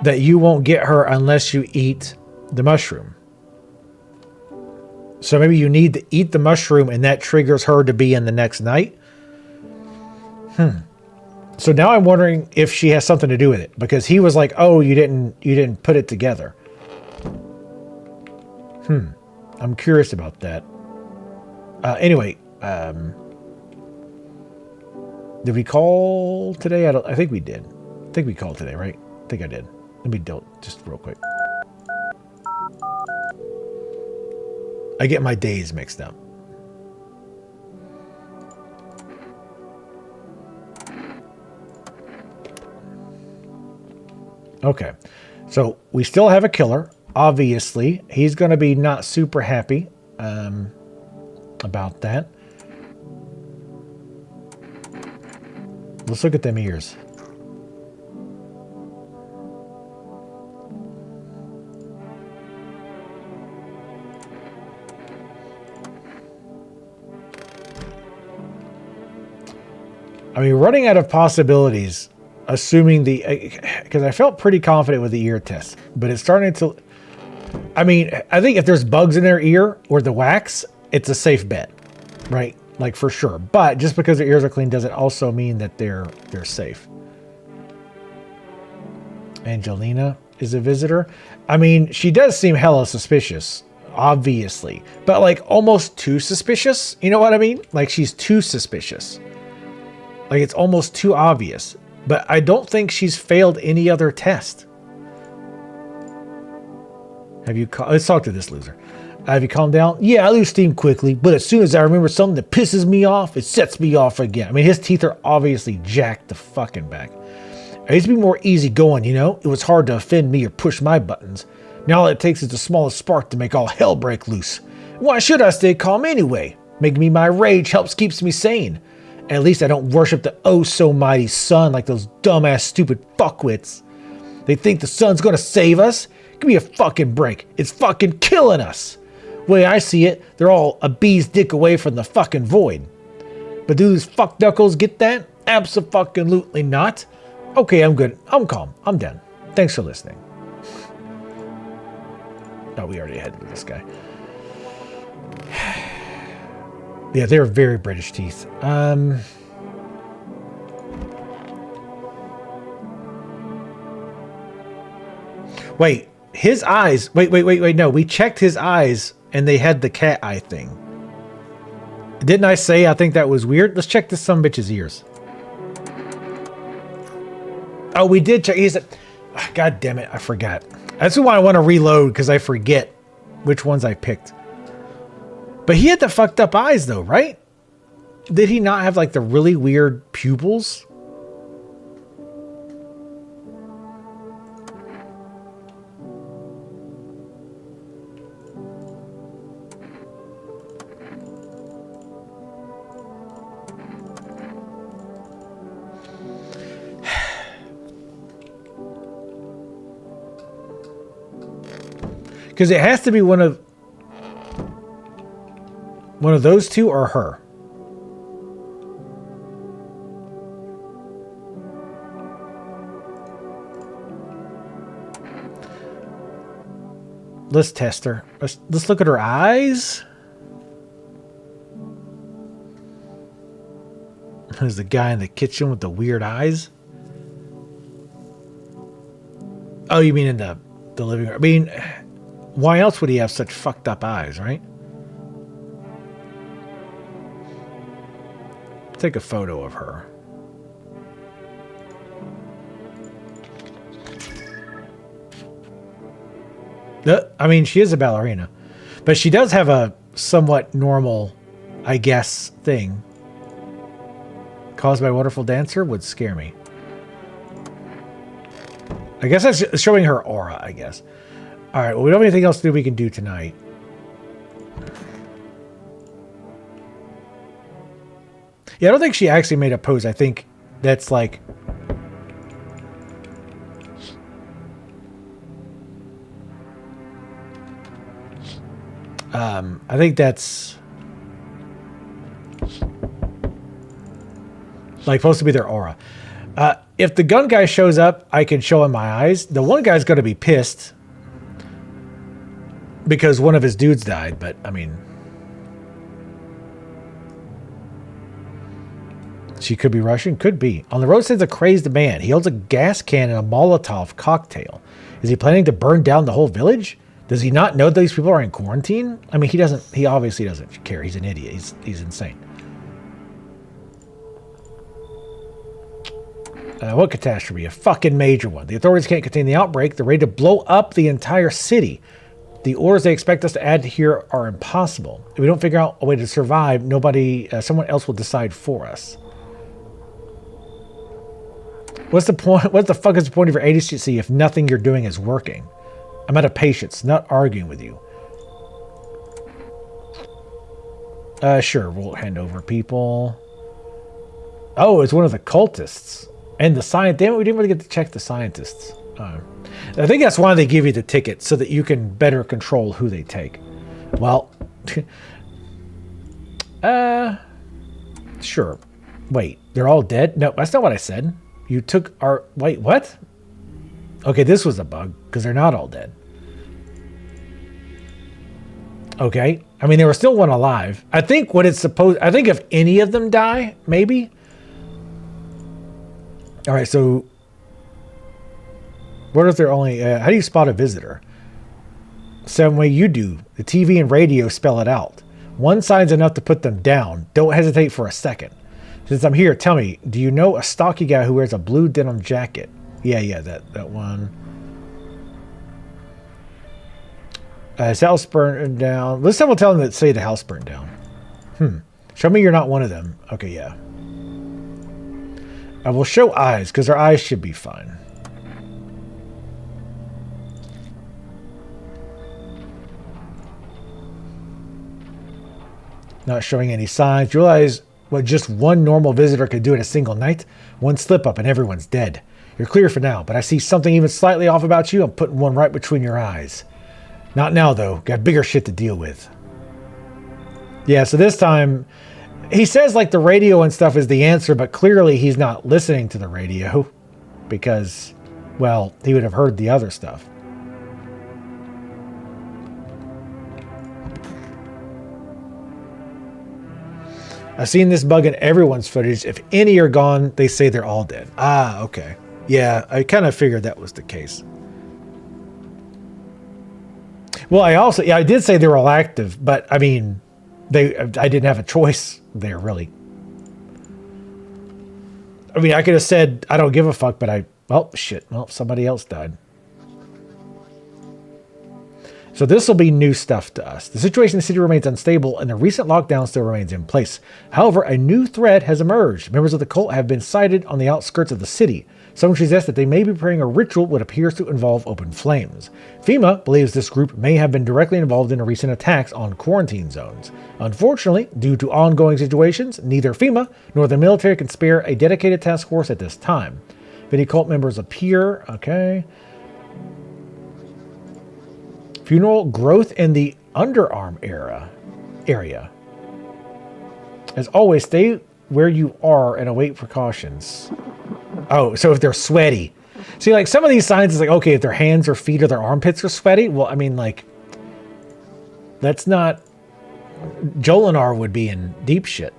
that you won't get her unless you eat the mushroom. So maybe you need to eat the mushroom and that triggers her to be in the next night. So now I'm wondering if she has something to do with it, because he was like, "Oh, you didn't put it together." I'm curious about that. Anyway, did we call today? I think we did. I think we called today, right? I think I did. Let me do it just real quick. I get my days mixed up. Okay, so we still have a killer. Obviously, he's going to be not super happy about that. Let's look at them ears. I mean, running out of possibilities, assuming because I felt pretty confident with the ear test, but it's starting to, I mean, I think if there's bugs in their ear or the wax, it's a safe bet, right? Like for sure. But just because their ears are clean doesn't also mean that they're safe. Angelina is a visitor. I mean, she does seem hella suspicious, obviously, but like almost too suspicious. You know what I mean? Like she's too suspicious. Like it's almost too obvious, but I don't think she's failed any other test. Let's talk to this loser. Have you calmed down? Yeah, I lose steam quickly, but as soon as I remember something that pisses me off, it sets me off again. I mean, his teeth are obviously jacked the fucking back. I used to be more easygoing, you know? It was hard to offend me or push my buttons. Now all it takes is the smallest spark to make all hell break loose. Why should I stay calm anyway? Making me my rage keeps me sane. At least I don't worship the oh-so-mighty sun like those dumbass stupid fuckwits. They think the sun's gonna save us? Give me a fucking break. It's fucking killing us. The way I see it, they're all a bee's dick away from the fucking void. But do these fuck knuckles get that? Abso-fucking-lutely not. Okay, I'm good. I'm calm. I'm done. Thanks for listening. Oh, we already had with this guy. Yeah, they're very British teeth. Wait, his eyes. Wait. No, we checked his eyes and they had the cat eye thing. Didn't I say I think that was weird? Let's check this sumbitch's ears. Oh, we did check. God damn it, I forgot. That's why I want to reload, because I forget which ones I picked. But he had the fucked up eyes though, right? Did he not have like the really weird pupils? Because it has to be one of those two or her. Let's test her. Let's look at her eyes. There's the guy in the kitchen with the weird eyes. Oh, you mean in the living room? I mean, why else would he have such fucked up eyes, right? Take a photo of her. I mean, she is a ballerina, but she does have a somewhat normal, I guess, thing. Caused by a wonderful dancer would scare me. I guess that's showing her aura, I guess. All right, well, we don't have anything else to do we can do tonight. Yeah, I don't think she actually made a pose. I think that's like... I think that's... like supposed to be their aura. If the gun guy shows up, I can show him my eyes. The one guy's going to be pissed because one of his dudes died, but I mean, she could be Russian, could be. On the road stands a crazed man. He holds a gas can and a Molotov cocktail. Is he planning to burn down the whole village? Does he not know that these people are in quarantine? I mean, he obviously doesn't care. He's an idiot. He's insane. What catastrophe? A fucking major one. The authorities can't contain the outbreak. They're ready to blow up the entire city. The orders they expect us to add here are impossible. If we don't figure out a way to survive, someone else will decide for us. What's the point? What the fuck is the point of your agency if nothing you're doing is working? I'm out of patience, not arguing with you. Sure, we'll hand over people. Oh, it's one of the cultists. And the scientist. Damn it, we didn't really get to check the scientists. I think that's why they give you the ticket, so that you can better control who they take. Well, sure. Wait, they're all dead? No, that's not what I said. You took our... Wait, what? Okay, this was a bug, because they're not all dead. Okay. I mean, there was still one alive. I think what it's supposed... I think if any of them die, maybe. All right, so... What if they're only... how do you spot a visitor? Same way you do. The TV and radio spell it out. One sign's enough to put them down. Don't hesitate for a second. Since I'm here, tell me, do you know a stocky guy who wears a blue denim jacket? Yeah, that one. His house burned down. Let's have tell him that say the house burned down. Show me you're not one of them. Okay, yeah. I will show eyes, because our eyes should be fine. Not showing any signs. You realize what just one normal visitor could do in a single night? One slip up and everyone's dead. You're clear for now, but I see something even slightly off about you. I'm putting one right between your eyes. Not now, though. Got bigger shit to deal with. Yeah, so this time, he says like the radio and stuff is the answer, but clearly he's not listening to the radio because, well, he would have heard the other stuff. I've seen this bug in everyone's footage. If any are gone, they say they're all dead. Ah, okay. Yeah, I kind of figured that was the case. Well, I did say they were all active, but I mean, I didn't have a choice there, really. I mean, I could have said, I don't give a fuck, but well, somebody else died. So this will be new stuff to us. The situation in the city remains unstable, and the recent lockdown still remains in place. However, a new threat has emerged. Members of the cult have been sighted on the outskirts of the city. Some suggest that they may be preparing a ritual that appears to involve open flames. FEMA believes this group may have been directly involved in the recent attacks on quarantine zones. Unfortunately, due to ongoing situations, neither FEMA nor the military can spare a dedicated task force at this time. If any cult members appear, okay. Funeral growth in the underarm area. As always, stay where you are and await precautions. Oh, so if they're sweaty. See, like some of these signs is like, okay, if their hands or feet or their armpits are sweaty, well, I mean, like, that's not... Jolinar would be in deep shit.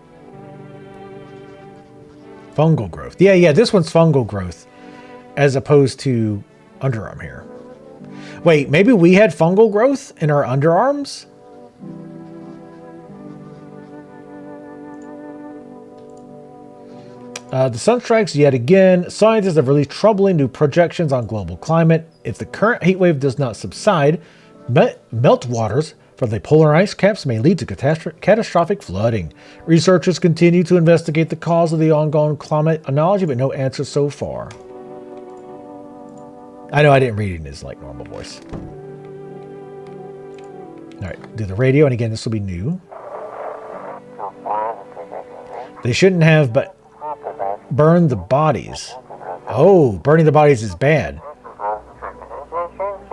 Fungal growth. Yeah, this one's fungal growth as opposed to underarm hair. Wait, maybe we had fungal growth in our underarms? The sun strikes yet again. Scientists have released troubling new projections on global climate. If the current heat wave does not subside, meltwaters from the polar ice caps may lead to catastrophic flooding. Researchers continue to investigate the cause of the ongoing climate anomaly, but no answers so far. I know I didn't read it in his like normal voice. All right, do the radio, and again, this will be new. They shouldn't have, but burned the bodies. Oh, burning the bodies is bad.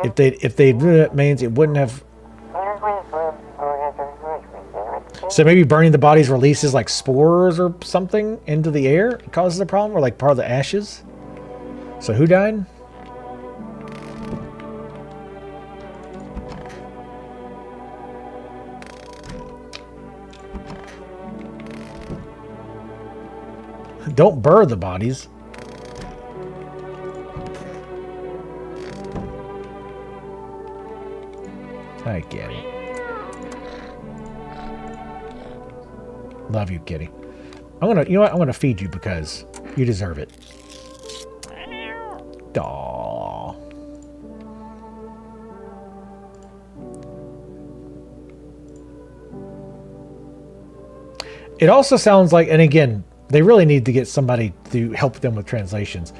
If they it means it wouldn't have. So maybe burning the bodies releases like spores or something into the air. It causes a problem, or like part of the ashes. So who died? Don't burn the bodies. Hi, Kitty. Love you, Kitty. You know what? I'm gonna feed you because you deserve it. Aww. It also sounds like, and again, they really need to get somebody to help them with translations.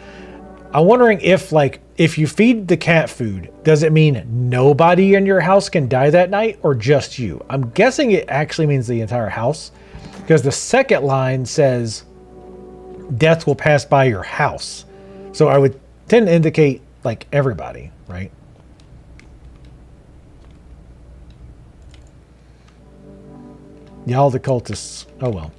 I'm wondering if, like, if you feed the cat food, does it mean nobody in your house can die that night or just you? I'm guessing it actually means the entire house, because the second line says death will pass by your house. So I would tend to indicate like everybody, right? Yeah, all the cultists. Oh well.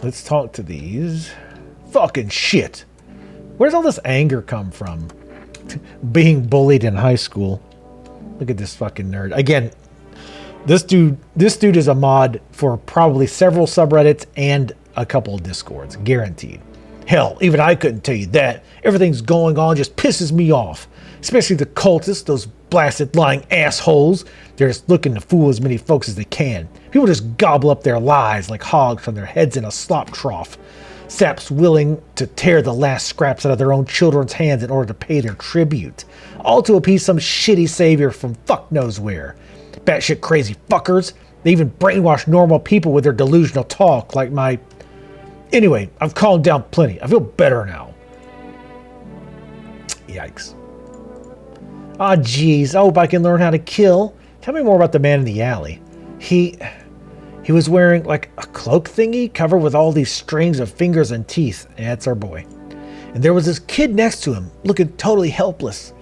Let's talk to these. Fucking shit. Where's all this anger come from? Being bullied in high school. Look at this fucking nerd. Again, this dude is a mod for probably several subreddits and a couple of discords, guaranteed. Hell, even I couldn't tell you that. Everything's going on just pisses me off. Especially the cultists, those blasted lying assholes. They're just looking to fool as many folks as they can. People just gobble up their lies like hogs from their heads in a slop trough. Saps willing to tear the last scraps out of their own children's hands in order to pay their tribute. All to appease some shitty savior from fuck knows where. Batshit crazy fuckers. They even brainwash normal people with their delusional talk like my... Anyway, I've calmed down plenty. I feel better now. Yikes. Ah, geez. I hope I can learn how to kill. Tell me more about the man in the alley. He was wearing like a cloak thingy covered with all these strings of fingers and teeth. Yeah, that's our boy. And there was this kid next to him, looking totally helpless.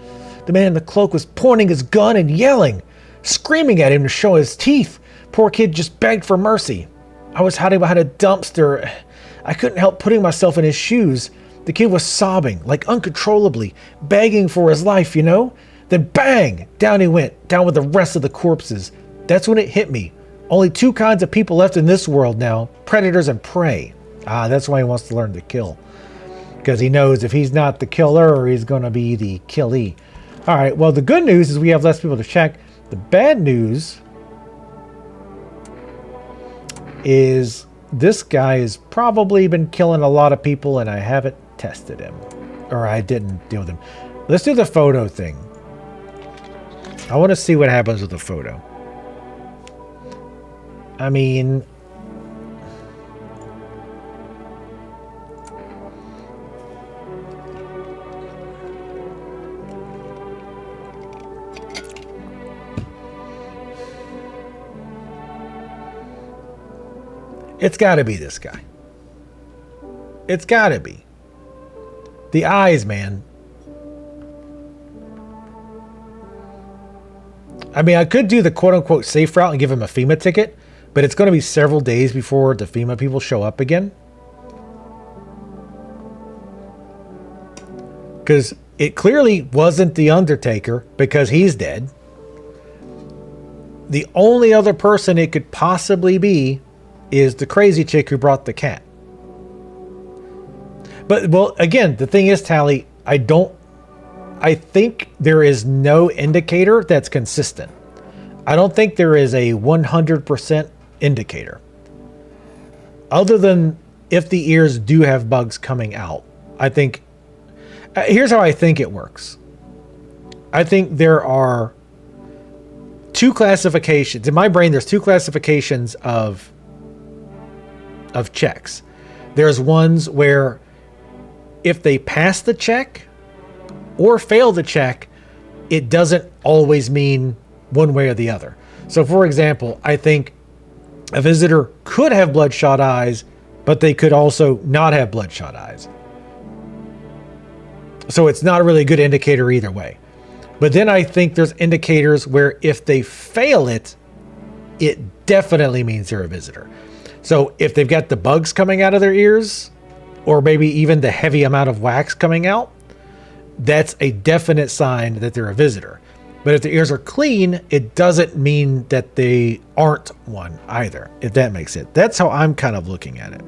The man in the cloak was pointing his gun and yelling, screaming at him to show his teeth. Poor kid just begged for mercy. I was hiding behind a dumpster. I couldn't help putting myself in his shoes. The kid was sobbing, like uncontrollably, begging for his life, you know? Then bang! Down he went, down with the rest of the corpses. That's when it hit me. Only two kinds of people left in this world now, predators and prey. Ah, that's why he wants to learn to kill. Because he knows if he's not the killer, he's going to be the killee. All right, well, the good news is we have less people to check. The bad news is this guy has probably been killing a lot of people and I haven't tested him. Or I didn't deal with him. Let's do the photo thing. I want to see what happens with the photo. I mean... It's got to be this guy. It's got to be. The eyes, man. I mean, I could do the quote-unquote safe route and give him a FEMA ticket, but it's going to be several days before the FEMA people show up again. Because it clearly wasn't the Undertaker, because he's dead. The only other person it could possibly be is the crazy chick who brought the cat. But, well, again, the thing is, Tally, I think there is no indicator that's consistent. I don't think there is a 100% indicator. Other than if the ears do have bugs coming out. I think... here's how I think it works. I think there are two classifications. In my brain, there's two classifications of checks. There's ones where if they pass the check or fail the check, it doesn't always mean one way or the other. So for example, I think a visitor could have bloodshot eyes, but they could also not have bloodshot eyes. So it's not a really good indicator either way. But then I think there's indicators where if they fail it, it definitely means they're a visitor. So if they've got the bugs coming out of their ears, or maybe even the heavy amount of wax coming out, that's a definite sign that they're a visitor. But if the ears are clean, it doesn't mean that they aren't one either, if that makes sense. That's how I'm kind of looking at it.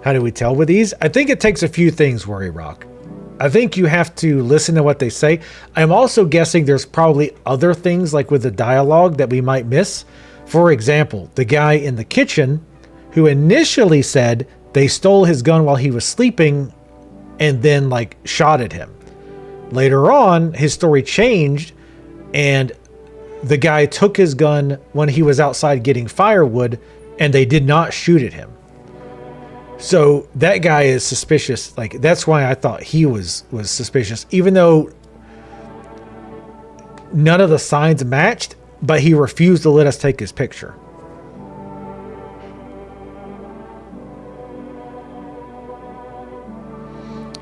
How do we tell with these? I think it takes a few things, Worry Rock. I think you have to listen to what they say. I'm also guessing there's probably other things like with the dialogue that we might miss. For example, the guy in the kitchen who initially said They stole his gun while he was sleeping and then like shot at him. Later on, his story changed and the guy took his gun when he was outside getting firewood and they did not shoot at him. So that guy is suspicious. Like, that's why I thought he was suspicious, even though none of the signs matched, but he refused to let us take his picture.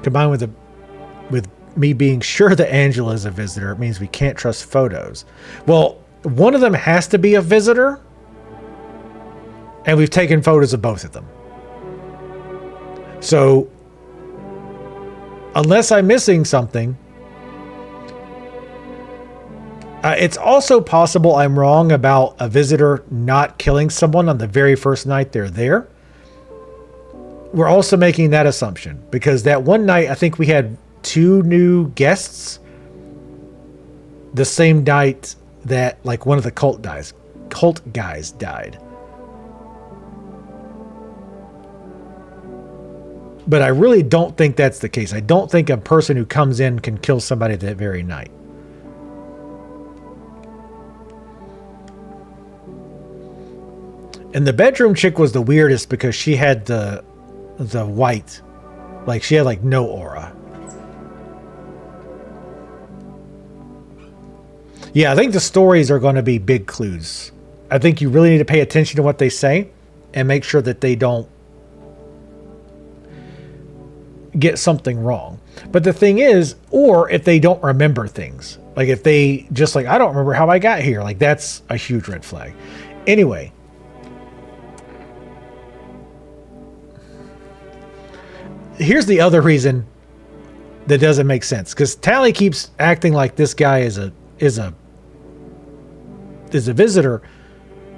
Combined with me being sure that Angela is a visitor, it means we can't trust photos. Well, one of them has to be a visitor, and we've taken photos of both of them. So, unless I'm missing something, it's also possible I'm wrong about a visitor not killing someone on the very first night they're there. We're also making that assumption because that one night, I think we had 2 new guests the same night that like one of the cult guys died. But I really don't think that's the case. I don't think a person who comes in can kill somebody that very night. And the bedroom chick was the weirdest because she had the white, like she had like no aura. Yeah, I think the stories are going to be big clues. I think you really need to pay attention to what they say and make sure that they don't get something wrong. But the thing is, or if they don't remember things, like if they just like, I don't remember how I got here, like that's a huge red flag. Anyway, here's the other reason that doesn't make sense, because Tally keeps acting like this guy is a visitor,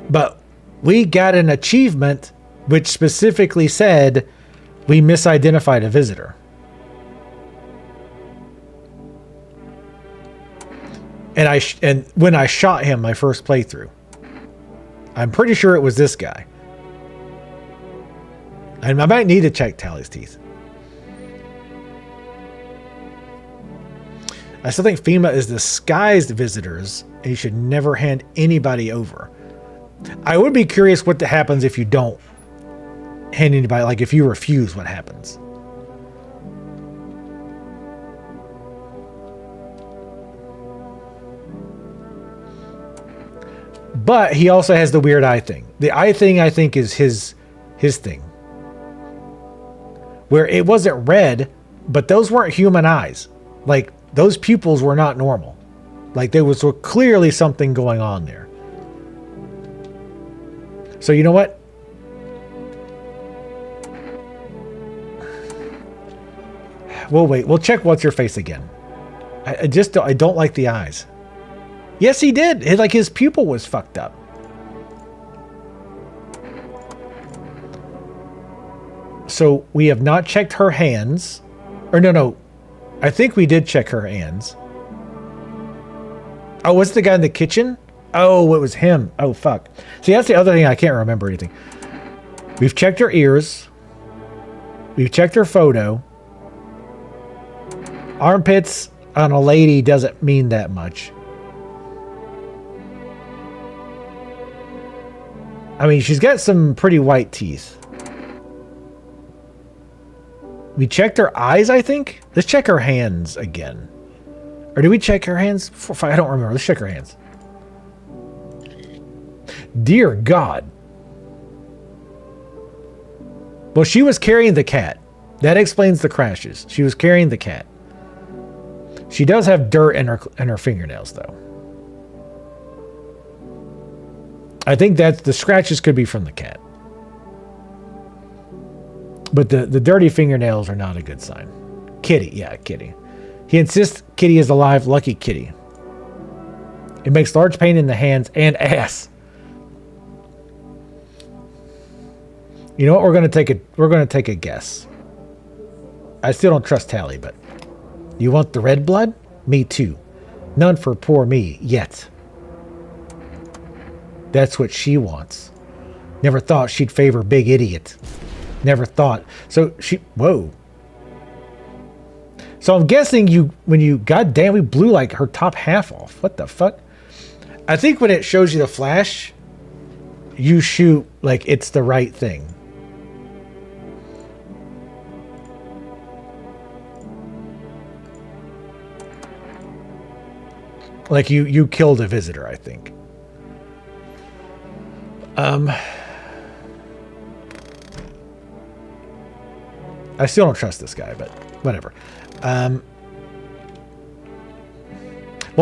but we got an achievement which specifically said we misidentified a visitor. And when I shot him my first playthrough, I'm pretty sure it was this guy. And I might need to check Tally's teeth. I still think FEMA is disguised visitors, and you should never hand anybody over. I would be curious what happens if you don't hand anybody, like if you refuse, what happens? But he also has the weird eye thing. The eye thing, I think, is his thing. Where it wasn't red, but those weren't human eyes. Like, those pupils were not normal. Like, there was clearly something going on there. So, you know what? We'll wait. We'll check What's Your Face again. I don't like the eyes. Yes, he did. His pupil was fucked up. So we have not checked her hands. Or no. I think we did check her hands. Oh, was it the guy in the kitchen? Oh, it was him. Oh, fuck. See, that's the other thing. I can't remember anything. We've checked her ears. We've checked her photo. Armpits on a lady doesn't mean that much. I mean, she's got some pretty white teeth. We checked her eyes, I think. Let's check her hands again. Or did we check her hands? I don't remember. Let's check her hands. Dear God. Well, she was carrying the cat. That explains the crashes. She was carrying the cat. She does have dirt in her fingernails, though. I think that the scratches could be from the cat. But the dirty fingernails are not a good sign. Kitty. Yeah, Kitty. He insists Kitty is alive. Lucky Kitty. It makes large pain in the hands and ass. You know what? We're gonna take a guess. I still don't trust Tally, but you want the red blood? Me too. None for poor me yet. That's what she wants. Never thought she'd favor big idiot. Never thought. So she... Whoa. So I'm guessing when you... God damn, we blew like her top half off. What the fuck? I think when it shows you the flash, you shoot like it's the right thing. Like you killed a visitor, I think. I still don't trust this guy, but whatever. Well,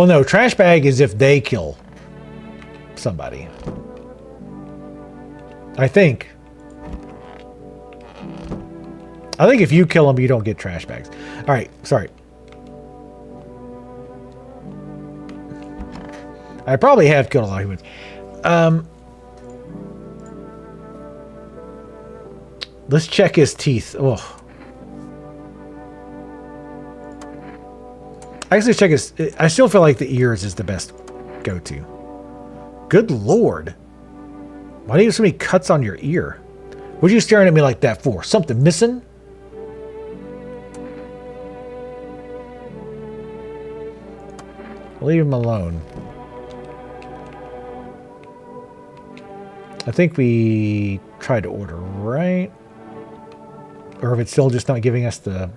no, trash bag is if they kill somebody. I think if you kill them, you don't get trash bags. All right, sorry. I probably have killed a lot of humans. Let's check his teeth. Oh. Actually, check his... I still feel like the ears is the best go-to. Good lord. Why do you have so many cuts on your ear? What are you staring at me like that for? Something missing? Leave him alone. I think we tried to order, right? Or if it's still just not giving us the...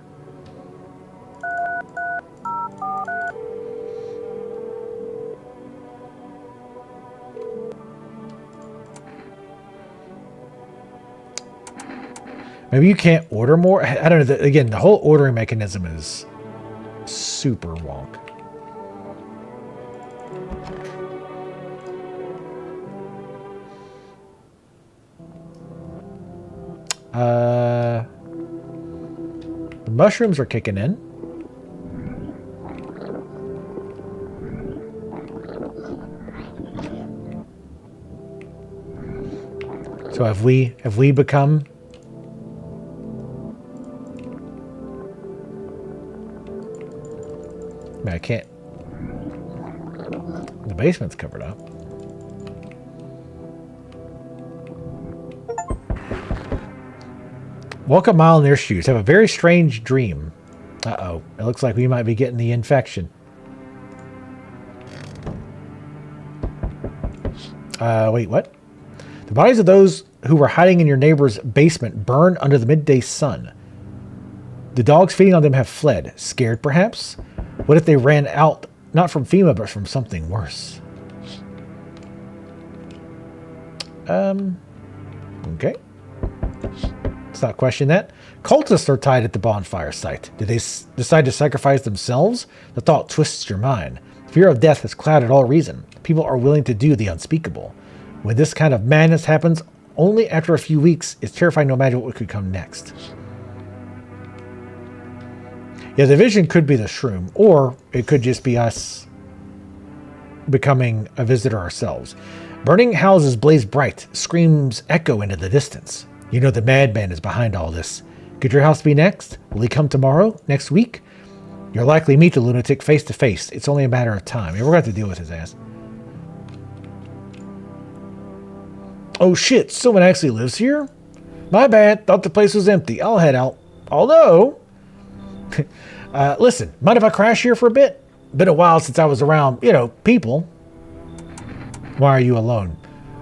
Maybe you can't order more? I don't know. Again, the whole ordering mechanism is super wonk. The mushrooms are kicking in. So have we become... I can't... The basement's covered up. Walk a mile in their shoes. Have a very strange dream. Uh-oh. It looks like we might be getting the infection. Wait, what? The bodies of those who were hiding in your neighbor's basement burned under the midday sun. The dogs feeding on them have fled. Scared, perhaps? What if they ran out, not from FEMA, but from something worse? Okay. Let's not question that. Cultists are tied at the bonfire site. Did they decide to sacrifice themselves? The thought twists your mind. Fear of death has clouded all reason. People are willing to do the unspeakable. When this kind of madness happens, only after a few weeks, it's terrifying no matter what could come next. Yeah, the vision could be the shroom, or it could just be us becoming a visitor ourselves. Burning houses blaze bright, screams echo into the distance. You know the madman is behind all this. Could your house be next? Will he come tomorrow? Next week? You'll likely meet the lunatic face to face. It's only a matter of time. We're going to have to deal with his ass. Oh shit, someone actually lives here? My bad, thought the place was empty. I'll head out. Although... listen, mind if I crash here for a bit? Been a while since I was around, people. Why are you alone?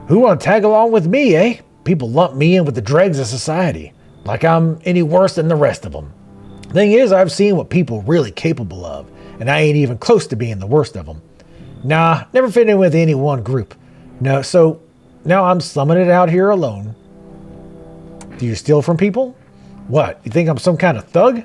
Who want to tag along with me, eh? People lump me in with the dregs of society, like I'm any worse than the rest of them. Thing is, I've seen what people are really capable of, and I ain't even close to being the worst of them. Nah, never fit in with any one group. No, so now I'm slumming it out here alone. Do you steal from people? What, you think I'm some kind of thug?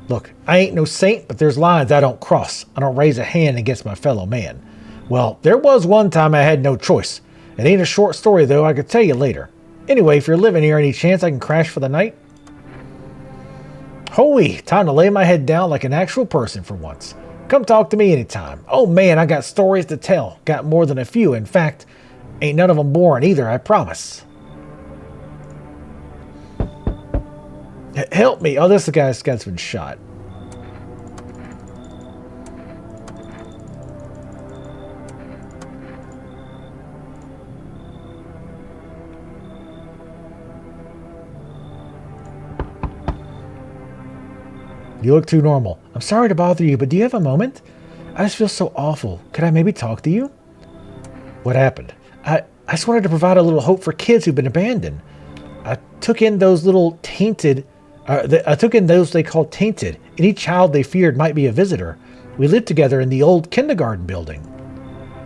Look, I ain't no saint, but there's lines I don't cross. I don't raise a hand against my fellow man. Well, there was one time I had no choice. It ain't a short story, though. I could tell you later. Anyway, if you're living here, any chance I can crash for the night? Holy, time to lay my head down like an actual person for once. Come talk to me anytime. Oh man, I got stories to tell. Got more than a few. In fact, ain't none of them boring either, I promise. Help me. Oh, this guy's been shot. You look too normal. I'm sorry to bother you, but do you have a moment? I just feel so awful. Could I maybe talk to you? What happened? I just wanted to provide a little hope for kids who've been abandoned. I took in those little tainted... I took in those they called tainted. Any child they feared might be a visitor. We lived together in the old kindergarten building.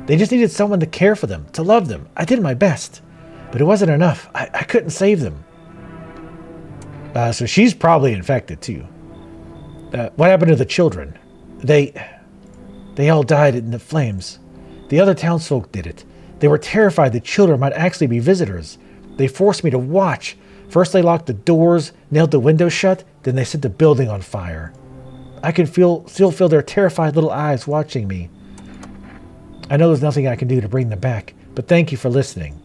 They just needed someone to care for them, to love them. I did my best. But it wasn't enough. I couldn't save them. So she's probably infected too. What happened to the children? They all died in the flames. The other townsfolk did it. They were terrified the children might actually be visitors. They forced me to watch. First they locked the doors, nailed the windows shut, then they set the building on fire. I can still feel their terrified little eyes watching me. I know there's nothing I can do to bring them back, but thank you for listening.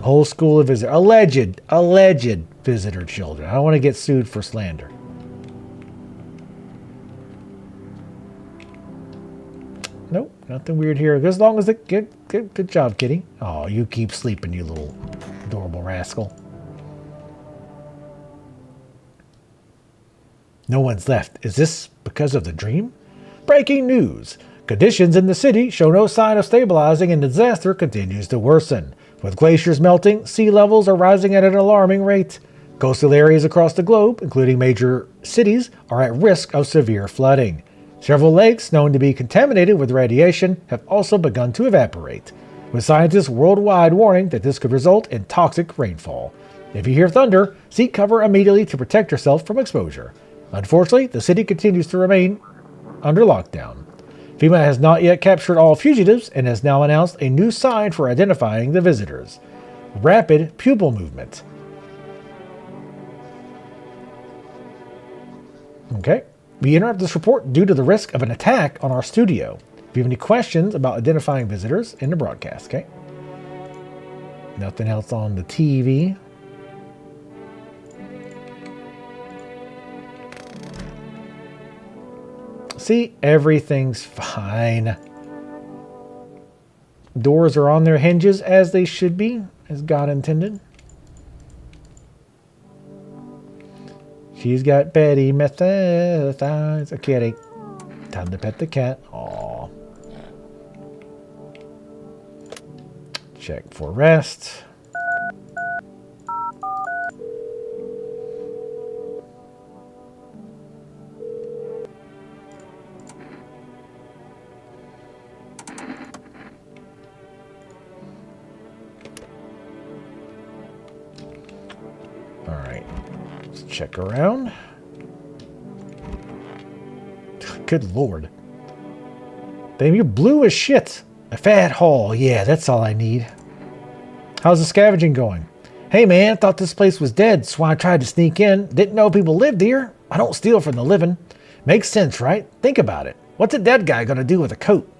Whole school of visitors. Alleged visitor children. I don't want to get sued for slander. Nope, nothing weird here. As long as it good job, kitty. Oh, you keep sleeping, you little adorable rascal. No one's left. Is this because of the dream? Breaking news. Conditions in the city show no sign of stabilizing and disaster continues to worsen. With glaciers melting, sea levels are rising at an alarming rate. Coastal areas across the globe, including major cities, are at risk of severe flooding. Several lakes known to be contaminated with radiation have also begun to evaporate, with scientists worldwide warning that this could result in toxic rainfall. If you hear thunder, seek cover immediately to protect yourself from exposure. Unfortunately, the city continues to remain under lockdown. FEMA has not yet captured all fugitives and has now announced a new sign for identifying the visitors. Rapid pupil movement. Okay. We interrupt this report due to the risk of an attack on our studio. If you have any questions about identifying visitors in the broadcast, okay? Nothing else on the TV. See, everything's fine. Doors are on their hinges as they should be, as God intended. She's got Betty methazides, a kitty. Time to pet the cat. Aww. Check for rest. Check around. Good lord. Damn, you're blue as shit. A fat haul. Yeah, that's all I need. How's the scavenging going? Hey man, thought this place was dead, so I tried to sneak in. Didn't know people lived here. I don't steal from the living. Makes sense, right? Think about it. What's a dead guy gonna do with a coat?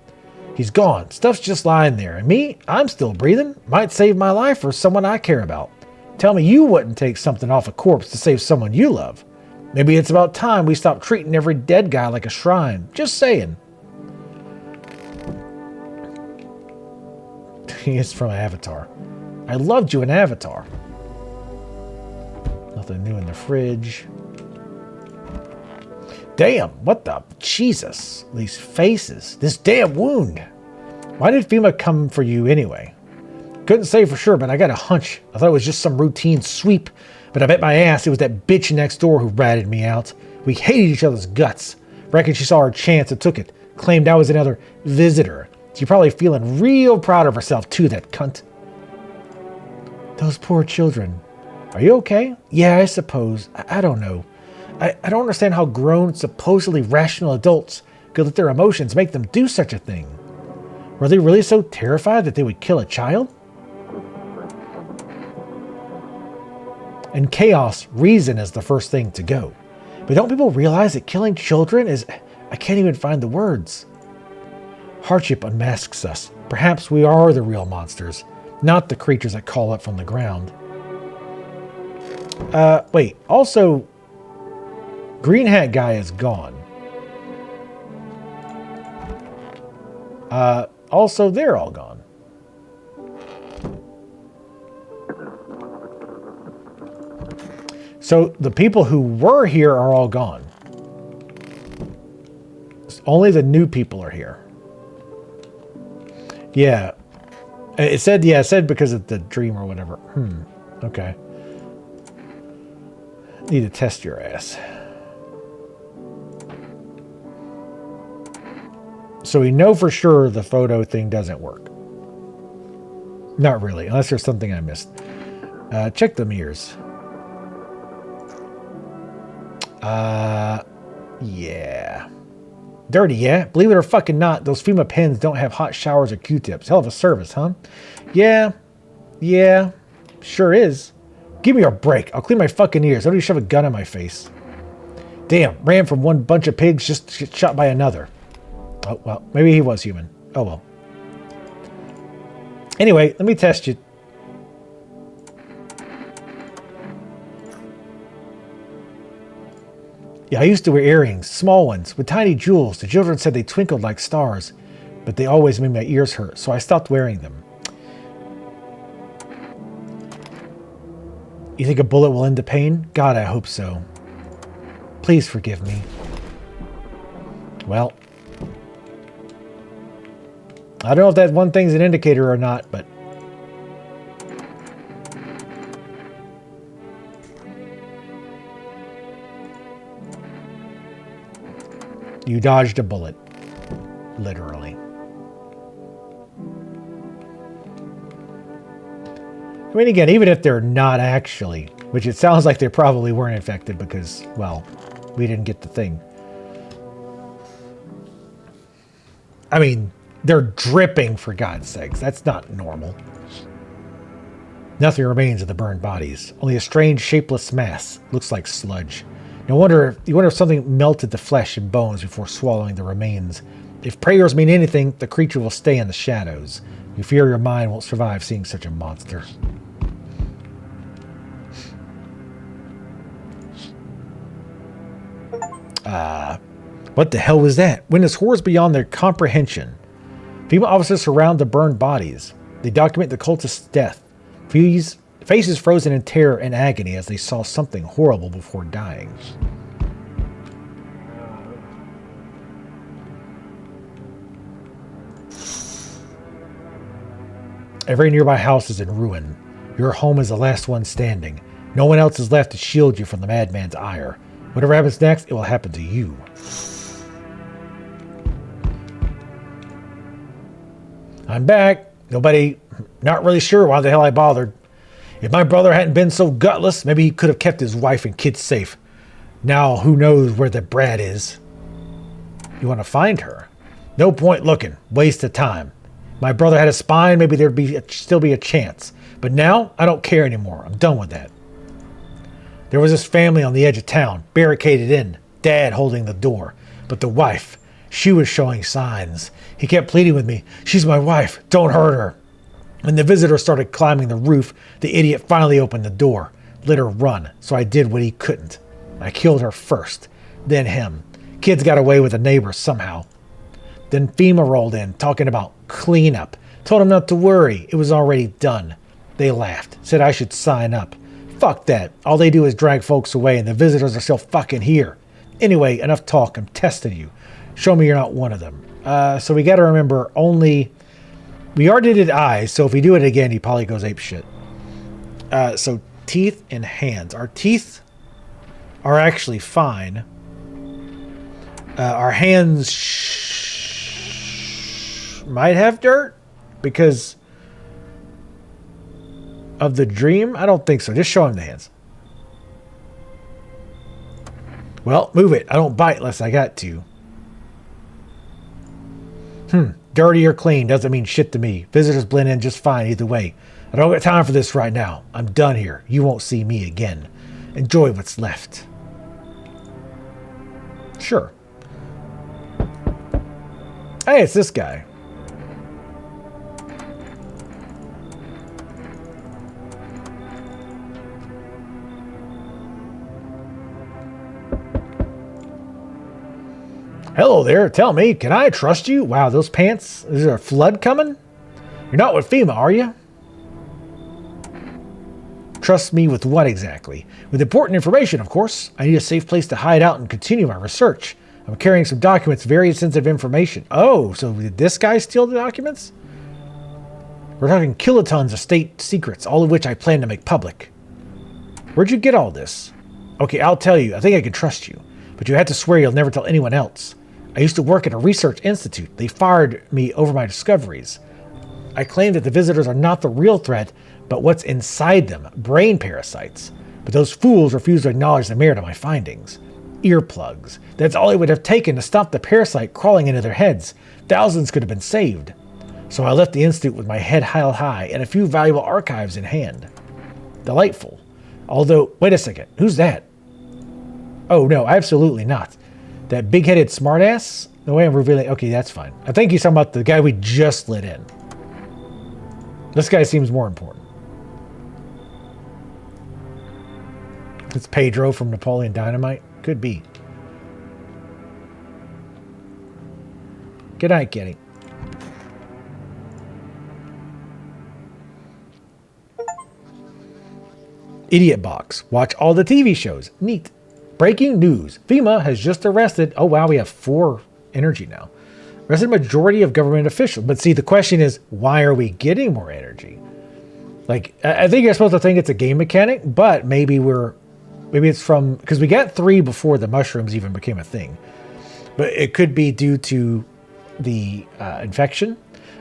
He's gone. Stuff's just lying there. And me, I'm still breathing. Might save my life or someone I care about. Tell me you wouldn't take something off a corpse to save someone you love. Maybe it's about time we stop treating every dead guy like a shrine. Just saying. It's from Avatar. I loved you in Avatar. Nothing new in the fridge. Damn, what the... Jesus. These faces. This damn wound. Why did FEMA come for you anyway? Couldn't say for sure, but I got a hunch. I thought it was just some routine sweep, but I bet my ass it was that bitch next door who ratted me out. We hated each other's guts. Reckon she saw her chance and took it. Claimed I was another visitor. She's probably feeling real proud of herself too, that cunt. Those poor children. Are you okay? Yeah, I suppose. I don't know. I don't understand how grown, supposedly rational adults could let their emotions make them do such a thing. Were they really so terrified that they would kill a child? In chaos, reason is the first thing to go. But don't people realize that killing children is... I can't even find the words. Hardship unmasks us. Perhaps we are the real monsters, not the creatures that call up from the ground. Wait. Also, Green Hat guy is gone. Also, they're all gone. So the people who were here are all gone. Only the new people are here. Yeah. It said because of the dream or whatever. Okay. Need to test your ass. So we know for sure the photo thing doesn't work. Not really, unless there's something I missed. Check the mirrors. Yeah. Dirty, yeah? Believe it or fucking not, those FEMA pens don't have hot showers or Q-tips. Hell of a service, huh? Yeah. Yeah. Sure is. Give me a break. I'll clean my fucking ears. Don't you shove a gun in my face. Damn, ran from one bunch of pigs just to get shot by another. Oh, well, maybe he was human. Oh, well. Anyway, let me test you. Yeah, I used to wear earrings, small ones, with tiny jewels. The children said they twinkled like stars, but they always made my ears hurt, so I stopped wearing them. You think a bullet will end the pain? God, I hope so. Please forgive me. Well, I don't know if that one thing's an indicator or not, but... You dodged a bullet. Literally. I mean, again, even if they're not actually, which it sounds like they probably weren't infected because, well, we didn't get the thing. I mean, they're dripping, for God's sakes. That's not normal. Nothing remains of the burned bodies. Only a strange, shapeless mass. Looks like sludge. You wonder if something melted the flesh and bones before swallowing the remains. If prayers mean anything, the creature will stay in the shadows. You fear your mind won't survive seeing such a monster. What the hell was that? Witness horrors beyond their comprehension. FEMA officers surround the burned bodies. They document the cultist's death. Faces frozen in terror and agony as they saw something horrible before dying. Every nearby house is in ruin. Your home is the last one standing. No one else is left to shield you from the madman's ire. Whatever happens next, it will happen to you. I'm back. Not really sure why the hell I bothered. If my brother hadn't been so gutless, maybe he could have kept his wife and kids safe. Now, who knows where the brat is? You want to find her? No point looking. Waste of time. My brother had a spine, maybe there'd still be a chance. But now, I don't care anymore. I'm done with that. There was this family on the edge of town, barricaded in, Dad holding the door. But the wife, she was showing signs. He kept pleading with me, "She's my wife, don't hurt her." When the visitor started climbing the roof, the idiot finally opened the door, let her run, so I did what he couldn't. I killed her first, then him. Kids got away with the neighbors somehow. Then FEMA rolled in, talking about cleanup. Told them not to worry, it was already done. They laughed, said I should sign up. Fuck that, all they do is drag folks away and the visitors are still fucking here. Anyway, enough talk, I'm testing you. Show me you're not one of them. So we gotta remember we already did eyes, so if we do it again, he probably goes apeshit. So teeth and hands. Our teeth are actually fine. Our hands might have dirt because of the dream. I don't think so. Just show him the hands. Well, move it. I don't bite unless I got to. Dirty or clean doesn't mean shit to me. Visitors blend in just fine either way. I don't got time for this right now. I'm done here. You won't see me again. Enjoy what's left. Sure. Hey, it's this guy. Hello there, tell me, can I trust you? Wow, those pants, is there a flood coming? You're not with FEMA, are you? Trust me with what exactly? With important information, of course. I need a safe place to hide out and continue my research. I'm carrying some documents, very sensitive information. Oh, so did this guy steal the documents? We're talking kilotons of state secrets, all of which I plan to make public. Where'd you get all this? Okay, I'll tell you. I think I can trust you. But you have to swear you'll never tell anyone else. I used to work at a research institute. They fired me over my discoveries. I claim that the visitors are not the real threat, but what's inside them, brain parasites. But those fools refuse to acknowledge the merit of my findings. Earplugs. That's all it would have taken to stop the parasite crawling into their heads. Thousands could have been saved. So I left the institute with my head held high and a few valuable archives in hand. Delightful. Although, wait a second, who's that? Oh no, absolutely not. That big-headed smartass? The way I'm revealing... Okay, that's fine. I think he's talking about the guy we just let in. This guy seems more important. It's Pedro from Napoleon Dynamite? Could be. Good night, Kenny. Idiot Box. Watch all the TV shows. Neat. Breaking news. FEMA has just arrested... Oh, wow, we have 4 energy now. Arrested a majority of government officials. But see, the question is, why are we getting more energy? Like, I think you're supposed to think it's a game mechanic, but maybe it's from... Because we got 3 before the mushrooms even became a thing. But it could be due to the infection.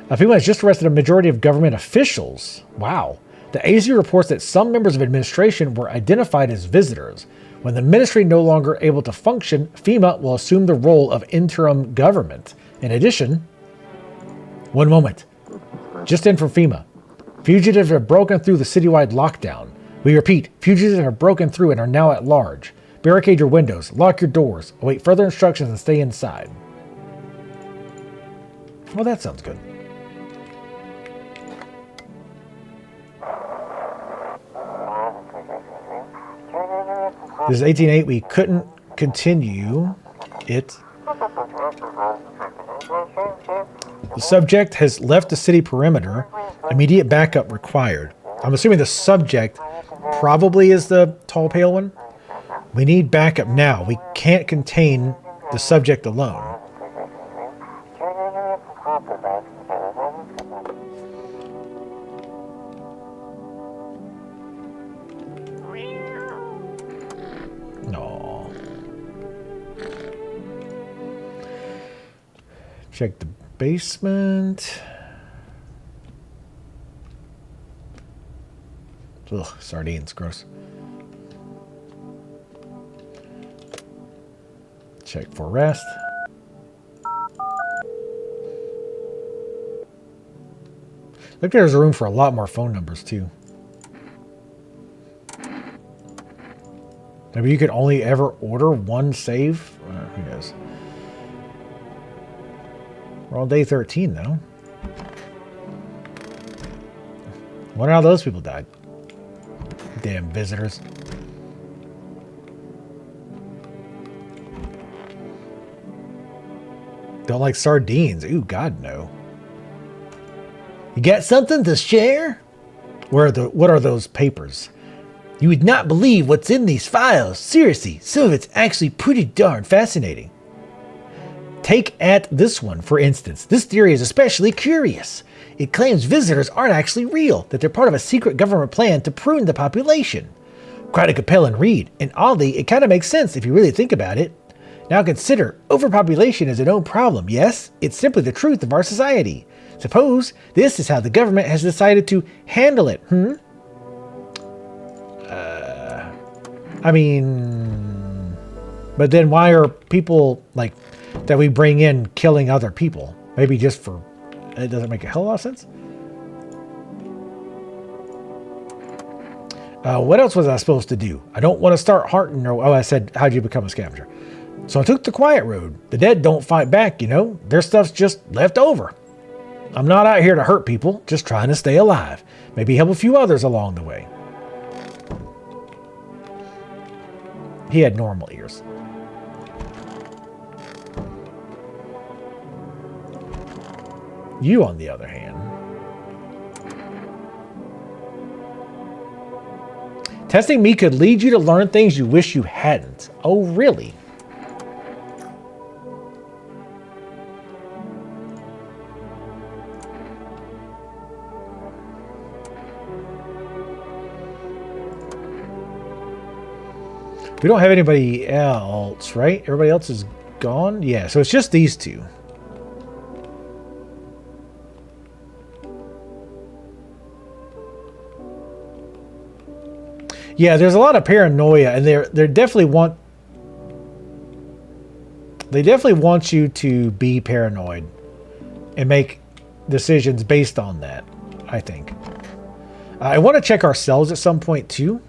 FEMA has just arrested a majority of government officials. Wow. The AZ reports that some members of administration were identified as visitors. When the ministry no longer able to function, FEMA will assume the role of interim government. In addition, one moment. Just in from FEMA. Fugitives have broken through the citywide lockdown. We repeat, fugitives have broken through and are now at large. Barricade your windows, lock your doors, await further instructions and stay inside. Well, that sounds good. This is 18.8. We couldn't continue it. The subject has left the city perimeter. Immediate backup required. I'm assuming the subject probably is the tall, pale one. We need backup now. We can't contain the subject alone. No. Check the basement. Ugh, sardines, gross. Check for rest. Look, like there's room for a lot more phone numbers too. Maybe you could only ever order one save? Who knows? We're on day 13 though. Wonder how those people died. Damn visitors. Don't like sardines. Ooh, God, no. You got something to share? What are those papers? You would not believe what's in these files. Seriously, some of it's actually pretty darn fascinating. Take at this one, for instance. This theory is especially curious. It claims visitors aren't actually real, that they're part of a secret government plan to prune the population. Quite a compelling read, and oddly, it kind of makes sense if you really think about it. Now consider, overpopulation is a known problem, yes? It's simply the truth of our society. Suppose this is how the government has decided to handle it, I mean... But then why are people, like, that we bring in killing other people? Maybe just for... It doesn't make a hell of a lot of sense. What else was I supposed to do? I don't want to start hearting or... Oh, I said, how'd you become a scavenger? So I took the quiet road. The dead don't fight back, you know. Their stuff's just left over. I'm not out here to hurt people, just trying to stay alive. Maybe help a few others along the way. He had normal ears. You, on the other hand, Testing me could lead you to learn things you wish you hadn't. Oh, really? We don't have anybody else, right? Everybody else is gone? Yeah, so it's just these two. Yeah, there's a lot of paranoia, and they definitely want you to be paranoid and make decisions based on that, I think. I want to check ourselves at some point too.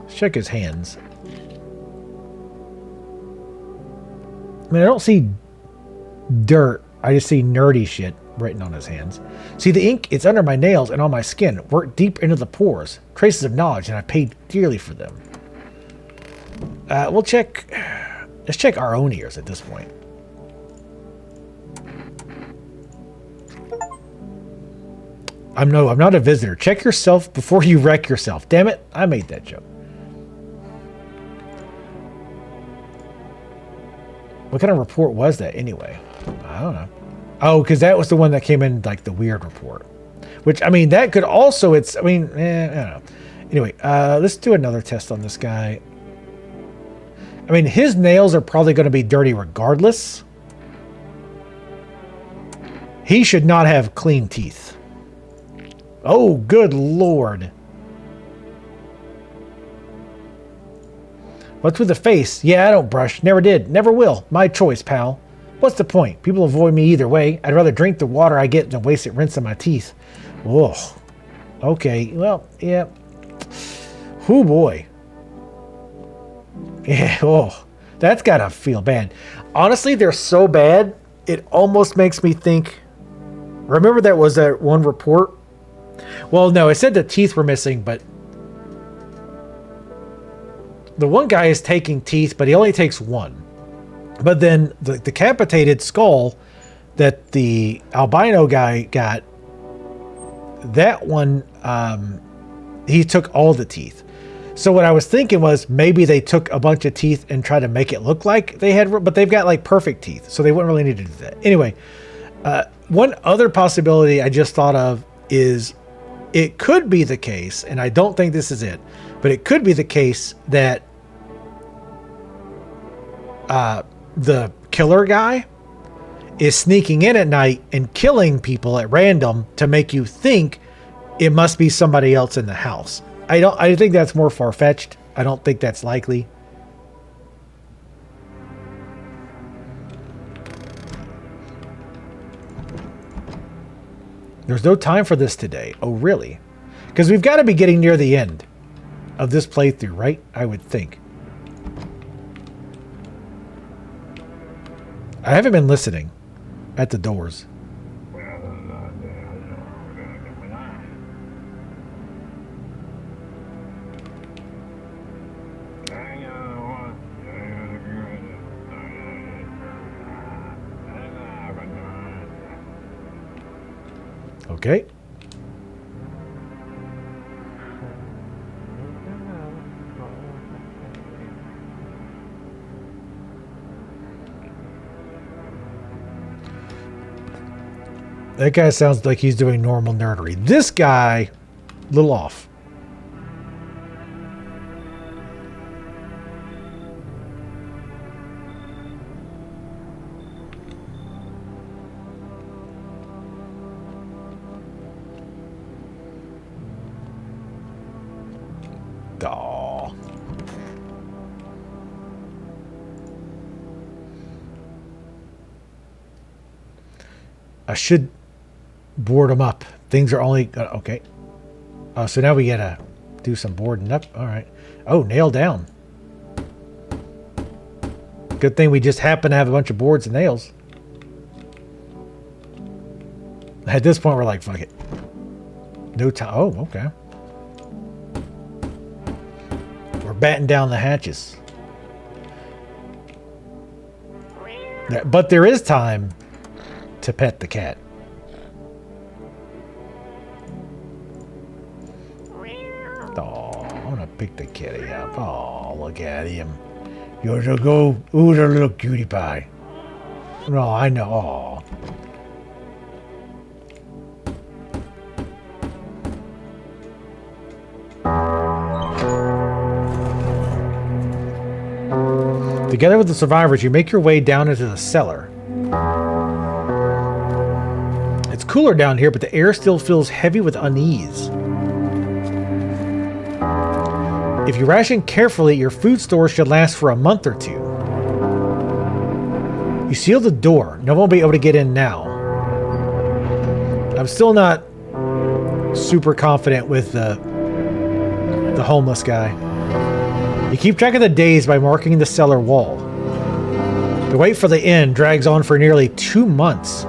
Check his hands. I mean, I don't see dirt. I just see nerdy shit written on his hands. See the ink? It's under my nails and on my skin. Worked deep into the pores. Traces of knowledge, and I paid dearly for them. We'll check... Let's check our own ears at this point. I'm not a visitor. Check yourself before you wreck yourself. Damn it, I made that joke. What kind of report was that anyway? I don't know. Oh, because that was the one that came in like the weird report. Which, I mean, that could also, I don't know. Anyway, let's do another test on this guy. I mean, his nails are probably going to be dirty regardless. He should not have clean teeth. Oh, good Lord. What's with the face? Yeah, I don't brush. Never did. Never will. My choice, pal. What's the point? People avoid me either way. I'd rather drink the water I get than waste it rinsing my teeth. Whoa. Okay. Well, yeah. Oh, boy. Yeah. Oh, that's got to feel bad. Honestly, they're so bad, it almost makes me think... Remember that was that one report? Well, no, it said the teeth were missing, but... The one guy is taking teeth, but he only takes one. But then the decapitated skull that the albino guy got, that one, he took all the teeth. So what I was thinking was maybe they took a bunch of teeth and tried to make it look like they had, but they've got like perfect teeth, so they wouldn't really need to do that. Anyway, one other possibility I just thought of is it could be the case, and I don't think this is it, but it could be the case that the killer guy is sneaking in at night and killing people at random to make you think it must be somebody else in the house. I think that's more far-fetched. I don't think that's likely. There's no time for this today. Oh, really? Because we've got to be getting near the end of this playthrough, right? I would think. I haven't been listening at the doors. Okay. That guy sounds like he's doing normal nerdery. This guy, a little off. Aw. I should board them up. Things are only... okay. Oh, so now we gotta do some boarding up. All right. Oh, nail down. Good thing we just happen to have a bunch of boards and nails. At this point, we're like, fuck it. No time. Oh, okay. We're batting down the hatches. But there is time to pet the cat. Oh, I'm gonna pick the kitty up. Oh, look at him. You're the go. Ooh, the little cutie pie. No, I know. Oh. Together with the survivors, you make your way down into the cellar. It's cooler down here, but the air still feels heavy with unease. If you ration carefully, your food store should last for a month or two. You seal the door. No one will be able to get in now. I'm still not super confident with the homeless guy. You keep track of the days by marking the cellar wall. The wait for the end drags on for nearly 2 months.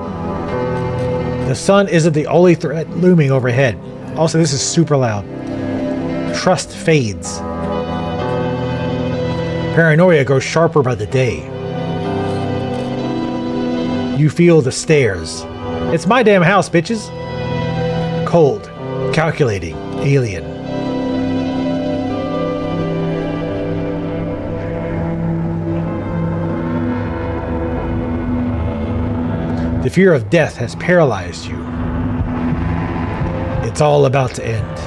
The sun isn't the only threat looming overhead. Also, this is super loud. Trust fades. Paranoia grows sharper by the day. You feel the stares. It's my damn house, bitches. Cold, calculating, alien. The fear of death has paralyzed you. It's all about to end.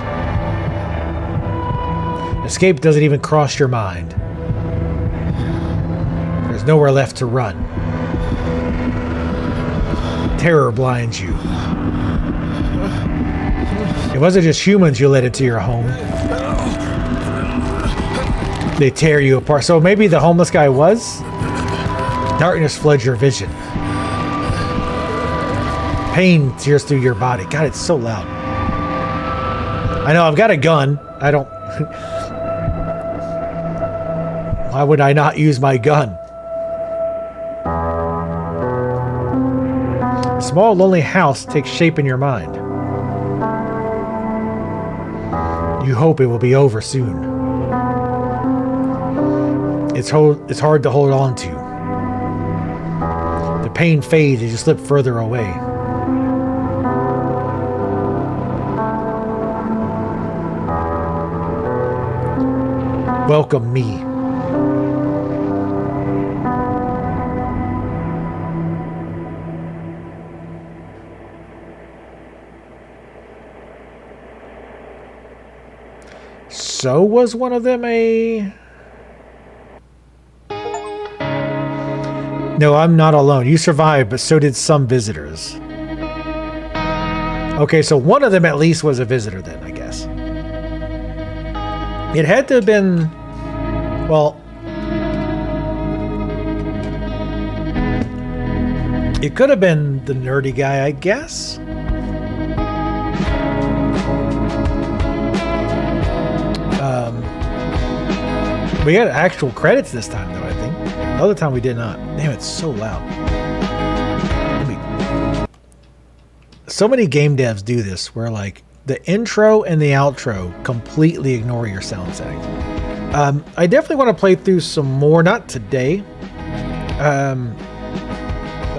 Escape doesn't even cross your mind. There's nowhere left to run. Terror blinds you. It wasn't just humans you let into your home. They tear you apart. So maybe the homeless guy was? Darkness floods your vision. Pain tears through your body. God, it's so loud. I know, I've got a gun. I don't... Why would I not use my gun? A small, lonely house takes shape in your mind. You hope it will be over soon. It's hard to hold on to. The pain fades as you slip further away. Welcome me. So was one of them a... No, I'm not alone. You survived, but so did some visitors. Okay, so one of them at least was a visitor then, I guess. It had to have been... Well... It could have been the nerdy guy, I guess. We had actual credits this time, though, I think. The other time we did not. Damn, it's so loud. So many game devs do this, where, like, the intro and the outro completely ignore your sound setting. I definitely want to play through some more, not today. But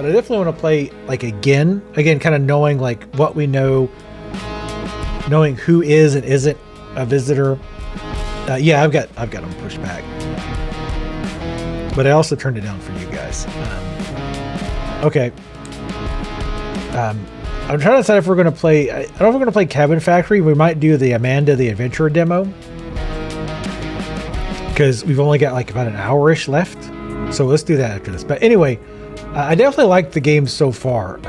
I definitely want to play, like, again, kind of knowing, like, what we know, knowing who is and isn't a visitor. Yeah, I've got them pushed back, but I also turned it down for you guys. Okay. I'm trying to decide if we're going to play. I don't know if we're going to play Cabin Factory. We might do the Amanda the Adventurer demo because we've only got like about an hour-ish left. So let's do that after this. But anyway, I definitely like the game so far.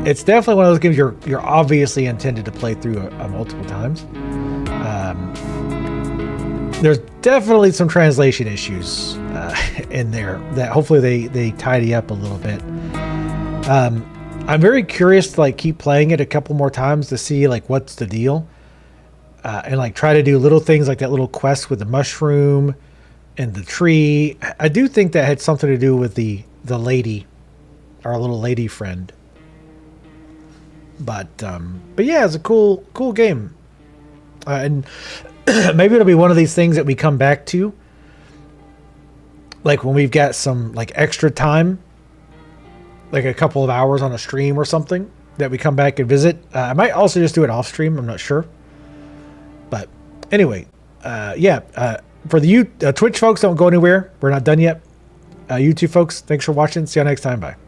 It's definitely one of those games you're obviously intended to play through multiple times. There's definitely some translation issues in there that hopefully they tidy up a little bit. I'm very curious to like keep playing it a couple more times to see like what's the deal, and like try to do little things like that little quest with the mushroom and the tree. I do think that had something to do with the lady, our little lady friend. But yeah, it's a cool game, and maybe it'll be one of these things that we come back to, like when we've got some like extra time, like a couple of hours on a stream or something that we come back and visit. I might also just do it off stream. I'm not sure. But anyway, for the Twitch folks, don't go anywhere. We're not done yet. YouTube folks, thanks for watching. See you next time. Bye.